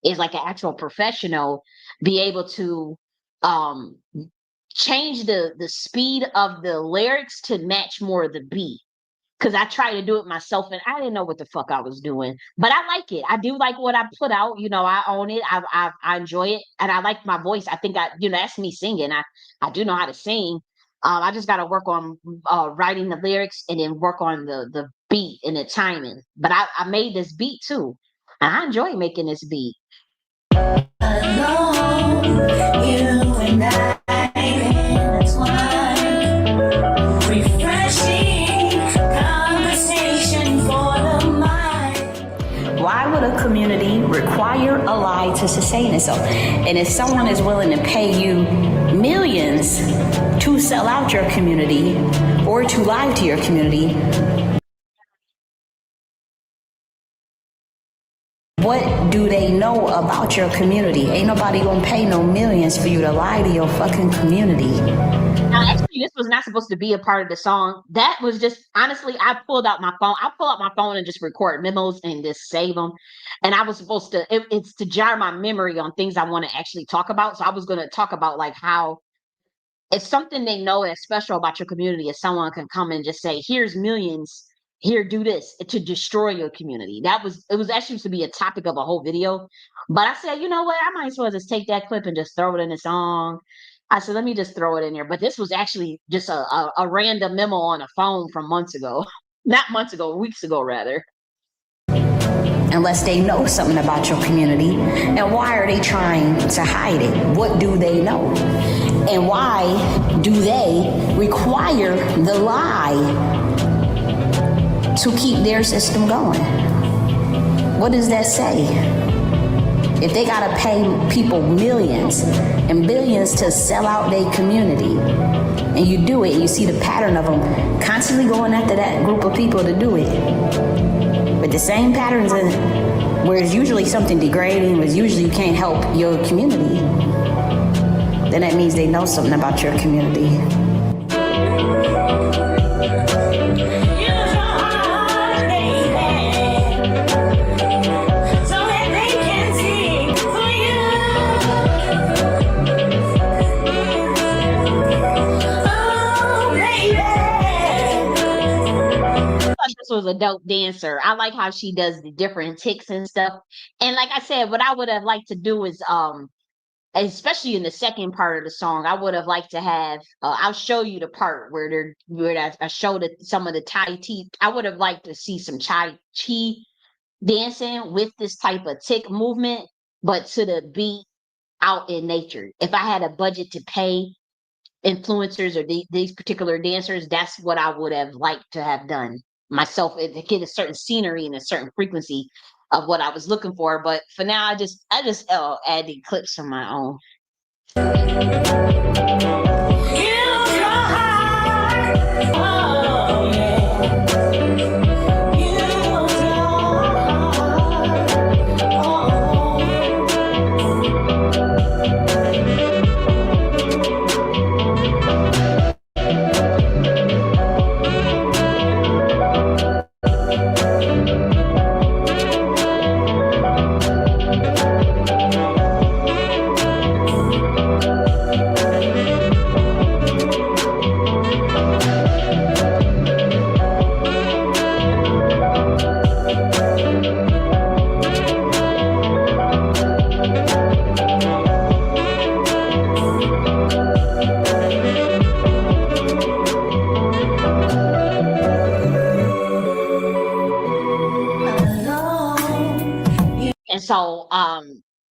is like an actual professional be able to um change the speed of the lyrics to match more of the beat. Cause I tried to do it myself and I didn't know what the fuck I was doing. But I like it. I do like what I put out. I own it. I enjoy it. And I like my voice. I think that's me singing. I do know how to sing. I just gotta work on writing the lyrics and then work on the beat and the timing. But I made this beat too. And I enjoy making this beat. Why would a community require a lie to sustain itself? And if someone is willing to pay you millions to sell out your community or to lie to your community, what do they know about your community? Ain't nobody gonna pay no millions for you to lie to your fucking community. Now, actually, this was not supposed to be a part of the song. That was just, honestly, I pulled out my phone. I pull out my phone and just record memos and just save them. And I was supposed to, it's to jar my memory on things I want to actually talk about. So I was going to talk about like how it's something they know that's special about your community if someone can come and just say, here's millions, here, do this to destroy your community. It was actually to be a topic of a whole video. But I said, you know what? I might as well just take that clip and just throw it in the song. I said, let me just throw it in there. But this was actually just a random memo on a phone from months ago. Not months ago, weeks ago, rather. Unless they know something about your community. And why are they trying to hide it? What do they know? And why do they require the lie to keep their system going? What does that say? If they gotta pay people millions and billions to sell out their community, and you do it, and you see the pattern of them constantly going after that group of people to do it, with the same patterns where it's usually something degrading, where usually you can't help your community, then that means they know something about your community. This was a dope dancer. I like how she does the different ticks and stuff. And like I said, what I would have liked to do is especially in the second part of the song, I would have liked to have I'll show you the part where I showed some of the Tai Chi. I would have liked to see some Tai Chi dancing with this type of tick movement, but to the beat out in nature. If I had a budget to pay influencers or these particular dancers, that's what I would have liked to have done myself, to get a certain scenery and a certain frequency of what I was looking for. But for now, I just added clips on my own.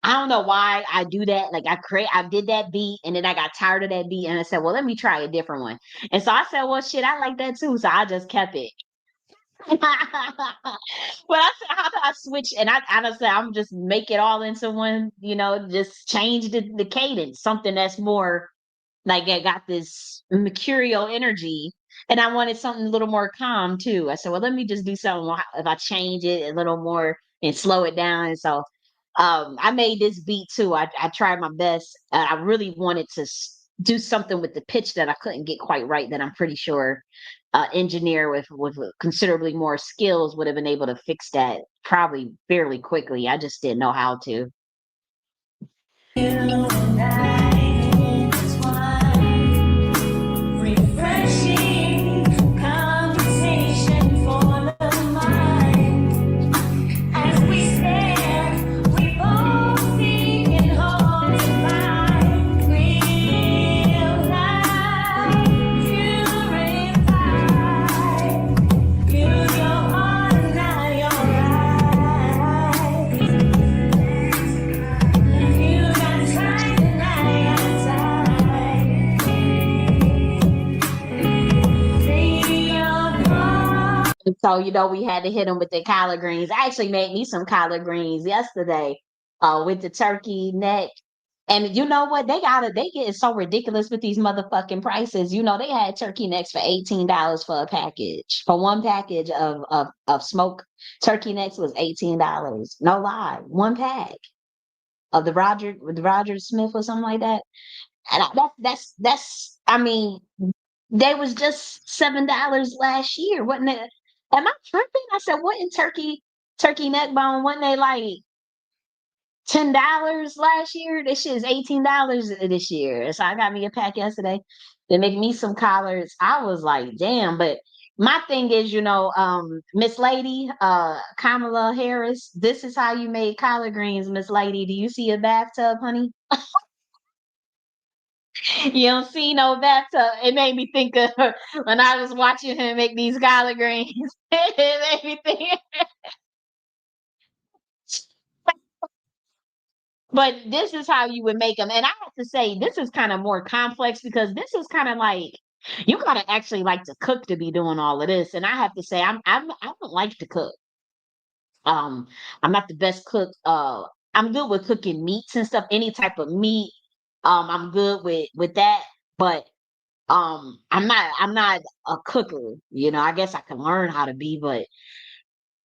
I don't know why I do that. Like I did that beat and then I got tired of that beat and I said, well, let me try a different one. And so I said, well, shit, I like that too. So I just kept it. But I said, how do I switch? And I said, I'm just make it all into one, just change the cadence, something that's more like I got this mercurial energy. And I wanted something a little more calm too. I said, well, let me just do something if I change it a little more and slow it down. And so I made this beat too. I tried my best. I really wanted to do something with the pitch that I couldn't get quite right. That I'm pretty sure engineer with considerably more skills would have been able to fix that probably fairly quickly. I just didn't know how to. And so, we had to hit them with the collard greens. I actually made me some collard greens yesterday, with the turkey neck. And you know what? They get so ridiculous with these motherfucking prices. They had turkey necks for $18 for a package. For one package of smoked turkey necks was $18. No lie. One pack of the Roger Smith or something like that. And that's I mean, they was just $7 last year, wasn't it? Am I tripping? I said, what in turkey neck bone? Wasn't they like $10 last year? This shit is $18 this year. So I got me a pack yesterday. They make me some collards. I was like, damn. But my thing is, Miss Lady, Kamala Harris, this is how you made collard greens, Miss Lady. Do you see a bathtub, honey? You don't see no bathtub. It made me think of when I was watching him make these collard greens. It made me think. But this is how you would make them. And I have to say, this is kind of more complex because this is kind of like you gotta actually like to cook to be doing all of this. And I have to say, I don't like to cook. Um, I'm not the best cook. I'm good with cooking meats and stuff, any type of meat. I'm good with that. But I'm not a cooker. I guess I can learn how to be, but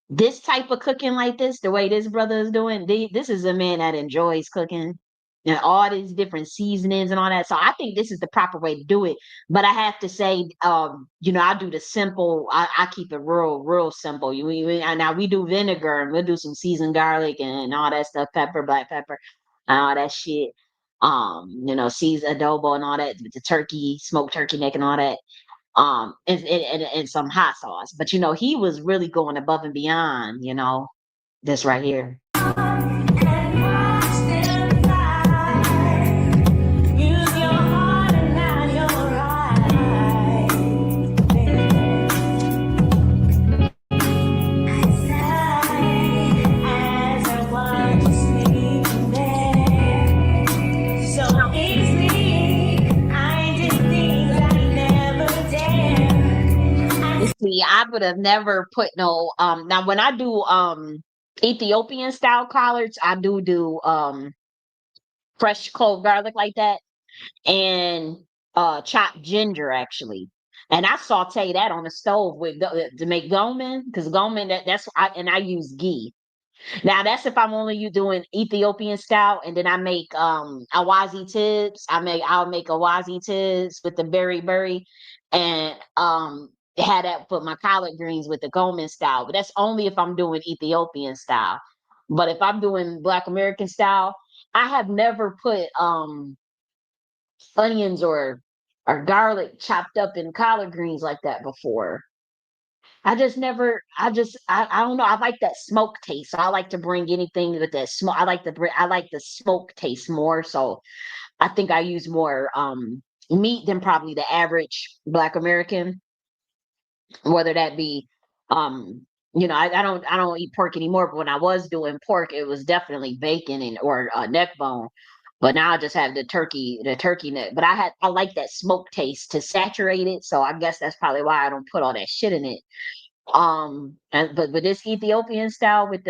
this type of cooking like this, the way this brother is doing, this is a man that enjoys cooking and all these different seasonings and all that. So I think this is the proper way to do it. But I have to say, I do the simple. I keep it real, real simple. Now we do vinegar and we'll do some seasoned garlic and all that stuff, pepper, black pepper, and all that shit. Seasoned adobo and all that, with the turkey, smoked turkey neck and all that. And some hot sauce. But he was really going above and beyond, this right here. See, I would have never put no now when I do Ethiopian style collards, I do fresh clove garlic like that and chopped ginger actually. And I saute that on the stove to make gomen because gomen and I use ghee. Now that's if I'm only you doing Ethiopian style, and then I make awazi tips. I'll make awazi tips with the berry, and had that put my collard greens with the Goldman style. But that's only if I'm doing Ethiopian style. But if I'm doing Black American style, I have never put onions or garlic chopped up in collard greens like that before. I just never. I don't know. I like that smoke taste. So I like to bring anything with that smoke. I like the smoke taste more. So I think I use more meat than probably the average Black American, whether that be I don't eat pork anymore, but when I was doing pork, it was definitely bacon and or neck bone. But now I just have the turkey neck. But I like that smoke taste to saturate it, so I guess that's probably why I don't put all that shit in it. But this Ethiopian style with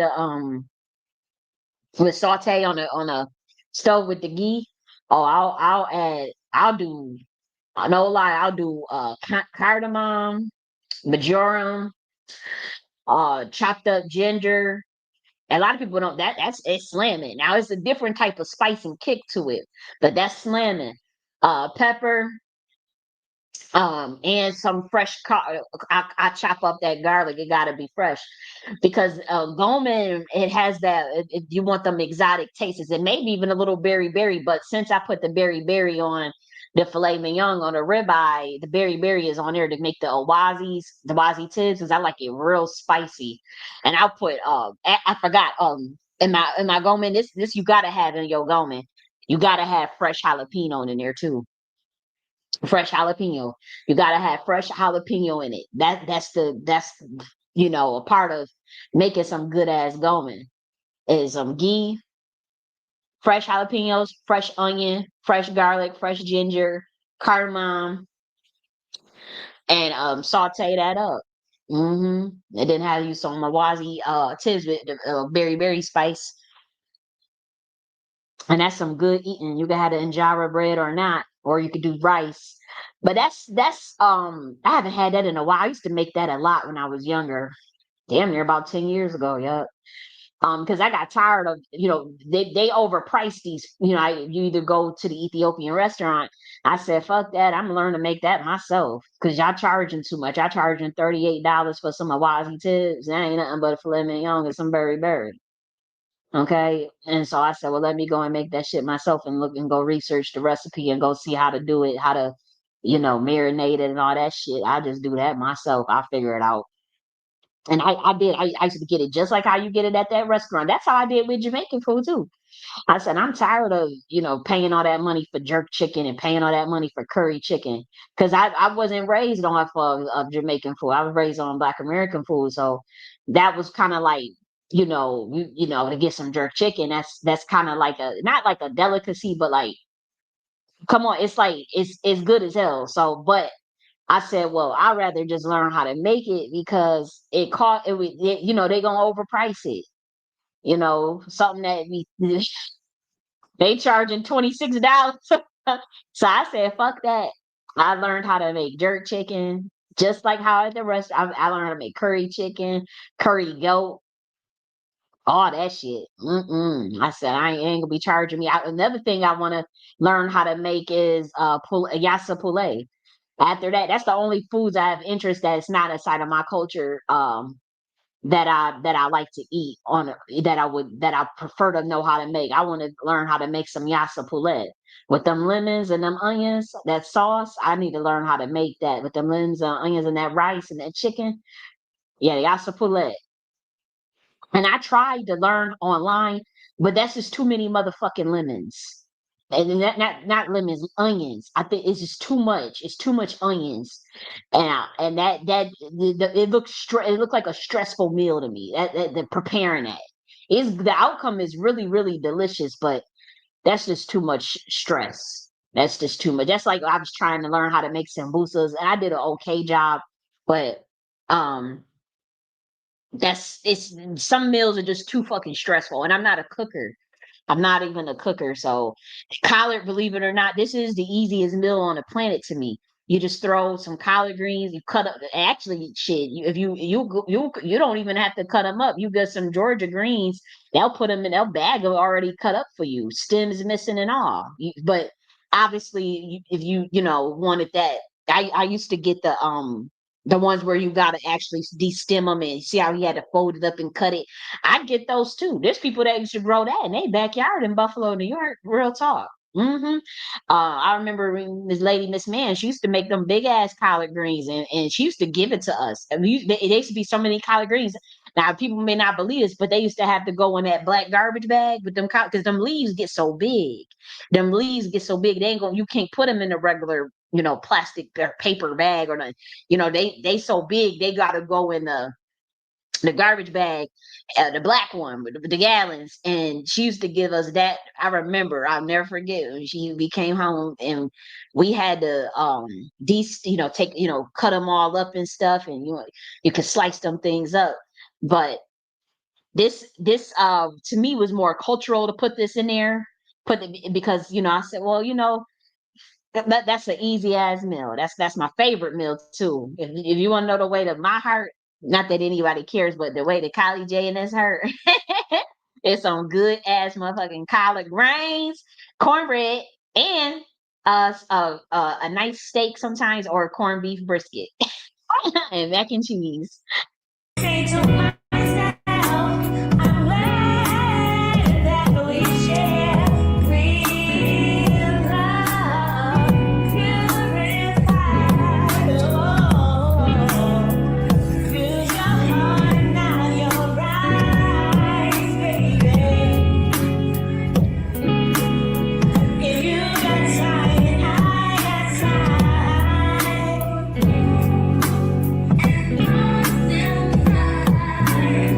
saute on a stove with the ghee. Oh, I'll do no lie, I'll do cardamom, majoram, chopped up ginger. A lot of people don't that's it's slamming. Now it's a different type of spice and kick to it, but that's slamming. Pepper, and some fresh I chop up that garlic. It gotta be fresh because Gourmet, it has that. If you want them exotic tastes, and maybe even a little berry. But since I put the berry on the filet mignon on the ribeye, the berry is on there to make the wazi tips, because I like it real spicy. And I'll put I forgot in my Gourmet, this you gotta have in your Gourmet. You gotta have fresh jalapeno in there too. Fresh jalapeno. You gotta have fresh jalapeno in it. That's a part of making some good ass going is ghee, fresh jalapenos, fresh onion, fresh garlic, fresh ginger, cardamom, and saute that up. And then have you some mawazi tips with the berry spice, and that's some good eating. You can have the injera bread or not, or you could do rice. But that's I haven't had that in a while. I used to make that a lot when I was younger. Damn near about 10 years ago, yeah. Because I got tired of, they overpriced these, you either go to the Ethiopian restaurant. I said, fuck that. I'm learning to make that myself. Cause y'all charging too much. Y'all charging $38 for some Awazi tips. That ain't nothing but a filet mignon and some berry. Okay. And so I said, well, let me go and make that shit myself and look and go research the recipe and go see how to do it, how to, marinate it and all that shit. I just do that myself. I figure it out. And I did. I used to get it just like how you get it at that restaurant. That's how I did with Jamaican food too. I said, I'm tired of, paying all that money for jerk chicken and paying all that money for curry chicken. Cause I wasn't raised off of Jamaican food. I was raised on Black American food. So that was kind of like, to get some jerk chicken, that's kind of like not like a delicacy, but like, come on, it's like, it's good as hell. So, but I said, well, I'd rather just learn how to make it because they gonna overprice it. Something that they charging $26. So I said, fuck that. I learned how to make jerk chicken, just like how at the rest. I learned how to make curry chicken, curry goat, all that shit. I said, I ain't gonna be charging me. Another thing I want to learn how to make is yassa poulet. After that, that's the only foods I have interest that's not a side of my culture. That I like to eat that I prefer to know how to make. I want to learn how to make some yassa poulet with them lemons and them onions. That sauce, I need to learn how to make that with them lemons and onions and that rice and that chicken. Yeah, yassa poulet. And I tried to learn online, but that's just too many motherfucking lemons. And then not lemons, onions. I think it's just too much. It's too much onions, and it it looked like a stressful meal to me. That preparing that is the outcome is really really delicious, but that's just too much stress. That's just too much. That's like I was trying to learn how to make sambusas, and I did an okay job, but um it's some meals are just too fucking stressful, and I'm not a cooker. I'm not even a cooker. So collard, believe it or not, this is the easiest meal on the planet to me. You just throw some collard greens, you cut up actually shit. If you don't even have to cut them up. You get some Georgia greens, they'll put them in their bag of already cut up for you, stems missing and all. But obviously if you wanted that, I used to get the ones where you gotta actually de-stem them and see how he had to fold it up and cut it. I get those too. There's people that used to grow that in their backyard in Buffalo, New York. Real talk. I remember this lady, Miss Man, she used to make them big ass collard greens and she used to give it to us. And there used to be so many collard greens. Now people may not believe this, but they used to have to go in that black garbage bag with them because them leaves get so big. Them leaves get so big, you can't put them in a regular, plastic or paper bag or nothing. They so big, they gotta go in the garbage bag, the black one with the gallons, and she used to give us that. I remember, I'll never forget when we came home and we had to take, cut them all up and stuff, and you could slice them things up. But this to me was more cultural to put this in there, because I said, well, that's an easy ass meal. That's my favorite meal too. If you want to know the way to my heart, not that anybody cares, but the way to Kylie J.N.S. heart, it's some good ass motherfucking collard greens, cornbread, and a nice steak sometimes, or corned beef brisket, and mac and cheese.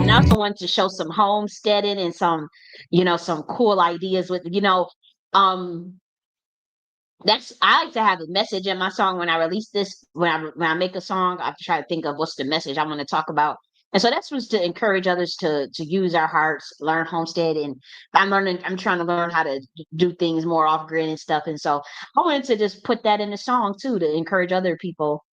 I also wanted to show some homesteading and some cool ideas with, that's, I like to have a message in my song when I release this. When I make a song, I try to think of what's the message I want to talk about. And so that's was to encourage others to use our hearts, learn homestead, and I'm trying to learn how to do things more off grid and stuff. And so I wanted to just put that in the song too, to encourage other people.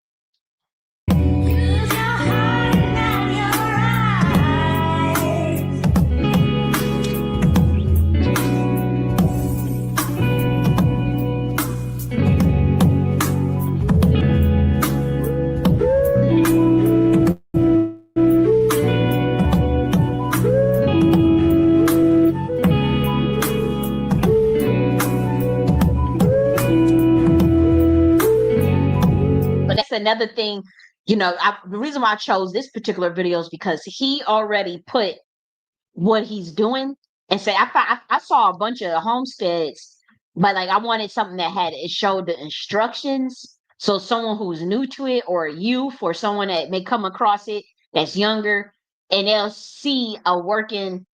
Another thing, the reason why I chose this particular video is because he already put what he's doing, and say I saw a bunch of homesteads, but like I wanted something that it showed the instructions, so someone who's new to it, or a youth, or someone that may come across it that's younger, and they'll see a working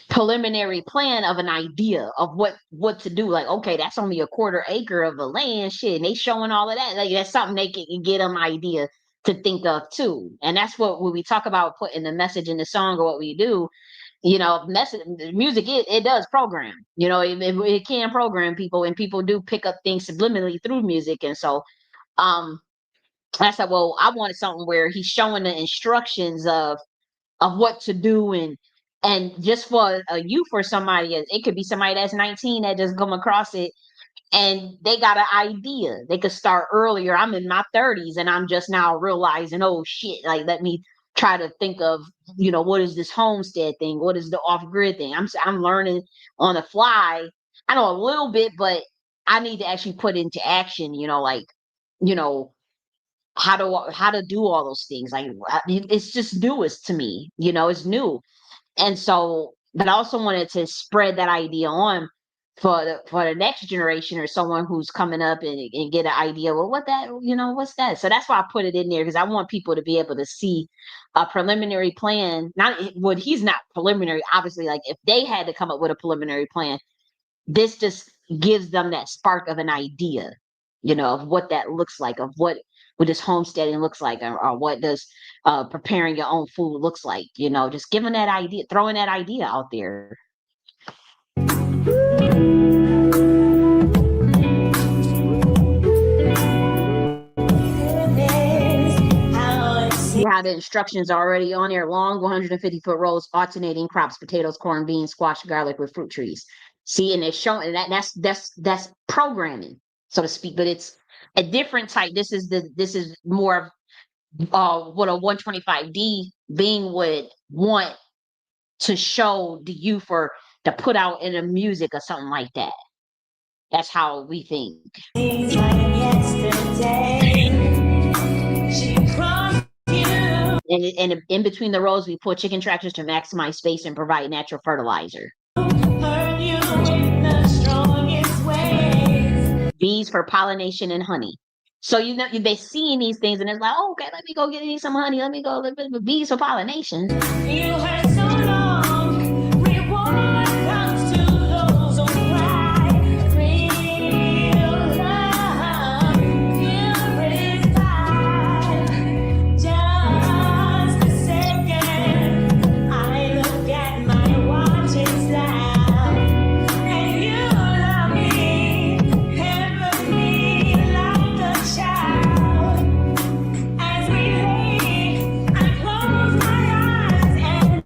preliminary plan of an idea of what to do. Like, okay, that's only a quarter acre of a land, shit, and they showing all of that. Like, that's something they can get them idea to think of too. And that's what when we talk about putting the message in the song, or what we do, music, it does program. It can program people, and people do pick up things subliminally through music. And so I said, well, I wanted something where he's showing the instructions of what to do, and just for a youth, or somebody, it could be somebody that's 19 that just come across it and they got an idea. They could start earlier. I'm in my 30s and I'm just now realizing, oh shit, like, let me try to think of, what is this homestead thing? What is the off-grid thing? I'm learning on the fly. I know a little bit, but I need to actually put into action, like, how to do all those things. Like, it's just newest to me, it's new. And so, but I also wanted to spread that idea on for the next generation, or someone who's coming up, and get an idea. Well, what's that? So that's why I put it in there, because I want people to be able to see a preliminary plan. He's not preliminary, obviously. Like, if they had to come up with a preliminary plan, this just gives them that spark of an idea, of what that looks like, of what this homesteading looks like, or what does preparing your own food looks like, just giving that idea, throwing that idea out there. See how the instructions are already on there: long 150-foot rows, alternating crops, potatoes, corn, beans, squash, garlic with fruit trees. See, and it's showing that's programming, so to speak, but it's a different type. This is more of what a 125D being would want to show the youth, or to put out in the music, or something like that. That's how we think. And in between the rows, we put chicken tractors to maximize space and provide natural fertilizer. Bees for pollination and honey. So they seeing these things and it's like, oh, okay, let me go get me some honey. Let me go look at the bees for pollination. You had so long, reward comes to those who cry. Real love purified. Just a second, I look at my watch and slap, and you love me, heavenly like a child. As we lay, I close my eyes and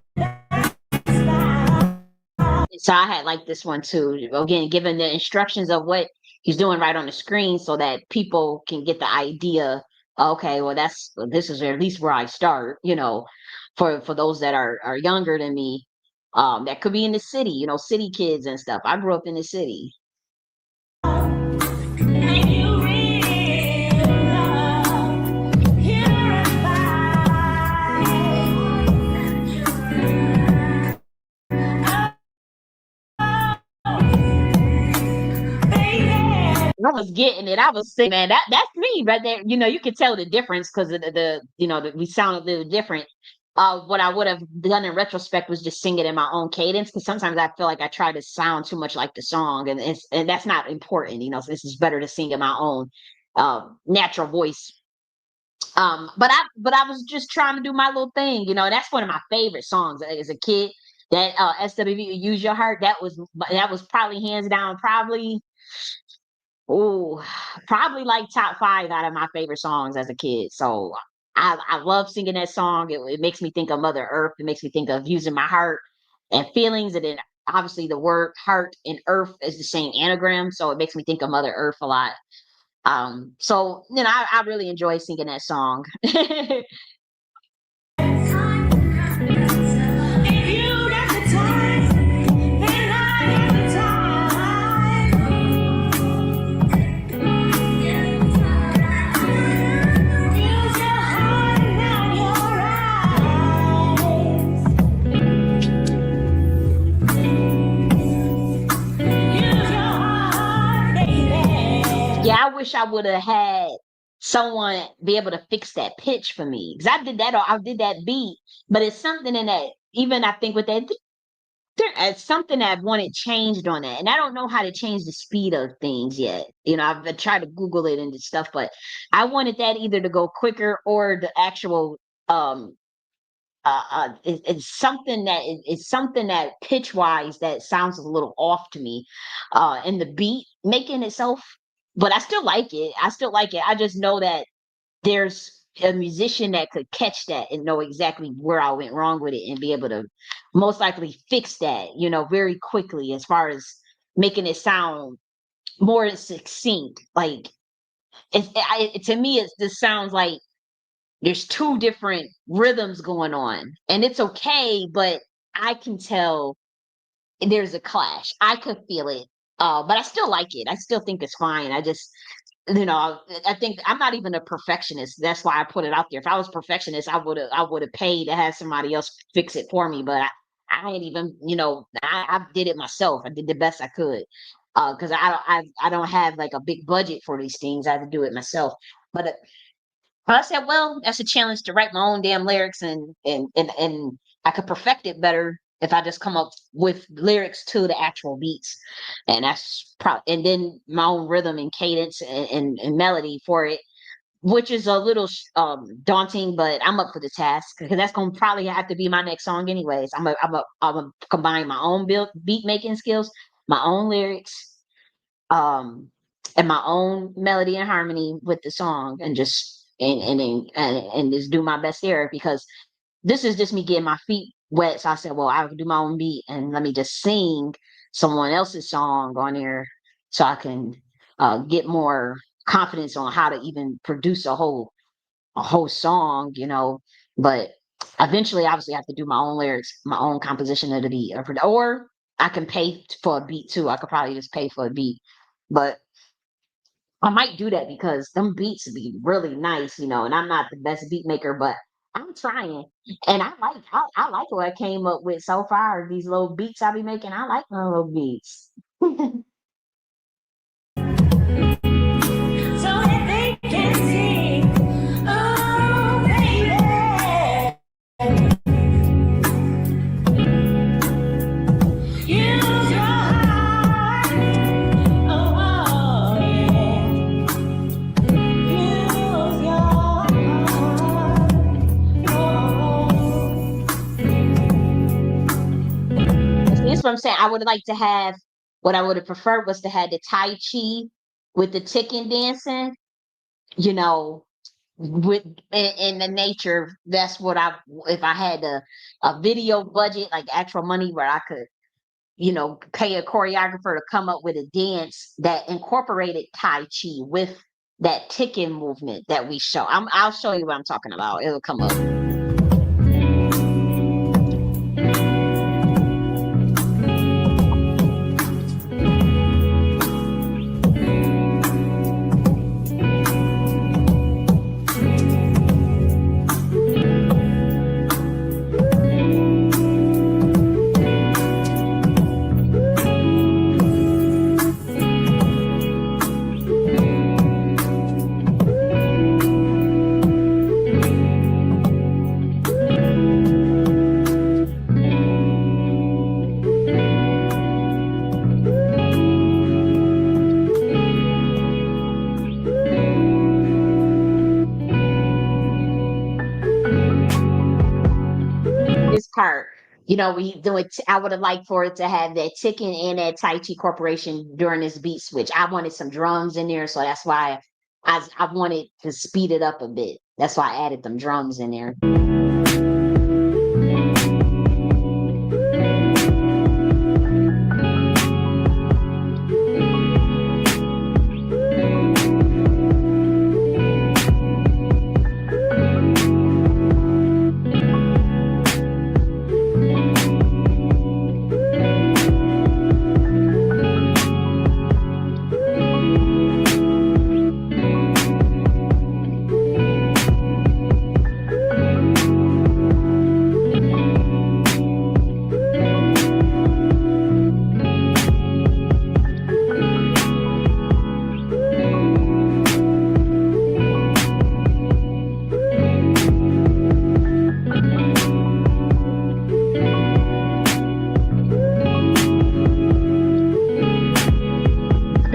smile. So I had like this one too. Again, given the instructions of what he's doing right on the screen so that people can get the idea, okay, well this is at least where I start, for those that are younger than me, that could be in the city, city kids and stuff. I grew up in the city. And you real love purified. I was getting it. I was saying, man, that's me right there. You could tell the difference because we sound a little different. What I would have done in retrospect was just sing it in my own cadence because sometimes I feel like I try to sound too much like the song, and that's not important. So this is better to sing in my own natural voice. But I was just trying to do my little thing. That's one of my favorite songs as a kid. That SWV Use Your Heart. That was probably hands down probably. Oh, probably like top 5 out of my favorite songs as a kid. So I love singing that song. It makes me think of Mother Earth. It makes me think of using my heart and feelings. And then obviously the word heart and earth is the same anagram. So it makes me think of Mother Earth a lot. So I really enjoy singing that song. If you got the time, then I got the time. Use your heart and not your eyes. Use your heart, baby. Yeah, I wish I would have had someone be able to fix that pitch for me because I did that beat, but it's something in that. Even I think with that, it's something that I wanted changed on that, and I don't know how to change the speed of things yet. I've tried to Google it and stuff, but I wanted that either to go quicker or the actual it's something that pitch wise that sounds a little off to me, in the beat making itself. But I still like it. I just know that there's a musician that could catch that and know exactly where I went wrong with it and be able to most likely fix that, very quickly as far as making it sound more succinct. Like to me, this sounds like there's 2 different rhythms going on, and it's okay, but I can tell there's a clash. I could feel it, but I still like it. I still think it's fine. I just, I think I'm not even a perfectionist. That's why I put it out there. If I was a perfectionist, I would have paid to have somebody else fix it for me. But I ain't even, I did it myself. I did the best I could, because I don't have like a big budget for these things. I had to do it myself. But I said, well, that's a challenge to write my own damn lyrics, and I could perfect it better if I just come up with lyrics to the actual beats, and and then my own rhythm and cadence and melody for it, which is a little daunting, but I'm up for the task because that's gonna probably have to be my next song anyways. I'm a combine my own beat making skills, my own lyrics, um, and my own melody and harmony with the song, and just and just do my best there because this is just me getting my feet wet. So I said, well, I can do my own beat and let me just sing someone else's song on there so I can get more confidence on how to even produce a whole song. But eventually, obviously, I have to do my own lyrics, my own composition of the beat, or I can pay for a beat too. I could probably just pay for a beat, but I might do that because them beats would be really nice, and I'm not the best beat maker, but I'm trying. And I like what I came up with so far. These little beats I be making, I like my little beats. So that they can I would like to have, what I would have preferred was to have the Tai Chi with the ticking dancing, you know, with in the nature. That's what if I had a video budget, like actual money where I could, pay a choreographer to come up with a dance that incorporated Tai Chi with that ticking movement that we show. I'll show you what I'm talking about. It'll come up. This part, we do it. I would have liked for it to have that ticking and that Tai Chi Corporation during this beat switch. I wanted some drums in there, so that's why I wanted to speed it up a bit. That's why I added them drums in there.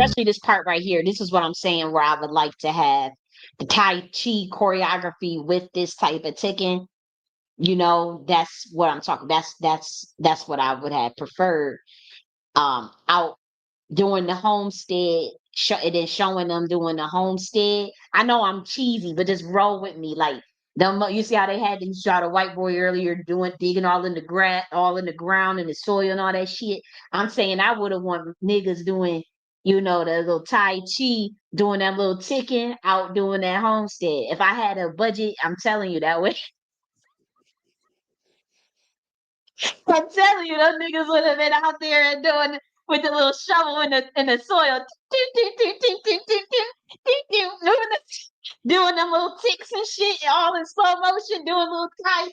Especially this part right here. This is what I'm saying, where I would like to have the Tai Chi choreography with this type of ticking. That's what I'm talking. That's what I would have preferred. Out doing the homestead, and then showing them doing the homestead. I know I'm cheesy, but just roll with me. Like you see how they had you shot a white boy earlier digging all in the ground and the soil and all that shit. I'm saying I would have want niggas doing, the little Tai Chi, doing that little ticking, out doing that homestead. If I had a budget, I'm telling you that way. I'm telling you, those niggas would have been out there and doing with the little shovel in the soil, doing them little ticks and shit, all in slow motion, doing little Tai Chi.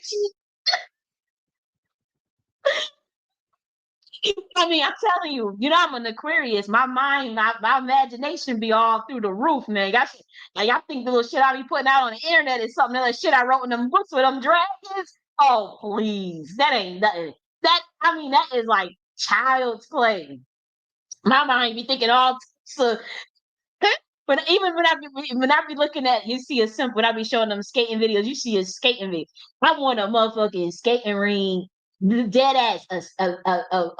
I mean, I'm telling you, I'm an Aquarius. My mind, my imagination be all through the roof, man. I think the little shit I be putting out on the internet is something that shit I wrote in them books with them dragons. Oh, please. That ain't nothing. That is like child's play. My mind be thinking all so. But even when I be looking at, you see when I be showing them skating videos, you see a skating video. I want a motherfucking skating ring, dead ass, a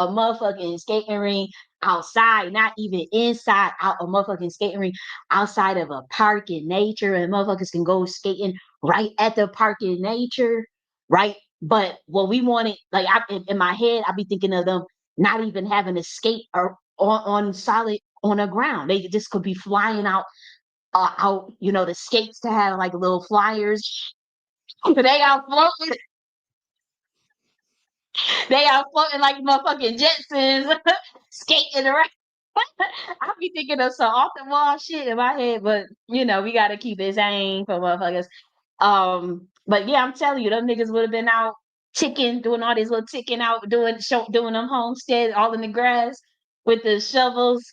motherfucking skating ring outside, not even inside, out a motherfucking skating ring outside of a park in nature, and motherfuckers can go skating right at the park in nature, right? But what we wanted, like in my head, I be thinking of them not even having to skate or on solid on the ground. They just could be flying out, the skates to have like little flyers. They out floating. They out floating like motherfucking Jetsons, skating around. I be thinking of some off the wall shit in my head, but we gotta keep it sane for motherfuckers. But yeah, I'm telling you, them niggas would have been out ticking, doing all these little ticking out, doing them homesteads all in the grass with the shovels,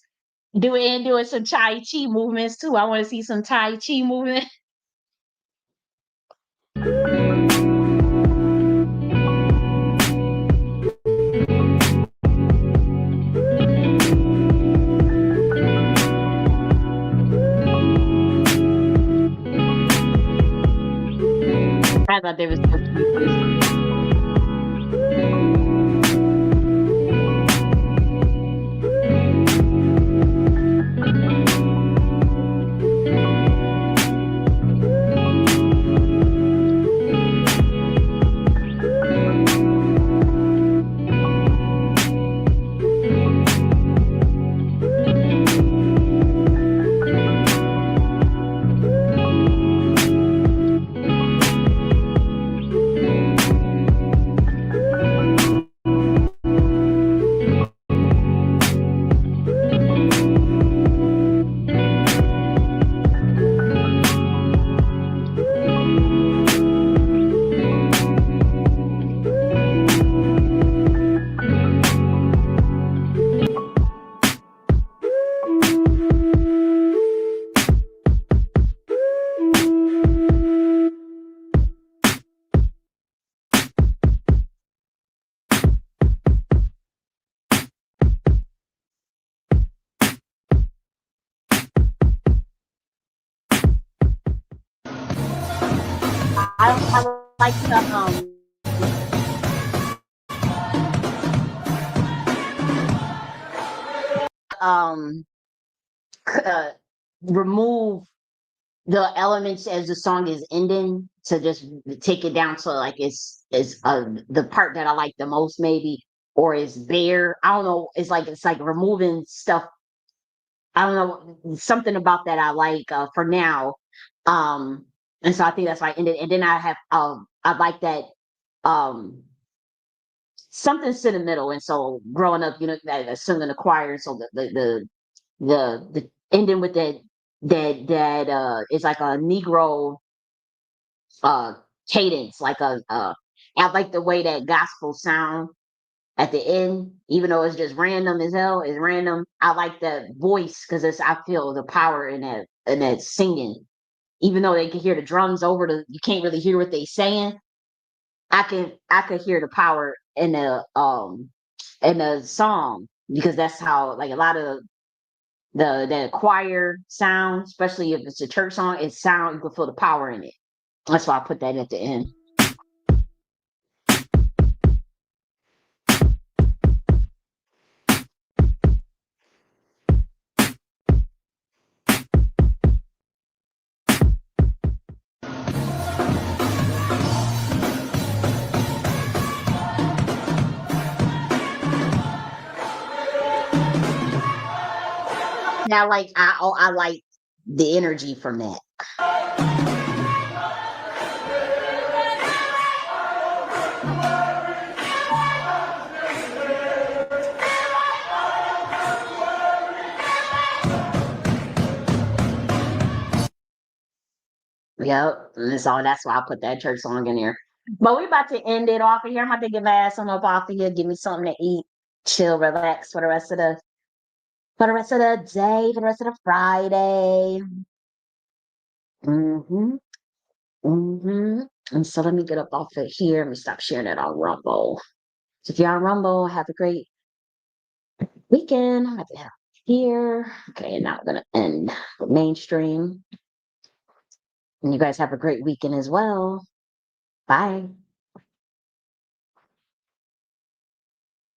doing some Tai Chi movements too. I want to see some Tai Chi movement. I thought they was supposed to be I like the um remove the elements as the song is ending to just take it down to like it's the part that I like the most maybe, or is bare. I don't know. It's like removing stuff. I don't know, something about that I like for now. Um and so I think that's why I ended. And then I like that um something's in the middle. And so growing up, that singing in the choir, so the ending with that is like a Negro uh cadence, like I like the way that gospel sound at the end, even though it's just random as hell, it's random. I like that voice because I feel the power in that singing. Even though they can hear the drums over you can't really hear what they saying. I could hear the power in the song, because that's how, like, a lot of the choir sound, especially if it's a church song, you can feel the power in it. That's why I put that at the end. Now, like, I like the energy from that. Yep. And so that's why I put that church song in there. But we about to end it off of here. I'm about to get my ass on up off of here, give me something to eat, chill, relax for the rest of the day, for the rest of the Friday. Mm-hmm. Mm-hmm. And so let me get up off of here. Let me stop sharing it on Rumble. So if you're on Rumble, have a great weekend. I'm gonna have here. Okay, and now I'm gonna end the mainstream. And you guys have a great weekend as well. Bye.